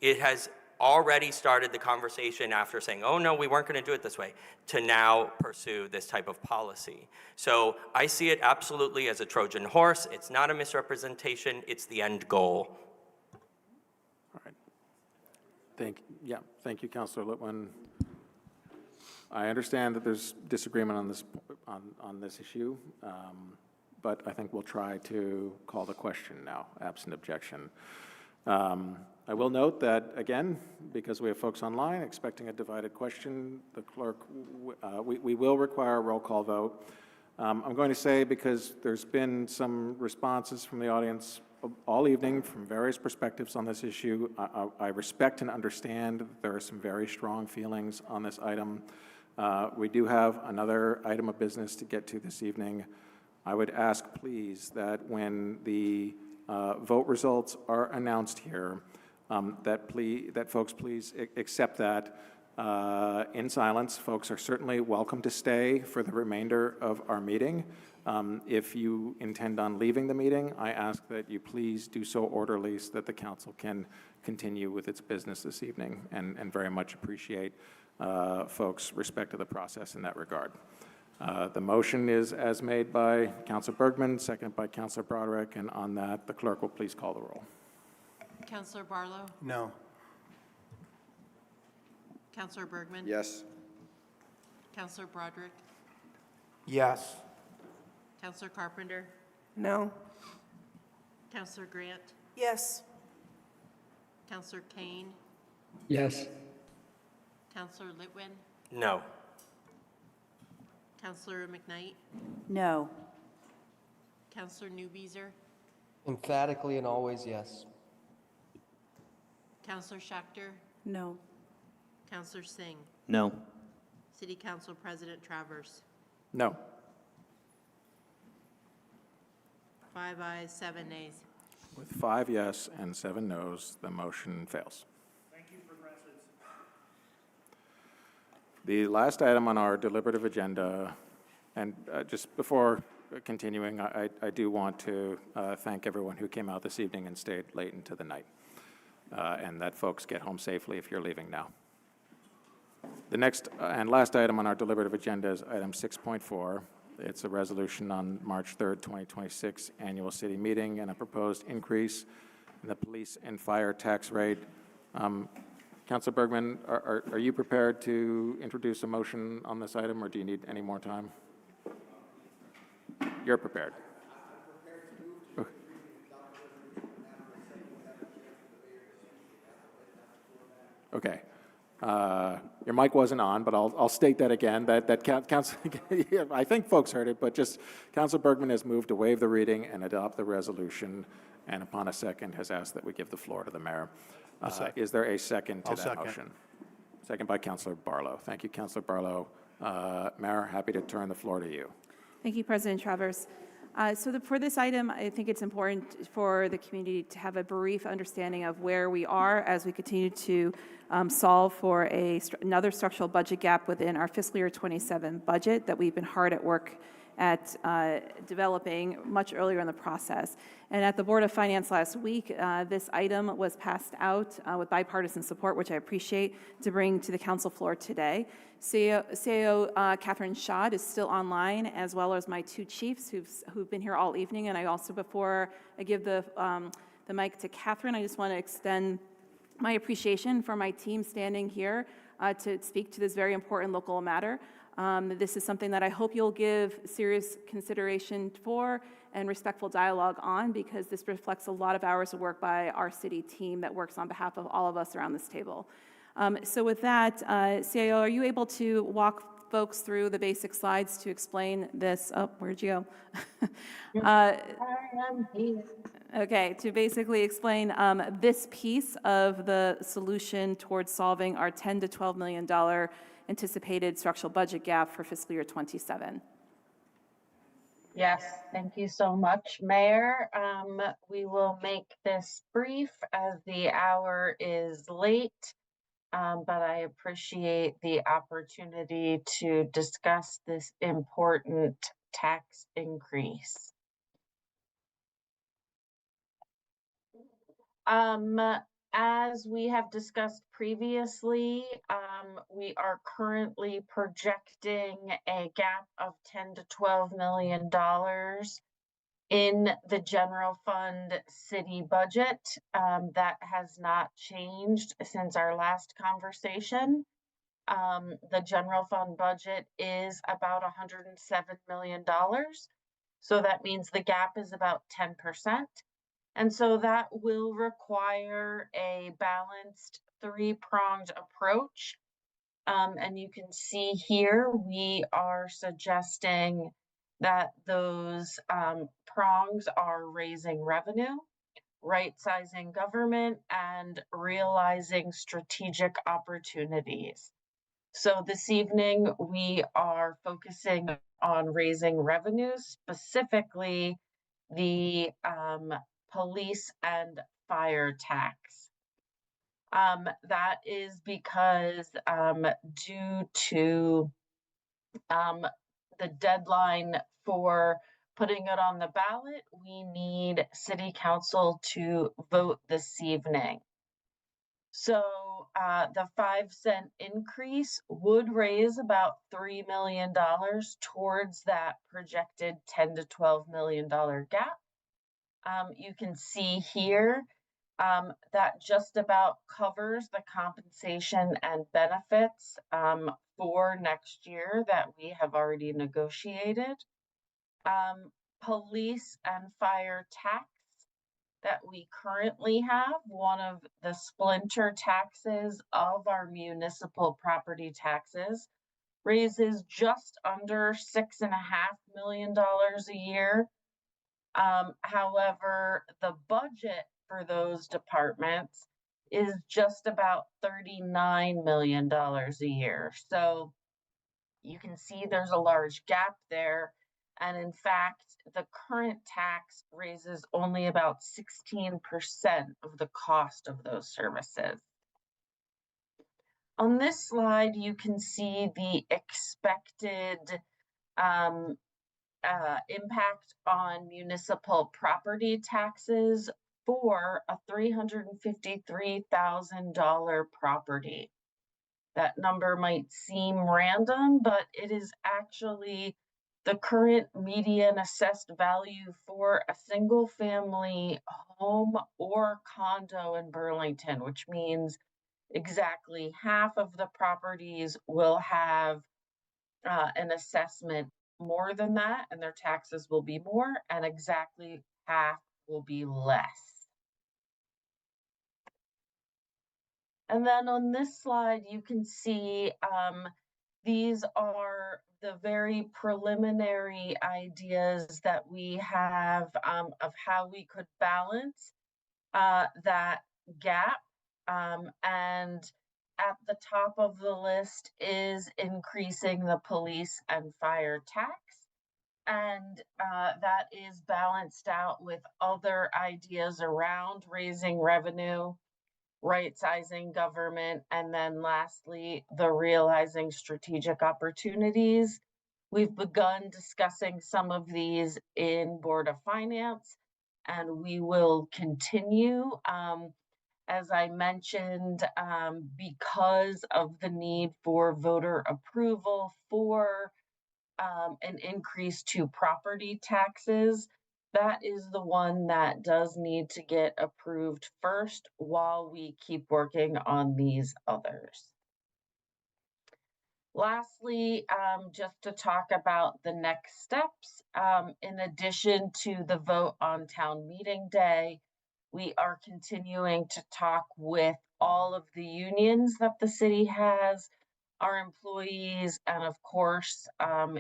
it has already started the conversation after saying, oh no, we weren't going to do it this way, to now pursue this type of policy. So I see it absolutely as a Trojan horse. It's not a misrepresentation, it's the end goal. All right. Thank you, Councilor Litwin. I understand that there's disagreement on this issue, but I think we'll try to call the question now, absent objection. I will note that, again, because we have folks online expecting a divided question, the clerk, we will require a roll call vote. I'm going to say, because there's been some responses from the audience all evening from various perspectives on this issue, I respect and understand that there are some very strong feelings on this item. We do have another item of business to get to this evening. I would ask, please, that when the vote results are announced here, that folks please accept that in silence. Folks are certainly welcome to stay for the remainder of our meeting. If you intend on leaving the meeting, I ask that you please do so orderly so that the council can continue with its business this evening, and very much appreciate folks' respect to the process in that regard. The motion is as made by Councilor Bergman, seconded by Councilor Broderick, and on that, the clerk will please call the roll. Councilor Barlow? No. Councilor Bergman? Yes. Councilor Broderick? Yes. Councilor Carpenter? No. Councilor Grant? Yes. Councilor Kane? Yes. Councilor Litwin? No. Councilor McKnight? No. Councilor Newbeezer? Emphatically and always yes. Councilor Schachter? No. Councilor Singh? No. City Council President Travers? No. 5 ayes, 7 nays. With 5 yes and 7 noes, the motion fails. Thank you, progressives. The last item on our deliberative agenda, and just before continuing, I do want to thank everyone who came out this evening and stayed late into the night, and that folks get home safely if you're leaving now. The next and last item on our deliberative agenda is item 6.4. It's a resolution on March 3rd, 2026 annual city meeting and a proposed increase in the police and fire tax rate. Councilor Bergman, are you prepared to introduce a motion on this item, or do you need any more time? You're prepared. Okay. Your mic wasn't on, but I'll state that again. Council, yeah, I think folks heard it, but just Councilor Bergman has moved to waive the reading and adopt the resolution, and upon a second has asked that we give the floor to the mayor. Is there a second to that motion? Second by Councilor Barlow. Thank you, Councilor Barlow. Mayor, happy to turn the floor to you. Thank you, President Travers. For this item, I think it's important for the community to have a brief understanding of where we are as we continue to solve for another structural budget gap within our fiscal year 27 budget that we've been hard at work at developing much earlier in the process. And at the Board of Finance last week, this item was passed out with bipartisan support, which I appreciate, to bring to the council floor today. CAO Catherine Schad is still online, as well as my two chiefs who've been here all evening. And I also, before I give the mic to Catherine, I just want to extend my appreciation for my team standing here to speak to this very important local matter. This is something that I hope you'll give serious consideration for and respectful dialogue on, because this reflects a lot of hours of work by our city team that works on behalf of all of us around this table. So with that, CAO, are you able to walk folks through the basic slides to explain this. Oh, where'd you go? Okay, to basically explain this piece of the solution towards solving our $10 to $12 million anticipated structural budget gap for fiscal year 27. Yes, thank you so much, Mayor. We will make this brief as the hour is late, but I appreciate the opportunity to discuss this important tax increase. As we have discussed previously, we are currently projecting a gap of $10 to $12 million in the general fund city budget. That has not changed since our last conversation. The general fund budget is about $107 million. So that means the gap is about 10%. And so that will require a balanced three-pronged approach. And you can see here, we are suggesting that those prongs are raising revenue, right-sizing government, and realizing strategic opportunities. So this evening, we are focusing on raising revenues, specifically the police and fire tax. That is because due to the deadline for putting it on the ballot, we need City Council to vote this evening. So the 5-cent increase would raise about $3 million towards that projected $10 to $12 million gap. You can see here that just about covers the compensation and benefits for next year that we have already negotiated. Police and fire tax that we currently have, one of the splinter taxes of our municipal property taxes, raises just under $6.5 million a year. However, the budget for those departments is just about $39 million a year. So you can see there's a large gap there. And in fact, the current tax raises only about 16% of the cost of those services. On this slide, you can see the expected impact on municipal property taxes for a $353,000 property. That number might seem random, but it is actually the current median assessed value for a single family home or condo in Burlington, which means exactly half of the properties will have an assessment more than that, and their taxes will be more, and exactly half will be less. And then on this slide, you can see these are the very preliminary ideas that we have of how we could balance that gap. And at the top of the list is increasing the police and fire tax. And that is balanced out with other ideas around raising revenue, right-sizing government, and then lastly, the realizing strategic opportunities. We've begun discussing some of these in Board of Finance, and we will continue. As I mentioned, because of the need for voter approval for an increase to property taxes, that is the one that does need to get approved first while we keep working on these others. Lastly, just to talk about the next steps, in addition to the vote on town meeting day, we are continuing to talk with all of the unions that the city has, our employees, and of course,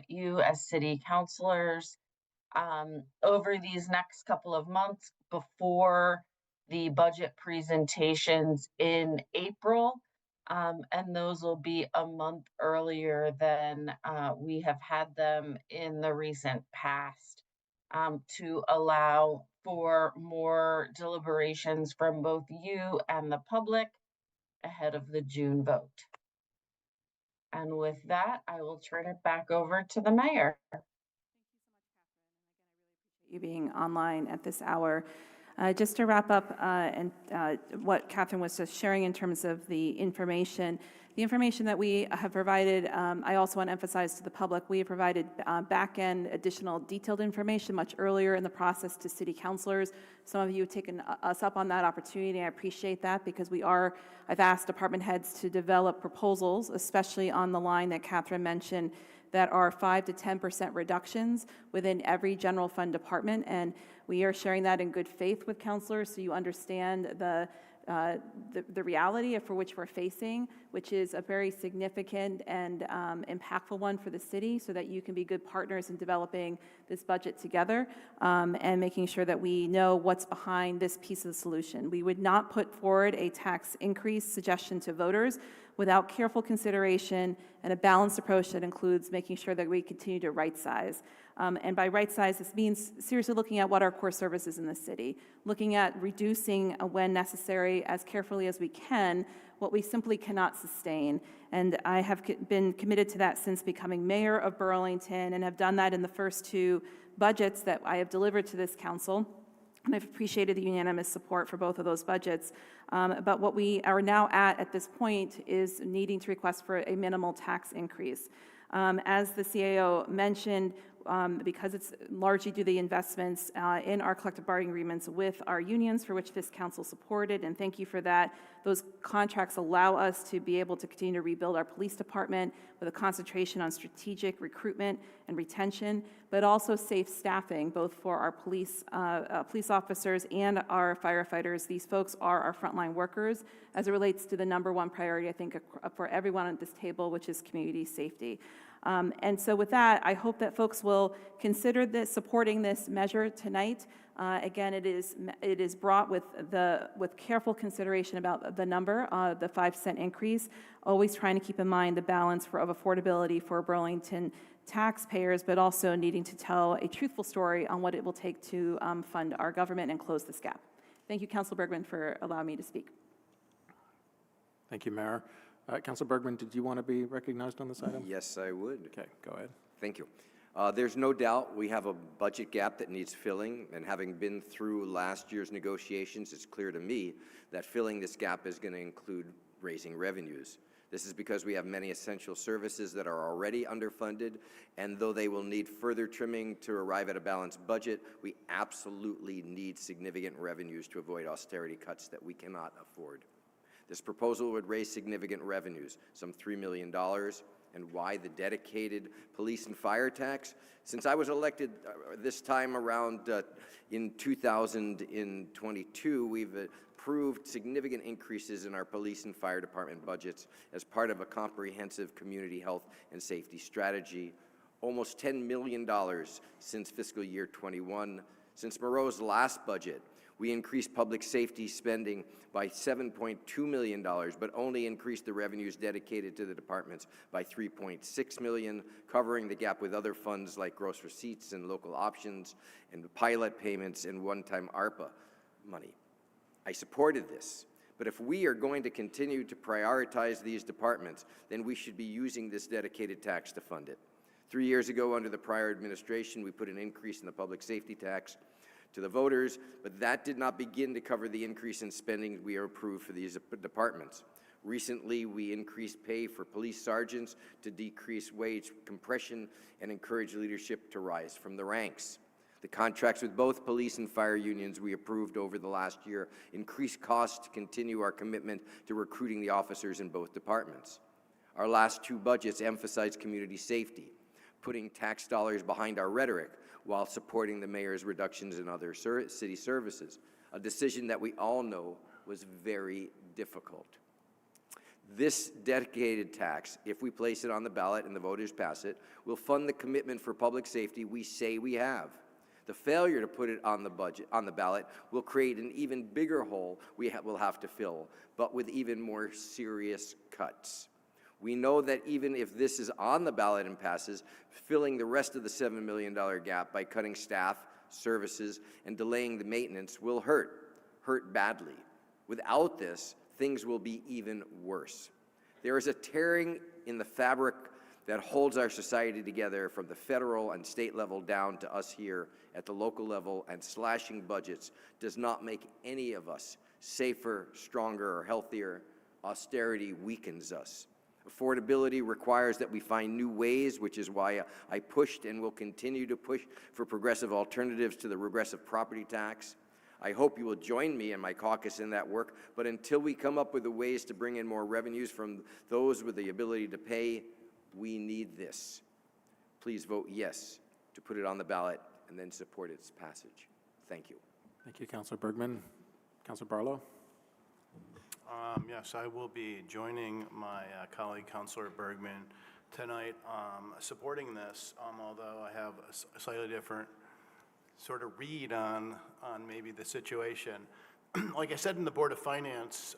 you as city councilors over these next couple of months before the budget presentations in April. And those will be a month earlier than we have had them in the recent past, to allow for more deliberations from both you and the public ahead of the June vote. And with that, I will turn it back over to the mayor. You being online at this hour. Just to wrap up and what Catherine was just sharing in terms of the information that we have provided, I also want to emphasize to the public, we have provided back-end additional detailed information much earlier in the process to city councilors. Some of you have taken us up on that opportunity. I appreciate that because I've asked department heads to develop proposals, especially on the line that Catherine mentioned, that are 5 to 10% reductions within every general fund department. And we are sharing that in good faith with councilors so you understand the reality for which we're facing, which is a very significant and impactful one for the city, so that you can be good partners in developing this budget together and making sure that we know what's behind this piece of the solution. We would not put forward a tax increase suggestion to voters without careful consideration and a balanced approach that includes making sure that we continue to right size. And by right size, this means seriously looking at what our core services in the city, looking at reducing when necessary as carefully as we can what we simply cannot sustain. And I have been committed to that since becoming mayor of Burlington and have done that in the first 2 budgets that I have delivered to this council. And I've appreciated the unanimous support for both of those budgets. But what we are now at this point is needing to request for a minimal tax increase. As the CAO mentioned, because it's largely due to the investments in our collective bargaining agreements with our unions, for which this council supported, and thank you for that. Those contracts allow us to be able to continue to rebuild our police department with a concentration on strategic recruitment and retention, but also safe staffing, both for our police officers and our firefighters. These folks are our frontline workers as it relates to the #1 priority, I think, for everyone at this table, which is community safety. And so with that, I hope that folks will consider supporting this measure tonight. Again, it is brought with careful consideration about the number, the 5-cent increase, always trying to keep in mind the balance of affordability for Burlington taxpayers, but also needing to tell a truthful story on what it will take to fund our government and close this gap. Thank you, Councilor Bergman, for allowing me to speak. Thank you, Mayor. Councilor Bergman, did you want to be recognized on this item? Yes, I would. Okay, go ahead. Thank you. There's no doubt we have a budget gap that needs filling, and having been through last year's negotiations, it's clear to me that filling this gap is going to include raising revenues. This is because we have many essential services that are already underfunded, and though they will need further trimming to arrive at a balanced budget, we absolutely need significant revenues to avoid austerity cuts that we cannot afford. This proposal would raise significant revenues, some $3 million. And why the dedicated police and fire tax? Since I was elected this time around in 2022, we've approved significant increases in our police and fire department budgets as part of a comprehensive community health and safety strategy. Almost $10 million since fiscal year 21. Since Moreau's last budget, we increased public safety spending by $7.2 million, but only increased the revenues dedicated to the departments by $3.6 million, covering the gap with other funds like gross receipts and local options and pilot payments and one-time ARPA money. I supported this, but if we are going to continue to prioritize these departments, then we should be using this dedicated tax to fund it. 3 years ago, under the prior administration, we put an increase in the public safety tax to the voters, but that did not begin to cover the increase in spending we are approved for these departments. Recently, we increased pay for police sergeants to decrease wage compression and encourage leadership to rise from the ranks. The contracts with both police and fire unions we approved over the last year increased costs to continue our commitment to recruiting the officers in both departments. Our last 2 budgets emphasized community safety, putting tax dollars behind our rhetoric, while supporting the mayor's reductions in other city services, a decision that we all know was very difficult. This dedicated tax, if we place it on the ballot and the voters pass it, will fund the commitment for public safety we say we have. The failure to put it on the ballot will create an even bigger hole we'll have to fill, but with even more serious cuts. We know that even if this is on the ballot and passes, filling the rest of the $7 million gap by cutting staff, services, and delaying the maintenance will hurt badly. Without this, things will be even worse. There is a tearing in the fabric that holds our society together from the federal and state level down to us here at the local level, and slashing budgets does not make any of us safer, stronger, or healthier. Austerity weakens us. Affordability requires that we find new ways, which is why I pushed and will continue to push for progressive alternatives to the regressive property tax. I hope you will join me and my caucus in that work, but until we come up with the ways to bring in more revenues from those with the ability to pay, we need this. Please vote yes to put it on the ballot and then support its passage. Thank you. Thank you, Councilor Bergman. Councilor Barlow? Yes, I will be joining my colleague, Councilor Bergman, tonight supporting this, although I have a slightly different sort of read on maybe the situation. Like I said in the Board of Finance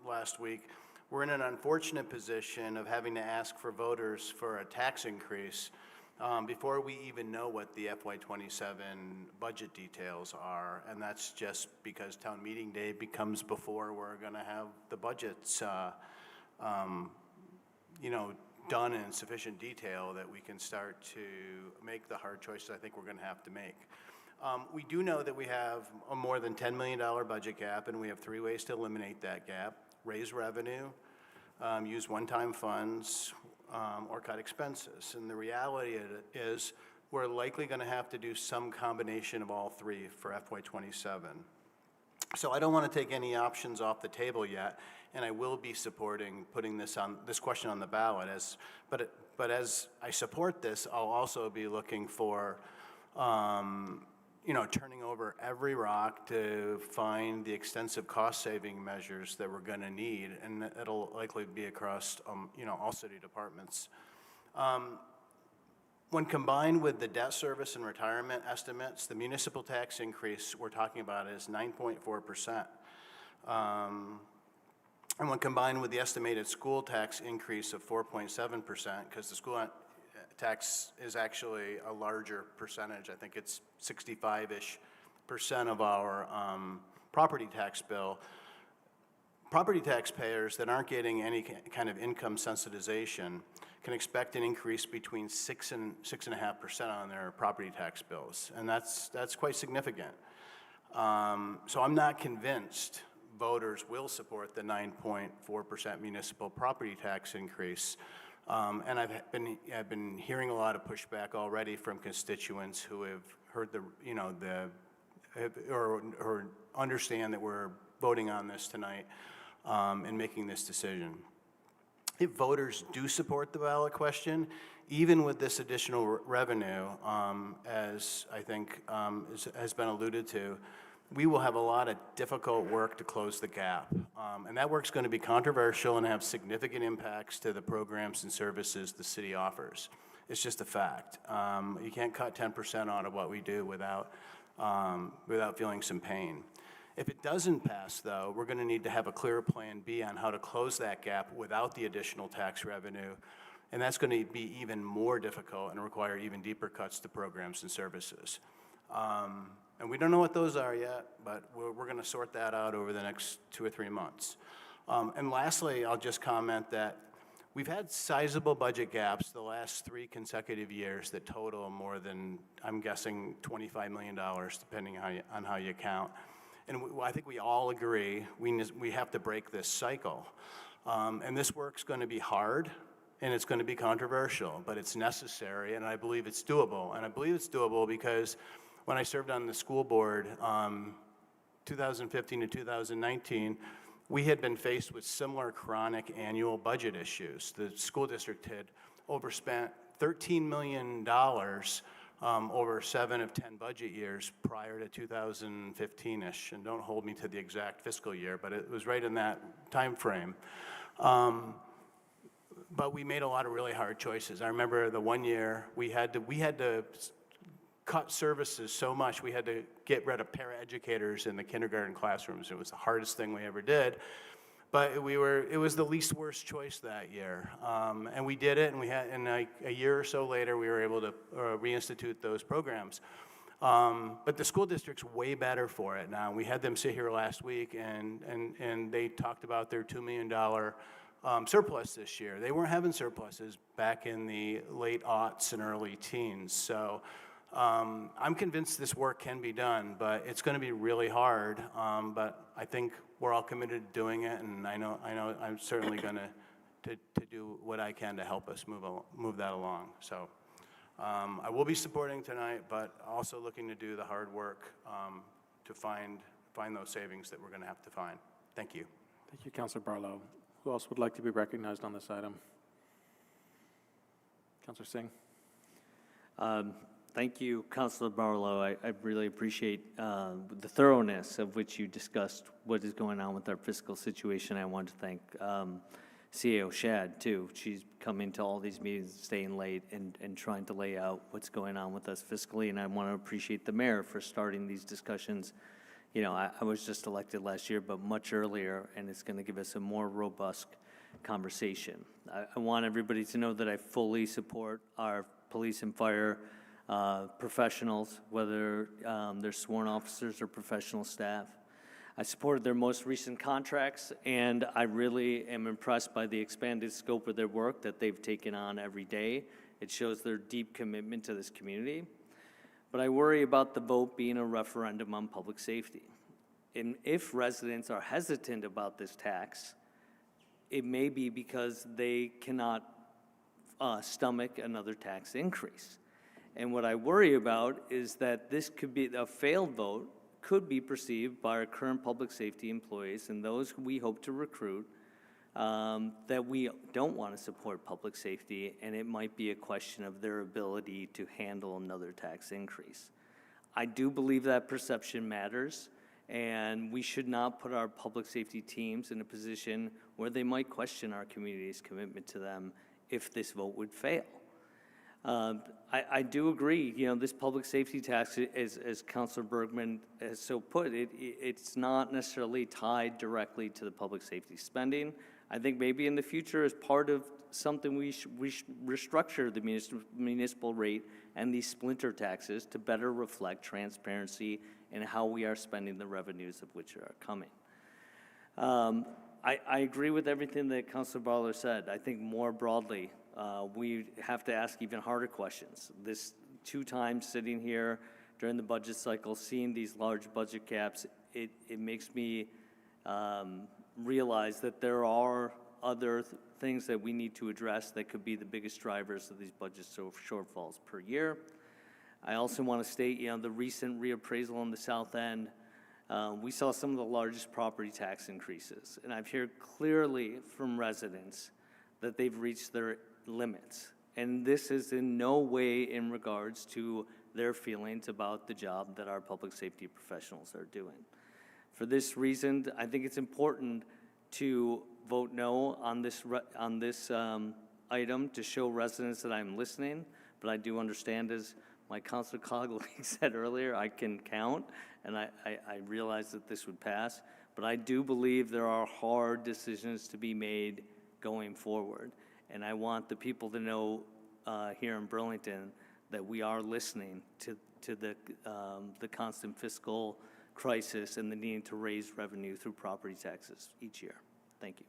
last week, we're in an unfortunate position of having to ask for voters for a tax increase before we even know what the FY27 budget details are, and that's just because town meeting day becomes before we're going to have the budgets, done in sufficient detail that we can start to make the hard choices I think we're going to have to make. We do know that we have a more than $10 million budget gap, and we have three ways to eliminate that gap: raise revenue, use one-time funds, or cut expenses. And the reality is we're likely going to have to do some combination of all three for FY27. So I don't want to take any options off the table yet, and I will be supporting putting this question on the ballot. But as I support this, I'll also be looking for turning over every rock to find the extensive cost-saving measures that we're going to need, and it'll likely be across, all city departments. When combined with the debt service and retirement estimates, the municipal tax increase we're talking about is 9.4%. And when combined with the estimated school tax increase of 4.7%, because the school tax is actually a larger percentage. I think it's 65-ish% of our property tax bill. Property taxpayers that aren't getting any kind of income sensitization can expect an increase between 6 and 6.5% on their property tax bills, and that's quite significant. So I'm not convinced voters will support the 9.4% municipal property tax increase. And I've been hearing a lot of pushback already from constituents who have heard or understand that we're voting on this tonight and making this decision. If voters do support the ballot question, even with this additional revenue, as I think has been alluded to, we will have a lot of difficult work to close the gap. And that work's going to be controversial and have significant impacts to the programs and services the city offers. It's just a fact. You can't cut 10% out of what we do without feeling some pain. If it doesn't pass, though, we're going to need to have a clear plan B on how to close that gap without the additional tax revenue. And that's going to be even more difficult and require even deeper cuts to programs and services. And we don't know what those are yet, but we're going to sort that out over the next 2 or 3 months. And lastly, I'll just comment that we've had sizable budget gaps the last 3 consecutive years that total more than, I'm guessing, $25 million, depending on how you count. And I think we all agree we have to break this cycle. And this work's going to be hard, and it's going to be controversial, but it's necessary, and I believe it's doable. And I believe it's doable because when I served on the school board, 2015 to 2019, we had been faced with similar chronic annual budget issues. The school district had overspent $13 million over 7 of 10 budget years prior to 2015-ish. And don't hold me to the exact fiscal year, but it was right in that time frame. But we made a lot of really hard choices. I remember the one year we had to cut services so much, we had to get rid of paraeducators in the kindergarten classrooms. It was the hardest thing we ever did. But it was the least worst choice that year. And we did it, and a year or so later, we were able to reinstitute those programs. But the school district's way better for it now. We had them sit here last week, and they talked about their $2 million surplus this year. They weren't having surpluses back in the late aughts and early teens. So I'm convinced this work can be done, but it's going to be really hard. But I think we're all committed to doing it, and I know I'm certainly going to do what I can to help us move that along. So I will be supporting tonight, but also looking to do the hard work to find those savings that we're going to have to find. Thank you. Thank you, Councilor Barlow. Who else would like to be recognized on this item? Councilor Singh. Thank you, Councilor Barlow. I really appreciate the thoroughness of which you discussed what is going on with our fiscal situation. I want to thank CAO Shad, too. She's coming to all these meetings, staying late, and trying to lay out what's going on with us fiscally. And I want to appreciate the mayor for starting these discussions. You know, I was just elected last year, but much earlier, and it's going to give us a more robust conversation. I want everybody to know that I fully support our police and fire professionals, whether they're sworn officers or professional staff. I supported their most recent contracts, and I really am impressed by the expanded scope of their work that they've taken on every day. It shows their deep commitment to this community. But I worry about the vote being a referendum on public safety. And if residents are hesitant about this tax, it may be because they cannot stomach another tax increase. And what I worry about is that this could be a failed vote, could be perceived by our current public safety employees and those we hope to recruit that we don't want to support public safety, and it might be a question of their ability to handle another tax increase. I do believe that perception matters, and we should not put our public safety teams in a position where they might question our community's commitment to them if this vote would fail. I do agree, you know, this public safety tax, as Councilor Bergman has so put it, it's not necessarily tied directly to the public safety spending. I think maybe in the future, as part of something, we restructure the municipal rate and these splinter taxes to better reflect transparency in how we are spending the revenues of which are coming. I agree with everything that Councilor Barlow said. I think more broadly, we have to ask even harder questions. This 2 times sitting here during the budget cycle, seeing these large budget gaps, it makes me realize that there are other things that we need to address that could be the biggest drivers of these budget shortfalls per year. I also want to state, you know, the recent reappraisal on the South End, we saw some of the largest property tax increases, and I've heard clearly from residents that they've reached their limits. And this is in no way in regards to their feelings about the job that our public safety professionals are doing. For this reason, I think it's important to vote no on this item to show residents that I'm listening, but I do understand, as my councilor colleague said earlier, I can count, and I realize that this would pass, but I do believe there are hard decisions to be made going forward. And I want the people to know here in Burlington that we are listening to the constant fiscal crisis and the need to raise revenue through property taxes each year. Thank you.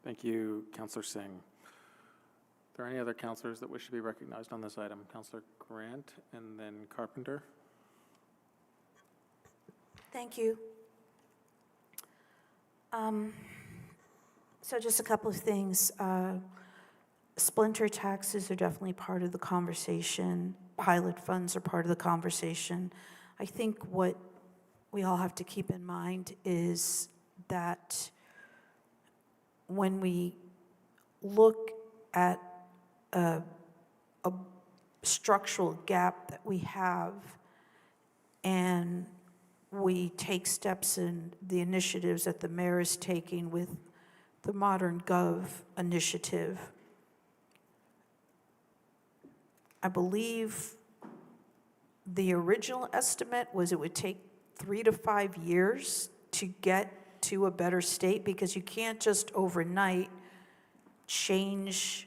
Thank you, Councilor Singh. Are there any other councilors that wish to be recognized on this item? Councilor Grant and then Carpenter. Thank you. So just a couple of things. Splinter taxes are definitely part of the conversation. Pilot funds are part of the conversation. I think what we all have to keep in mind is that when we look at a structural gap that we have, and we take steps in the initiatives that the mayor is taking with the Modern Gov initiative, I believe the original estimate was it would take 3 to 5 years to get to a better state, because you can't just overnight change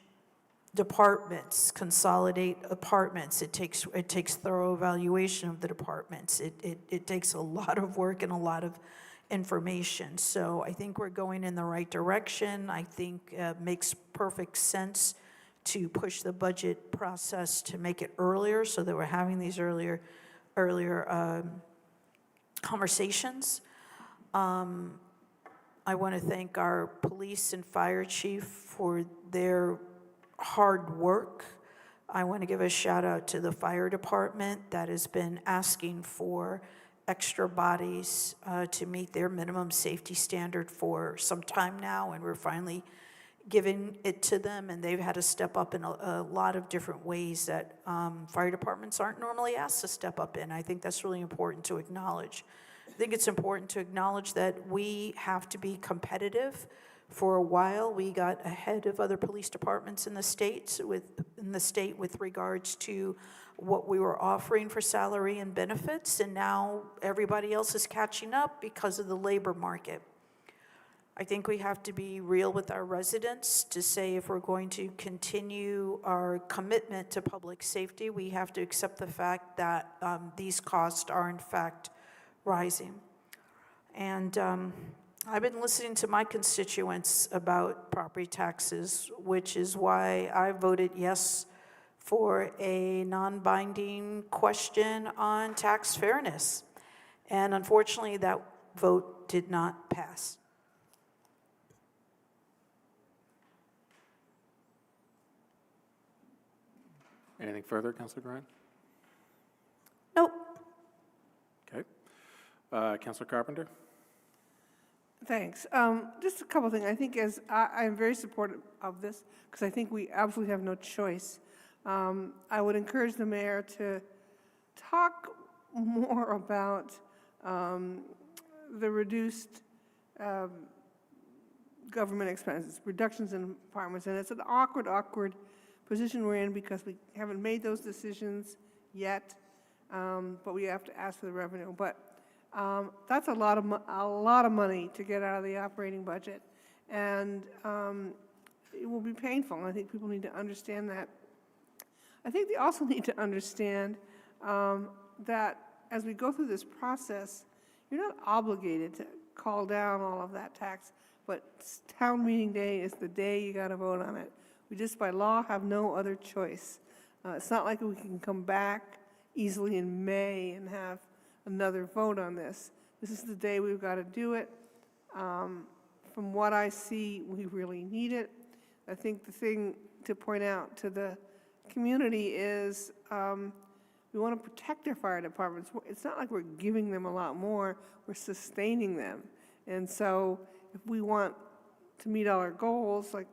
departments, consolidate departments. It takes thorough evaluation of the departments. It takes a lot of work and a lot of information. So I think we're going in the right direction. I think it makes perfect sense to push the budget process to make it earlier, so that we're having these earlier conversations. I want to thank our police and fire chief for their hard work. I want to give a shout out to the fire department that has been asking for extra bodies to meet their minimum safety standard for some time now, and we're finally giving it to them, and they've had to step up in a lot of different ways that fire departments aren't normally asked to step up in. I think that's really important to acknowledge. I think it's important to acknowledge that we have to be competitive. For a while, we got ahead of other police departments in the state with regards to what we were offering for salary and benefits, and now everybody else is catching up because of the labor market. I think we have to be real with our residents to say if we're going to continue our commitment to public safety, we have to accept the fact that these costs are in fact rising. And I've been listening to my constituents about property taxes, which is why I voted yes for a non-binding question on tax fairness. And unfortunately, that vote did not pass. Anything further, Councilor Grant? Nope. Okay. Councilor Carpenter? Thanks. Just a couple things. I think I'm very supportive of this, because I think we absolutely have no choice. I would encourage the mayor to talk more about the reduced government expenses, reductions in departments, and it's an awkward position we're in because we haven't made those decisions yet, but we have to ask for the revenue. But that's a lot of money to get out of the operating budget, and it will be painful. I think people need to understand that. I think they also need to understand that as we go through this process, you're not obligated to call down all of that tax, but town meeting day is the day you got to vote on it. We just by law have no other choice. It's not like we can come back easily in May and have another vote on this. This is the day we've got to do it. From what I see, we really need it. I think the thing to point out to the community is we want to protect our fire departments. It's not like we're giving them a lot more, we're sustaining them. And so if we want to meet all our goals, like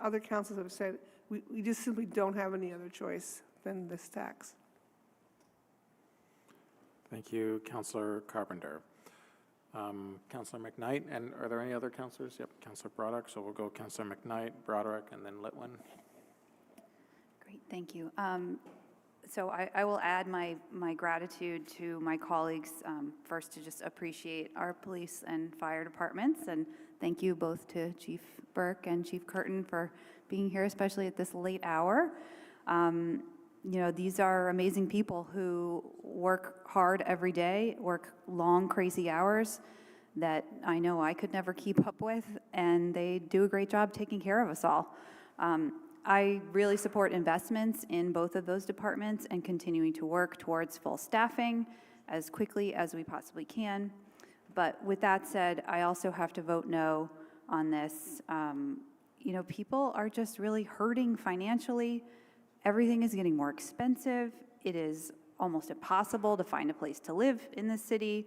other councils have said, we just simply don't have any other choice than this tax. Thank you, Councilor Carpenter. Councilor McKnight, and are there any other councilors? Yep, Councilor Broderick, so we'll go Councilor McKnight, Broderick, and then Litwin. Great, thank you. So I will add my gratitude to my colleagues, first to just appreciate our police and fire departments, and thank you both to Chief Burke and Chief Curtin for being here, especially at this late hour. You know, these are amazing people who work hard every day, work long, crazy hours that I know I could never keep up with, and they do a great job taking care of us all. I really support investments in both of those departments and continuing to work towards full staffing as quickly as we possibly can. But with that said, I also have to vote no on this. You know, people are just really hurting financially. Everything is getting more expensive. It is almost impossible to find a place to live in this city.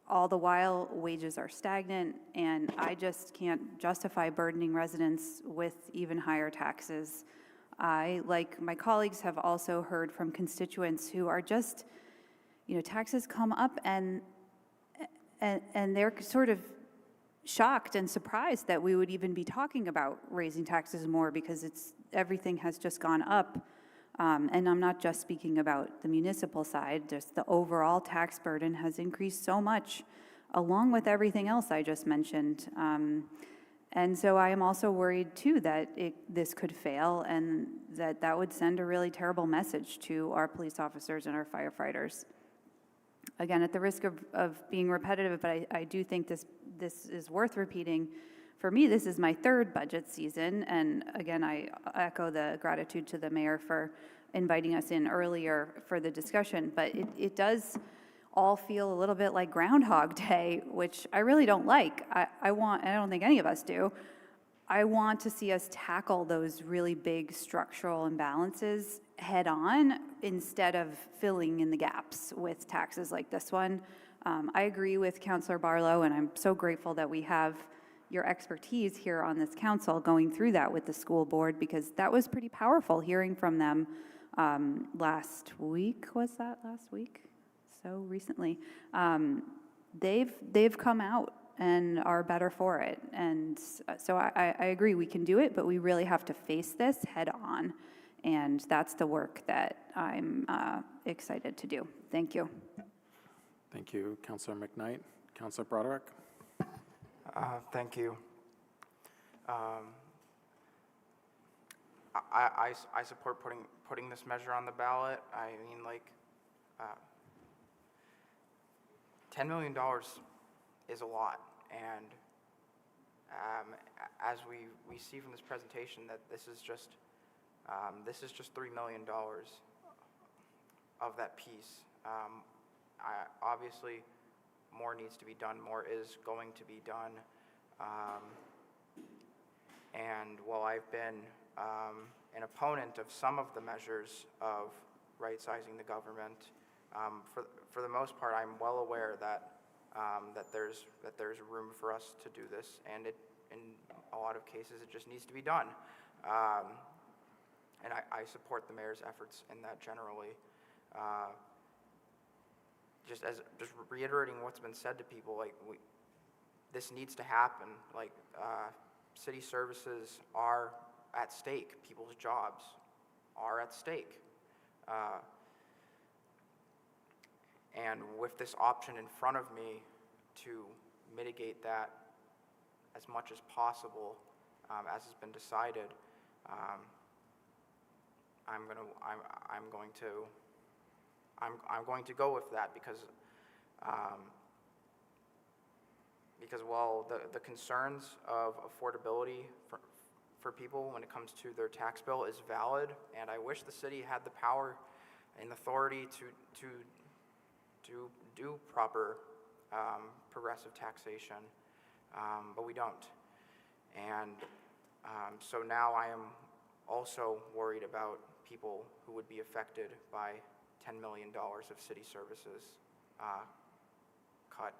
All the while, wages are stagnant, and I just can't justify burdening residents with even higher taxes. I, like my colleagues, have also heard from constituents who are just, you know, taxes come up and they're sort of shocked and surprised that we would even be talking about raising taxes more, because everything has just gone up. And I'm not just speaking about the municipal side, just the overall tax burden has increased so much, along with everything else I just mentioned. And so I am also worried too that this could fail, and that would send a really terrible message to our police officers and our firefighters. Again, at the risk of being repetitive, but I do think this is worth repeating. For me, this is my third budget season, and again, I echo the gratitude to the mayor for inviting us in earlier for the discussion, but it does all feel a little bit like Groundhog Day, which I really don't like. I don't think any of us do. I want to see us tackle those really big structural imbalances head on instead of filling in the gaps with taxes like this one. I agree with Councillor Barlow, and I'm so grateful that we have your expertise here on this council going through that with the school board, because that was pretty powerful hearing from them last week. Was that last week? So recently. They've come out and are better for it. And so I agree, we can do it, but we really have to face this head on. And that's the work that I'm excited to do. Thank you. Thank you, Councillor McKnight. Councillor Broderick. Thank you. I support putting this measure on the ballot. I mean, like, $10 million is a lot, and as we see from this presentation, that this is just $3 million of that piece. Obviously, more needs to be done. More is going to be done. And while I've been an opponent of some of the measures of right-sizing the government, for the most part, I'm well aware that that there's room for us to do this, and in a lot of cases it just needs to be done. And I support the mayor's efforts in that generally. Just reiterating what's been said to people, like this needs to happen. Like city services are at stake. People's jobs are at stake. And with this option in front of me to mitigate that as much as possible, as has been decided, I'm going to go with that because while the concerns of affordability for people when it comes to their tax bill is valid, and I wish the city had the power and authority to do proper progressive taxation, but we don't. And so now I am also worried about people who would be affected by $10 million of city services cut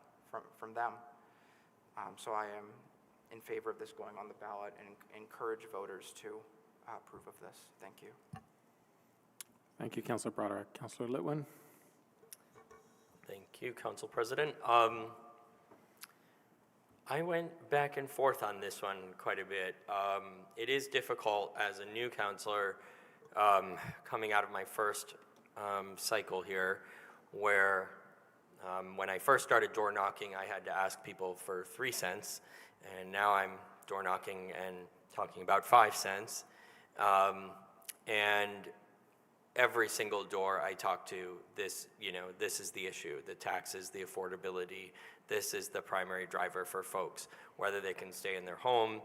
from them. So I am in favor of this going on the ballot and encourage voters to approve of this. Thank you. Thank you, Councillor Broderick. Councillor Litwin. Thank you, Council President. I went back and forth on this one quite a bit. It is difficult as a new councillor coming out of my first cycle here, where when I first started door knocking, I had to ask people for 3 cents, and now I'm door knocking and talking about 5 cents. And every single door I talk to, this is the issue: the taxes, the affordability. This is the primary driver for folks, whether they can stay in their home,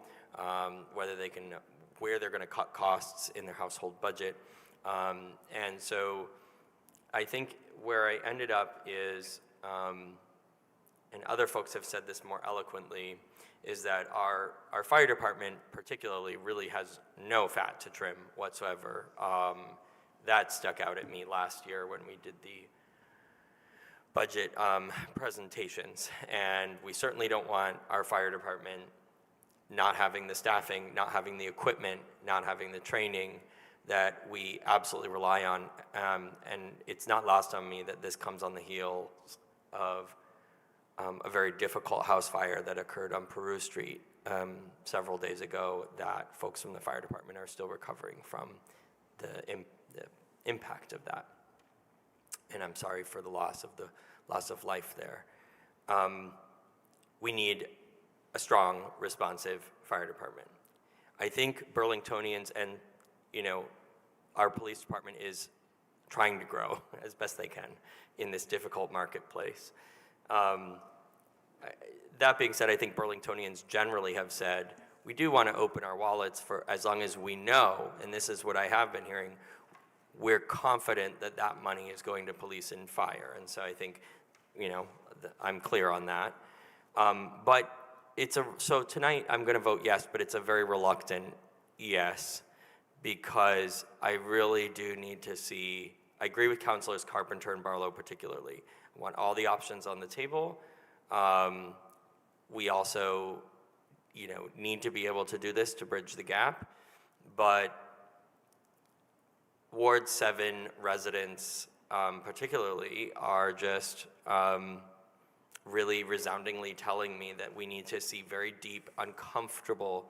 where they're going to cut costs in their household budget. And so I think where I ended up is, and other folks have said this more eloquently, is that our fire department particularly really has no fat to trim whatsoever. That stuck out at me last year when we did the budget presentations, and we certainly don't want our fire department not having the staffing, not having the equipment, not having the training that we absolutely rely on. And it's not lost on me that this comes on the heels of a very difficult house fire that occurred on Peru Street several days ago that folks from the fire department are still recovering from the impact of that. And I'm sorry for the loss of life there. We need a strong, responsive fire department. I think Burlingtonians and, our police department is trying to grow as best they can in this difficult marketplace. That being said, I think Burlingtonians generally have said, we do want to open our wallets for as long as we know, and this is what I have been hearing, we're confident that that money is going to police and fire. And so I think, I'm clear on that. But so tonight I'm going to vote yes, but it's a very reluctant yes, because I really do need to see, I agree with Councilors Carpenter and Barlow particularly. I want all the options on the table. We also, need to be able to do this to bridge the gap, but Ward 7 residents particularly are just really resoundingly telling me that we need to see very deep, uncomfortable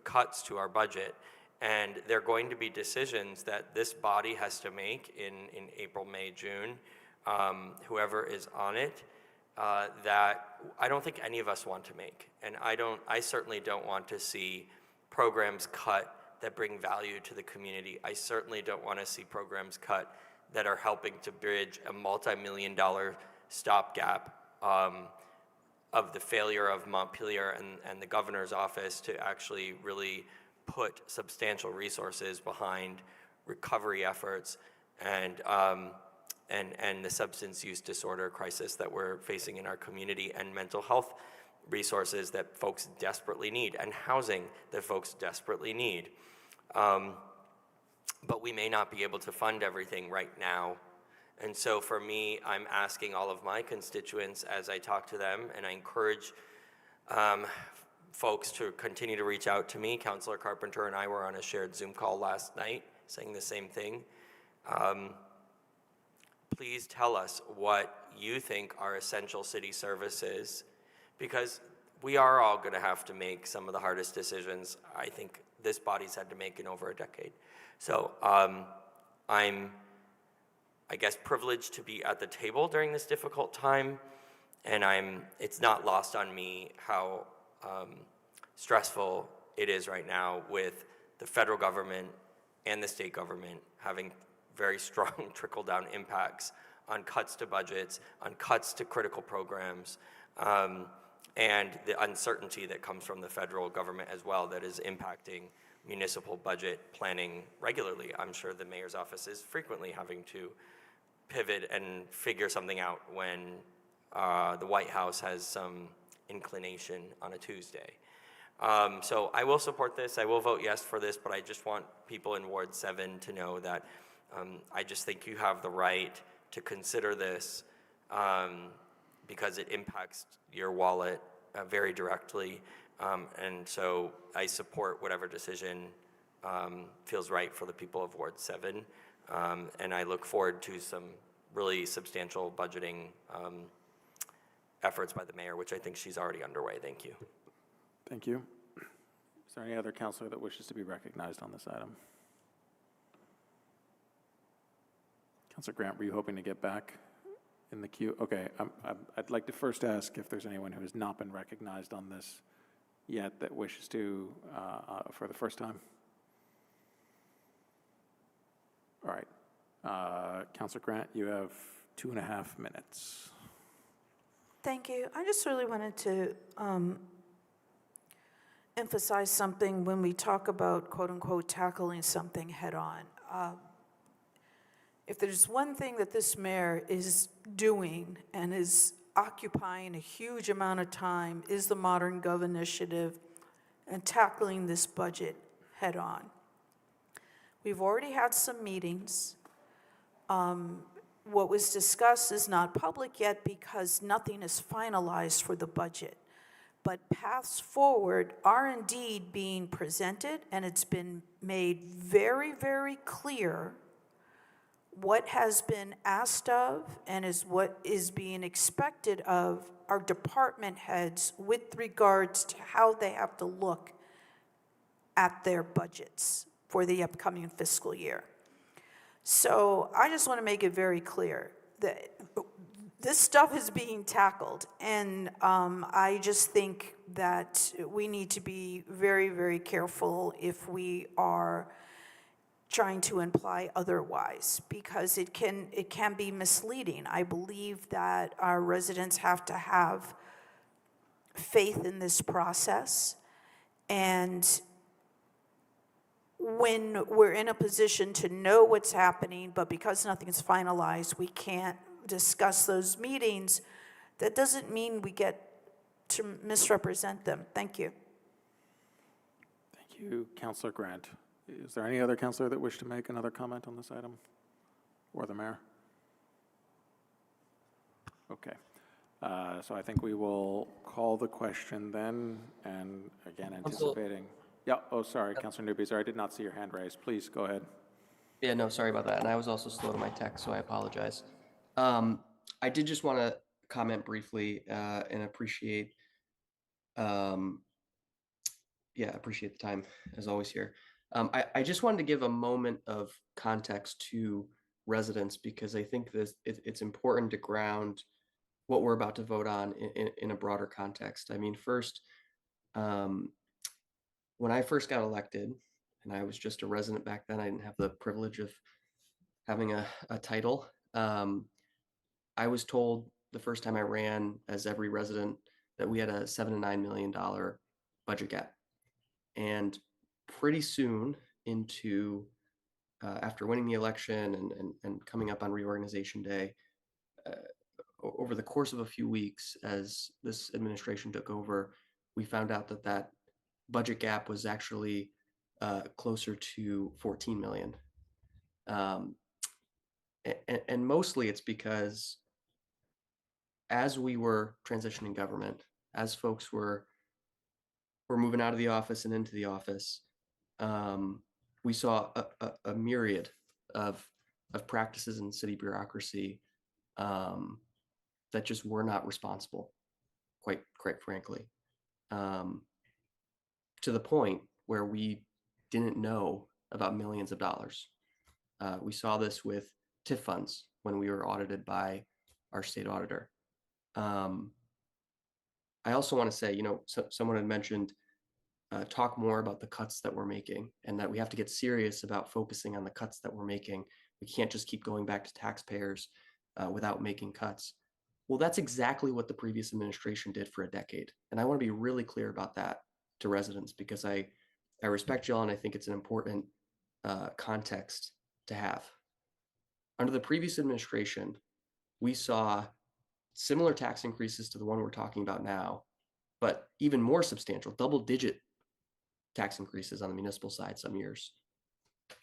cuts to our budget. And there are going to be decisions that this body has to make in April, May, June, whoever is on it, that I don't think any of us want to make. And I certainly don't want to see programs cut that bring value to the community. I certainly don't want to see programs cut that are helping to bridge a multi-million-dollar stopgap of the failure of Montpelier and the governor's office to actually really put substantial resources behind recovery efforts and the substance use disorder crisis that we're facing in our community, and mental health resources that folks desperately need, and housing that folks desperately need. But we may not be able to fund everything right now. And so for me, I'm asking all of my constituents as I talk to them, and I encourage folks to continue to reach out to me. Councilor Carpenter and I were on a shared Zoom call last night saying the same thing. Please tell us what you think are essential city services, because we are all going to have to make some of the hardest decisions I think this body's had to make in over a decade. So I'm, I guess, privileged to be at the table during this difficult time, and it's not lost on me how stressful it is right now with the federal government and the state government having very strong trickle-down impacts on cuts to budgets, on cuts to critical programs, and the uncertainty that comes from the federal government as well that is impacting municipal budget planning regularly. I'm sure the mayor's office is frequently having to pivot and figure something out when the White House has some inclination on a Tuesday. So I will support this. I will vote yes for this, but I just want people in Ward 7 to know that I just think you have the right to consider this because it impacts your wallet very directly. And so I support whatever decision feels right for the people of Ward 7. And I look forward to some really substantial budgeting efforts by the mayor, which I think she's already underway. Thank you. Thank you. Is there any other councilor that wishes to be recognized on this item? Councilor Grant, were you hoping to get back in the queue? Okay, I'd like to first ask if there's anyone who has not been recognized on this yet that wishes to for the first time. All right, Councilor Grant, you have 2.5 minutes. Thank you. I just really wanted to emphasize something when we talk about, quote unquote, tackling something head on. If there's one thing that this mayor is doing and is occupying a huge amount of time is the Modern Gov initiative and tackling this budget head on. We've already had some meetings. What was discussed is not public yet because nothing is finalized for the budget. But paths forward are indeed being presented, and it's been made very, very clear what has been asked of and is what is being expected of our department heads with regards to how they have to look at their budgets for the upcoming fiscal year. So I just want to make it very clear that this stuff is being tackled, and I just think that we need to be very, very careful if we are trying to imply otherwise, because it can be misleading. I believe that our residents have to have faith in this process, and when we're in a position to know what's happening, but because nothing's finalized, we can't discuss those meetings, that doesn't mean we get to misrepresent them. Thank you. Thank you, Councillor Grant. Is there any other councillor that wish to make another comment on this item? Or the mayor? Okay. So I think we will call the question then, and again, anticipating. Yeah, oh, sorry, Councillor Newby, sorry, I did not see your hand raised. Please, go ahead. Yeah, no, sorry about that. And I was also slow to my text, so I apologize. I did just want to comment briefly and appreciate, appreciate the time as always here. I just wanted to give a moment of context to residents, because I think it's important to ground what we're about to vote on in a broader context. I mean, first, when I first got elected, and I was just a resident back then, I didn't have the privilege of having a title. I was told the first time I ran, as every resident, that we had a $7 to $9 million budget gap. And pretty soon into, after winning the election and coming up on reorganization day, over the course of a few weeks, as this administration took over, we found out that that budget gap was actually closer to 14 million. And mostly it's because as we were transitioning government, as folks were moving out of the office and into the office, we saw a myriad of practices in city bureaucracy that just were not responsible, quite frankly, to the point where we didn't know about millions of dollars. We saw this with TIF funds when we were audited by our state auditor. I also want to say, you know, someone had mentioned talk more about the cuts that we're making, and that we have to get serious about focusing on the cuts that we're making. We can't just keep going back to taxpayers without making cuts. Well, that's exactly what the previous administration did for a decade. And I want to be really clear about that to residents, because I respect y'all, and I think it's an important context to have. Under the previous administration, we saw similar tax increases to the one we're talking about now, but even more substantial, double-digit tax increases on the municipal side some years.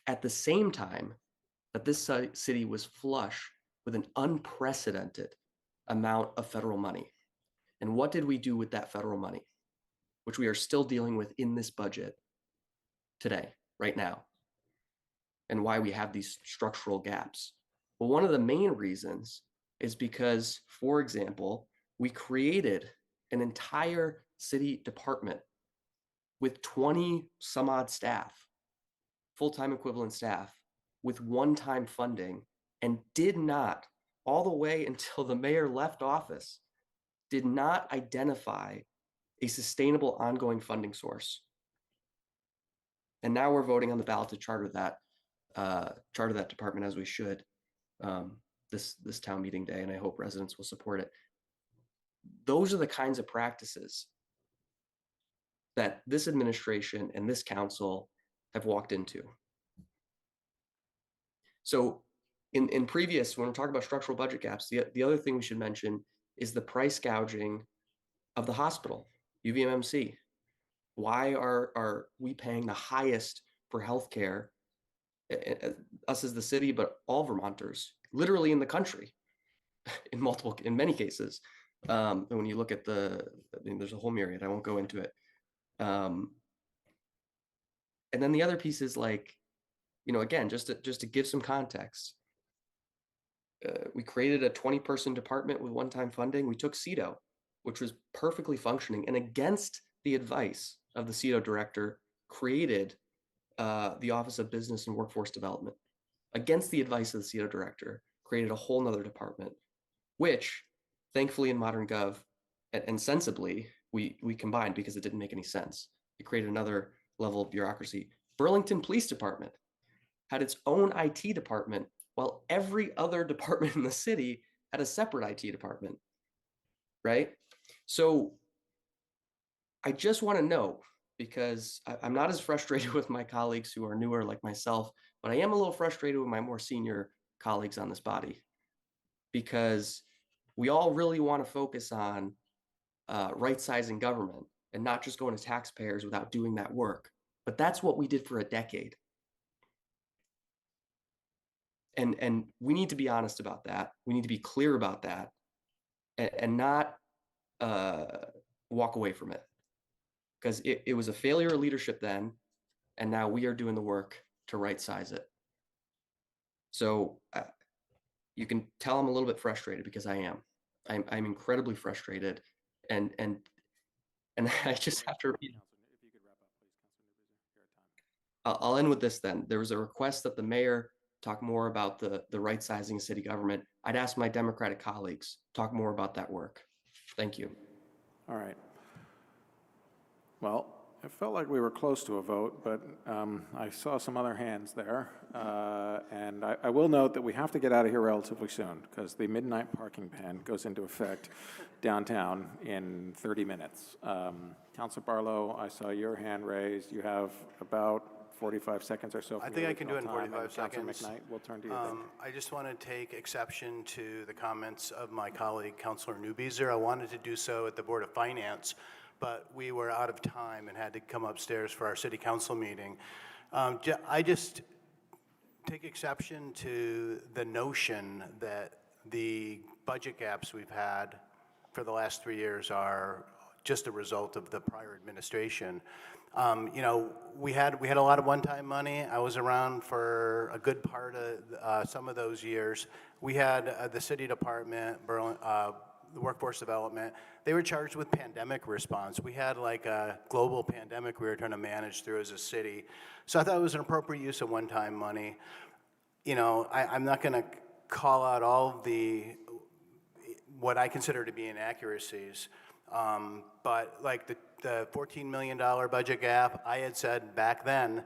At the same time that this city was flush with an unprecedented amount of federal money. And what did we do with that federal money, which we are still dealing with in this budget today, right now, and why we have these structural gaps? Well, one of the main reasons is because, for example, we created an entire city department with 20 some odd staff, full-time equivalent staff, with one-time funding, and did not, all the way until the mayor left office, did not identify a sustainable ongoing funding source. And now we're voting on the ballot to charter that department, as we should, this town meeting day, and I hope residents will support it. Those are the kinds of practices that this administration and this council have walked into. So in previous, when we're talking about structural budget gaps, the other thing we should mention is the price gouging of the hospital, UVMMC. Why are we paying the highest for healthcare, us as the city, but all Vermonters, literally in the country, in many cases. And when you look at there's a whole myriad, I won't go into it. And then the other piece is, like, you know, again, just to give some context, we created a 20-person department with one-time funding. We took CEDO, which was perfectly functioning, and against the advice of the CEDO director, created the Office of Business and Workforce Development. Against the advice of the CEDO director, created a whole nother department, which thankfully in Modern Gov and sensibly we combined because it didn't make any sense. It created another level of bureaucracy. Burlington Police Department had its own IT department while every other department in the city had a separate IT department, right? So I just want to know, because I'm not as frustrated with my colleagues who are newer like myself, but I am a little frustrated with my more senior colleagues on this body, because we all really want to focus on right-sizing government and not just going to taxpayers without doing that work. But that's what we did for a decade. And we need to be honest about that. We need to be clear about that and not walk away from it. Because it was a failure of leadership then, and now we are doing the work to right-size it. So you can tell I'm a little bit frustrated, because I am. I'm incredibly frustrated, and I just have to repeat. I'll end with this then. There was a request that the mayor talk more about the right-sizing of city government. I'd ask my Democratic colleagues talk more about that work. Thank you. All right. Well, it felt like we were close to a vote, but I saw some other hands there. And I will note that we have to get out of here relatively soon, because the midnight parking ban goes into effect downtown in 30 minutes. Councilor Barlow, I saw your hand raised. You have about 45 seconds or so. I think I can do it in 45 seconds. Councilor McKnight, we'll turn to you then. I just want to take exception to the comments of my colleague, Councilor Newbeezer. I wanted to do so at the Board of Finance, but we were out of time and had to come upstairs for our city council meeting. I just take exception to the notion that the budget gaps we've had for the last 3 years are just a result of the prior administration. You know, we had a lot of one-time money. I was around for a good part of some of those years. We had the city department, the workforce development. They were charged with pandemic response. We had like a global pandemic we were trying to manage through as a city. So I thought it was an appropriate use of one-time money. You know, I'm not going to call out all of what I consider to be inaccuracies. But like the $14 million budget gap, I had said back then,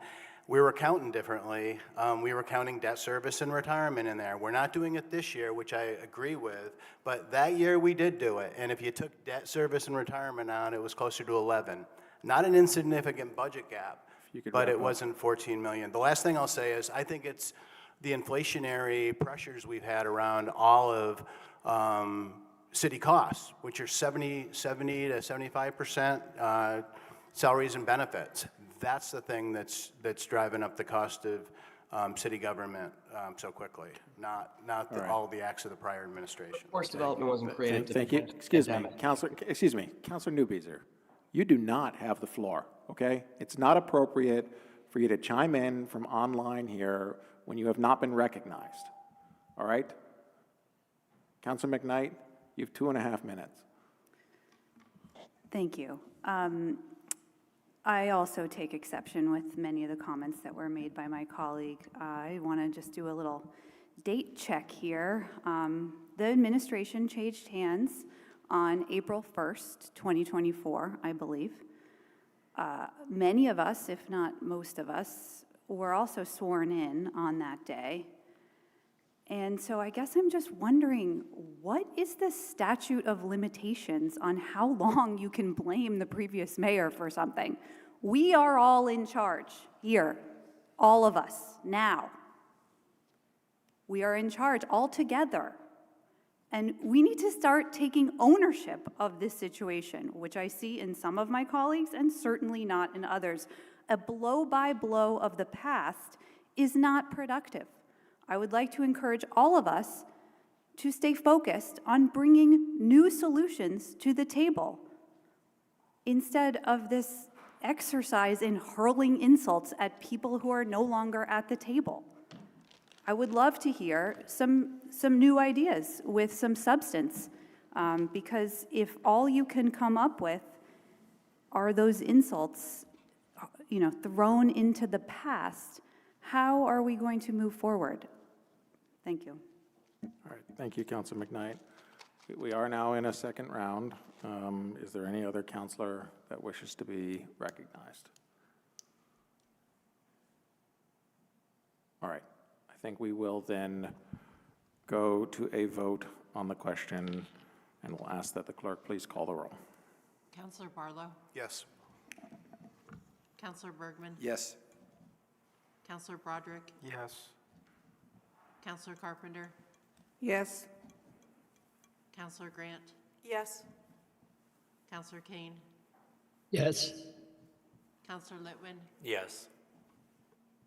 we were counting differently. We were counting debt service and retirement in there. We're not doing it this year, which I agree with, but that year we did do it. And if you took debt service and retirement out, it was closer to 11. Not an insignificant budget gap, but it wasn't 14 million. The last thing I'll say is I think it's the inflationary pressures we've had around all of city costs, which are 70 to 75% salaries and benefits. That's the thing that's driving up the cost of city government so quickly, not all the acts of the prior administration. Workforce development wasn't created. Thank you. Excuse me, Councilor Newbeezer. You do not have the floor, okay? It's not appropriate for you to chime in from online here when you have not been recognized, all right? Councilor McKnight, you have 2.5 minutes. Thank you. I also take exception with many of the comments that were made by my colleague. I want to just do a little date check here. The administration changed hands on April 1st, 2024, I believe. Many of us, if not most of us, were also sworn in on that day. And so I guess I'm just wondering, what is the statute of limitations on how long you can blame the previous mayor for something? We are all in charge here, all of us, now. We are in charge all together. And we need to start taking ownership of this situation, which I see in some of my colleagues and certainly not in others. A blow-by-blow of the past is not productive. I would like to encourage all of us to stay focused on bringing new solutions to the table instead of this exercise in hurling insults at people who are no longer at the table. I would love to hear some new ideas with some substance, because if all you can come up with are those insults, thrown into the past, how are we going to move forward? Thank you. All right, thank you, Councilor McKnight. We are now in a second round. Is there any other councilor that wishes to be recognized? All right, I think we will then go to a vote on the question, and we'll ask that the clerk please call the roll. Counselor Barlow? Yes. Counselor Bergman? Yes. Counselor Broderick? Yes. Counselor Carpenter? Yes. Counselor Grant? Yes. Counselor Kane? Yes. Counselor Litwin? Yes.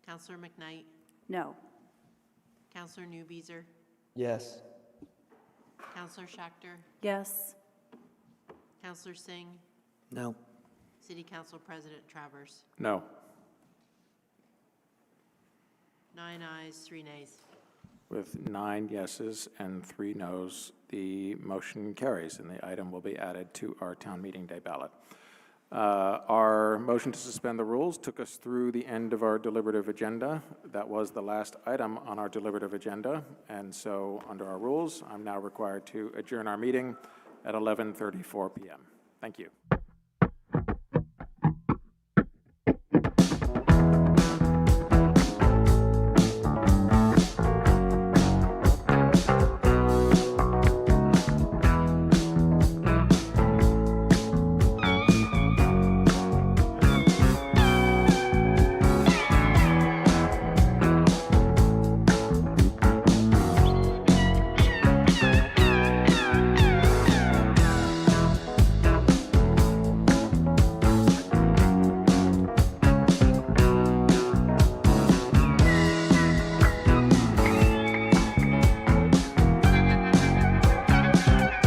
Counselor McKnight? No. Counselor Newbeezer? Yes. Counselor Schachter? Yes. Counselor Singh? No. City Council President Travers? No. 9 ayes, 3 nays. With 9 yeses and 3 noes, the motion carries, and the item will be added to our town meeting day ballot. Our motion to suspend the rules took us through the end of our deliberative agenda. That was the last item on our deliberative agenda, and so under our rules, I'm now required to adjourn our meeting at 11:34 p.m. Thank you.